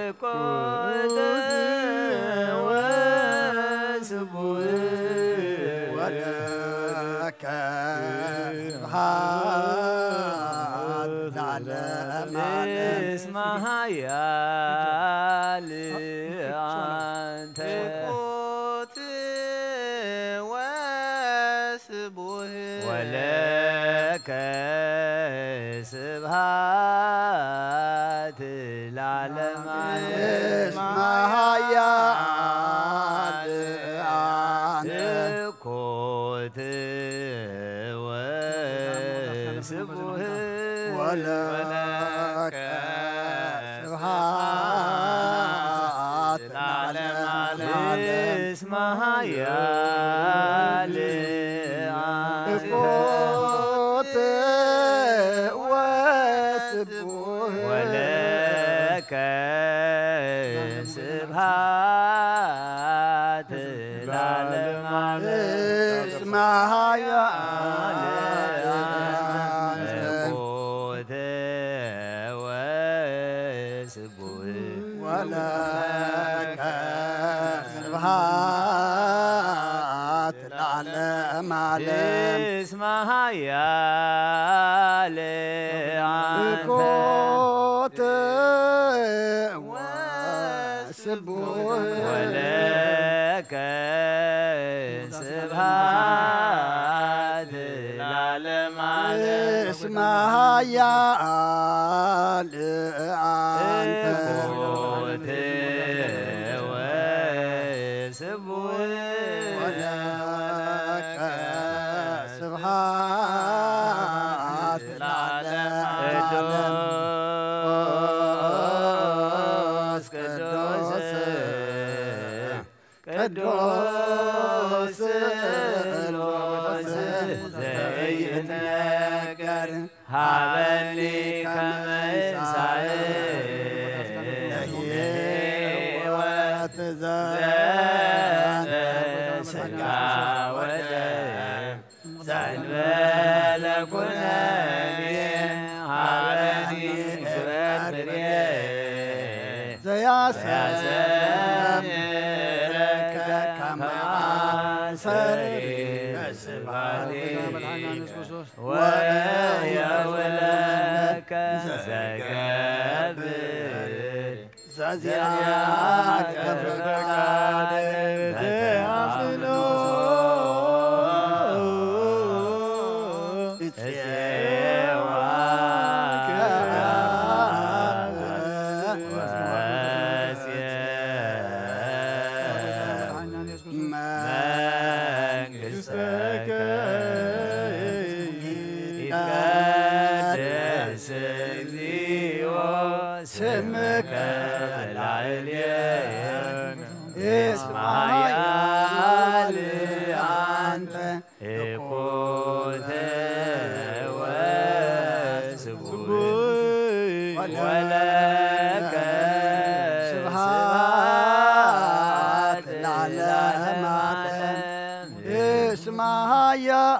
እኩት ወስቡሕ ወለከ ስብሐት ለዓለመ ዓለም እስመ ኃያል አንተ እኩት ወስቡሕ ወለከ ስብሐት ለዓለመ ዓለም እስመ ኃያል እኩት ወስቡሕ ወለከ ስብሐት ለዓለመ ዓለም እስመ ኃያል እኩት ወስቡሕ ወለከ ስብሐት ለዓለመ ዓለም እስመ ኃያል እኩት ወስቡሕ ወለከ ስብሐት ለዓለመ ዓለም እስመ ኃያል እኩት ወስቡሕ ወለከ ስብሐት ለዓለመ ዓለም እስመ ኃያል አንተ እኩት ወስቡሕ ወለከ ስብሐት ለዓለመ ዓለም ቅዱስ ቅዱስ ስሉስ ዘይትነገር ሀበኒ ከመ ይሳእ ለሕይወት ዘ አዘምረከ ከመ አሰሪ ወየውለከ ዘገብር ዘዚአከ ፈቃደ በአፍኖ ስምከ ላዕሌነ እስማያል አንተ እኩተ ወስቡሕ ወለከ ስብሐት ለዓለመ ዓለም እስማያል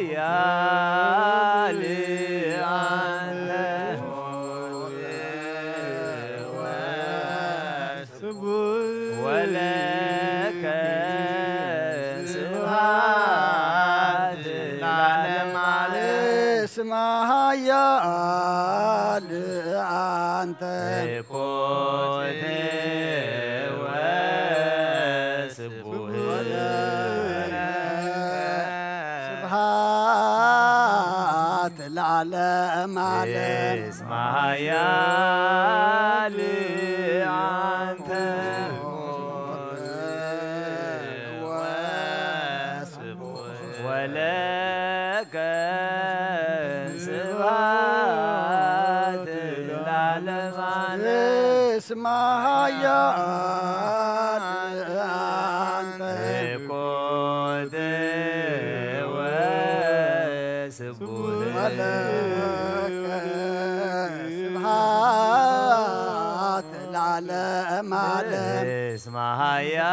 እስማያል አንተ ወለከ ስብሐት ለዓለመ ዓለም እስማያል አንተ ኮቴ ወስቡሕ ስብሐት ለዓለመ ዓለም እስማያል አንተ ወለከ ስብሐት ለዓለመ ዓለም እስማያል አንተ ኮቴ ወስቡሕ ወለከ ስብሐት ለዓለመ ዓለም እስማያል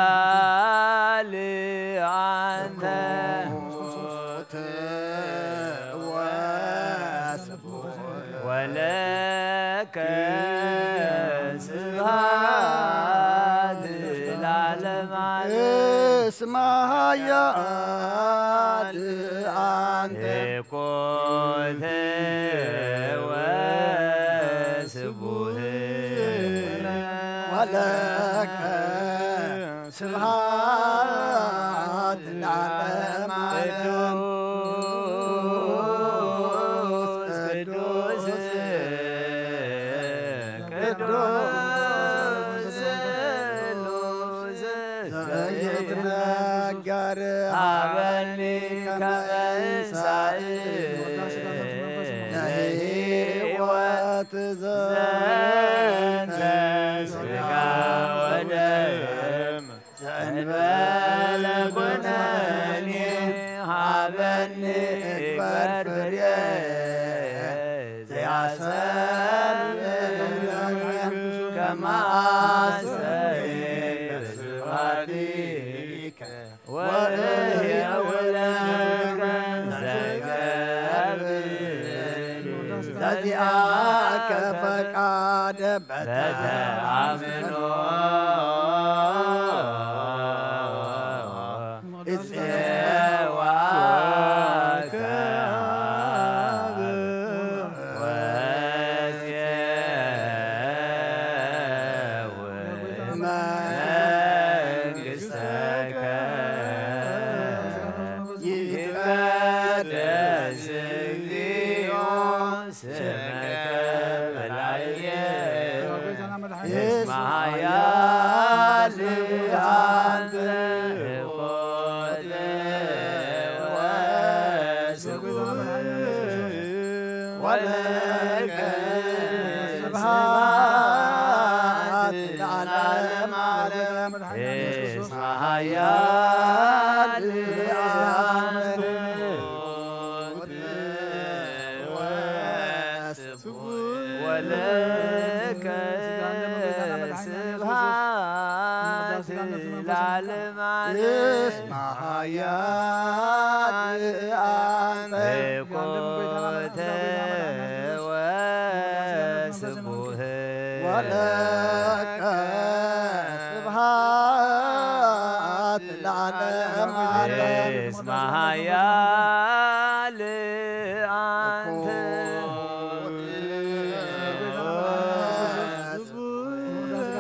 አንተ ወለከ ስብሐት ለዓለመ ዓለም እስማያል አንተ ኮቴ ወስቡሕ ወለከ ስብሐት ለዓለመ ዓለም ዘይትነገር ሀበኒ ከመ እንሣእ ለሕይወት ዘንተ ሥጋ ወደም ዘእንበለ ኩነኔ ሀበኒ እግበር ፍሬ ዘያሰምረከ ከመ አሰሪ በስብሐቲከ ወእየውለከ ዘገብር ዘዚአከ ፈቃደ በተአምኖ እፄዋከ መንግሥተከ ይትቀደስ እግዚኦ ስምከ በላዕሌነ እስማያል አንተ ኮቴ ወስቡሕ ወለከ ስብሐት ለዓለመ ዓለም እስማያል አንተ ኮቴ ወስቡሕ ወለከ لعلم اسمها يا قوت وسبوه ولك سبحات العالم اسمها يا لأنت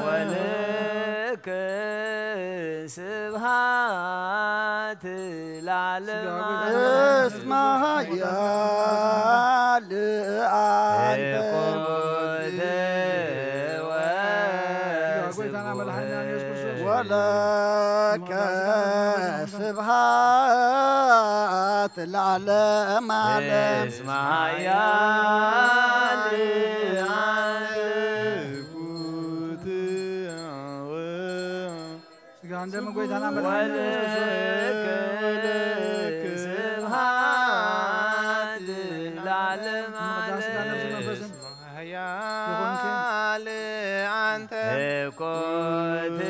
ولك سبحات العالم اسمها يا لأنت ولك سبحات العالم اسمها يا عندما قلت أنا ولك سبحات العالم اسمها يا أنت قوت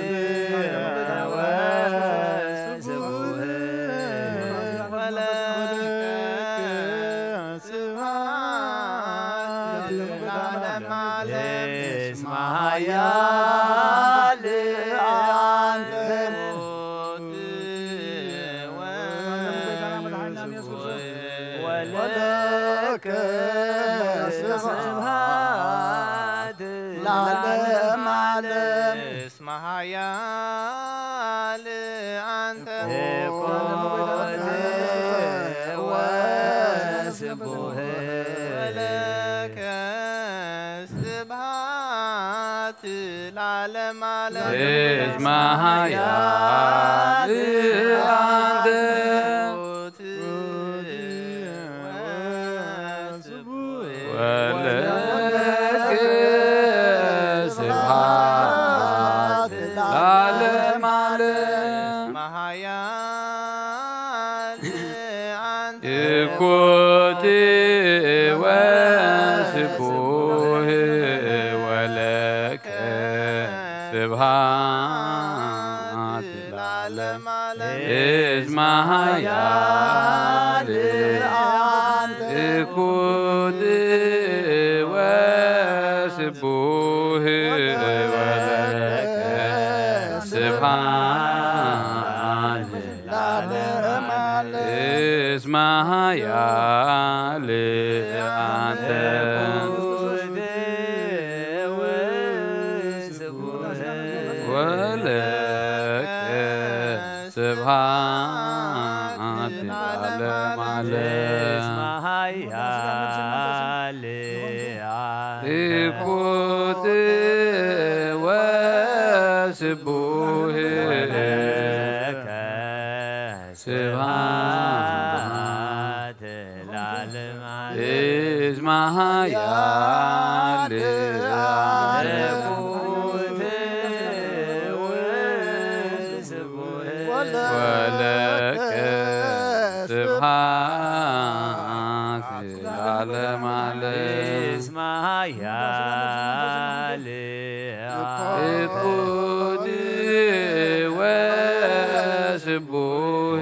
وسبوه ولك سبحات العالم اسمها يا ولك سبحات العالم اسمها يا لأنت قوت وسبوه ولك سبحات العالم اسمها يا لأنت ولك سبحات العالم اسمها يا لأنت قوت وسبوه ولك سبحات العالم اسمها يا لأنت قوت وسبوه ولك سبحان العالم اسمها يا لأنت ولك سبحان العالم اسمها يا قوت وسبوه ولك سبحات العالم اسمها يا قوت وسبوه ولك سبحات العالم اسمها يا قوت وسبوه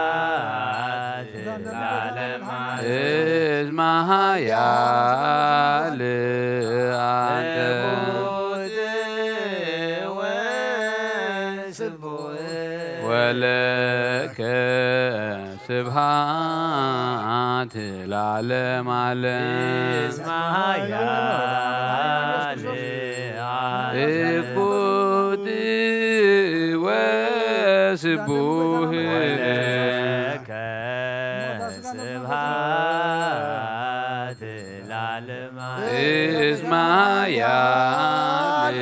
سبحات العالم اسمها يا لأنت ولك سبحات العالم اسمها يا قوت وسبوه ولك سبحات العالم اسمها يا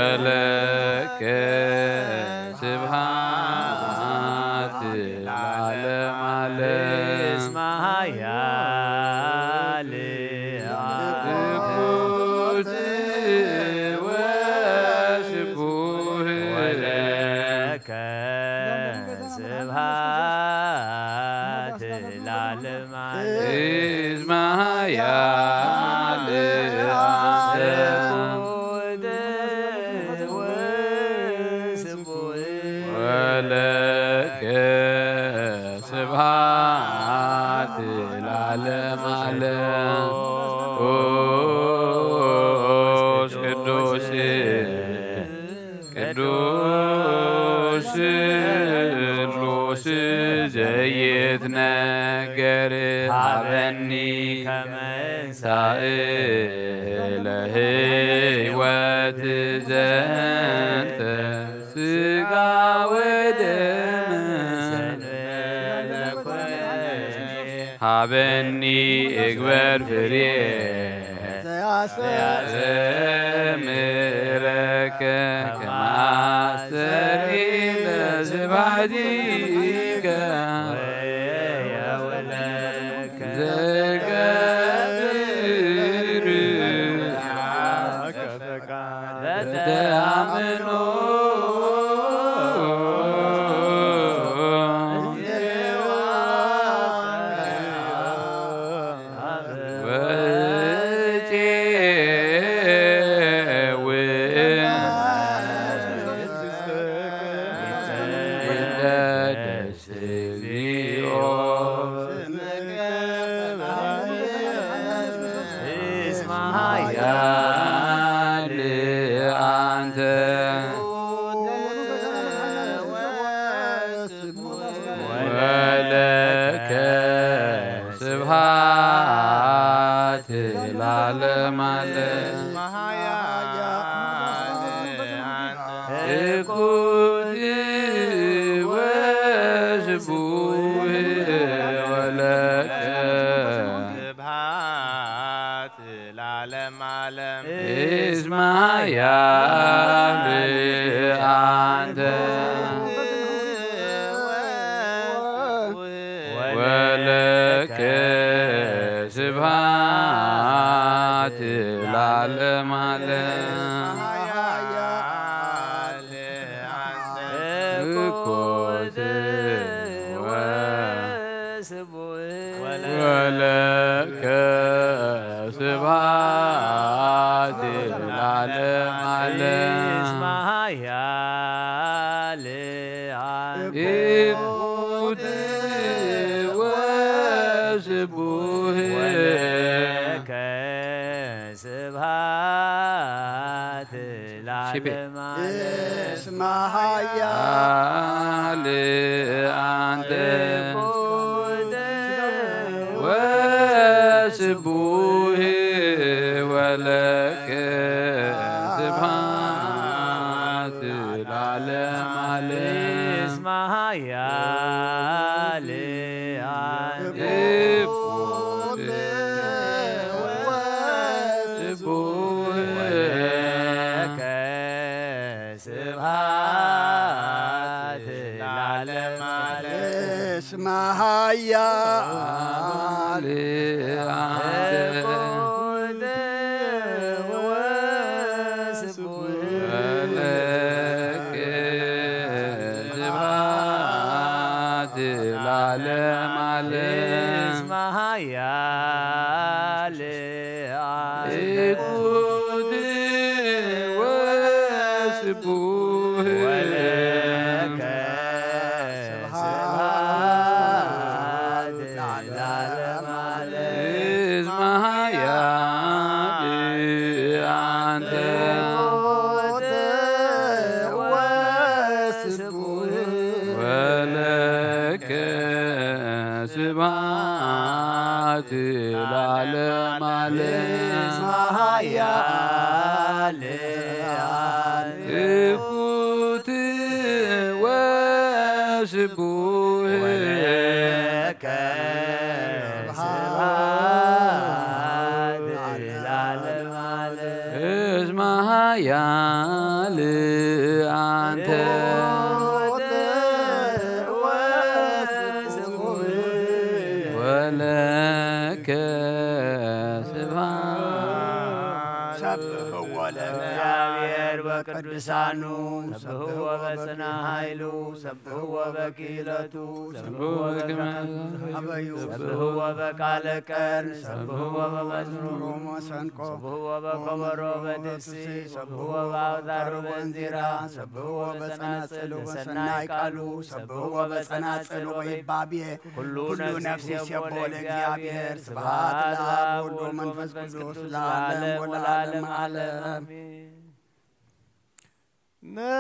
ولك سبحات العالم اسمها يا قوت وسبوه ولك سبحات ለዓለም اسمها يا ولك سبحات العالم علم قدوس قدوس قدوس زيت نجر عبني سائل هيوات زنت سقا ودم عبني اكبر فريه زمرك كما سرين زباديك يا ولك زقادر تأمنوا اسمها يا لأنت ولك سبحات العالم ولك سبحات العالم اسمها يا لأنت وسبوه ولك سبحات العالم اسمها يا لأنت وسبوه ولك سبحات العالم اسمها يا لأنت وسبوه ولك سبحات العالم اسمها يا اسمها يا لأنت وسبوه ولك سبحات العالم اسمها يا لأنت وسبوه ولك سبحات العالم اسمها يا لأنت قوت وسبوه ولك سبحات العالم اسمها يا لأنت ولك سبحان سبح ولك እግዚአብሔር በቅዱሳኑ ሰብህዎ በጽና ኃይሉ ሰብህዎ በክህለቱ ሰብህዎ በግመአበዩ ሰብህዎ በቃለ ቀርን ሰብህዎ በመዝሙሩ መሰንቆ ሰብህዎ በከበሮ በድሲ ሰብህዎ በአውታሩ በእንዚራ ሰብህዎ በጸናጽል በሰናይ ቃሉ ሰብህዎ በጸናጽል ወይባብየ ሁሉ ነፍስ የቦ ለእግዚአብሔር ስብሐት ለአብ ወወልድ ወመንፈስ ቅዱስ ለዓለም ወለዓለም ዓለም ነኩቶ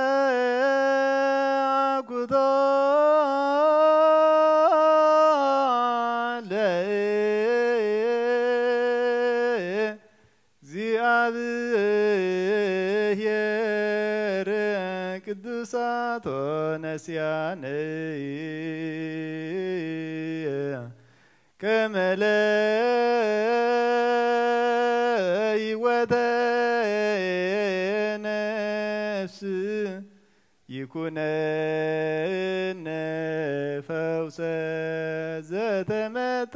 ለእግዚአብሔር ቅዱሳቶ ነስያነ ከመለ ሕይወተ ነፍስ ይኩነነ ፈውሰ ዘተመጦ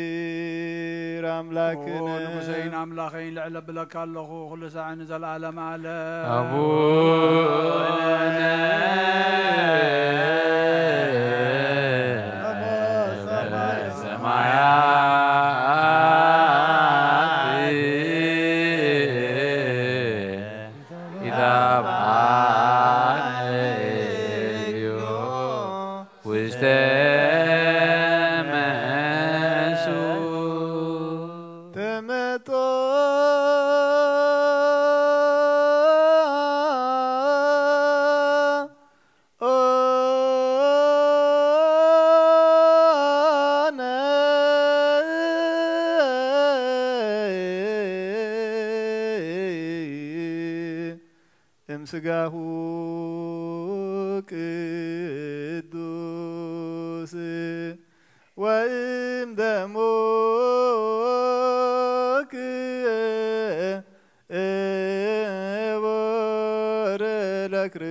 ለእግዚአብሔር አምላክነ ንጉሰይን አምላኸይን ልዕለ ብለካ ኣለኹ ኩሉ ሰዓን ዘለዓለም ዓለም አቡነ ስጋሁ ቅዱስ ወእም ደሞ ክቡር ለክርስቶስ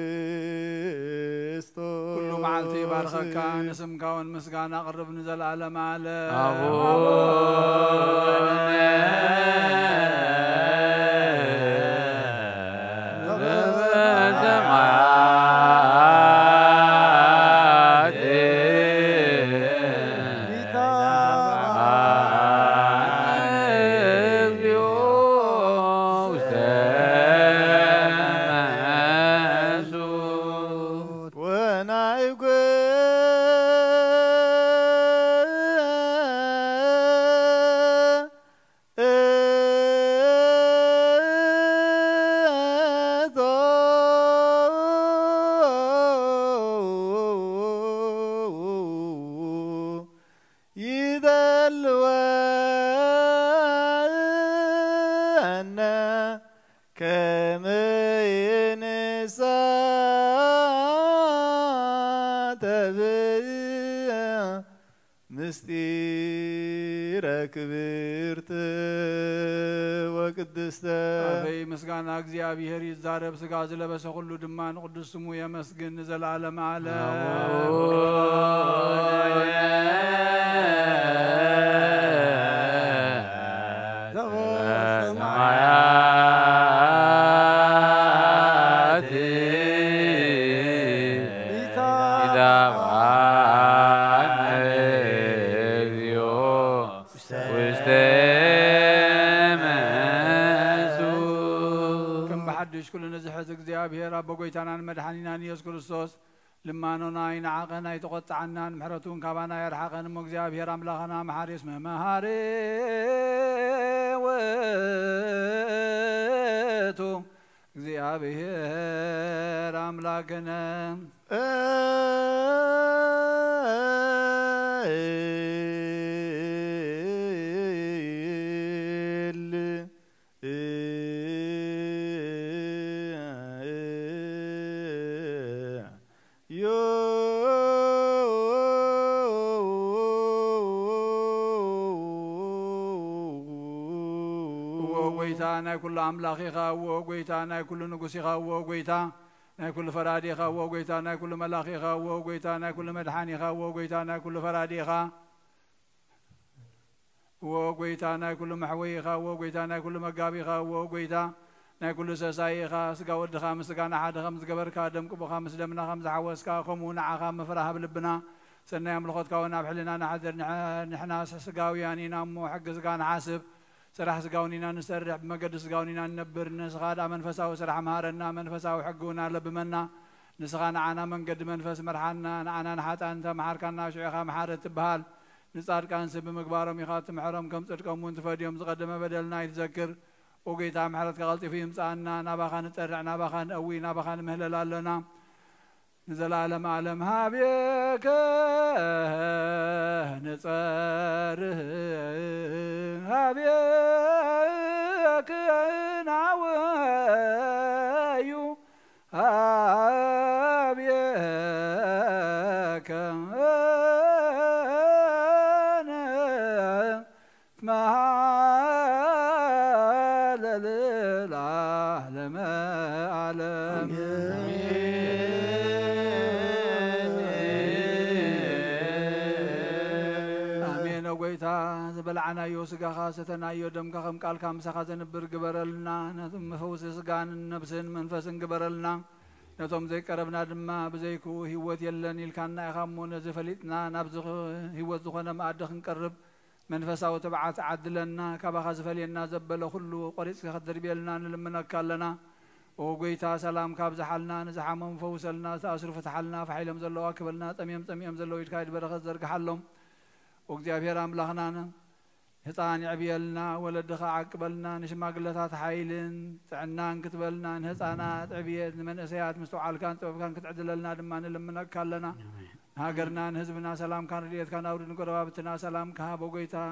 ኩሉ መዓልቲ ይባርከካ ንስምካ እውን ምስጋና ቅርብ ንዘለዓለም ዓለም ምስጢረ ክብርት ወቅድስተ አበይ ምስጋና እግዚአብሔር ይዛረብ ስጋ ዝለበሰ ሁሉ ድማ ንቅዱስ ስሙ የመስግን ዘላለም እግዚአብሔር አቦ ጎይታናን መድኃኒናን ኢየሱስ ክርስቶስ ልማኖና ይንዓቀና ይተቆጣዓናን ምሕረቱን ካባና የርሓቐን እሞ እግዚአብሔር አምላኽና መሓሪ እስመ መሃሪ ውእቱ እግዚአብሔር አምላክነ ناي كل أملاخي خاو وقويتا ناي كل نقصي خاو وقويتا ناي كل فرادي خاو وقويتا ناي كل ملاخي خاو وقويتا ناي كل مدحاني خاو وقويتا ناي كل فرادي خا وقويتا ناي كل محوي خاو وقويتا ناي كل مقابي خاو وقويتا ناي كل سساي خا سقا ود خامس سقانا حد خمس قبر كادم كبو خامس دمنا خمس حوس كا خمونا خام مفرها بلبنا سنة يملخوت كونا بحلنا نحذر نحنا سقاوي يعني نامو حق سقانا حاسب سرح سقاونينا نسرح بمقد سقاونينا ننبر نسخادا منفساو سرح مهارنا منفساو حقونا لبمنا نسخانا عنا من قد منفس مرحنا عنا نحات أنت محاركنا شعيخا محارة بهال نصار كان سب مقبارهم يخاتم حرم كم تركم منتفاديهم تقدم بدلنا يتذكر وقيتا محارة غلطي فيهم سألنا نابخان نترع نابخان قوي نابخان مهلل لنا نزل عالم عالم هابيك نصاره هابيك نعويو هابيك مهال للعالم عالم زبلعنا يوسقا خاستنا يودم كخم قال كام سخازن برقبرلنا نتم فوز سقان نفسن منفسن قبرلنا نتم زي قربنا دما بزيكو هيوت يلن يلكانا يخامون زفلتنا نبزخ هيوت زخونا ما أدخن قرب منفسا وتبعات عدلنا كبخا زفلينا زبلو خلو قريس خدر بيلنا نلمنا كالنا وقويتا سلام كابز حالنا نزحام فوسلنا تأسر فتحلنا فحيلم زلو أكبلنا تميم زلو يتكايد برخز زرق حلهم وقديابير أملاخنا هطان عبيلنا ولدخا عقبلنا نشماقلتات حايلن تعنان كتبلنا هطانات عبيل من اسيات مستوعال كان طبب كان كتعدللنا دمان لمنك كالنا هاجرنا هزبنا سلام كان ريت كان اورد قرابتنا سلام كهاب وقيتا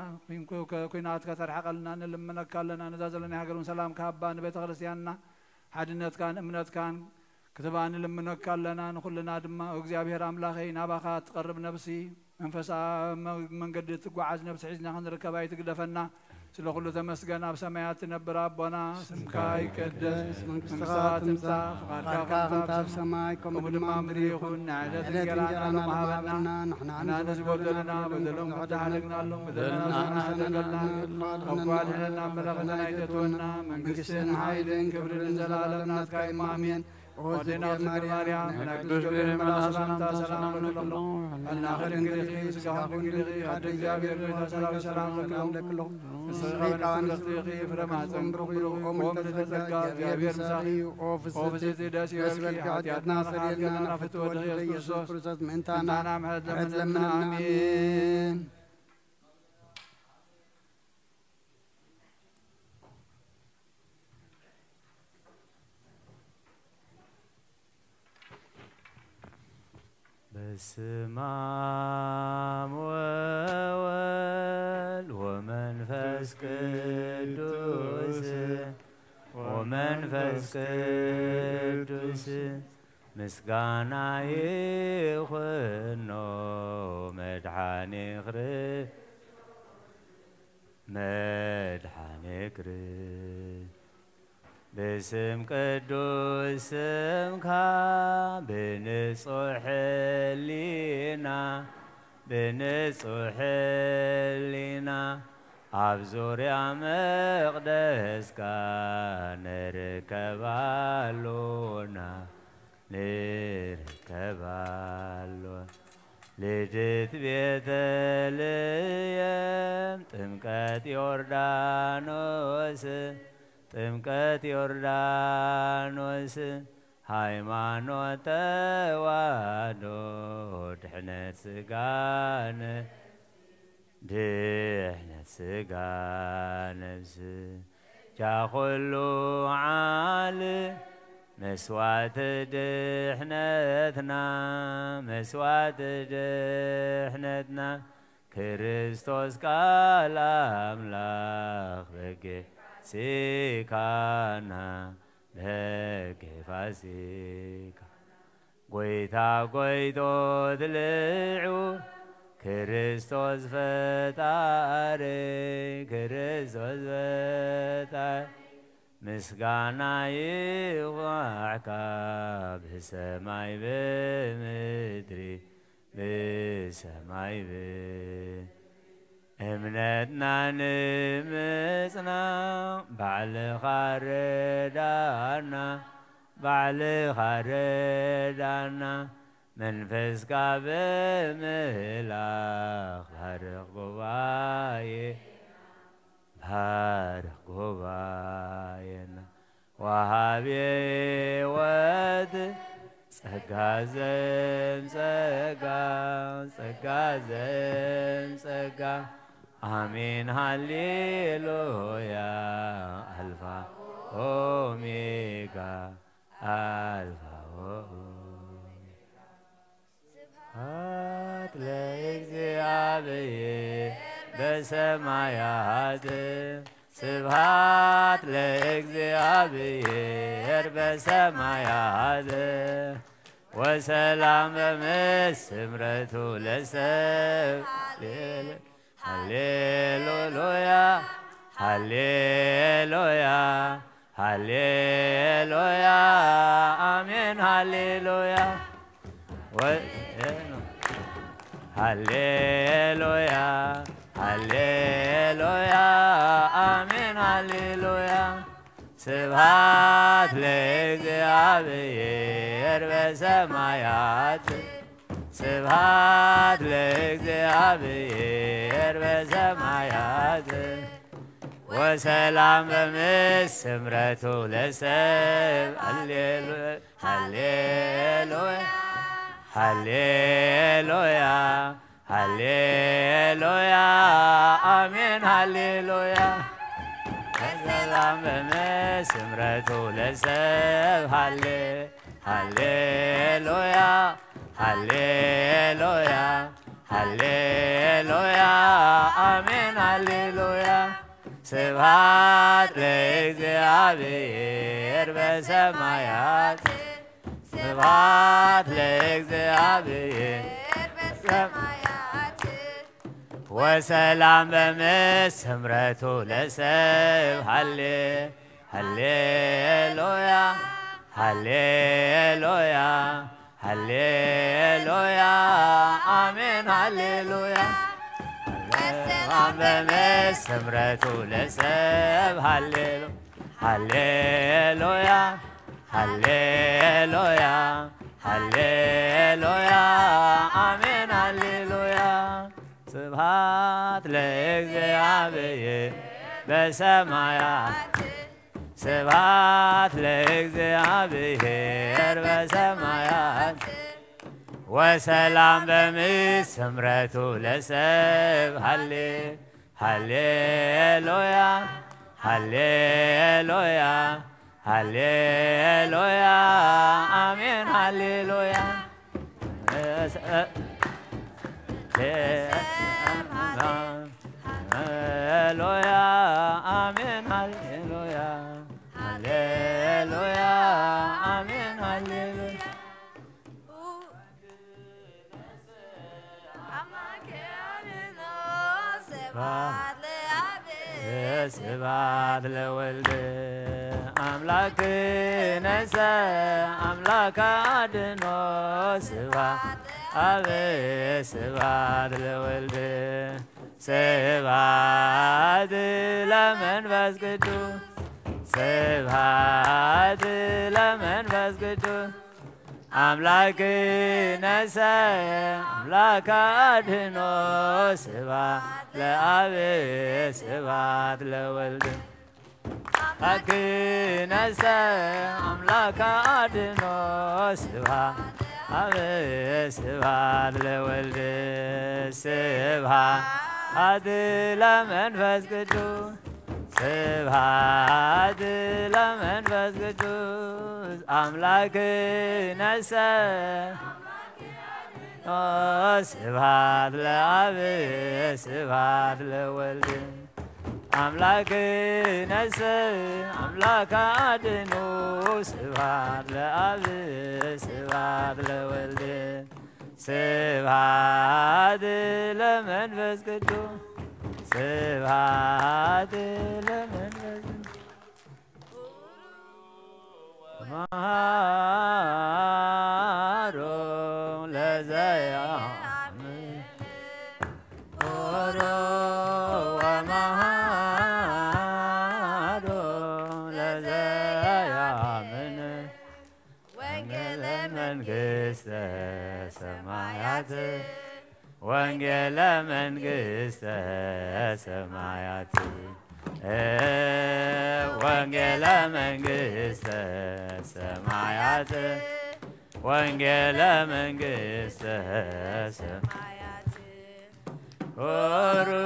كوينات كترحقلنا لمنك كالنا نزازلنا هاجرون سلام كهابان بيت غرسياننا حدنت كان امنت كان كتبان لمنك كالنا نخلنا دما وقديابير أملاخي ناباخات تقرب نفسي منفسا من قد تقعز نفس حزنا خنركب اي تقدفنا سلو كله تمسكنا بسمايات نبر ربنا سمكاي قدس منفسات تمسا فقارك انت بسمايكم ودما مريخون عدد الجلال مهابنا نحنا نزبط لنا بدلهم فتح لنا لهم بدلنا نحلقلنا أقوال لنا ملغنا يتتونا من قسن حايدين كبر الزلالنا تكاي مامين ودينا مريم نقدس برمنا سلامتا سلام لكم الناخر انجليخي سقاهم انجليخي حد اجابير سلام لكم سلام لكم فرما تنبرقي ومن تزكى جابير مساخي وفزيتي داسي وفكي حتياتنا سريلنا نفتو ودغي كرسوس منتانا محد لمنا آمين بسمام وول ومنفس قدوس ومنفس قدوس مسقانا يخنو مدحاني خري مدحاني خري بسم قدوس سمك بنصح لينا بنصح لينا عبزوريا مقدس كان نركبالونا نركبالونا لجت بيتليم تمكت يوردانوس ጥምቀት ዮርዳኖስ ሃይማኖት ተዋህዶ ድሕነት ስጋነ دهنة سقا نفس جاخلو عالي مسوات دحنتنا مسوات دحنتنا كريستوس قال أملاخ بقي سيكانا بقي فاسيكا قويتا قويتو دلعو كريستوس فتاري كريستوس فتاري مسقانا يوعكا بسماي بمدري بسماي امنتنا نمسنا بعل خاردانا بعل خاردانا منفسكا بملاخ بارق قواي بارق قواينا وهابي ود سقازم سقا آمين هاليلويا ألفا أوميغا ألفا أوميغا سبحات لإግዚአብሔር በሰማያት ስብሐት ለእግዚአብሔር በሰማያት ወሰላም በምስምረቱ ለሰብ ሃሌሉያ ሃሌሉያ ሃሌሉያ አሜን ሃሌሉያ ሃሌሉያ ሃሌሉያ አሜን ሃሌሉያ ስብሐት ለእግዚአብሔር በሰማያት ስብሐት ለእግዚአብሔር በሰማያት ወሰላም በምስምረቱ ለሰብ ሃሌሉያ ሃሌሉያ ሃሌሉያ አሜን ሃሌሉያ ወሰላም በምስምረቱ ለሰብ ሃሌሉያ ሃሌሉያ ሃሌሉያ አሜን ሃሌሉያ ስብሐት ለእግዚአብሔር በሰማያት ስብሐት ለእግዚአብሔር በሰማያት ወሰላም በምስምረቱ ለሰብ ሃሌሉያ ሃሌሉያ ሃሌሉያ አሜን ሃሌሉያ ወሰላም በምስምረቱ ለሰብ ሃሌሉያ ሃሌሉያ ሃሌሉያ አሜን ሃሌሉያ ስብሐት ለእግዚአብሔር በሰማያት ስብሐት ለእግዚአብሔር በሰማያት ወሰላም በምስምረቱ ለሰብ ሃሌሉያ ሃሌሉያ ሃሌሉያ አሜን ሃሌሉያ ሃሌሉያ አሜን ሃሌሉያ ሃሌሉያ አሜን ሃሌሉያ ስብሐት ለወልድ አምላክ ነሰ አምላክ አድኖ ስብሐት አብ ስብሐት ለወልድ ስብሐት ለመንፈስ ቅዱስ ስብሐት ለመንፈስ ቅዱስ አምላክ ነሰ አምላክ አድኖ ስብሐት ለአብ ስብሐት ለወልድ አምላክ ነሰ አምላክ አድኖ ስብሐት አብ ስብሐት ለወልድ ስብሐት سبحات لمنفس قدوس سبحات لمنفس قدوس أملاك نسى سبحات لأب سبحات لولد أملاك نسى أملاك أدنو سبحات لأب سبحات لولد سبحات لمنفس قدوس سبحات لمنفس مهارو لزيام ورو ومهارو لزيام وانجل منقست سمايات وانجل منقست سمايات وانجل منقست سمايات وانجل منقست سمايات ورو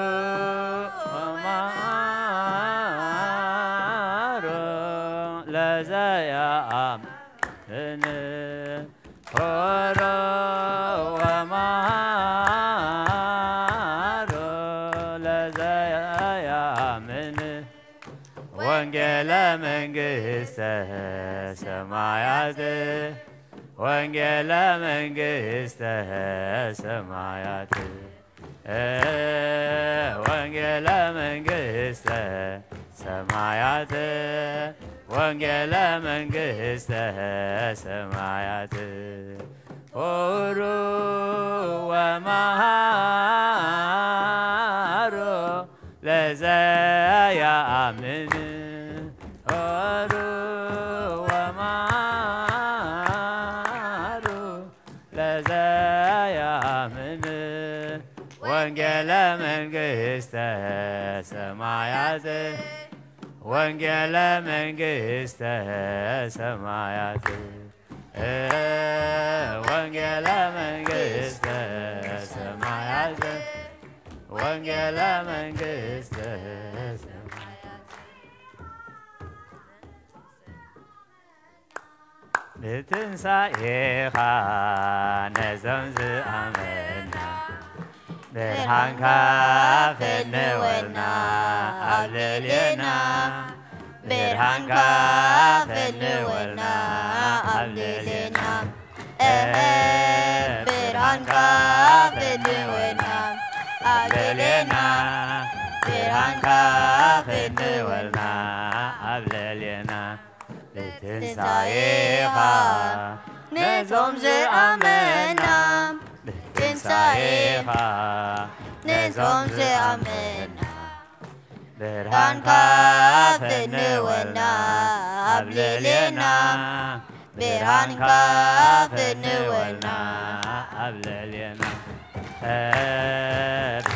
ومارو لزيام ورو ومارو لزيام وانجل منقست سمايات وانجل منقست سمايات وانجل منقست سمايات وانجل منقست سمايات ورو ومهارو لزايا من ورو ومهارو لزايا من وانجل منقست سمايات وانجل منقست سمايات وانجل منقست سمايات وانجل منقست سمايات بتنسائخ نزمز أمنا برهانك فنولنا أبللينا برهانك فنولنا أبللينا برهانك فنولنا أبللينا برهانك فنولنا أبللينا بتنسائخ نزمز أمنا بتنسائخ نزمز أمنا برهانك فنولنا أبللينا برهانك فنولنا أبللينا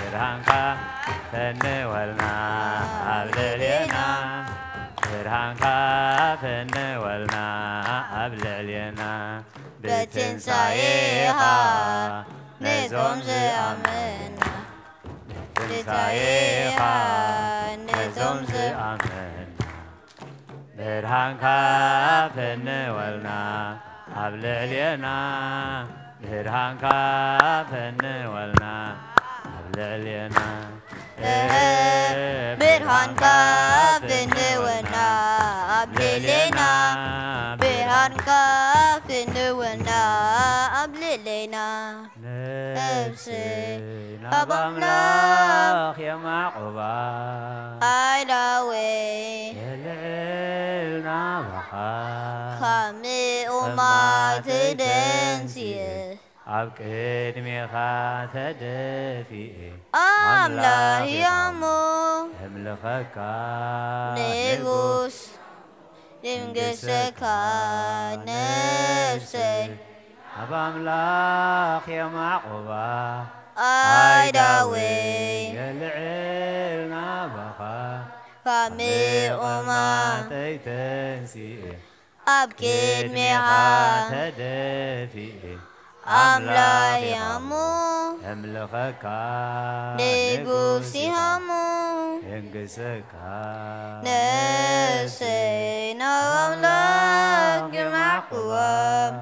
برهانك فنولنا أبللينا برهانك فنولنا أبللينا بتنسائخ نزمز أمنا بتنسائخ نزمز أمنا برهانك فنولنا أبللينا برهانك فنولنا أبللينا برهانك فنولنا أبللينا برهانك فنولنا أبللينا نفسي أبملاخ يا معقوبة أيلاوي يلعلنا بخا خامي وما تدنسي أبكد ميخا تدفي أملاح يامو أملخك نيغوس نمجسك نفسي أبملاخ يا معقوبة أيداوي يلعلنا بخا خامي وما تيتنسي أبكد ميخا تدفي أملا يامو نملخك نقوسي همو انقسك نسينا أملاك جمع قوام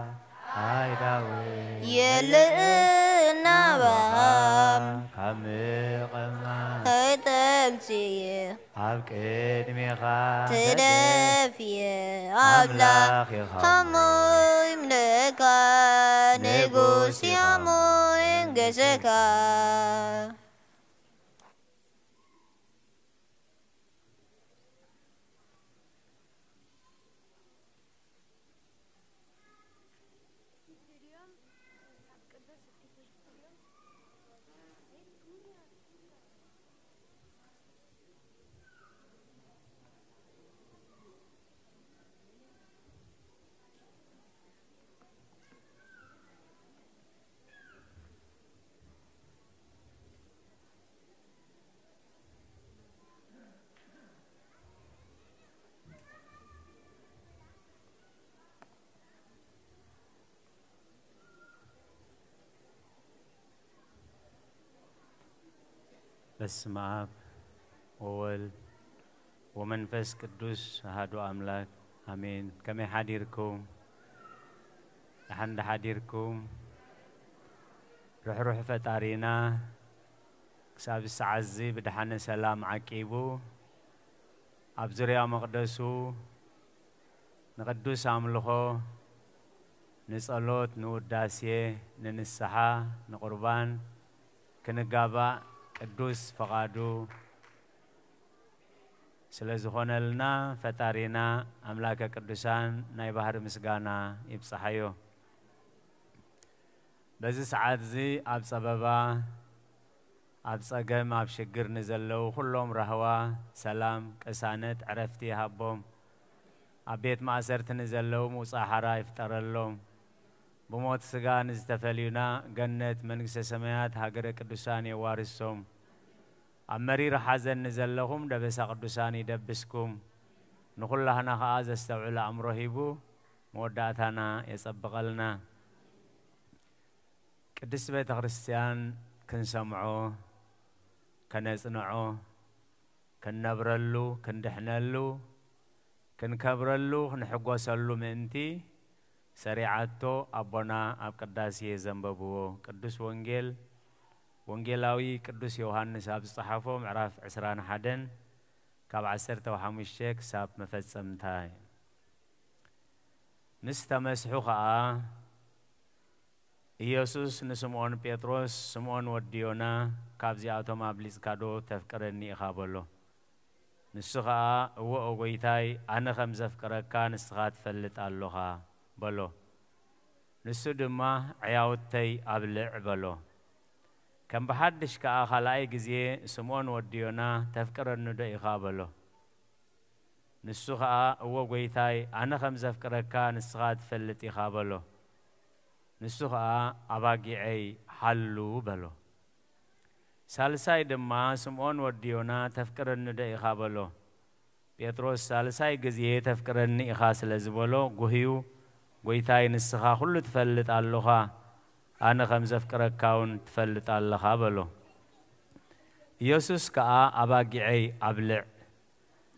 هاي داوي يلقنا بهم كمقما هاي تمسيه عبكد ميخا تدفيه أملاك همو يملكا نقوسي همو انقسكا بسم الله وولد ومنفس قدوس أحد أملاك آمين. كم حاضركم لحد حاضركم روح فتارينا كساب السعزي بدحنا سلام عكيبو أبزريا مقدسو نقدس أملخو نسألوت نوداسيه ننسحا نقربان كنقابا قدوس فقادو سلازخونا لنا فتارينا أملاك قدوسان ناي بحر مسغانا يبصحيو بزي ساعات زي أب سببا أب صقم أب شقر نزلو كلهم رهوا سلام كسانت عرفتي هابهم أبيت ما أسرت نزلو موسى حرا يفتر اللهم بموت سغا نزتفلينا جنت منقس سمايات هاجر قدوسان يوارثهم أمرير حزن نزلهم دبس قدوسان يدبسكم نقول لهنا خاز استوعل أمره هيبو موداتنا يسبق لنا قدس بيت كريستيان كنسمعو كنصنعو كنبرلو كندحنلو كنكبرلو نحقوسلو منتي سريعتو أبونا أب قداسي زنببو قدس وانجيلاوي قدس يوحنس أب صحفو معرف عسران حدن كاب عسرته وحمشيك ساب مفصمتاي مستمسحو خا يسوس نسمعون بيتروس سمعون وديونا كاب زياتو مابليس كادو تفكرني خابلو نسخا هو أوغيتاي أنا خمسة فكركا نسخات فلت اللغة بلو نسو دما عياوتي أبلع بلو كم بحدش كأخلاي جزيه سمون وديونا تفكر الندى إخابلو نسو خا هو قويتاي أنا خمسة فكركا نسخات فلت إخابلو نسو خا أباقي حلو بلو سالساي دما سمون وديونا تفكر الندى إخابلو بيتروس سالساي جزيه تفكر الني إخاس لزبلو قهيو قويتاي نسخا كله تفلت اللغة أنا خمسة فكركاون تفلت اللغة بلو يسوس كا أباقي أبلع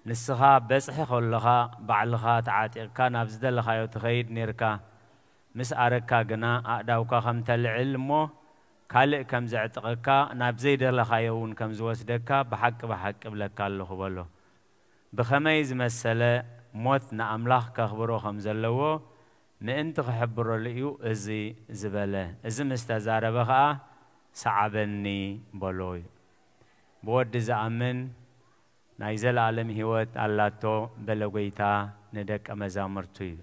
نسخا بسحي خلغا بعلغا تعاتيق كان أبزد اللغا يتخيد نيركا مس أركا قنا أداوكا خمتل علمو كالي كم زعتقكا نابزيد اللغا يون كم زوسدكا بحق بلكا اللغة بلو بخميز مسألة موتنا أملاح كخبرو خمزلوو نأنت خبر ليو إزي زبالة إزي مستزارة بقى صعبني بلوي بود زامن نايزل عالم هوت الله تو بلويتا ندك أمزامرتوي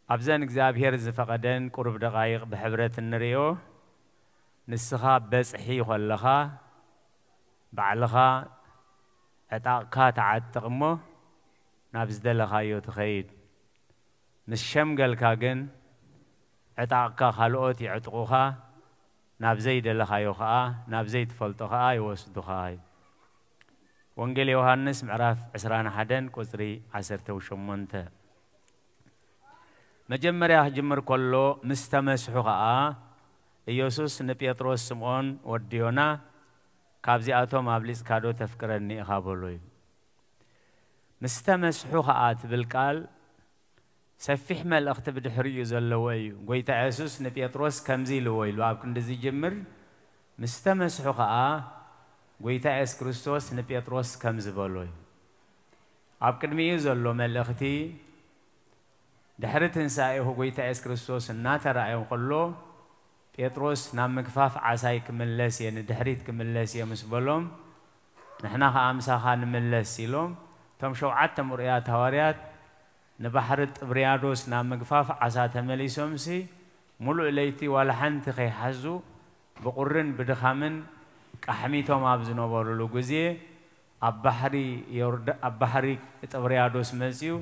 أبزن إجزابير زفقدن قرب دقائق بحبرة النريو نسخا بسحي خلخا بعلخا عتاقات عتقمو نابزدلخا يوتخيد نشمقل كاجن عتاقا خلوت يعتقوها نابزيد لخايوخا نابزيد فلتوخا يوسدوخا وانجيل يوحنس معرف عسران حدن قصري عسرته وشمونته مجمريا جمر كله مستمسحوخا ኢየሱስ ንጴጥሮስ ስምዖን ወዲዮና ካብዚ ኣቶም ኣብሊጽ ካዶ ተፍቅረኒ ኢኻ በሎ እዩ ምስተመስሑ ኸኣ ትብል ቃል ሰፊሕ መልእኽቲ ብድሕሪኡ ዘለዎ እዩ ጎይታ ኢየሱስ ንጴጥሮስ ከምዚ ኢልዎ ኢሉ ኣብ ክንዲ ዝጅምር ምስተመስሑ ኸኣ ጎይታ ኢየሱስ ክርስቶስ ንጴጥሮስ ከም ዝበሎ እዩ ኣብ ቅድሚኡ ዘሎ መልእኽቲ ድሕሪ ትንሳኤሁ ጎይታ ኢየሱስ ክርስቶስ እናተራእዮ ከሎ ጴጥሮስ ናብ ምግፋፍ ዓሳይ ክምለስ እየ ንድሕሪት ክምለስ እየ ምስ በሎም ንሕና ኸኣ ምሳኻ ንምለስ ኢሎም እቶም 7 ሙሩያት ሃዋርያት ንባሕሪ ጥብርያዶስ ናብ ምግፋፍ ዓሳ ተመሊሶምሲ ሙሉእ ለይቲ ዋላ ሓንቲ ከይሓዙ ብቁርን ብድኻምን ቃሕሚቶም ኣብ ዝነበሩሉ ግዜ ኣብ ባሕሪ ጥብርያዶስ መጺኡ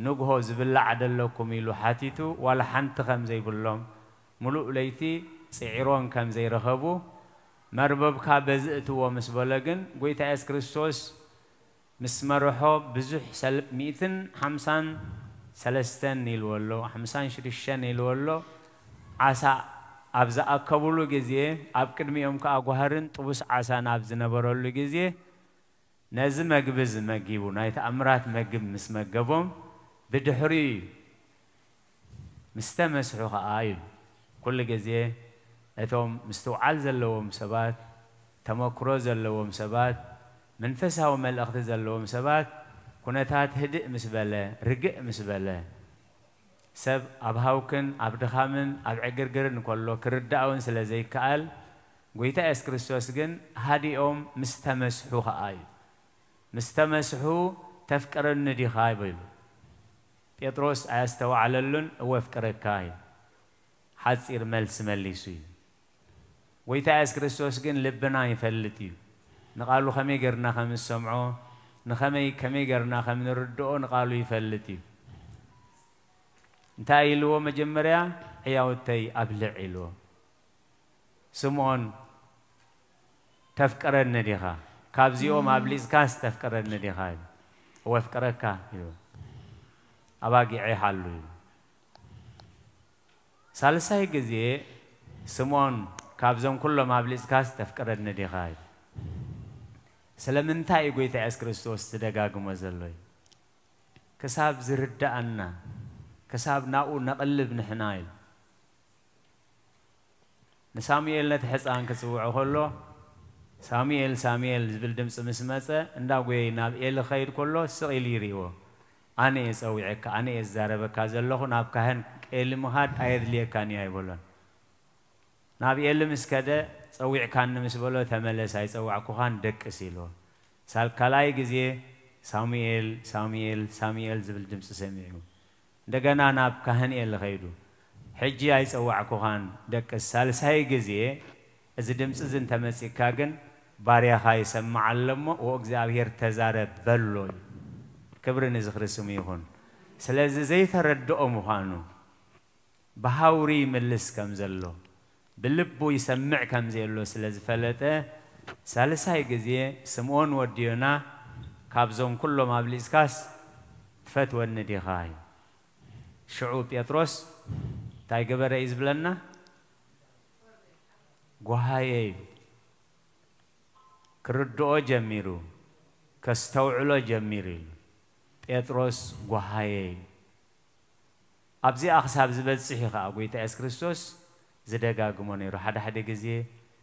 ንግሆ ዝብላዕ ደለኩም ኢሉ ሓቲቱ ዋላ ሓንቲ ከም ዘይብሎም ሙሉእ ለይቲ ጽዒሮን ከም ዘይረኸቡ መርበብካ በዚ እትዎ ምስ በለ ግን ጎይታ ኢየሱስ ክርስቶስ ምስ መርሖ ብዙሕ 153 ኢልዎ ኣሎ 56 ኢልዎ ኣሎ ዓሳ ኣብ ዝኣከብሉ ግዜ ኣብ ቅድሚኦም ከዓ ጓህርን ጥቡስ ዓሳ ናብ ዝነበረሉ ግዜ ነዚ መግቢ ዝመጊቡ ናይ ተኣምራት መግብ ምስ መገቦም ብድሕሪ ምስተመስሑ ከዓ ኢሉ ኩሉ ግዜ እቶም ምስትውዓል ዘለዎም ሰባት ተመክሮ ዘለዎም ሰባት መንፈሳዊ መልእኽቲ ዘለዎም ሰባት ኩነታት ህድእ ምስ በለ ርግእ ምስ በለ ሰብ ኣብ ሃውክን ኣብ ድኻምን ኣብ ዕግርግርን ከሎ ክርዳእውን ስለ ዘይከኣል ጎይታ ኢየሱስ ክርስቶስ ግን ሃዲኦም ምስተመስሑ ከዓ እዩ ምስተመስሑ ተፍቅረኒ ዲኻ ይብሉ ጴጥሮስ ኣያስተውዓለሉን እወ ፍቅረካ እዩ ሓፂር መልሲ መሊሱ እዩ ጎይታ ኢየሱስ ክርስቶስ ግን ልብና ይፈልጥ እዩ ንቃሉ ከመይ ገርና ከም ንሰምዖ ከመይ ገርና ከም ንርድኦ ንቃሉ ይፈልጥ እዩ እንታይ ኢልዎ መጀመርያ ሕያውተይ ኣብልዕ ኢልዎ ስምዖን ተፍቅረኒ ዲኻ ካብዚኦም ኣብሊጽካስ ተፍቅረኒ ዲኻ ኢሉ እወ ፍቅረካ ኢልዎ ኣባጊዐ ይሓሉ ኢሉ ሳልሳይ ግዜ ስምዖን ካብዞም ኩሎም ኣብሊጽካስ ተፍቅረኒ ዲኻ ኢሉ ስለምንታይ እዩ ጎይታ ኢየሱስ ክርስቶስ ዝደጋግሞ ዘሎ እዩ ክሳብ ዝርዳእና ክሳብ ናብኡ ነቕልብ ንሕና ኢሉ ንሳሙኤል ነቲ ሕፃን ክፅውዖ ከሎ ሳሙኤል ሳሙኤል ዝብል ድምፂ ምስ መፀ እንዳጎየይ ናብ ኤሊ ኸይድ ከሎ ስቕ ኢሉ ይሪእዎ ኣነ እየ ፀዊዐካ ኣነ እየ ዝዛረበካ ዘለኹ ናብ ካህን ኤሊ ምኻድ ኣየድልየካን እያ ይበሎን ናብ ኤሊ ምስ ከደ ፀዊዕካኒ ምስ በሎ ተመለስ ኣይፀዋዕኩኻን ደቅስ ኢልዎ ካልኣይ ግዜ ሳሙኤል ሳሙኤል ሳሙኤል ዝብል ድምፂ ሰሚዑ እንደገና ናብ ካህን ኤሊ ኸይዱ ሕጂ ኣይፀዋዕኩኻን ደቅስ ሳልሳይ ግዜ እዚ ድምፂ እዚ እንተመፂካ ግን ባርያኻ ይሰማዕ ኣሎ እሞ ወእግዚኣብሔር ተዛረብ በሎ እዩ ክብሪ ንዝኽሪ ስሙ ይኹን ስለዚ ዘይተረድኦ ምዃኑ ብሃውሪ ይምልስ ከም ዘሎ ብልቡ ይሰምዕ ከም ዘሎ ስለ ዝፈለጠ ሳልሳይ ግዜ ስምዖን ወዲዮና ካብዞም ኩሎም ኣብሊጽካስ ትፈትወኒ ዲኻ እዩ ሽዑ ጴጥሮስ እንታይ ገበረ እዩ ዝብለና ጓሃየ እዩ ክርድኦ ጀሚሩ ከስተውዕሎ ጀሚሩ ኢሉ ጴጥሮስ ጓሃየ እዩ ኣብዚኣ ክሳብ ዝበፅሕ ከዓ ጎይታ ኢየሱስ ክርስቶስ ዝደጋግሞ ነይሩ ሓደ ሓደ ግዜ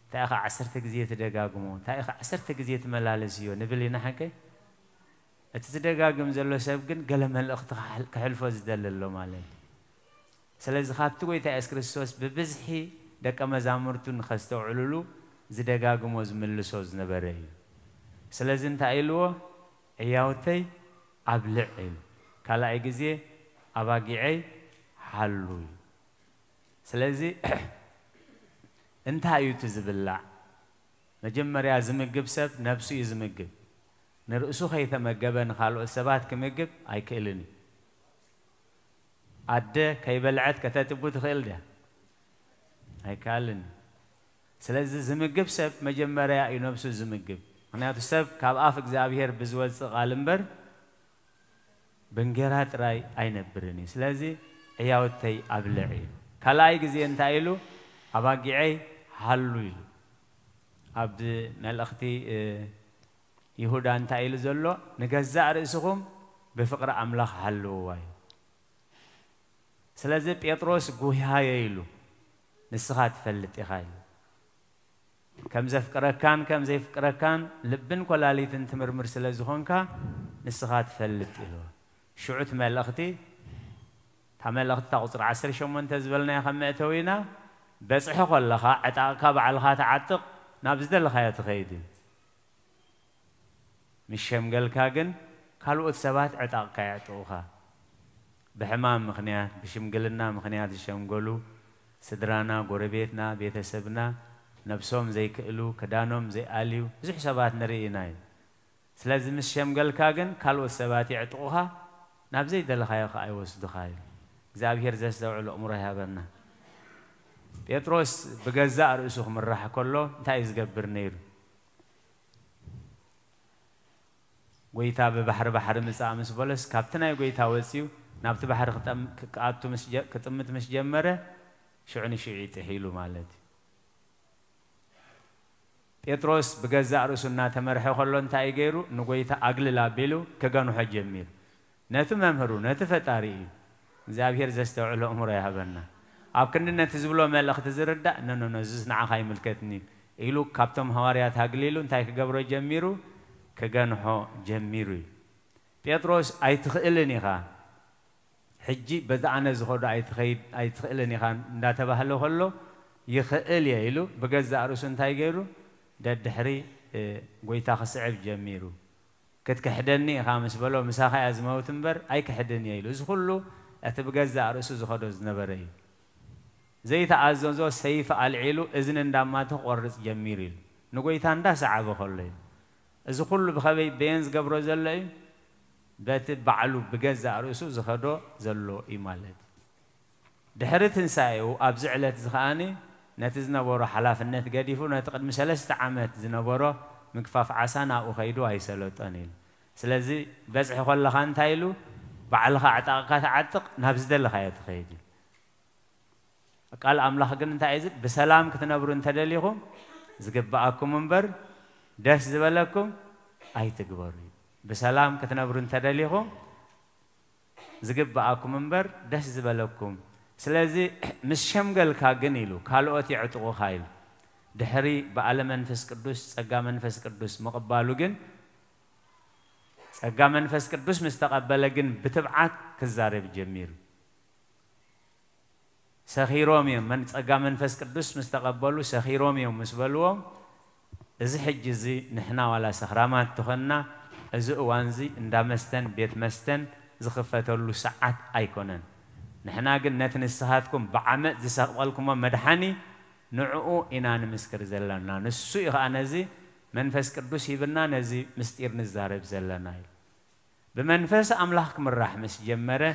እንታይ ኢኻ 10 ግዜ ትደጋግሞ እንታይ ኢኻ 10 ግዜ ትመላለስ እዮ ንብል ኢና ሓቀ እቲ ዝደጋግም ዘሎ ሰብ ግን ገለ መልእኽቲ ክሕልፎ ዝደሊ ኣሎ ማለት እዩ ስለዚ ካብቲ ጎይታ ኢየሱስ ክርስቶስ ብብዝሒ ደቀ መዛሙርቱ ንኸስተውዕልሉ ዝደጋግሞ ዝምልሶ ዝነበረ እዩ ስለዚ እንታይ ኢልዎ ዕያውተይ ኣብልዕ ኢሉ ካልኣይ ግዜ ኣባጊዐይ ሓሉ እዩ ስለዚ እንታይ እዩ እቲ ዝብላዕ መጀመርያ ዝምግብ ሰብ ነብሱ እዩ ዝምግብ ንርእሱ ከይተመገበ ንካልኦት ሰባት ክምግብ ኣይክእልን እዩ ኣደ ከይበልዐት ከተጥቡ ትኽእል ድያ ኣይከኣልን ስለዚ ዝምግብ ሰብ መጀመርያ እዩ ነብሱ ዝምግብ ምክንያቱ ሰብ ካብ ኣፍ እግዚኣብሔር ብዝወፅእ ቃል እምበር ብንጌራ ጥራይ ኣይነብርን እዩ ስለዚ ዕያውተይ ኣብልዕ እዩ ካልኣይ ግዜ እንታይ ኢሉ أباقعي هلوي عبد ملأختي يهودا أنت إلى زلوا نجزع رأسهم بفقر أملاخ هلواي سلازم بيتروس جوها يلو نسخات فلت يخايل كم زفكر كان لبن كلالي تنتمر مرسل زخونكا نسخات فلت يلو شعوت ملأختي تعمل لأخت تقصر عسر شو من تزبلنا يا خمتوينا بس حقول لها عتاقة بعلها تعتق نابزدل لها يتخيدي مش شمقل كاجن قالوا السبات عتاقة يعتوها بحمام مخنيات بشمقلنا مخنيات الشمقلو سدرانا قربيتنا بيتسبنا نفسهم زي كألو كدانهم زي آليو زي حسابات نريناي سلازم الشمقل كاجن قالوا السبات يعتوها نابزي دلها يا خاي وسد خاي زابير زستوعب الأمور هذانا بيتروس بجزاء رأسه من راح كله تايز جبر نير قويتا ببحر مسامس بولس كابتنا قويتا وسيو نابت بحر كتمت مش جمرة شعني شعي تحيلو مالتي بيتروس بجزاء رأسنا تمرح كله تاي جيرو نقويتا أقل لابيلو كجانو حجمير نتو ممهرو نتو فتاري زابير زستوعب الأمور يا هبنا أبكرنا تزبلوا ملأ اختزردا نزز نعاقي ملكتني إلو كابتم هواريات هاقليلو انتاي كقبرو جميرو كجانحو جميرو بيتروس أي تخيلني خا حجي بدأنا زخود أي تخيلني خا ناتبه له هلو يخيل يا إلو بجزء أرسل انتاي جيرو دحري قويتا خسعب جميرو كتكحدني خامس بلو مساخي أزمة وتنبر أي كحدني يلو زخلو أتبجزء أرسل زخود زنبري زي تعززو سيف العيلو إذن انداماته قرص جميريل نقول يتاندا سعبه خلين إذا كله بخبي بينز قبره زلّي بتبعلو بجزء رأسه زخدو زلّو إيمالد دحرت نسايو أبزعلت زخاني نتزنا ورا حلاف النت قديفو نتقد مسلست عمت زنا ورا مكفاف عسانا وخيدو هاي سلطانين سلازي بس حقول لخان تايلو بعلها عتاقات عتق نبز دل خيات خيدي قال أملاح قلنا أنت عايزت بسلام كتنبرون تدليهم زقباكم منبر داس زبالكم أي تكبري بسلام كتنبرون تدليهم زقباكم منبر داس زبالكم سلازي مش شمقل كاجنيلو كالوتي عتقو خايل دحري بعلم منفس قدوس سقا منفس قدوس مقبالو جن سقا منفس قدوس مستقبل جن بتبعات كزارب جميل سخيروم يوم من سقا منفس قدوس مستقبلو سخيروم يوم مسبلوهم إذا حجزي نحنا ولا سخرامات تخنا إذا وانزي اندامستن بيت مستن زخفتلو ساعات أيكونن نحنا قلنا نتنسهاتكم بعمل زي سقوالكم مدحني نعو إنا نمسكر زلنا نسوي أنا زي منفس قدوس يبنا نزي مستير نزارب زلنا بمنفس أملاحكم الرحمة جمرة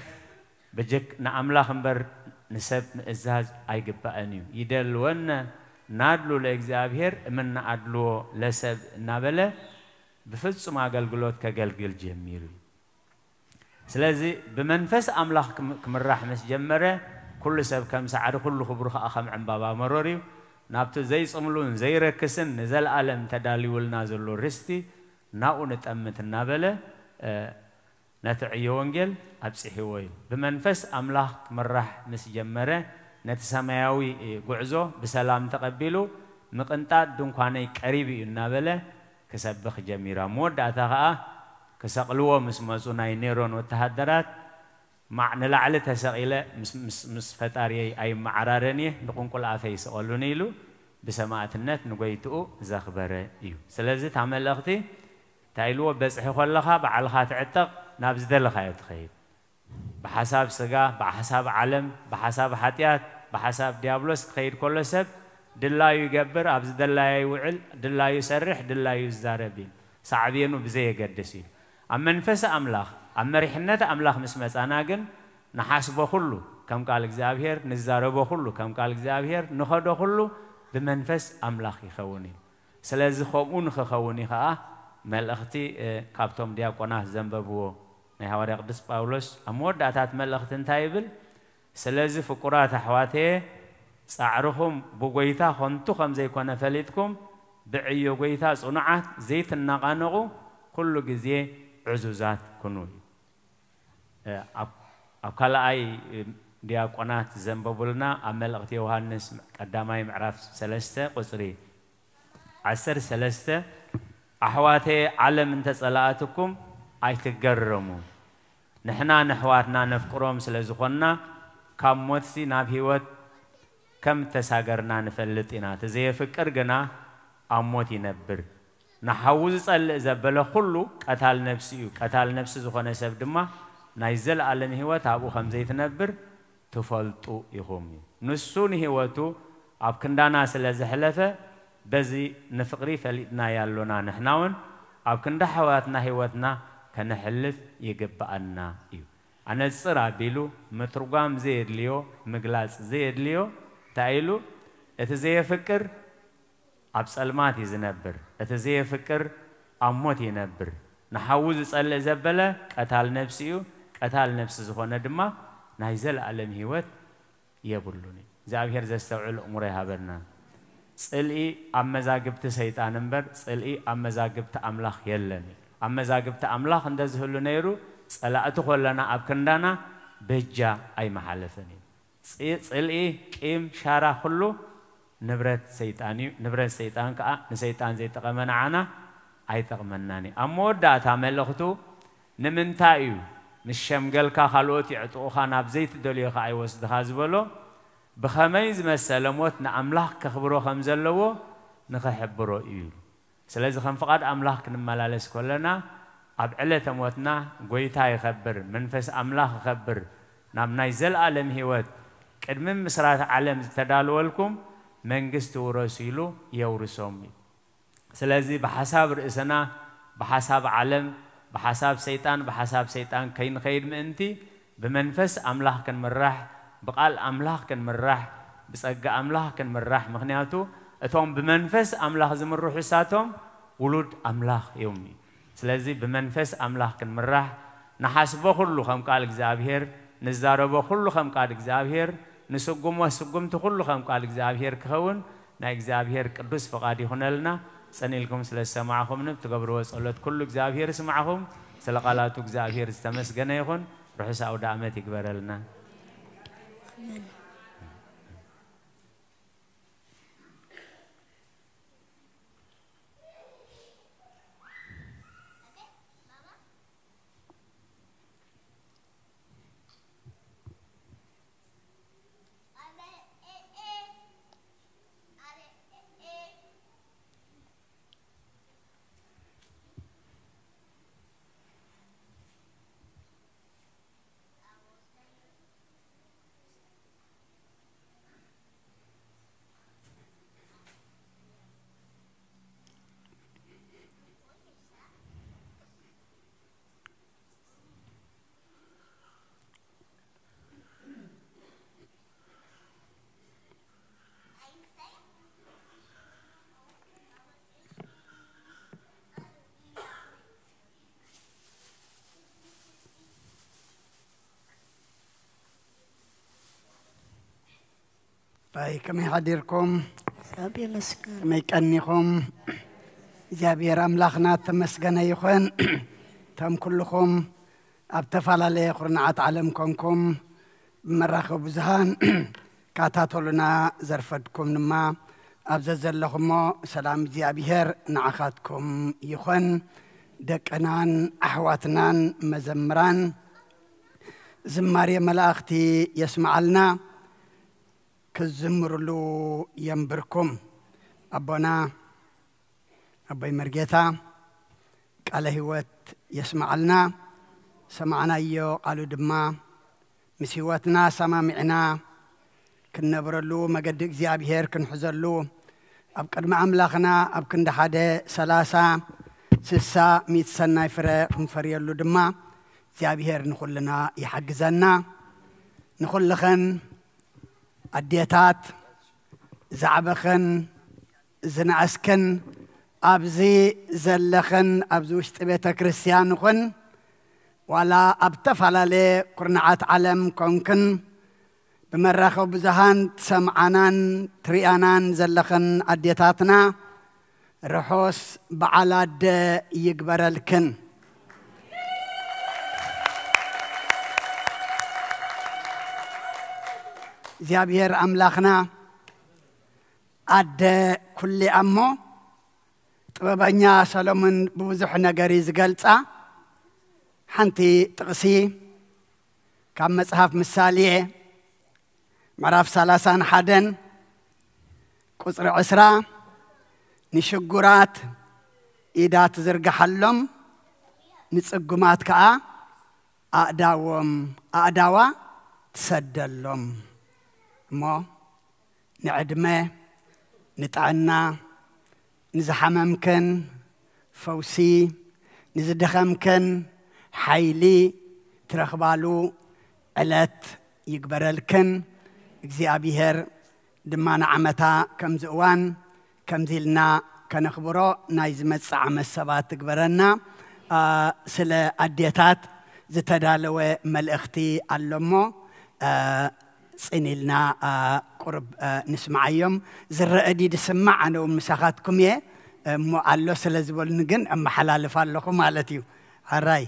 بجك نأملاح بر نسب إزاز أيقبأنيو يدلونا نادلو لإجزابير من نادلو لسب نابلة بفلس ما قلقلوت كقلقل جميل سلازي بمنفس أملاح كم الرحمة جمرة كل سب كم سعر كل خبرخ أخم عن بابا مروري نابتو زي صملون زي ركسن نزل ألم تدالي والنازلو رستي ناو نتأمت النابلة نتعي وانجل أبسحي ويل بمنفس أملاح مرح مسجمرة نتسمعوي قعزو بسلام تقبلو مقنطات دنقاني قريبي النابلة كسبخ جميرة مود أتاقا كسقلوه مسمسونا نيرون والتهدرات مع نلعلة تسقيلة مس فتاري أي معرارني نقول كل عفيس قالونيلو بسماعة النت نقيتو زخبرة إيو سلازي تعمل أختي تايلو بس حخلها بعلها تعتق نابز دلها يتخيل بحساب سجا بحساب علم بحساب حتيات بحساب ديابلوس خير كل سب دلا يجبر أبز دلا يوعل دلا يسرح دلا يزاربين صعبينه بزي قدسين أما نفس أملاخ أما ريحنة أملاخ مسمى أنا جن نحاسبه كله كم قال إجزابير نزاربه كله كم قال إجزابير نخده كله بمنفس أملاخ يخوني سلازي خمون خوني خا ملأختي كابتوم دياقوناه زنببو نهاري قدس باولوس أمود أتات ملأختن تايبل سلازي فقرات حواتي صعرهم بقويتا خنتو خمزة يكون فليتكم بعيو قويتا صنعات زيت النقانقو كل جزية عزوزات كنوي أبكلا أي دياقونات زنببولنا أمل أغتي يوهانس قدامي معرف سلسة قصري عسر سلسة أحواتي علم انت صلاتكم أي تقرموا نحنا نحواتنا نفقرهم سلزخونا كم موتسي نابهيوت كم تساقرنا نفلتنا تزي فكر قنا أموت ينبر نحوز صل زبل خلو قتال نفسي زخونا سبدما نايزل علم هيوت أبو خمزي تنبر تفلطو يخومي نسون هيوتو أب كندانا سلزحلفة بزي نفقري فلتنا يالونا نحناون أب كندا حواتنا هيوتنا كنحلف يقبأنا إيو أنا الصرا بيلو مترقام زيد ليو مقلاص زيد ليو تايلو اتزي فكر أبسلمات يزنبر اتزي فكر أموت ينبر نحوز صل زبلة قتال نفسيو قتال نفس زخونا دما نايزل علم هيوت يبلوني زابير زستوعل أموري هابرنا صلئي أمزاقبت سيطان نمبر صلئي أمزاقبت أملاخ يلني أمزاقبت أملاخ اندزهلو نيرو صلاة خلنا أبكندانا بجا أي محالفني صلئي كيم شارع خلو نبرت سيطان كأ نسيطان زي تقمنا عنا أي تقمناني أمود داتا ملختو نمنتايو نشمقل كخلوتي عطوخا نابزيت دوليخا أي وسدخا زبلو بخميز مسلموتنا أملاح كخبرو خمزلو نخحبرو إيو سلازي خنفقاد أملاح كنمالالس كلنا أبعلة موتنا قويتا يخبر منفس أملاح يخبر نام نايزل عالم هيوت كدمن مسرات عالم تدالو لكم منقست ورسيلو يورسومي سلازي بحساب رئيسنا بحساب عالم بحساب سيطان كين خير منتي بمنفس أملاح كن مرح بقال أملاح كن مرح بسقى أملاح كن مرح مغنياتو اتهم بمنفس أملاح زمرو حساتهم ولود أملاح يومي سلازي بمنفس أملاح كن مرح نحاسبه كله خم قال إجزابير نزاربه كله خم قال إجزابير نسقم وسقم تكله خم قال إجزابير كهون نا إجزابير كدوس فقادي هنا لنا سنيلكم سلسة معهم نبتقبروا صلت كل إجزابير سمعهم سلقالاتو إجزابير استمس جنيهون رحس أو دعمة يكبر لنا طيب كم يحضركم سابي مسكر ما يكنيكم جابير أملاخنا تمسكنا يخون تم كلكم أبتفعل على قرنعات علمكم بمراخب زهان كاتاتولنا زرفدكم نما أبزز لكم سلام جابير نعخاتكم يخون دكنان أحواتنان مزمران زماري ملاختي يسمع لنا كزمر له ينبركم أبونا أبي مرجيتا قال هوت يسمع لنا سمعنا يو قالوا دما مسيواتنا سمامعنا كنبر له مقد زيابير كنحزر له أبقد مع أملاخنا أبكن حدا 3 6 100 سنة فرق مفرير له دما زيابير نخلنا يحجزنا نخلخن أديتات زعبخن زنعسكن أبزي زلخن أبزوش تبيت كريستيان خن ولا أبتفعل لي قرنعات علم كونكن بمرخو بزهان سمعنان تريانان زلخن أديتاتنا رحوس بعلاد يقبر الكن زيابير أملاخنا أد كل أمو طببانيا سلومن بوزح نغريز قلتا حنتي تقسي كم مصحف مثاليه معرف 31 قصر 10 نشغرات إيدات زرقحلهم نصقمات كا أعداوا تسدلهم مو نعدمه نتعنا نزحممكن فوسي نزدخمكن حيلي ترخبالو علات يقبرلكن እግዚአብሔር ድማና ዓመታ ከምዝእዋን ከምዚልና ከነኽብሮ ናይ ዝመጽእ ዓመት ሰባት ትግበረና ስለ ኣዴታት ዝተዳለወ መልእኽቲ ኣሎሞ ጽኒልና ቁርብ ንስማዓዮም ዝረአዲ ድስማዕ ኣነ ምሳኻትኩም እየ እሞ ኣሎ ስለ ዝበሉን ግን እመሓላልፍ ኣለኹ ማለት እዩ ሓራይ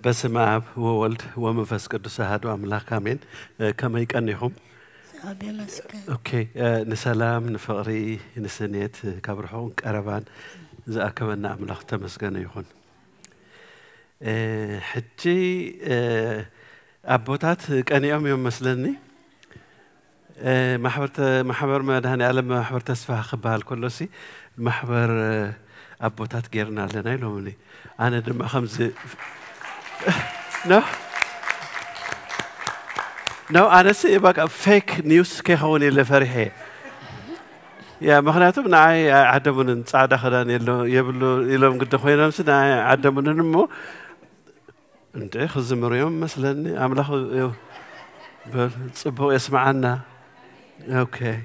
بسم أب وولد ومنفس قدس هادو أملاك آمين كما يكنيهم أوكي نسلام نفقري نسنيت كبرحون كربان إذا كمان أملاك تمسكن يخون حتى أبوتات كان يوم مثلني محبر ما دهني على محبر تسفح خبال كله سي محبر أبوتات غيرنا لنا يلومني أنا دم خمسة No, honestly, about fake news كهوني اللي فرحي. يا مخناتهم نعي عدمون صعدة خدان يبلو يلوم قد خوينا مسنا عدمون نمو. أنت خذ مريم مثلاً عمله بتصبوا يسمعنا. Okay.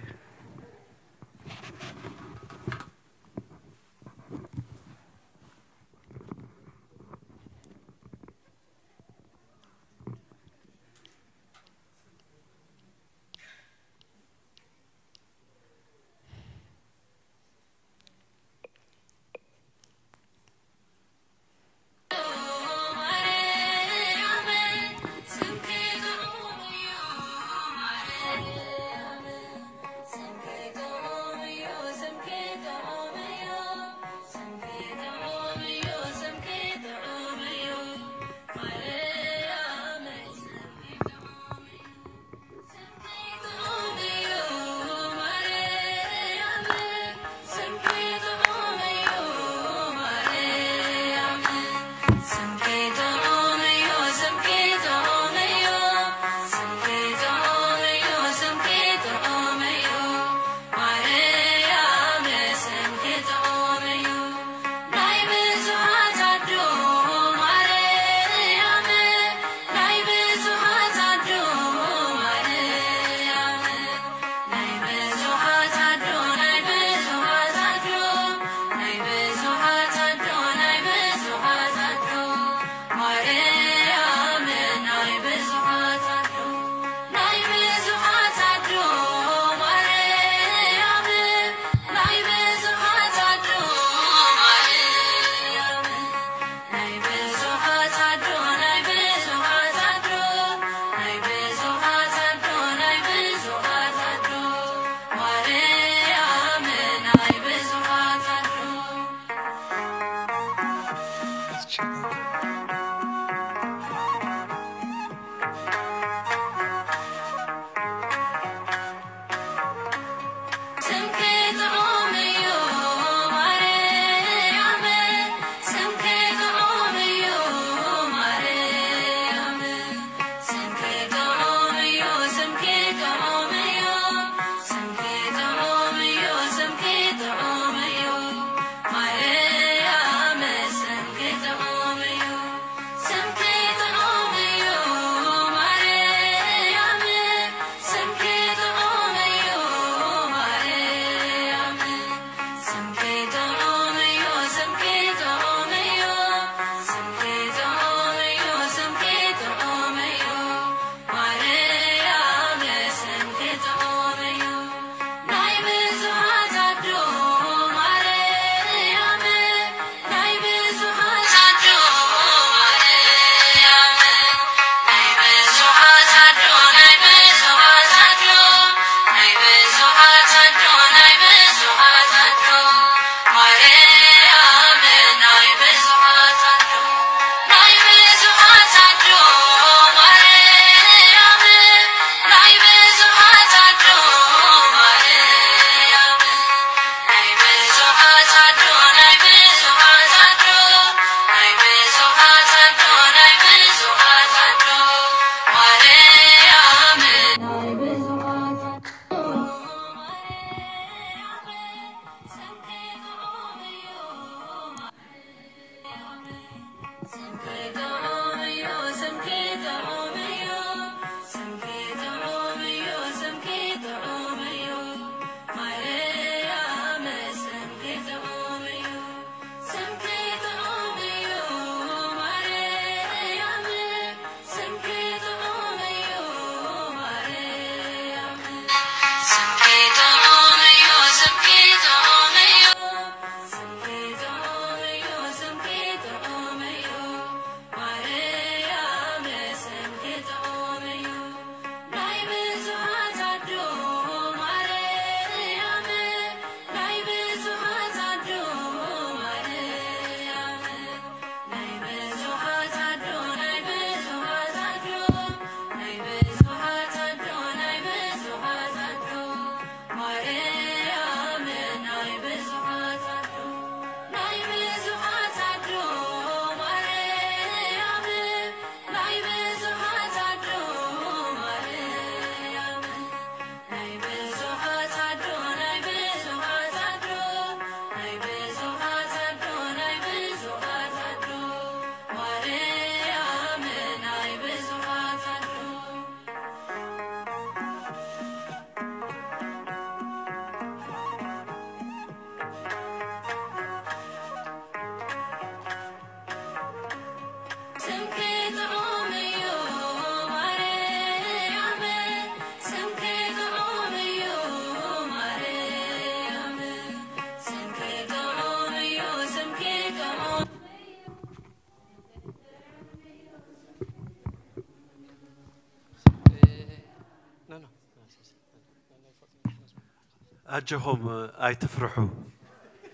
أجهم أي تفرحوا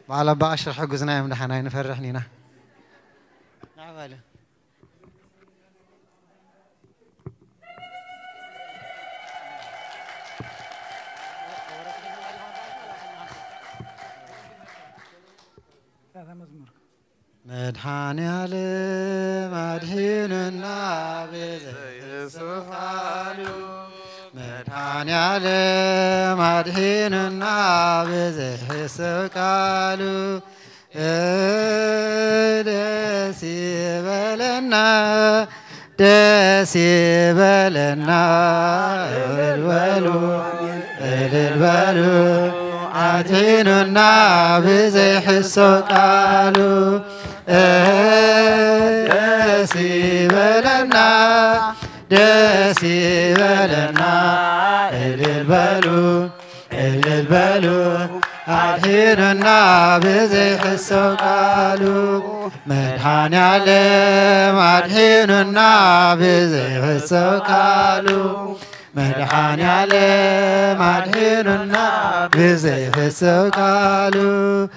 على باشر حجزنا يوم نحن نفرحنينا نعم مدحاني على مدحيننا بزيسوف قالوا مدحاني على مدحيننا بزيسوف قالوا دسي بلنا دسي بلنا البلو عديننا بزيسوف قالوا دسي بلنا دسي بلنا البلو عديننا بزيسوف قالوا مدحاني علم عديننا بزيسوف قالوا مدحاني علم عديننا بزيسوف قالوا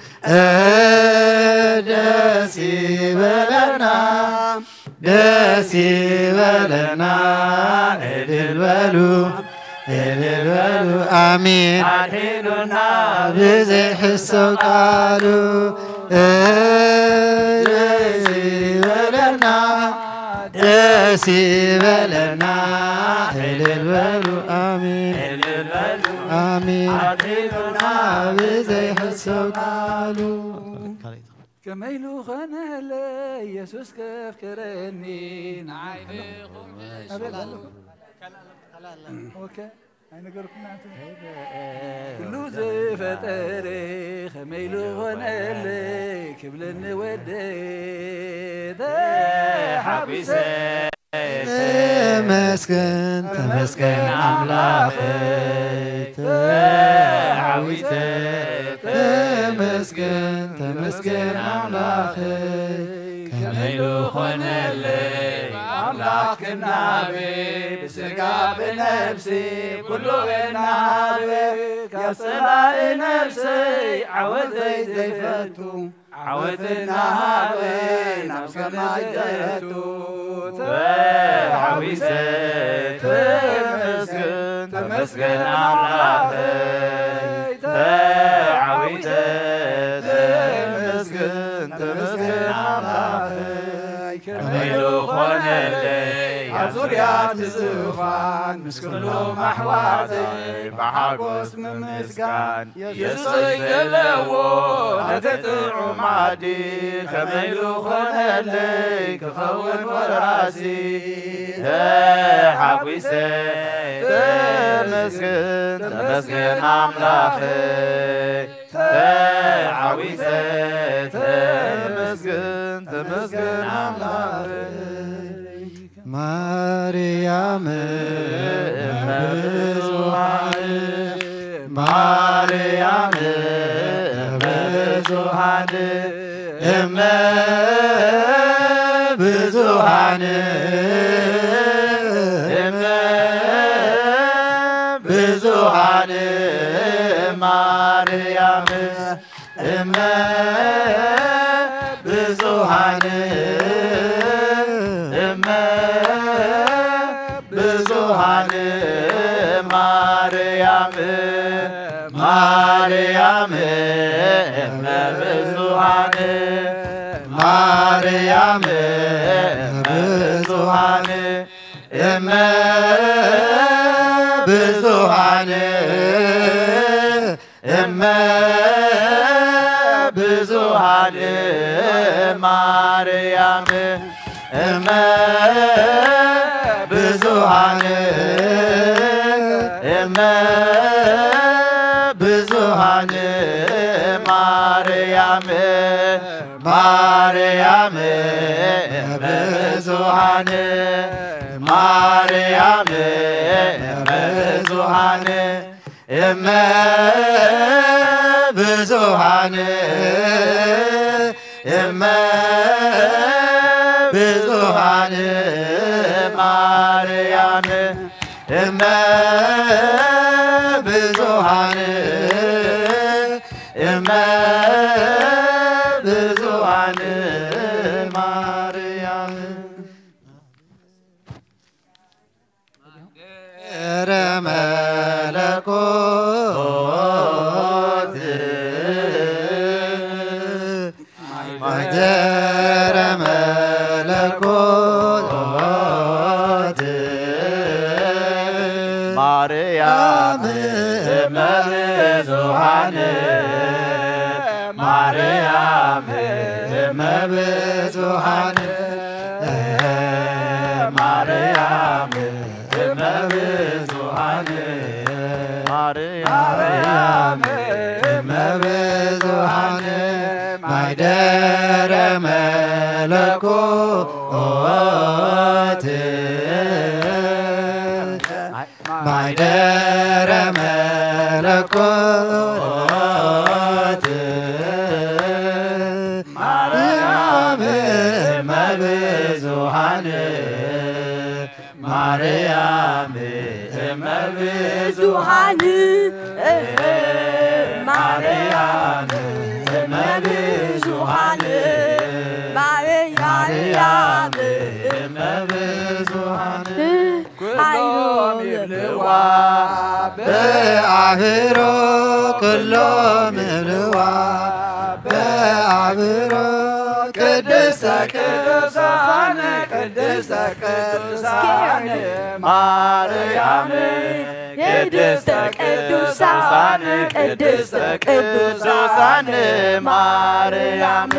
دسي بلنا البلو آمين عديننا بزيسوف قالوا دسي بلنا البلو آمين آمين عديننا بزيسوف قالوا كميلو خنا لي يسوس كيف كرني نعينكم اوكي انا قلكم كلو زفتري خميلو خنا لي كبلن وديت حبيسه تمسكن أملاخي تمسكن أملاخي كميلو خنلي أملاك النبي بسرقة بنفسي كله النبي كسرى نفسي عودي زيفتو عود النهاري نفس ما جيتو عويسة تمسكن أملاخي عويسة تمسكن أملاخي كميلو خنلي عزوريات الزوفان مسكنو محواتي بحاقوس من مسكان يسوس يلوو هتتعو معدي كميلو خنلي كخون وراسي حاقوسي تمسكن أملاخي عويسة تمسكن أملاخي مريم مريم بزوحان بزوحان بزوحان مريم بزوحان بزوحان مريم مريم بزوحان مريم بزوحان بزوحان بزوحان مريم بزوحان بزوحان مريم مريم بزوحان مريم بزوحان بزوحان بزوحان مريم بزوحان ملكوت مهدر ملكوت مريم مبزوحان مريم مبزوحان مريم مبزوحان مريم مبزوحان مهدر ملكوت مهدر ملكوت مريم مبزوحان مريم مبزوحان مريم مبزوحان مريم مبزوحان كلهم يبلوا بعبرو كلهم يبلوا بعبرو قدس قدسان قدس قدسان مريم قدس قدسان قدس قدسان مريم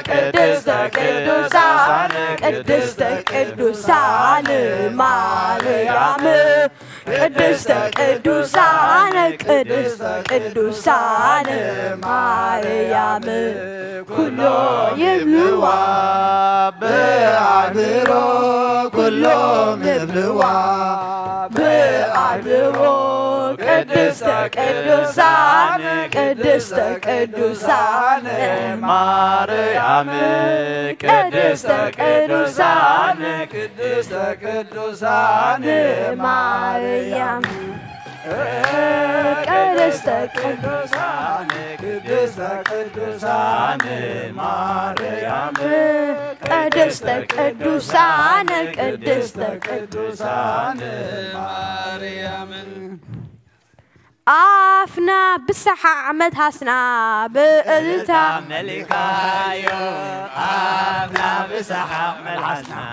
قدس قدسان قدس قدسان مريم قدس قدسان قدس قدسان مريم كلهم يبلوا بعبرو كلهم يبلوا بعبرو قدس قدسان قدس قدسان مريم قدس قدسان قدس قدسان مريم قدس قدسان قدس قدسان مريم قدس قدسان قدس قدسان مريم عافنا بسحة مدهسنا بقلتا ملكايو عافنا بسحة مدهسنا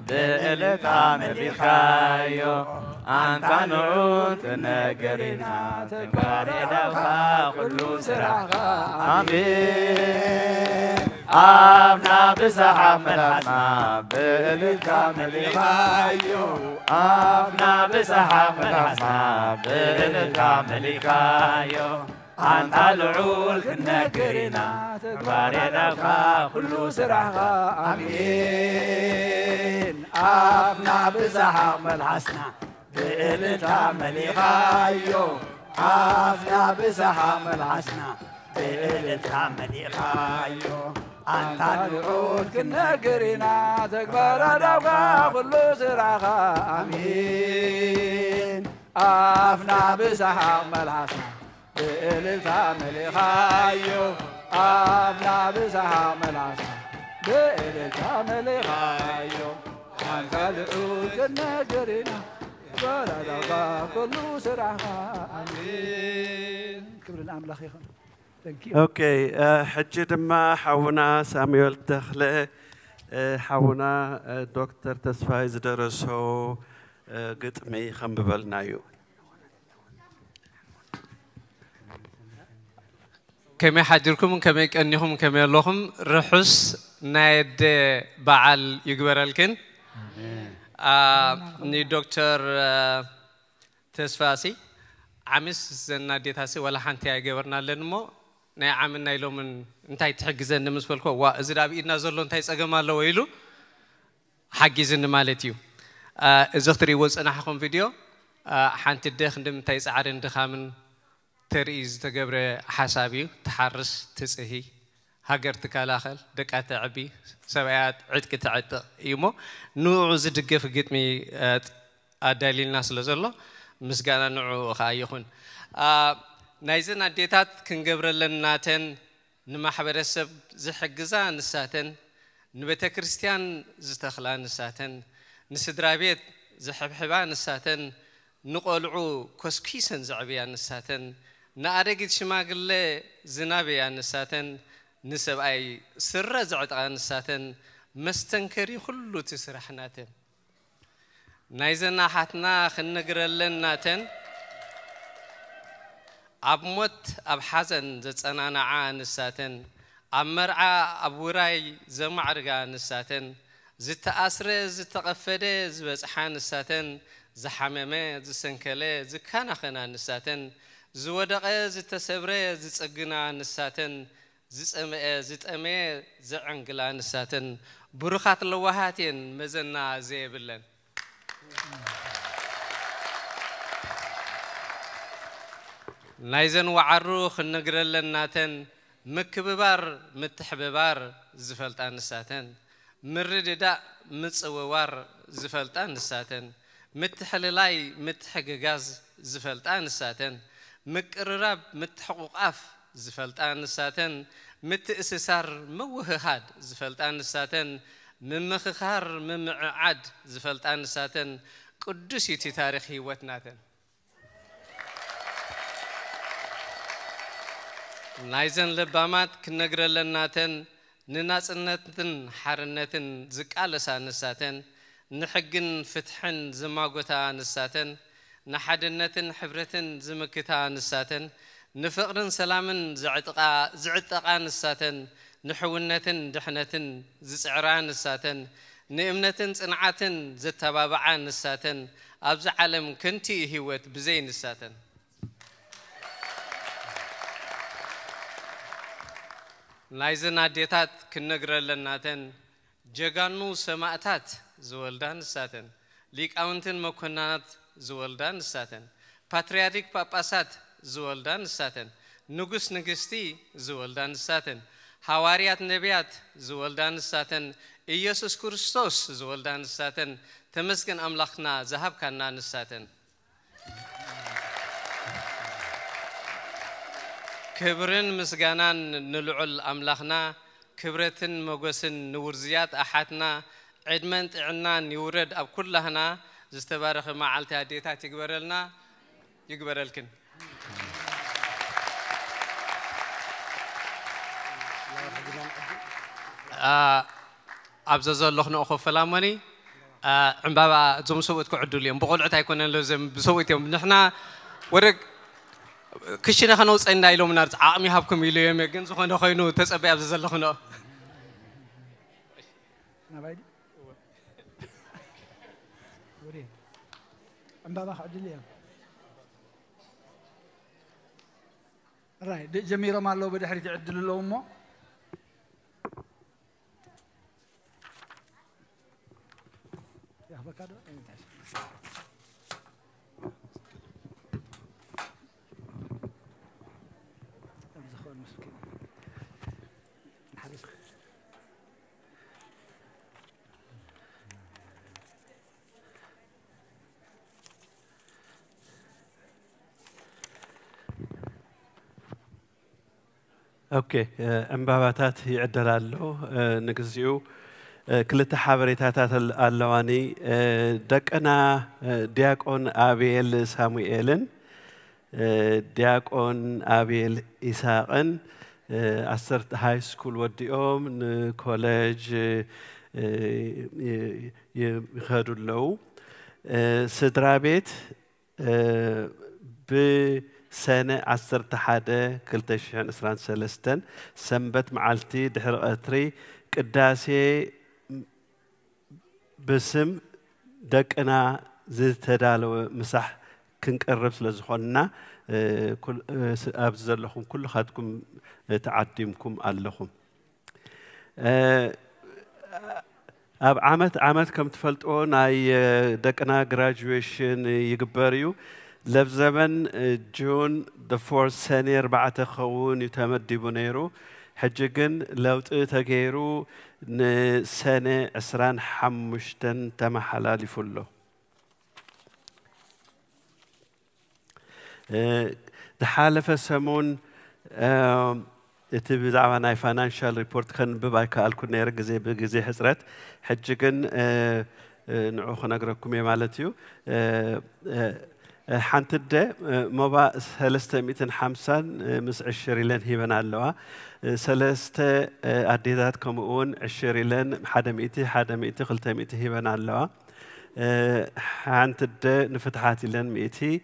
بقلتا ملكايو أنت نعود نقرنا تقاري دفا كل سرعة آمين عافنا بسحة مدهسنا بقلتا ملكايو عافنا بسحة مدهسنا بقلتا ملكايو أنت العول كنا قرنا باردك كل سرعة آمين عافنا بسحق الحسنة بقلتها مليخايو عافنا بسحق الحسنة بقلتها مليخايو أنت العول كنا قرنا باردك كل سرعة آمين عافنا بسحق الحسنة بقلتها مليخايو عافنا بسحق الحسنة بقلتها مليخايو أنت العود كنا قرنا بردك كل سرعة آمين كبر الأملاخ يا اوكي حجي دما حونا ساميول تخله حونا دكتور تسفاي زدرسو قطمي خنببلنايو كما حاضركم كما كأنهم كما لهم رحس نايد بعل يقبر الكن ني دكتور تسفاسي عمس زنادي تاسي ولا حنتي يقبرنا لنمو ناي عملنا يلو من انتي تحجزن نمسفلكو وإذا بإيدنا زلو انتي سأجمع له ويلو حجزن مالتيو إذا اختري وز أنا حكم فيديو حنت الدخن دم انتي سعرن دخامن تريز تجبر حسابي تحرس تسهي هاجر تكالاخل دكات عبي سبعات عدك تعد يمو نوع زدق في قتمي أدليل الناس لزلوا مسجانا نوع خايخون نايزن أديتات كنجبر للناتن نما حبرسب زحجزان نساتن نبتا كريستيان زتخلان نساتن نسدرابيت زحب حبان نساتن نقولعو كوسكيسن زعبيا نساتن نأرجت شماغل زنابيا نساتن نسب أي سر زعت نساتن مستنكري كله تسرحناتن نايزنا حتنا خنقرلن ناتن أبموت أبحزن زت أنا نعان نساتن أمرعى أبوراي زمعرقا نساتن زت أسر زت قفدة زبز حان نساتن زحممة زسنكلة زكان خنا نساتن زودقة زتسبرة زتسقنا نساتن زتأمة زعنقلا نساتن برخات اللوهاتين مزنا زيبلن نايزن وعروخ النقرلن ناتن مكببار متحببار زفلتان نساتن مرددا متصووار زفلتان نساتن متحللاي متحققاز زفلتان نساتن مقرراب متحقوقاف زفلتان نساتن متأسسار موههاد زفلتان نساتن ممخخار ممعاد زفلتان نساتن قدسيتي تاريخي وتناتن نايزن لبامات كنقرلن ناتن نناسنتن حرنتن زقالسا نساتن نحقن فتحن زماغوتا نساتن نحدنتن حبرتن زمكتا نساتن نفقرن سلامن زعتقا نساتن نحونتن دحنتن زسعران نساتن نئمنتن صنعاتن زتبابعان نساتن أبز عالم كنتي هيوت بزين نساتن نايزن عديتات كنقرلن ناتن جغانو سماعتات زولدان نساتن ليك أونتن مكونات زولدان نساتن باترياريك باباسات زولدان نساتن نغس نغستي زولدان نساتن حواريات نبيات زولدان نساتن إيسوس كريستوس زولدان نساتن تمسكن أملاخنا ذهب كنا نساتن كبرن مسجانان نلعل أملاخنا كبرتن مجوسن نورزيات أحدنا عدمنت عنان يورد أب كلهنا زستبارخ مع التهديتات تقبرلنا يقبرلكن أبزز الله نأخذ فلامني عم بابا زم سويت كعدو اليوم بقول عتاي كنا لازم بسويت يوم نحنا ورق كشنا خنوص عندنا يلوم نارت عامي هابكم يلوم يجن زخنا خينو تسأبي أبزز الله خنا عم بابا خد اليوم راي جميرة ما لو بدي حريت عدل له أمه يا بكادو اوكي امباباتات يعدلالو نغزيو كلتا حبريتاتات اللواني دقنا دياقون ابيل ساموئيلن دياقون ابيل إساقن أسرت هاي سكول وديوم كوليج يخدو اللو سدرابيت سنة عصرت حدا كلتشان إسران سلستن سنبت معلتي دحر أتري قداسي بسم دقنا زتدالو مسح كنقرب سلازخونا كل أبزر لكم كل خاتكم تعديمكم اللهم أب عمت كم تفلتون أي دقنا graduation يقبريو لبزمن جون the 4th سنة 4 خون يتمدي بنيرو حججن لو تغيرو سنة 25 تم حلال فلو دحالف سمون تبدأ عنا financial report كان ببايك ألكون نير جزء حسرت حججن نعوخ نقرأكم يا مالتيو حنتد مبا 350 مس 20 لن هيبنا اللوا سلسته أديدات كمون 20 لن حدا مئتي خلتا مئتي هيبنا اللوا حنتد نفتحات لن مئتي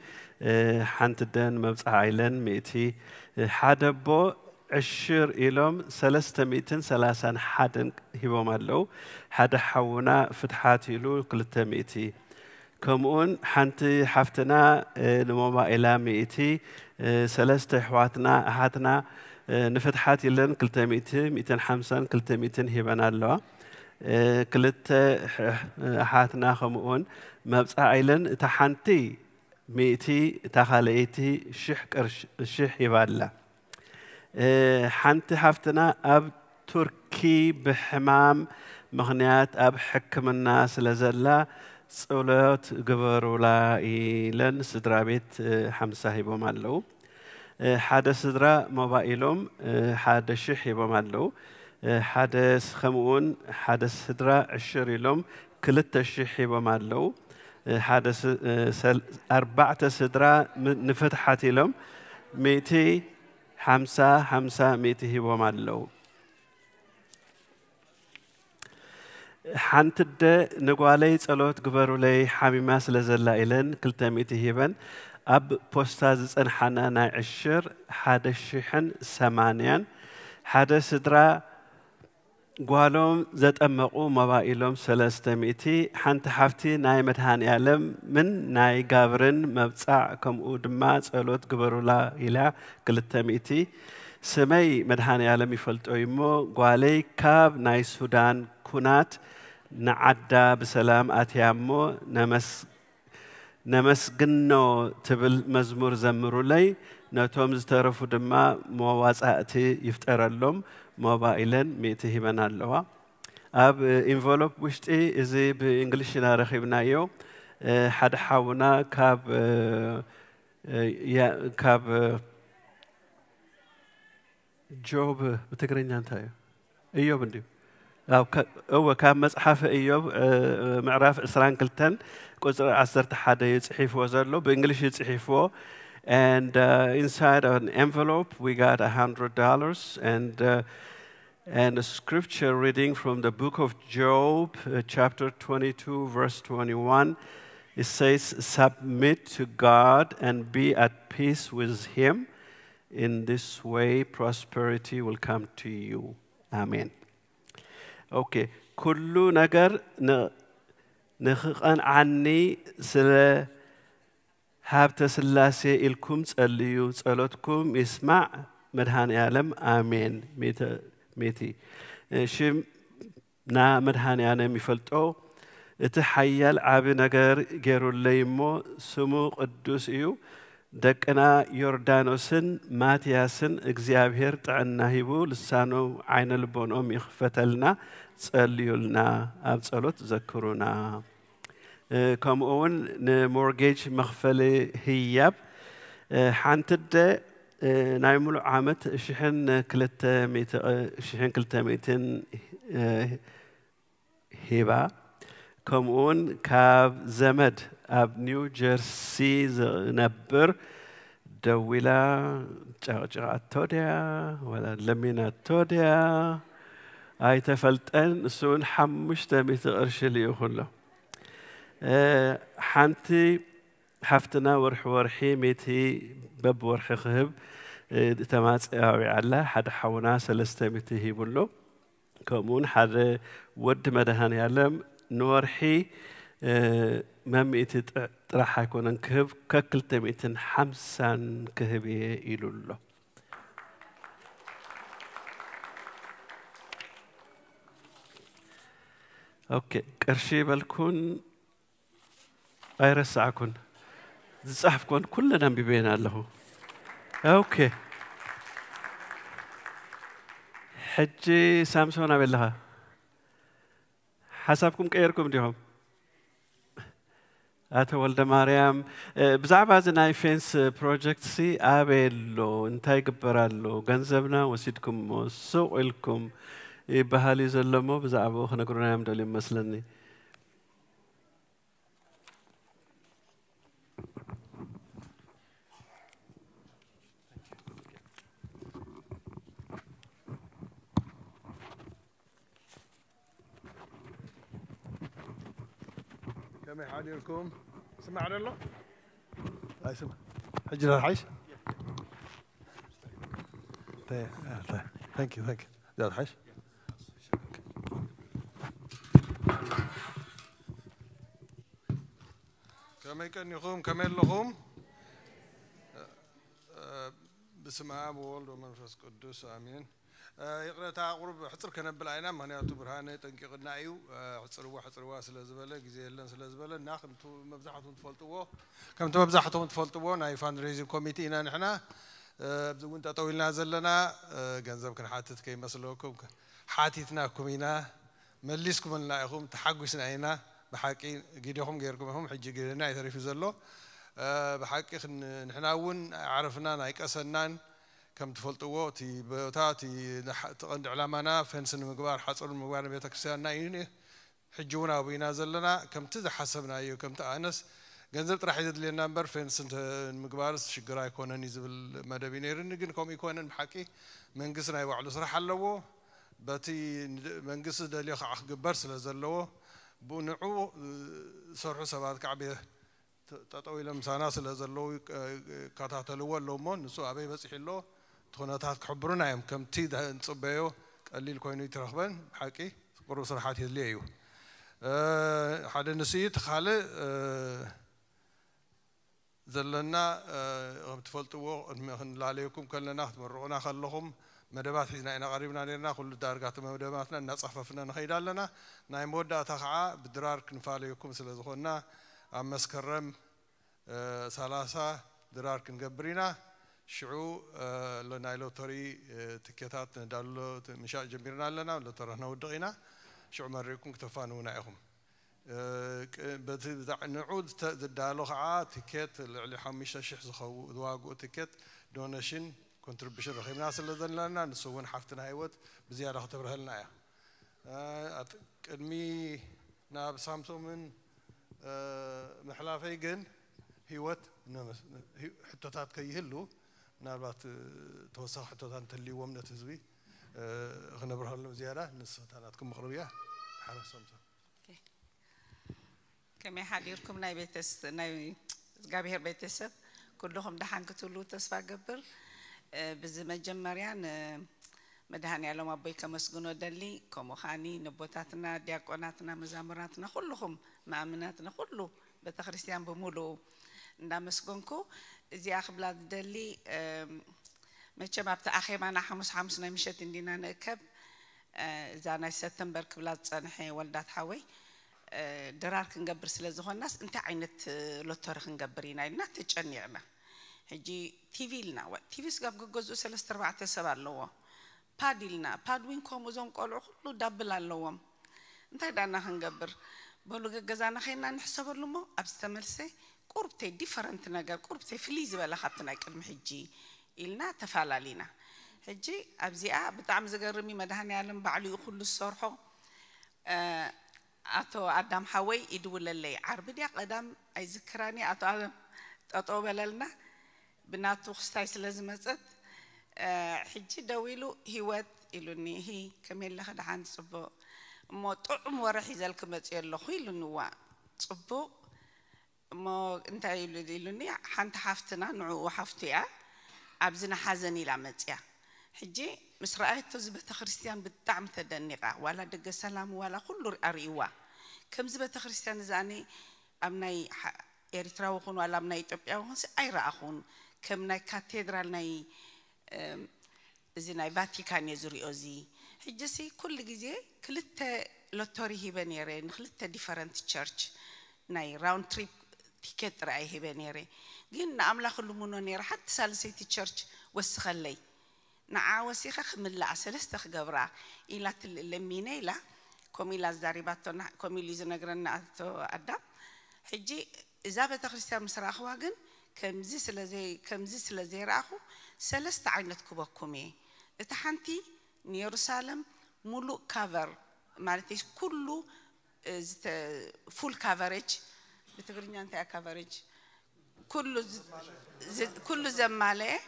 حنتد مبصع لن مئتي حدا بو 20 إلهم 330 حدا هيبهم اللو حدا حونا فتحات له كلتا مئتي كمون حنتي حفتنا نموما إلى مئتي سلسة حواتنا أحاتنا نفتحات لن كلتا مئتي 250 كلتا 200 هبنا اللوا كلتا أحاتنا خمون مبصع لن تحنتي مئتي تخليتي شح يبالا حنتي حفتنا أب تركي بحمام مغنيات أب حكم الناس لزلا صلوات جبروا لا إلين سدرا بيت حمسة هيبوم اللو حدا سدرا موبايلهم حدا شح هيبوم اللو حدا خمون حدا سدرا 20 لهم كلتا شح هيبوم اللو حدا 4 سدرا نفتحات لهم 250 200 هيبوم اللو حنتد نقولي صلوت قبروا لي حميمة سلزلا إلين كلتا مئتي هيبن أب بوستاز أنحنا نعشر حدا الشحن 8 حدا سدرا قالهم زت أمقوا مبائلهم 300 حنت حفتي ناي مدهان يعلم من ناي قابرن مبصع كم أودما صلوت قبروا لا إلى كلتا مئتي سمي مدهان يعلم يفلت أيمو قالي كاب ناي سودان كونات نعدا بسلام أتيامو نمسجنو تبل مزمور زمرو لي نتوم زترفو دما مواسعتي يفتر اللهم موبايلن ميتي هبنا اللوا أب انفلوب وشتي إزي بإنجليش نارخيبنا يو حد حاونا كاب جوب بتقرين جانتايو ايوب انديو أو كان مصحف إيوب معرف إسران كلتن قصر عصرت حدا يصحيف وزرلو بإنجليش يصحيفه and inside an envelope we got $100 and a scripture reading from the book of Job chapter 22 verse 21 it says submit to God and be at peace with him in this way prosperity will come to you amen اوكي كل نجر نخقن عني سلا هابت سلاسي الكم تسأليو تسألتكم اسمع مدهان يعلم آمين ميتي شم نا مدهان يعلم يفلتو اتحيال عابي نجر جيرو الليمو سمو قدوس ايو دقنا يوردانوسن ماتياسن اغزيابير تعنا هيبو لسانو عين البونهم يخفتلنا تسأليولنا أب تسألوت تذكرونا كم أون نمورجيج مخفلة هياب حنتد نايملو عامت شحن كلتا ميتين هيبا كم أون كاب زمد أب نيو جيرسي نبر دويلا جاء توديا ولا لمينا توديا أي تفلتن سون حمش تميت أرشلي يخله حنتي حفتنا ورحي ميتي بب ورحي خهب تماس أوي على حد حونا سلسته ميتي بلو كمون حد ود مدهان يعلم نورحي مميتي راح يكون انكهب ككلتا ميتين حمسان كهبيه إلو اوكي قرشي بالكون ايرسعكن صحفكن كلنا بيبينا له اوكي حجي سامسون بالله حسابكم كيركم ديهم أتو ولد مريم بزعبة زناي فينس بروجكت سي أبيلو انتاي قبرالو جنزبنا وسيدكم سوق لكم بحالي زلمو بزعبو خنا كرونا يوم دولي مسلني كما حالكم سمع الله هاي سمع حجر الحيش ثانك يو جاد حيش كما يكن يقوم كما لهم بسم الله والولد ومنفس قدوس امين يقرأ تعقرب حصر كنبل عينا مهنياتو برهانه تنقيقنا ايو حصروا سلازبله غزي يلن سلازبله ناخ مبزحتهم تفلطوه كم مبزحتهم تفلطوه ناي فان ريزين كوميتي انا نحنا بزون تطويلنا زلنا غنزب كنحاتت كيمسلوكم حاتيتناكم هنا مليسكم لنا يخوم تحقسنا هنا بحقي غيدهم غيركم هم حجي غيرنا يتريف زلو بحقي نحنا ون عرفنا نايقسنان كم تفلطوا تي بوتاتي تقند علامنا فنسن مقبار حصر المقبار بيت كريستياننا يني حجونا وبينا زلنا كم تز حسبنا ايو كم تانس ገንዘብ ጥራሕ ይደልየና ነበር ፈንስን ምግባርስ ሽግራ ይኮነን ይዝብል መደብ ነይርን ግን ከም ይኮነን ብሓቂ መንግስት ናይ ባዕሉ ስራሕ ኣለዎ በቲ መንግስት ደልዮ ከዓ ክግበር ስለ ዘለዎ ብንዑ ሰርሑ ሰባት ከዓበ ጠጠው ኢሎም ሳና ስለ ዘለዎ ካታተልዎ ኣለዎ ንሱ ኣበይ በፂሕሎ ትኹነታት ክሕብሩና እዮም ከምቲ ንፅበዮ ቀሊል ኮይኑ ይትረኽበን ብሓቂ ቁሩብ ስራሓት የድልየ እዩ ሓደ ንስይት ካልእ زلنا تفلتوا نلاليكم كلنا تمرقنا خلهم مدبات حزنا إنا قريبنا نيرنا كل درجات مدباتنا الناس صففنا نخيدا لنا نايم ودا تقع بدرار كنفاليكم سلزخنا عم مسكرم ثلاثة درار كنقبرينا شعو لنا لوتري تكتات ندالو مشاء جميرنا لنا لوترنا ودغينا شعو مريكم كتفانو نايهم نعود تدالو خا تيكت اللي حميشه شيخ زخو دواغو تيكت دونيشن كونتريبيوشن رخيم ناس اللي لنا نسوون حفتنا هيوت بزياده خطبرها لنا يا قدمي ناب سامسون محلافي جن هيوت حتوتات كيهلو نابات توسخ حتوتات اللي ومنه تزوي خنبرها لهم زياده نسوتاتكم مغربيه حرس سامسون كم يحضركم ناي بيتس ناي جابير بيتسب كلهم دحان كتلو تسفى قبر بزمن جمريان مدهاني على ما بيك مسجون دلي كم خاني نبوتاتنا دياقوناتنا مزامراتنا كلهم مأمناتنا كله بتخريستيان بمولو نامسجونكو زي أخبلاد دلي ما شباب تأخي معنا حمس نمشت عندنا نكب زانا سبتمبر كبلاد صنحي ولدات حوي درار كنقبر سلازخو الناس انت عينت لوتر كنقبرينا لنا تجنيعنا هجي تيفي لنا تيفي سقاب جوزو 3-4 سبع لوا بادي لنا بادوين كوموزوم قالوا كله دبل اللوام انت دانا كنقبر بقولوا جزانا خينا نحسب لهم ابستملسي قربتي ديفرنت نجار قربتي فليز ولا خطنا كلم حجي إلنا تفعلالينا هجي ابزيا بتعم زقرمي مدهني علم بعلي كل الصرحه أتو أدم حوي يدول اللي عربي دي قدام أي ذكراني أتو أدم أتو بللنا بناتو خستايس لازم أزت حجي دويلو هيوات إلوني هي كمل لخد عن صبو ما طعم ورح يزالكم تيلو خيلو نوا صبو ما أنت إلوني حنت حفتنا نعو حفتيا أبزنا حزني لامتيا حجي مسرائت زبت خريستيان بالدعم تدنقة ولا دق سلام ولا كل أريوا كم زبت خريستيان زاني أمناي إريترا وخون ولا أمناي إثيوبيا وخون أي رأخون كم ناي كاتدرال ناي زي ناي فاتيكان يزوري أوزي حجسي كل جزء كلت لوتوري هبنيرين كلت different church ناي round trip تيكت رأي هبنيري جينا أملا كل منونير حتى سالسيتي church وسخلي نعاوسيخ خملا سلسته خبرة إلى تلمينه لا كميلا زاريباتنا كميلي زنقرنا أتو أدم حجي إذا بتخرجت مسرح واجن كمزي سلزي راحو سلست عينت كوبكمي اتحنتي نيروسالم ملو كافر مالتيش كله فول كافرج بتقولين أنت كافرج كله زمالة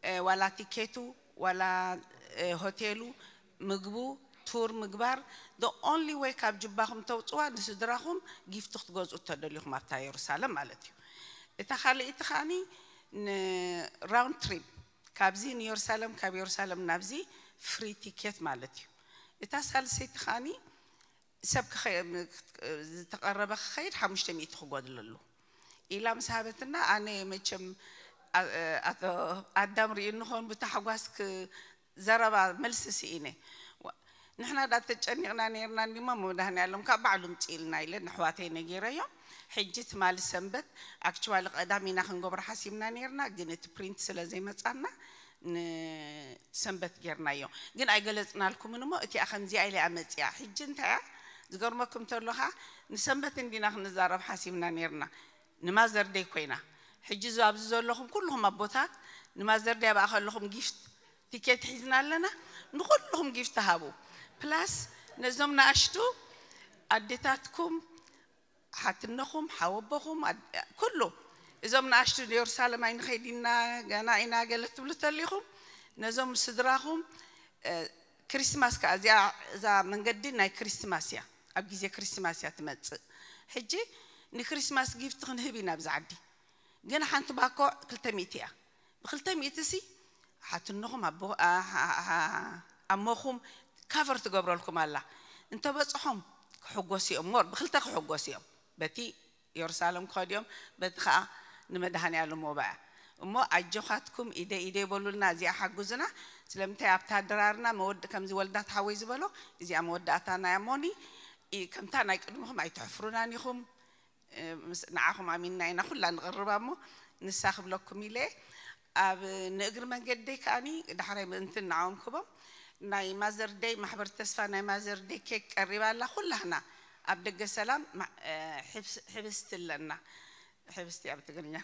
ولا تيكيتو ولا هوتيلو مجبو تور مقبار the only way كاب جباهم توصوا نسدراهم gift تخجوز وتدليهم أبتا يرسالم مالتي إتخالي إتخاني round trip كابزين يرسالم كاب يرسالم نبزي free ticket مالتي إتسال سيتخاني سبك خير تقرب خير حمشت ميت خجود للو إلى مسحبتنا أنا متشم أدم رينهم بتحقوسك زربا ملسسينه نحن دا تجنينا نيرنا نما مدهن علم كبعلم تيلنا إلى نحواتي نجيريا حجت مال سنبت actually قدامنا خنقبر حسيبنا نيرنا جنت print سلا زي ما تسألنا سنبت جيرنا يوم جن أجلسنا لكم إنه ما أتي أخن زي على عمت يا حجنتها زغر ما كم تقولها نسنبت إننا خنزارب حسيبنا نيرنا نمازر دي كوينا حجزوا أبزوا لهم كلهم أبوتات نمازر دي بأخذ لهم gift تيكت حزنا لنا نقول لهم gift هابو بلاس نزمنا أشتو أديتاتكم حتنهم حوبهم كله زمنا أشتو يرسال ما ينخيدنا جانا إنا قلت بلتليهم نزم صدراهم كريسماس كأزيا إذا من قدنا كريسماس يا أبغي زي كريسماس يا تمت حجي نكريسماس جيفت خنهبينا بزعدي جانا حنت باكو كلتميتيا بخلتميتسي حتنهم أبو أمهم كفر تقبر لكم الله أنت بس هم حجوسي أمور بخلتك حجوسي بتي يرسالهم قاديم بدخا نمدهني على الموبايل أمو أجوخاتكم إيدي بقولنا زي حجوزنا سلمت أبتها درارنا مود كم زي ولدات حويز بلو زي مود أتانا يموني كم تانا يقدمهم يتحفرونانيهم نعهم عمينا نخلنا نغربامو نساخب لكم إليه أب نقدر من قديك أني دحري بنتنا نعوم كبا ناي مازر دي محبر تسفى ناي مازر دي كيك قريبا لا كلنا أبدك السلام حبست لنا حبستي أبتقنيا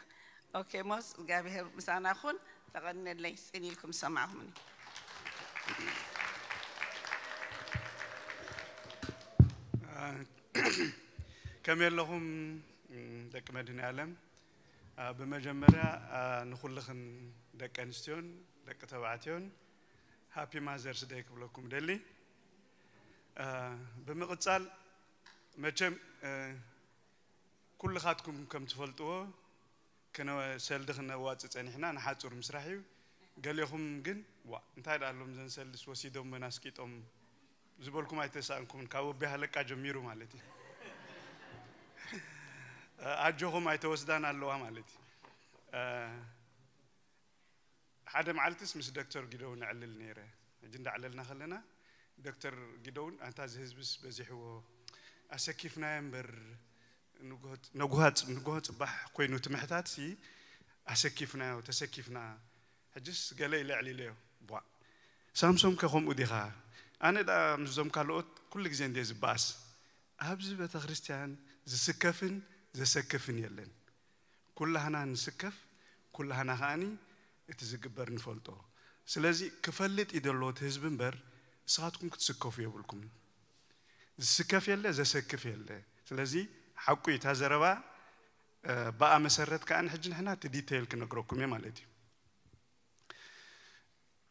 أوكي موس قابه مسانا أخون تغني لي سيني لكم سمعهم كمل لهم دك مدينة عالم بمجمرة نخلخن دك أنستيون دك تبعتيون هابي مازرز ديك بلوكم دلي بمقتصال مجم كل خاتكم كم تفلتوه كنا سلدخنا واتس أن إحنا نحاتور مسرحي قال لهم جن وا انتهى علىهم زين سلس وسيدهم مناسكيتهم زبولكم أيتسانكم كاو بهلك أجميرو مالتي أجوهم أيتوسدان الله مالتي هذا معلتس مش دكتور جدون علل نيره جند عللنا خلنا دكتور جدون أنت عزيز بس بزحوا أسكيفنا ينبر نجوهات بح كوينو تمحتات سي أسكيفنا وتسكيفنا هجس قالي لعلي له بوا سامسونج كهم أديها أنا دا مزوم كالوت كل جزين ديز باس أبز بتخريستيان زسكفن زسكفن يلن كلها نسكف كلها نهاني اتزقبر نفلتو سلازي كفلت إدلوت هزبن بر ساعتكم كتسكفوا يقولكم زسكف يلا زسكف يلا سلازي حقو يتهزربا بقى مسرت كأن حجن حنا تديتيل كنقرأكم يا مالتي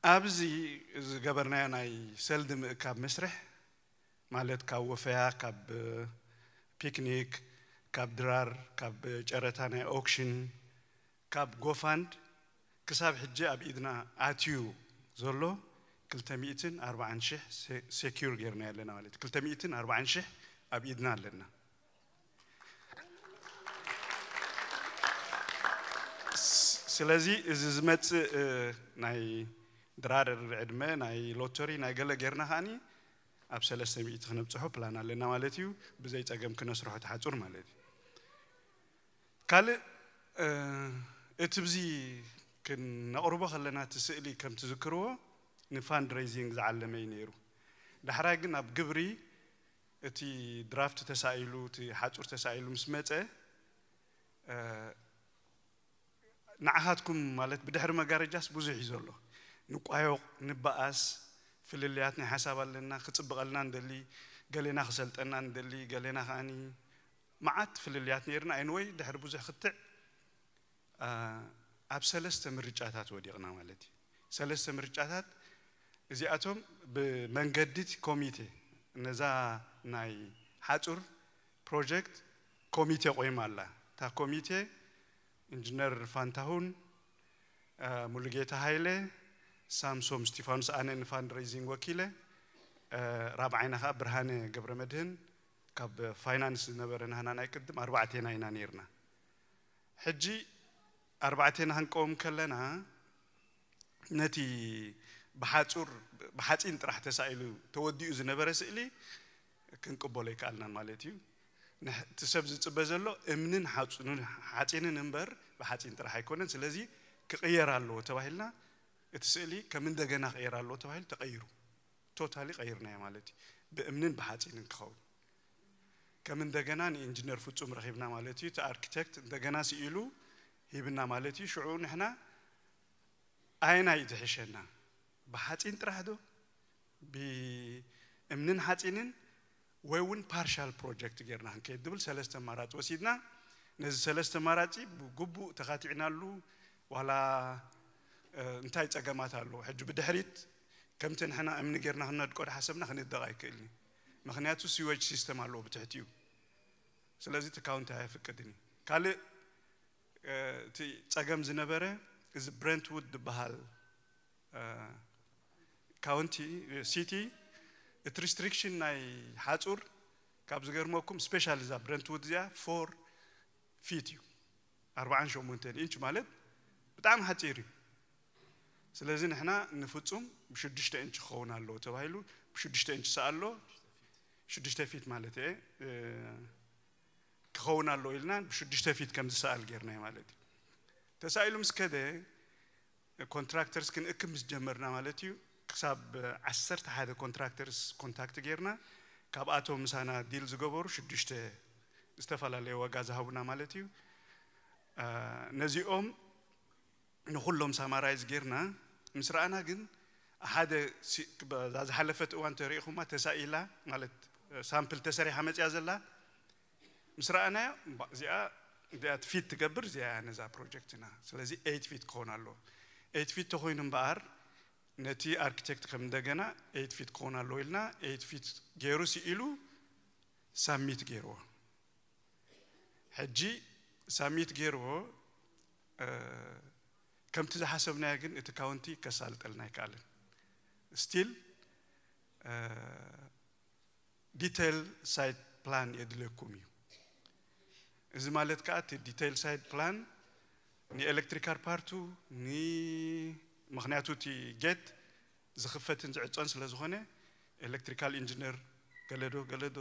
أبزي قبرنا ناي سلدم كاب مسرح مالت كوفيا كاب بيكنيك كاب درار كاب جرتانا أوكشن كاب غوفاند كساب حجة أبيدنا آتيو زولو كلتميتن 40 شح سيكيور غيرنا لنا مالت كلتميتن 40 شح أبيدنا لنا سلازي إزمت ناي درار العدمة ناي لوتري ناي قال غيرنا هاني أبسل سميت خنب صحب لنا لنا مالتيو بزيت أجمع كناس روح تحجر مالتي قال اتبزي كن أوروبا خلنا تسألي كم تذكروه نفاند رايزينج زعلمين يرو دحراجنا بجبري تي درافت تسائلو تي حجر تسائلو مسمته نعهاتكم مالت بدحر مجارجاس بوزي يزولو نقايو نبأس في اللياتنا حساب لنا خصبق لنا ندلي قالنا خسلتنا ندلي قالنا خاني معت في اللياتنا يرنا انوي دحر بوزي خطع أب سلسة مرجعات وديقنا مالتي سلسة مرجعات እዚኣቶም ብመንገዲት ኮሚቴ ነዛ ናይ ሓጹር ፕሮጀክት ኮሚቴ ቆይማ ኣላ ታ ኮሚቴ ኢንጂነር ፋንታሁን ሙሉጌታ ሃይለ ሳምሶም ስቲፋኖስ ኣነ ንፋንድሬዚንግ ወኪለ ራብዓይና ኸ ብርሃነ ገብረ መድህን ካብ ፋይናንስ ነበረና ህና ናይ ቅድም ኣርባዕቴና ኢና ነርና ሕጂ ኣርባዕቴና ክንቀውም ከለና ነቲ ብሓጺን ጥራሕ ተሳኢሉ ተወዲኡ ዝነበረ ስእሊ ክንቅበሎ ይከኣልና ማለት እዩ እቲ ሰብ ዝፅበ ዘሎ እምንን ሓጺንን እምበር ብሓጺን ጥራሕ ኣይኮነን ስለዚ ክቕየር ኣለዎ ተባሂልና እቲ ስእሊ ከም እንደገና ክቕየር ኣለዎ ተባሂሉ ተቐይሩ ቶታሊ ቀይርናዮ ማለት እዩ ብእምንን ብሓጺንን ክኸውን ከም እንደገና ንኢንጂነር ፍጹም ረኺብና ማለት እዩ እቲ ኣርኪቴክት እንደገና ስኢሉ ሂብና ማለት እዩ ሽዑ ንሕና ኣይና እዩ ዝሕሸና ብሓጺን ጥራሕ ዶ ብእምንን ሓጺንን ወይ እውን ፓርሻል ፕሮጀክት ጌርና ክንከይድ ድብል ሰለስተ ኣማራፂ ወሲድና ነዚ ሰለስተ ኣማራፂ ብግቡእ ተኻቲዕናሉ ዋላ እንታይ ፀገማት ኣለዎ ሕጂ ብድሕሪት ከምቲ ንሕና እምኒ ጌርና ክነድቆ ሓሰብና ክንደቕ ኣይክእልኒ ምክንያቱ ሲዌጅ ሲስተም ኣለዎ ብትሕቲኡ ስለዚ እቲ ካውንቲ ኣይፍቅድኒ ካልእ እቲ ፀገም ዝነበረ እዚ ብረንትውድ ዝበሃል ካውንቲ ሲቲ እቲ ሪስትሪክሽን ናይ ሓጹር ካብ ዝገርመኩም ስፔሻል እዛ ብረንትውድ እዚኣ 4 ፊት እዩ 48 ኢንች ማለት ብጣዕሚ ሓፂር እዩ ስለዚ ንሕና ንፍጹም ብ6 ኢንች ክኸውን ኣለዎ ተባሂሉ ብ6 ኢንች ሰኣሎ 6 ፊት ማለት እየ ክኸውን ኣለዎ ኢልና ብ6 ፊት ከም ዝሰኣል ጌርና ማለት እዩ ተሳኢሉ ምስ ከደ ኮንትራክተርስ ክንእክብ ምስ ጀመርና ማለት እዩ ክሳብ 11 ኮንትራክተርስ ኮንታክት ጌርና ካብኣቶም ምሳና ዲል ዝገበሩ 6 ዝተፈላለዩ ዋጋ ዝሃቡና ማለት እዩ ነዚኦም ንኹሎም ሳማራይዝ ጌርና ምስ ረኣና ግን ሓደ ዝሓለፈት እዋን ተሪኢኹማ ተሳኢላ ማለት ሳምፕል ተሰሪሓ መፅያ ዘላ ምስ ረኣናዮ እዚኣ ፊት ትገብር እዚኣ ነዛ ፕሮጀክትና ስለዚ 8 ፊት ክኸውን ኣለዎ 8 ፊት ተኾይኑ እምበኣር ነቲ ኣርኪቴክት ከም እንደገና 8 ፊት ክኸውን ኣለዎ ኢልና 8 ፊት ገይሩ ሲኢሉ ሳሚት ገይርዎ ሕጂ ሳሚት ገይርዎ ከምቲ ዝሓሰብናዮ ግን እቲ ካውንቲ ከሳልጠልና ኣይከኣልን ስቲል ዲቴይል ሳይት ፕላን የድልየኩም እዩ እዚ ማለት ከዓ እቲ ዲቴይል ሳይት ፕላን ንኤሌክትሪካል ፓርቱ ምክንያቱ እቲ ጌት ዝኽፈትን ዝዕፆን ስለ ዝኾነ ኤሌክትሪካል ኢንጂነር ገለዶ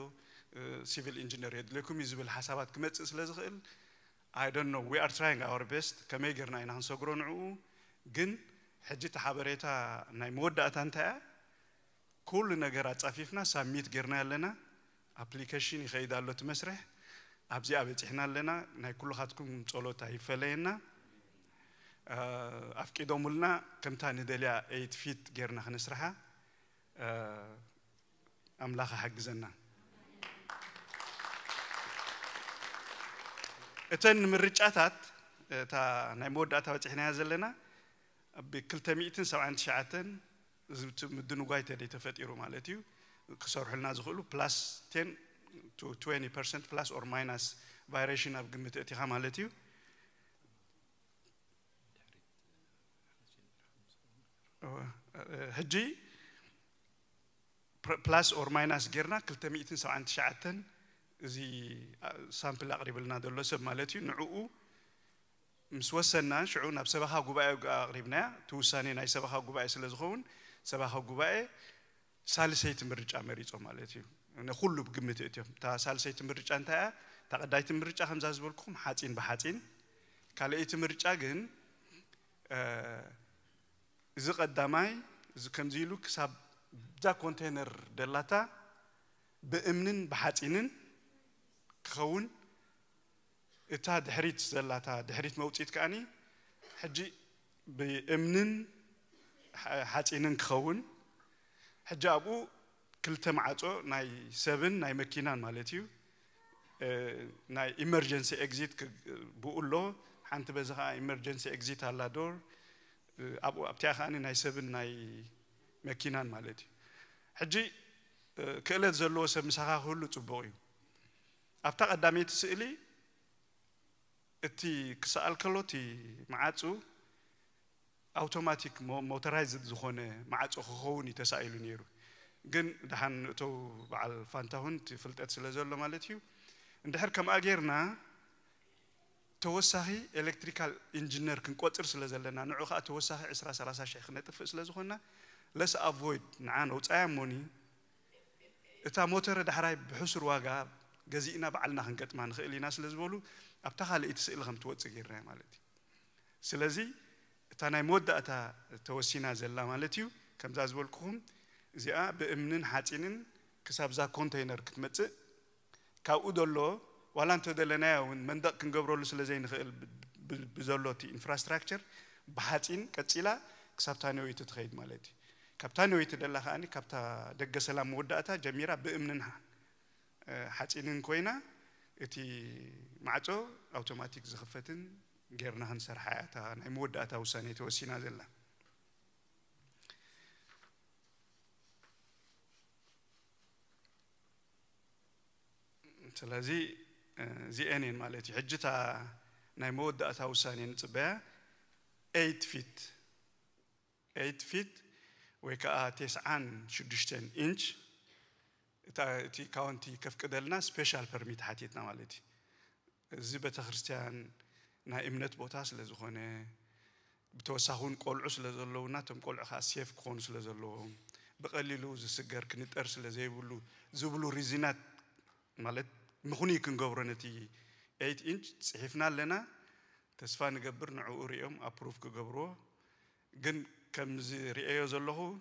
ሲቪል ኢንጂነር የድልየኩም እዩ ዝብል ሓሳባት ክመፅእ ስለ ዝኽእል I don't know, we are trying our best ከመይ ጌርና ኢና ክንሰግሮ ንዕኡ ግን ሕጂ እቲ ሓበሬታ ናይ መወዳእታ እንታይ እያ ኩሉ ነገር ኣፃፊፍና ሳሚት ጌርና ኣለና ኣፕሊኬሽን ይኸይድ ኣሎ እቲ መስርሕ ኣብዚኣ በፂሕና ኣለና ናይ ኩሉኻትኩም ጸሎት ኣይፈለየና ኣፍቂዶሙልና ከምታ ንደልያ 8 ፊት ጌርና ክንስርሓ ኣምላኽ ሓግዘና እተን ምርጫታት እታ ናይ መወዳእታ በፂሕናያ ዘለና ብ279 ምድንጓይ ተደይ ተፈጢሩ ማለት እዩ ክሰርሑልና ዝኽእሉ ፕላስ 10 to 20% plus or minus variation of ግምት እቲኻ ማለት እዩ ሕጂ ፕላስ ኦር ማይናስ ጌርና 279 እዚ ሳምፕል ኣቕሪብልና ዘሎ ሰብ ማለት እዩ ንዕኡ ምስ ወሰና ሽዑ ናብ ሰበኻ ጉባኤ ኣቕሪብናያ እቲ ውሳኔ ናይ ሰበኻ ጉባኤ ስለ ዝኸውን ሰበኻ ጉባኤ ሳልሰይቲ ምርጫ መሪፆም ማለት እዩ ንኩሉ ብግምት እትዮም እታ ሳልሰይቲ ምርጫ እንታይ እያ እታ ቀዳይቲ ምርጫ ከምዛ ዝበልኩኹም ሓፂን ብሓፂን ካልአይቲ ምርጫ ግን እዚ ቀዳማይ እዚ ከምዚ ኢሉ ክሳብ ዛ ኮንቴነር ደላታ ብእምንን ብሓፂንን ክኸውን እታ ድሕሪት ዘላታ ድሕሪት መውፂት ከኣኒ ሕጂ ብእምንን ሓፂንን ክኸውን ሕጂ ኣብኡ ክልተ ማዕጾ ናይ ሰብን ናይ መኪናን ማለት እዩ ናይ ኢመርጀንሲ ኤግዚት ብኡሎ ሓንቲ በዚ ከዓ ኢመርጀንሲ ኤግዚት ኣላ ዶር ኣብኡ ኣብቲኣ ከኣኒ ናይ ሰብን ናይ مكينان مالتي حجي كألت زلوا سب مسخا كله تبوي أفتق قدامي تسألي اتي كسأل كلوتي معاتو أوتوماتيك موترايزد زخونة معاتو خوني تسائلوا نيرو جن دحن تو بعل فانتهون تفلتت سلزلوا مالتيو اندحر كم أجرنا توسخي إلكتريكال إنجينير كنقطر سلزلنا نعوخا توسخي 10 شيخ نتفق سلزخونا لس أفويد نعانو تأموني إتا موتر دحراي بحسر واقع جزينا بعلنا خنقت ما نخيلي ناس لزبولو أبتخال إتسئل خم توتس غيرنا مالتي سلزي تاناي مودة أتا توسينا زلا مالتيو كم زازبولكم زيا بأمنن حاتينن كساب زا كونتينر كتمتسئ كاو دولو ولا أنت دلنا من دق كنقبرو لسلزي نخيل بزولوتي انفراستراكشر بحاتين كتيلا كساب تانيو يتتخيد مالتي كابتانو يتدلى خاني كابتا دق سلام مودة أتا جميرة بأمننها حاتينن كوينا اتي معتو اوتوماتيك زخفتن غيرنا هنسر حياتها ناي مودة أتا وساني توسينا زلا سلازي زي انين مالتي حجتها ناي مودة أتا وساني نتبع 8 فيت ويكا 9 إنش تي كاونتي كيف قدلنا سبيشال بيرميت حاتيتنا مالتي زبته خريستيان نا امنت بوتاس لزخونه بتوسخون قلعو سلازلونا تم قلع خاصيف كون سلازلو بقليلو زسجر كنطر سلازيبلو زبلو ريزينات مالت مخوني كنغبرنتي 8 إنش صحيفنا لنا تسفا نقبر نعو ريوم ابروف كغبرو جن كم زي ريايو زلهو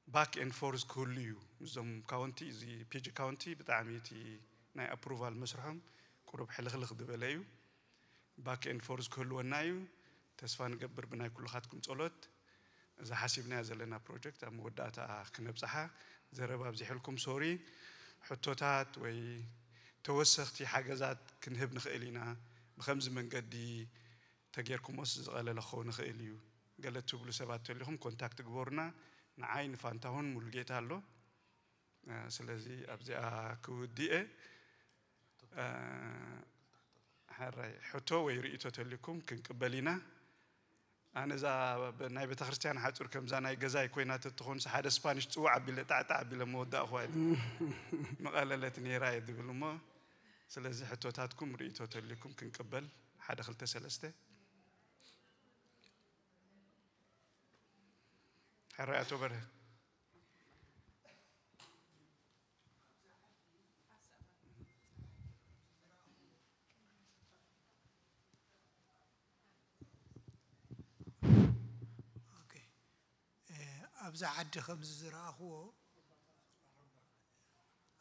باك اند فورس كوليو زم كاونتي زي بيجي كاونتي بتعميتي ناي ابروفال مسرهم قرب حلخلخ دبلايو باك اند فورس كولو نايو تسفا نقبر بناي كل خاتكم صلوت اذا حسبنا زلنا بروجكت ام وداتا كنبصحه زرباب زحلكم سوري حطوتات وي توسختي حاجزات كنهب نخيلينا بخمس من قدي تغيركم وس زغال لخو نخيليو قالت تبلو سبات لهم كونتاكت جبورنا نعين فانتهون ملقيت هالو سلازي أبزي كودية هراي حتو ويريتو تلكم كنقبلينا أنا إذا بناي بتخرجتي حاتور كم زاناي جزاي كوينات تخون سحاد إسبانيش توع بيل تعتع بيل مودة أخوات مقاللتني رايد بالما سلازي حتو تاتكم ريتو تلكم كنقبل حدا خلت سلسته حرقته بره أبزع عدي 5 زراعه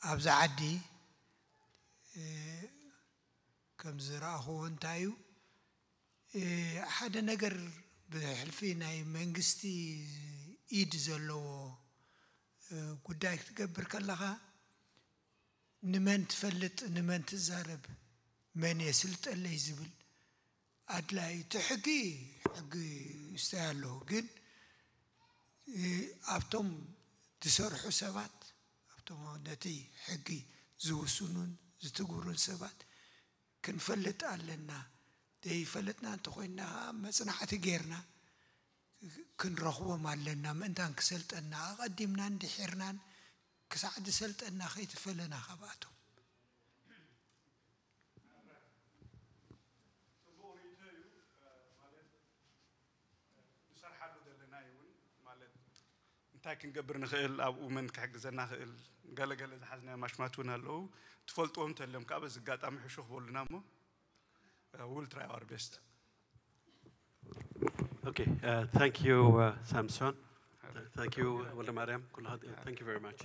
أبزع عدي كم زراعه انتايو حدا نجر بحلفينا منجستي إيد زلوا قداك تقبر كلها نمن تفلت نمن تزارب من يسلت اللي يزبل أدلاي تحقي حقي يستاهلوا جن أبتم تسرحوا سبات أبتم نتي حقي زوسونون زتقولون سبات كن فلت علنا دي فلتنا أنت خوينا مصنعة غيرنا كن رخوة مالنا من تان كسلت أننا قدمنا ندحرنا كسعد سلت أننا خيت فلنا خباتهم تاكن قبر نخيل أو من كحجزنا خيل قال إذا حزنا مش ماتونا له تفلتهم تلهم كابز قات أم حشوخ بولنا مو we'll try our best. Okay, thank you, Samson. Thank you, Walda Mariam. Thank you very much.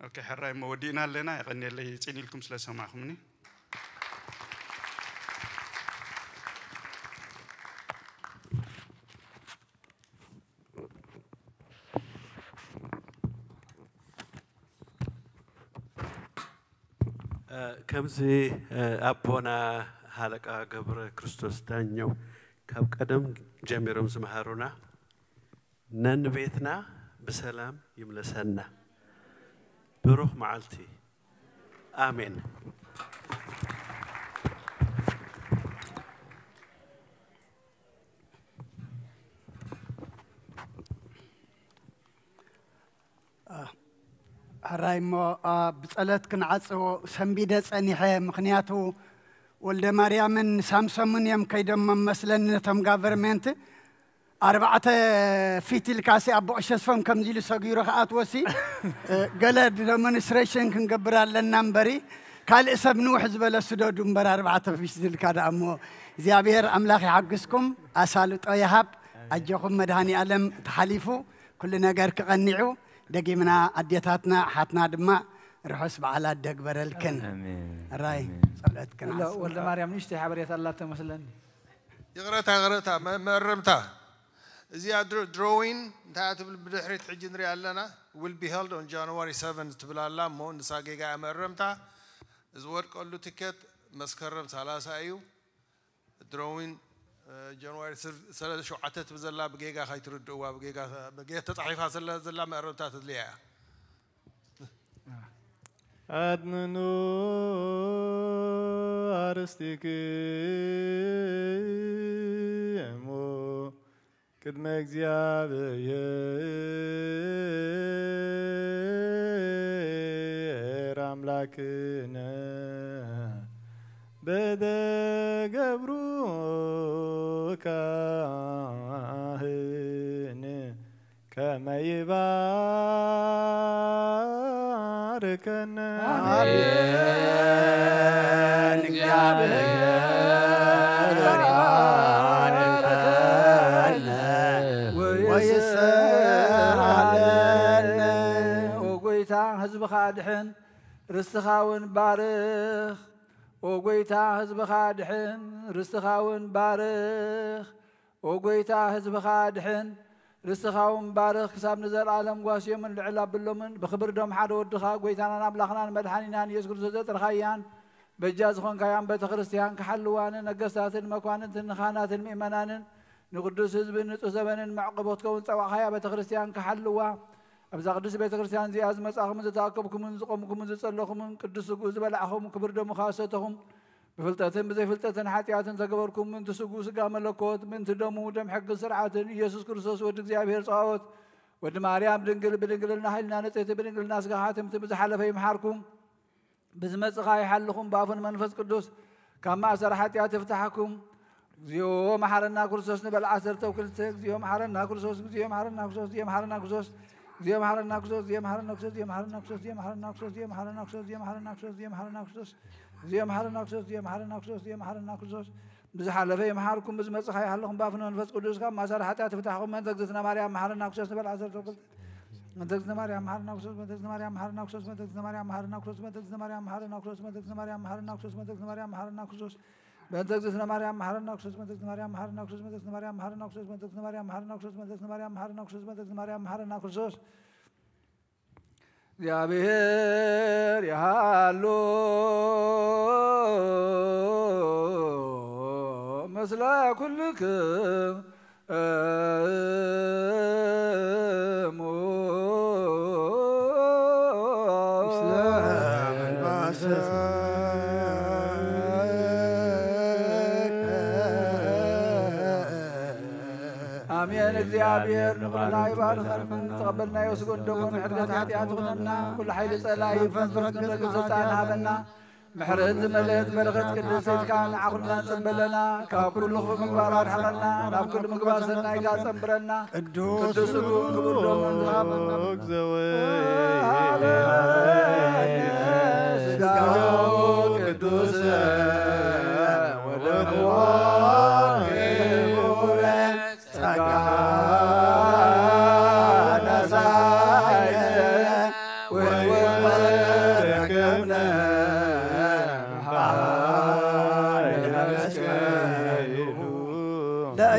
Okay, حراي مودينا لنا يغني اللي يتعني لكم سلسة معكمني. كمزي أبونا حلقة قبر كريستوس دانيو كاب قدم جميرهم زمهارونا نن بيتنا بسلام يملسنا بروح معلتي آمين هرايمو بصلت كنعصو سنبيده صنيحه مخنياتو ولد مريم سامسون يم كيدم مسلن نتم غفرمنت أربعة فيتي الكاسي أبو أشسفهم كم زيلو سجيرو خات وسي قلد ديمونستريشن كنقبر على النمبري قال اسب نوح زبل السدود دمبر أربعة فيتي الكاد أمو زيابير أملاخ حقسكم أسالو طيهاب أجيكم مدهاني ألم تحليفو كل نجار كغنيعو دقي منا أديتاتنا حاتنا دما رحس بعلا دقبر الكن آمين راي صلت كن ولا مريم نشتي حبريت الله مثلا يغرتها مرمتها زي drawing تاعت بدحريت حجي نري علنا will be held on January 7 تبلالا مو نساقيقا مرمتها زور قلو تيكت مسكرم 3 ايو drawing January 3 شو عتت بزلا بقيقا خاي تردوا بقيقا تضعيفها زلا مرمتها تدليها أدنو أرستيك مو كدمك زيابير أملاكنا بدا قبروك كما يباركنا حزب خادحن رستخاون بارخ وقويتا حزب خادحن رستخاون بارخ وقويتا حزب خادحن رستخاون بارخ كساب نزل عالم قاسي من العلاب باللومن بخبر دوم حاد ودخا قويتانا نابلخنا مدحانينا يسكر زوجة الخيان بجاز خون كيان بيت خريستيان كحلوان نقصات المكوان النخانات المئمنان نقدس حزب نص زمن معقبات كون صوا خيا بيت خريستيان كحلوا أبزا قدس بيت كريستيان زي أزمة أخم زتاكبكم من زقومكم من زتصلخم من قدس جوز بلعهم كبر دم خاصتهم بفلتاتن بزي فلتاتن حاتياتن زقبركم من تسقوا سقا ملكوت من تدمو دم حق سرعة يسوع كريستوس ود እግዚአብሔር صاوت ود مريم دنقل بدنقلنا حلنا نتيت بدنقلنا سقاحاتم تبز حلفه يمحركم بزمت خاي حلكم بافن منفس قدوس كما أسر حاتيات يفتحكم زيو محرنا كريستوس نبل عسر توكلت زيو محرنا كريستوس زيو محرنا كريستوس زيو محرنا كريستوس زي محرنا كريستوس زي محرنا كريستوس زي محرنا كريستوس زي محرنا كريستوس زي محرنا كريستوس زي محرنا كريستوس زي محرنا كريستوس زي محرنا كريستوس زي محرنا كريستوس زي محرنا كريستوس بزحلفه يمحركم بزمص خاي حلكم بافن منفس قدوس كما مسار حتى تفتحكم من تقدسنا مريم محرنا كريستوس نبل عذر توكل من تقدسنا مريم محرنا كريستوس من تقدسنا مريم محرنا كريستوس من تقدسنا مريم محرنا كريستوس من تقدسنا مريم محرنا كريستوس من تقدسنا مريم محرنا كريستوس من تقدسنا مريم محرنا كريستوس من تقدسنا مريم محرنا كريستوس من تقدسنا مريم محرنا كريستوس من تقدسنا مريم محرنا كريستوس من تقدسنا مريم محرنا كريستوس من تقدسنا مريم محرنا كريستوس من تقدسنا مريم محرنا كريستوس እግዚአብሔር ያሉ መስለ ኩልክም آمين እግዚአብሔር ንኹልና ይባርከን ተቀበልና ይወስጎን ደሞ ምሕረት ኃጢአት ኹነና ኩሉ ኃይል ጸላይ ፈንፍረት ንረግጽታን ሃበና ምሕረት ዝመልአት በረኸት ቅድስት ካን ዓኹልና ጽበለና ካብ ኩሉ ምግባራት ሓቐና ናብ ኩሉ ምግባር ሰናይ ጋር ጸምብረና ቅዱስ ክቡር ደሞ ዝሃበና ስጋው ቅዱስ ወደሙ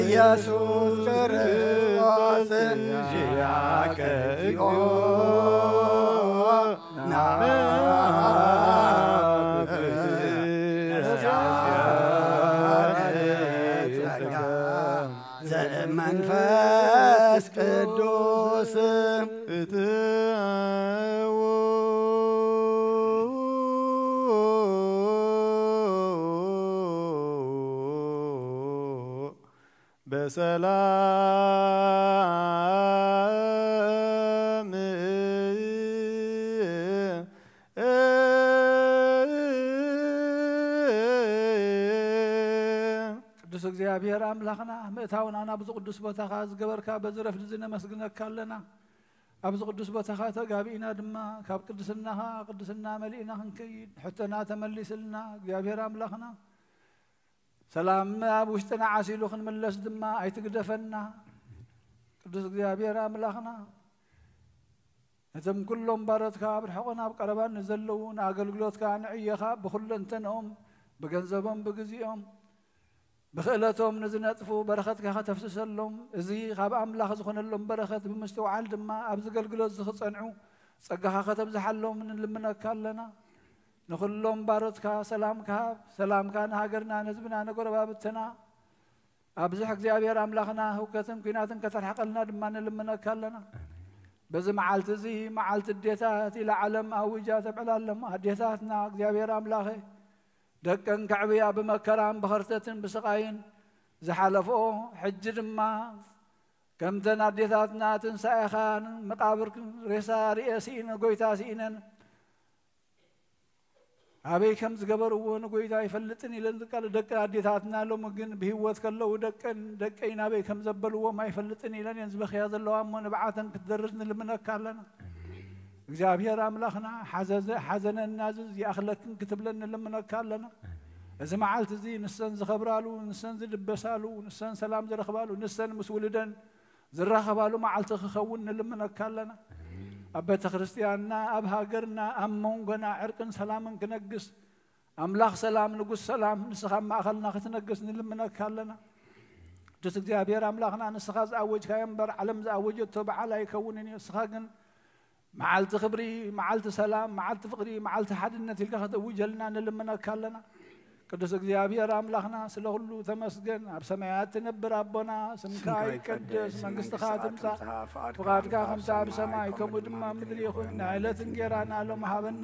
ኢየሱስ ክርስቶስ እንጂያከ መንፈስ ቅዱስ እትአዎ በሰላም ቅዱስ እግዚአብሔር አምላኽና ምእታውና ናብዚ ቅዱስ ቦታኻ ዝገበርካ በዚ ረፍዲ እዚ ነመስግነካ ኣለና ኣብዚ ቅዱስ ቦታኻ ተጋቢእና ድማ ካብ ቅድስናኻ ቅድስና መሊእና ክንከይድ ሕቶና ተመሊስልና እግዚአብሔር አምላኽና ሰላም ኣብ ውሽጥና ዓሲሉ ክንምለስ ድማ ኣይትግደፈና ቅዱስ እግዚአብሔር አምላኽና ነቶም ኩሎም ባሮትካ ኣብ ርሕቆን ኣብ ቀረባን ንዘለዉ ንኣገልግሎትካ ንዕየኻ ብኩለንተንኦም ብገንዘቦም ብግዚኦም ብክእለቶም ንዝነጥፉ በረኸትካ ከተፍስሰሎም እዚ ካብ ኣምላኽ ዝኾነሎም በረኸት ብምስትውዓል ድማ ኣብ ዝገልግሎት ዝኽፀንዑ ፀጋኻ ከተብዝሓሎም ንልምነካ ኣለና ንኩሎም ባሮትካ ሰላምካ ንሃገርና ንህዝብና ንጎረባብትና ኣብዝሕ እግዚአብሔር ኣምላኽና ህውከትን ኩናትን ከተርሐቀልና ድማ ንልምነካ ኣለና በዚ መዓልቲ እዚ መዓልቲ እዴታት ኢላ ዓለም ኣውጃ ተብዕላ ኣለማ ኣዴታትና እግዚአብሔር ኣምላኽ ደቀን ከዕብያ ብመከራን ብኸርተትን ብስቃይን ዝሓለፍኦ ሕጂ ድማ ከምተን ኣዴታትና ትንሳኤኻን መቃብር ሬሳ ርኤ ሲኢነ ጎይታ ሲኢነን ኣበይ ከም ዝገበርዎ ንጎይታ ይፈልጥን ኢለን ዝቃል ደቀ ኣዴታትና ሎሚ ግን ብሂወት ከለዉ ደቀይ ናበይ ከም ዘበልዎም ኣይፈልጥን ኢለን እየን ዝበኽያ ዘለዋ እሞ ንባዓተን ክትደርስ ንልምነካ ኣለና እግዚአብሔር አምላኽና ሓዘነና ዝኣኽለክን ክትብለን ንልምነካ ኣለና እዚ መዓልቲ እዚ ንሰን ዝኸብራሉ ንሰን ዝድበሳሉ ንሰን ሰላም ዝረኽባሉ ንሰን ምስ ውልደን ዝራኸባሉ መዓልቲ ክኸውን ንልምነካ ኣለና ኣብ ቤተ ክርስቲያንና ኣብ ሃገርና ኣብ መንጎና ዕርቅን ሰላምን ክነግስ ኣምላኽ ሰላም ንጉስ ሰላም ንስኻ ማእኸልና ክትነግስ ንልምነካ ኣለና ቅዱስ እግዚአብሔር አምላኽና ንስኻ ዝኣወጅካዮ እምበር ዓለም ዝኣወጀቶ በዓል ኣይከውንን እዩ ንስኻ ግን معالت خبري معالت سلام معالت فقري معالت حدنا تلك وجلنا نلمنك لنا قدس እግዚአብሔር አምላኽና ስለ ሁሉ ተመስገን ኣብ ሰማያት ትነብር ኣቦና ስምካ ይቀደስ መንግስትኻ ትምጻእ ፍቃድካ ከምታ ኣብ ሰማይ ከምኡ ድማ ምድሪ ይኹን ንዕለት እንጀራና ሎም ሃበና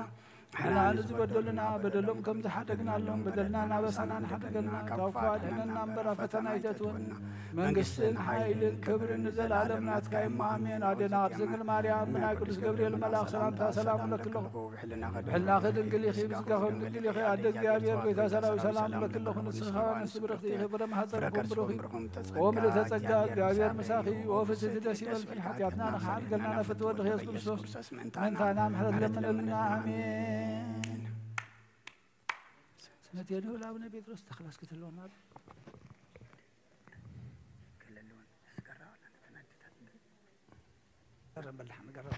ንሕና ንዝበደሉና በደሎም ከም ዝሓደግናሎም በደልና ናበሳና ንሓደገልና ካብ ክፉ ኣድሕነና እምበር ኣብ ፈተና ኣይተእትወና መንግስትን ሓይልን ክብርን ንዘለኣለም ናትካ እሞ ኣሜን ኣዴና ቅድስት ማርያም ብናይ ቅዱስ ገብርኤል መልኣኽ ሰላምታ ሰላም ለክለኹ ብሕልና ክድንግል ኢኺ ብዝጋ ክድንግል ኢኺ ኣደ እግዚኣብሔር ጎይታ ሰራዊት ሰላም ለክለኹ ንስኻ ንስ ብርኽቲ ኢኺ ብረ ማሕፀንኩም ብሩኺ ወምልእተ ጸጋ እግዚኣብሔር ምሳኺ ወፍስቲ ደስ ይበልኪ ሓጢኣትና ንኽሓድገልና ነፍቲ ወድኺ የሱስ ክርስቶስ መንታና ምሕረት ለምነልና ኣሜን سنتين ولا ابن بيتروس تخلص كتلون هذا قرب اللحم قرب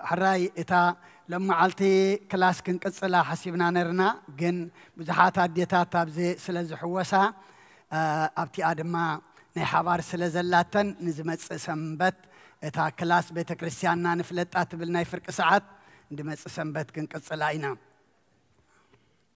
حراي اتا لما علتي كلاس كنقصلا حسبنا نرنا جن بزحات اديتات تابزي سلازي حوسا ابتي ادما ني حبار سلازلاتن نزمص سنبت اتا كلاس بيت كريستياننا نفلطات بلنا يفرق ساعات ندمص سنبت كنقصلا اينا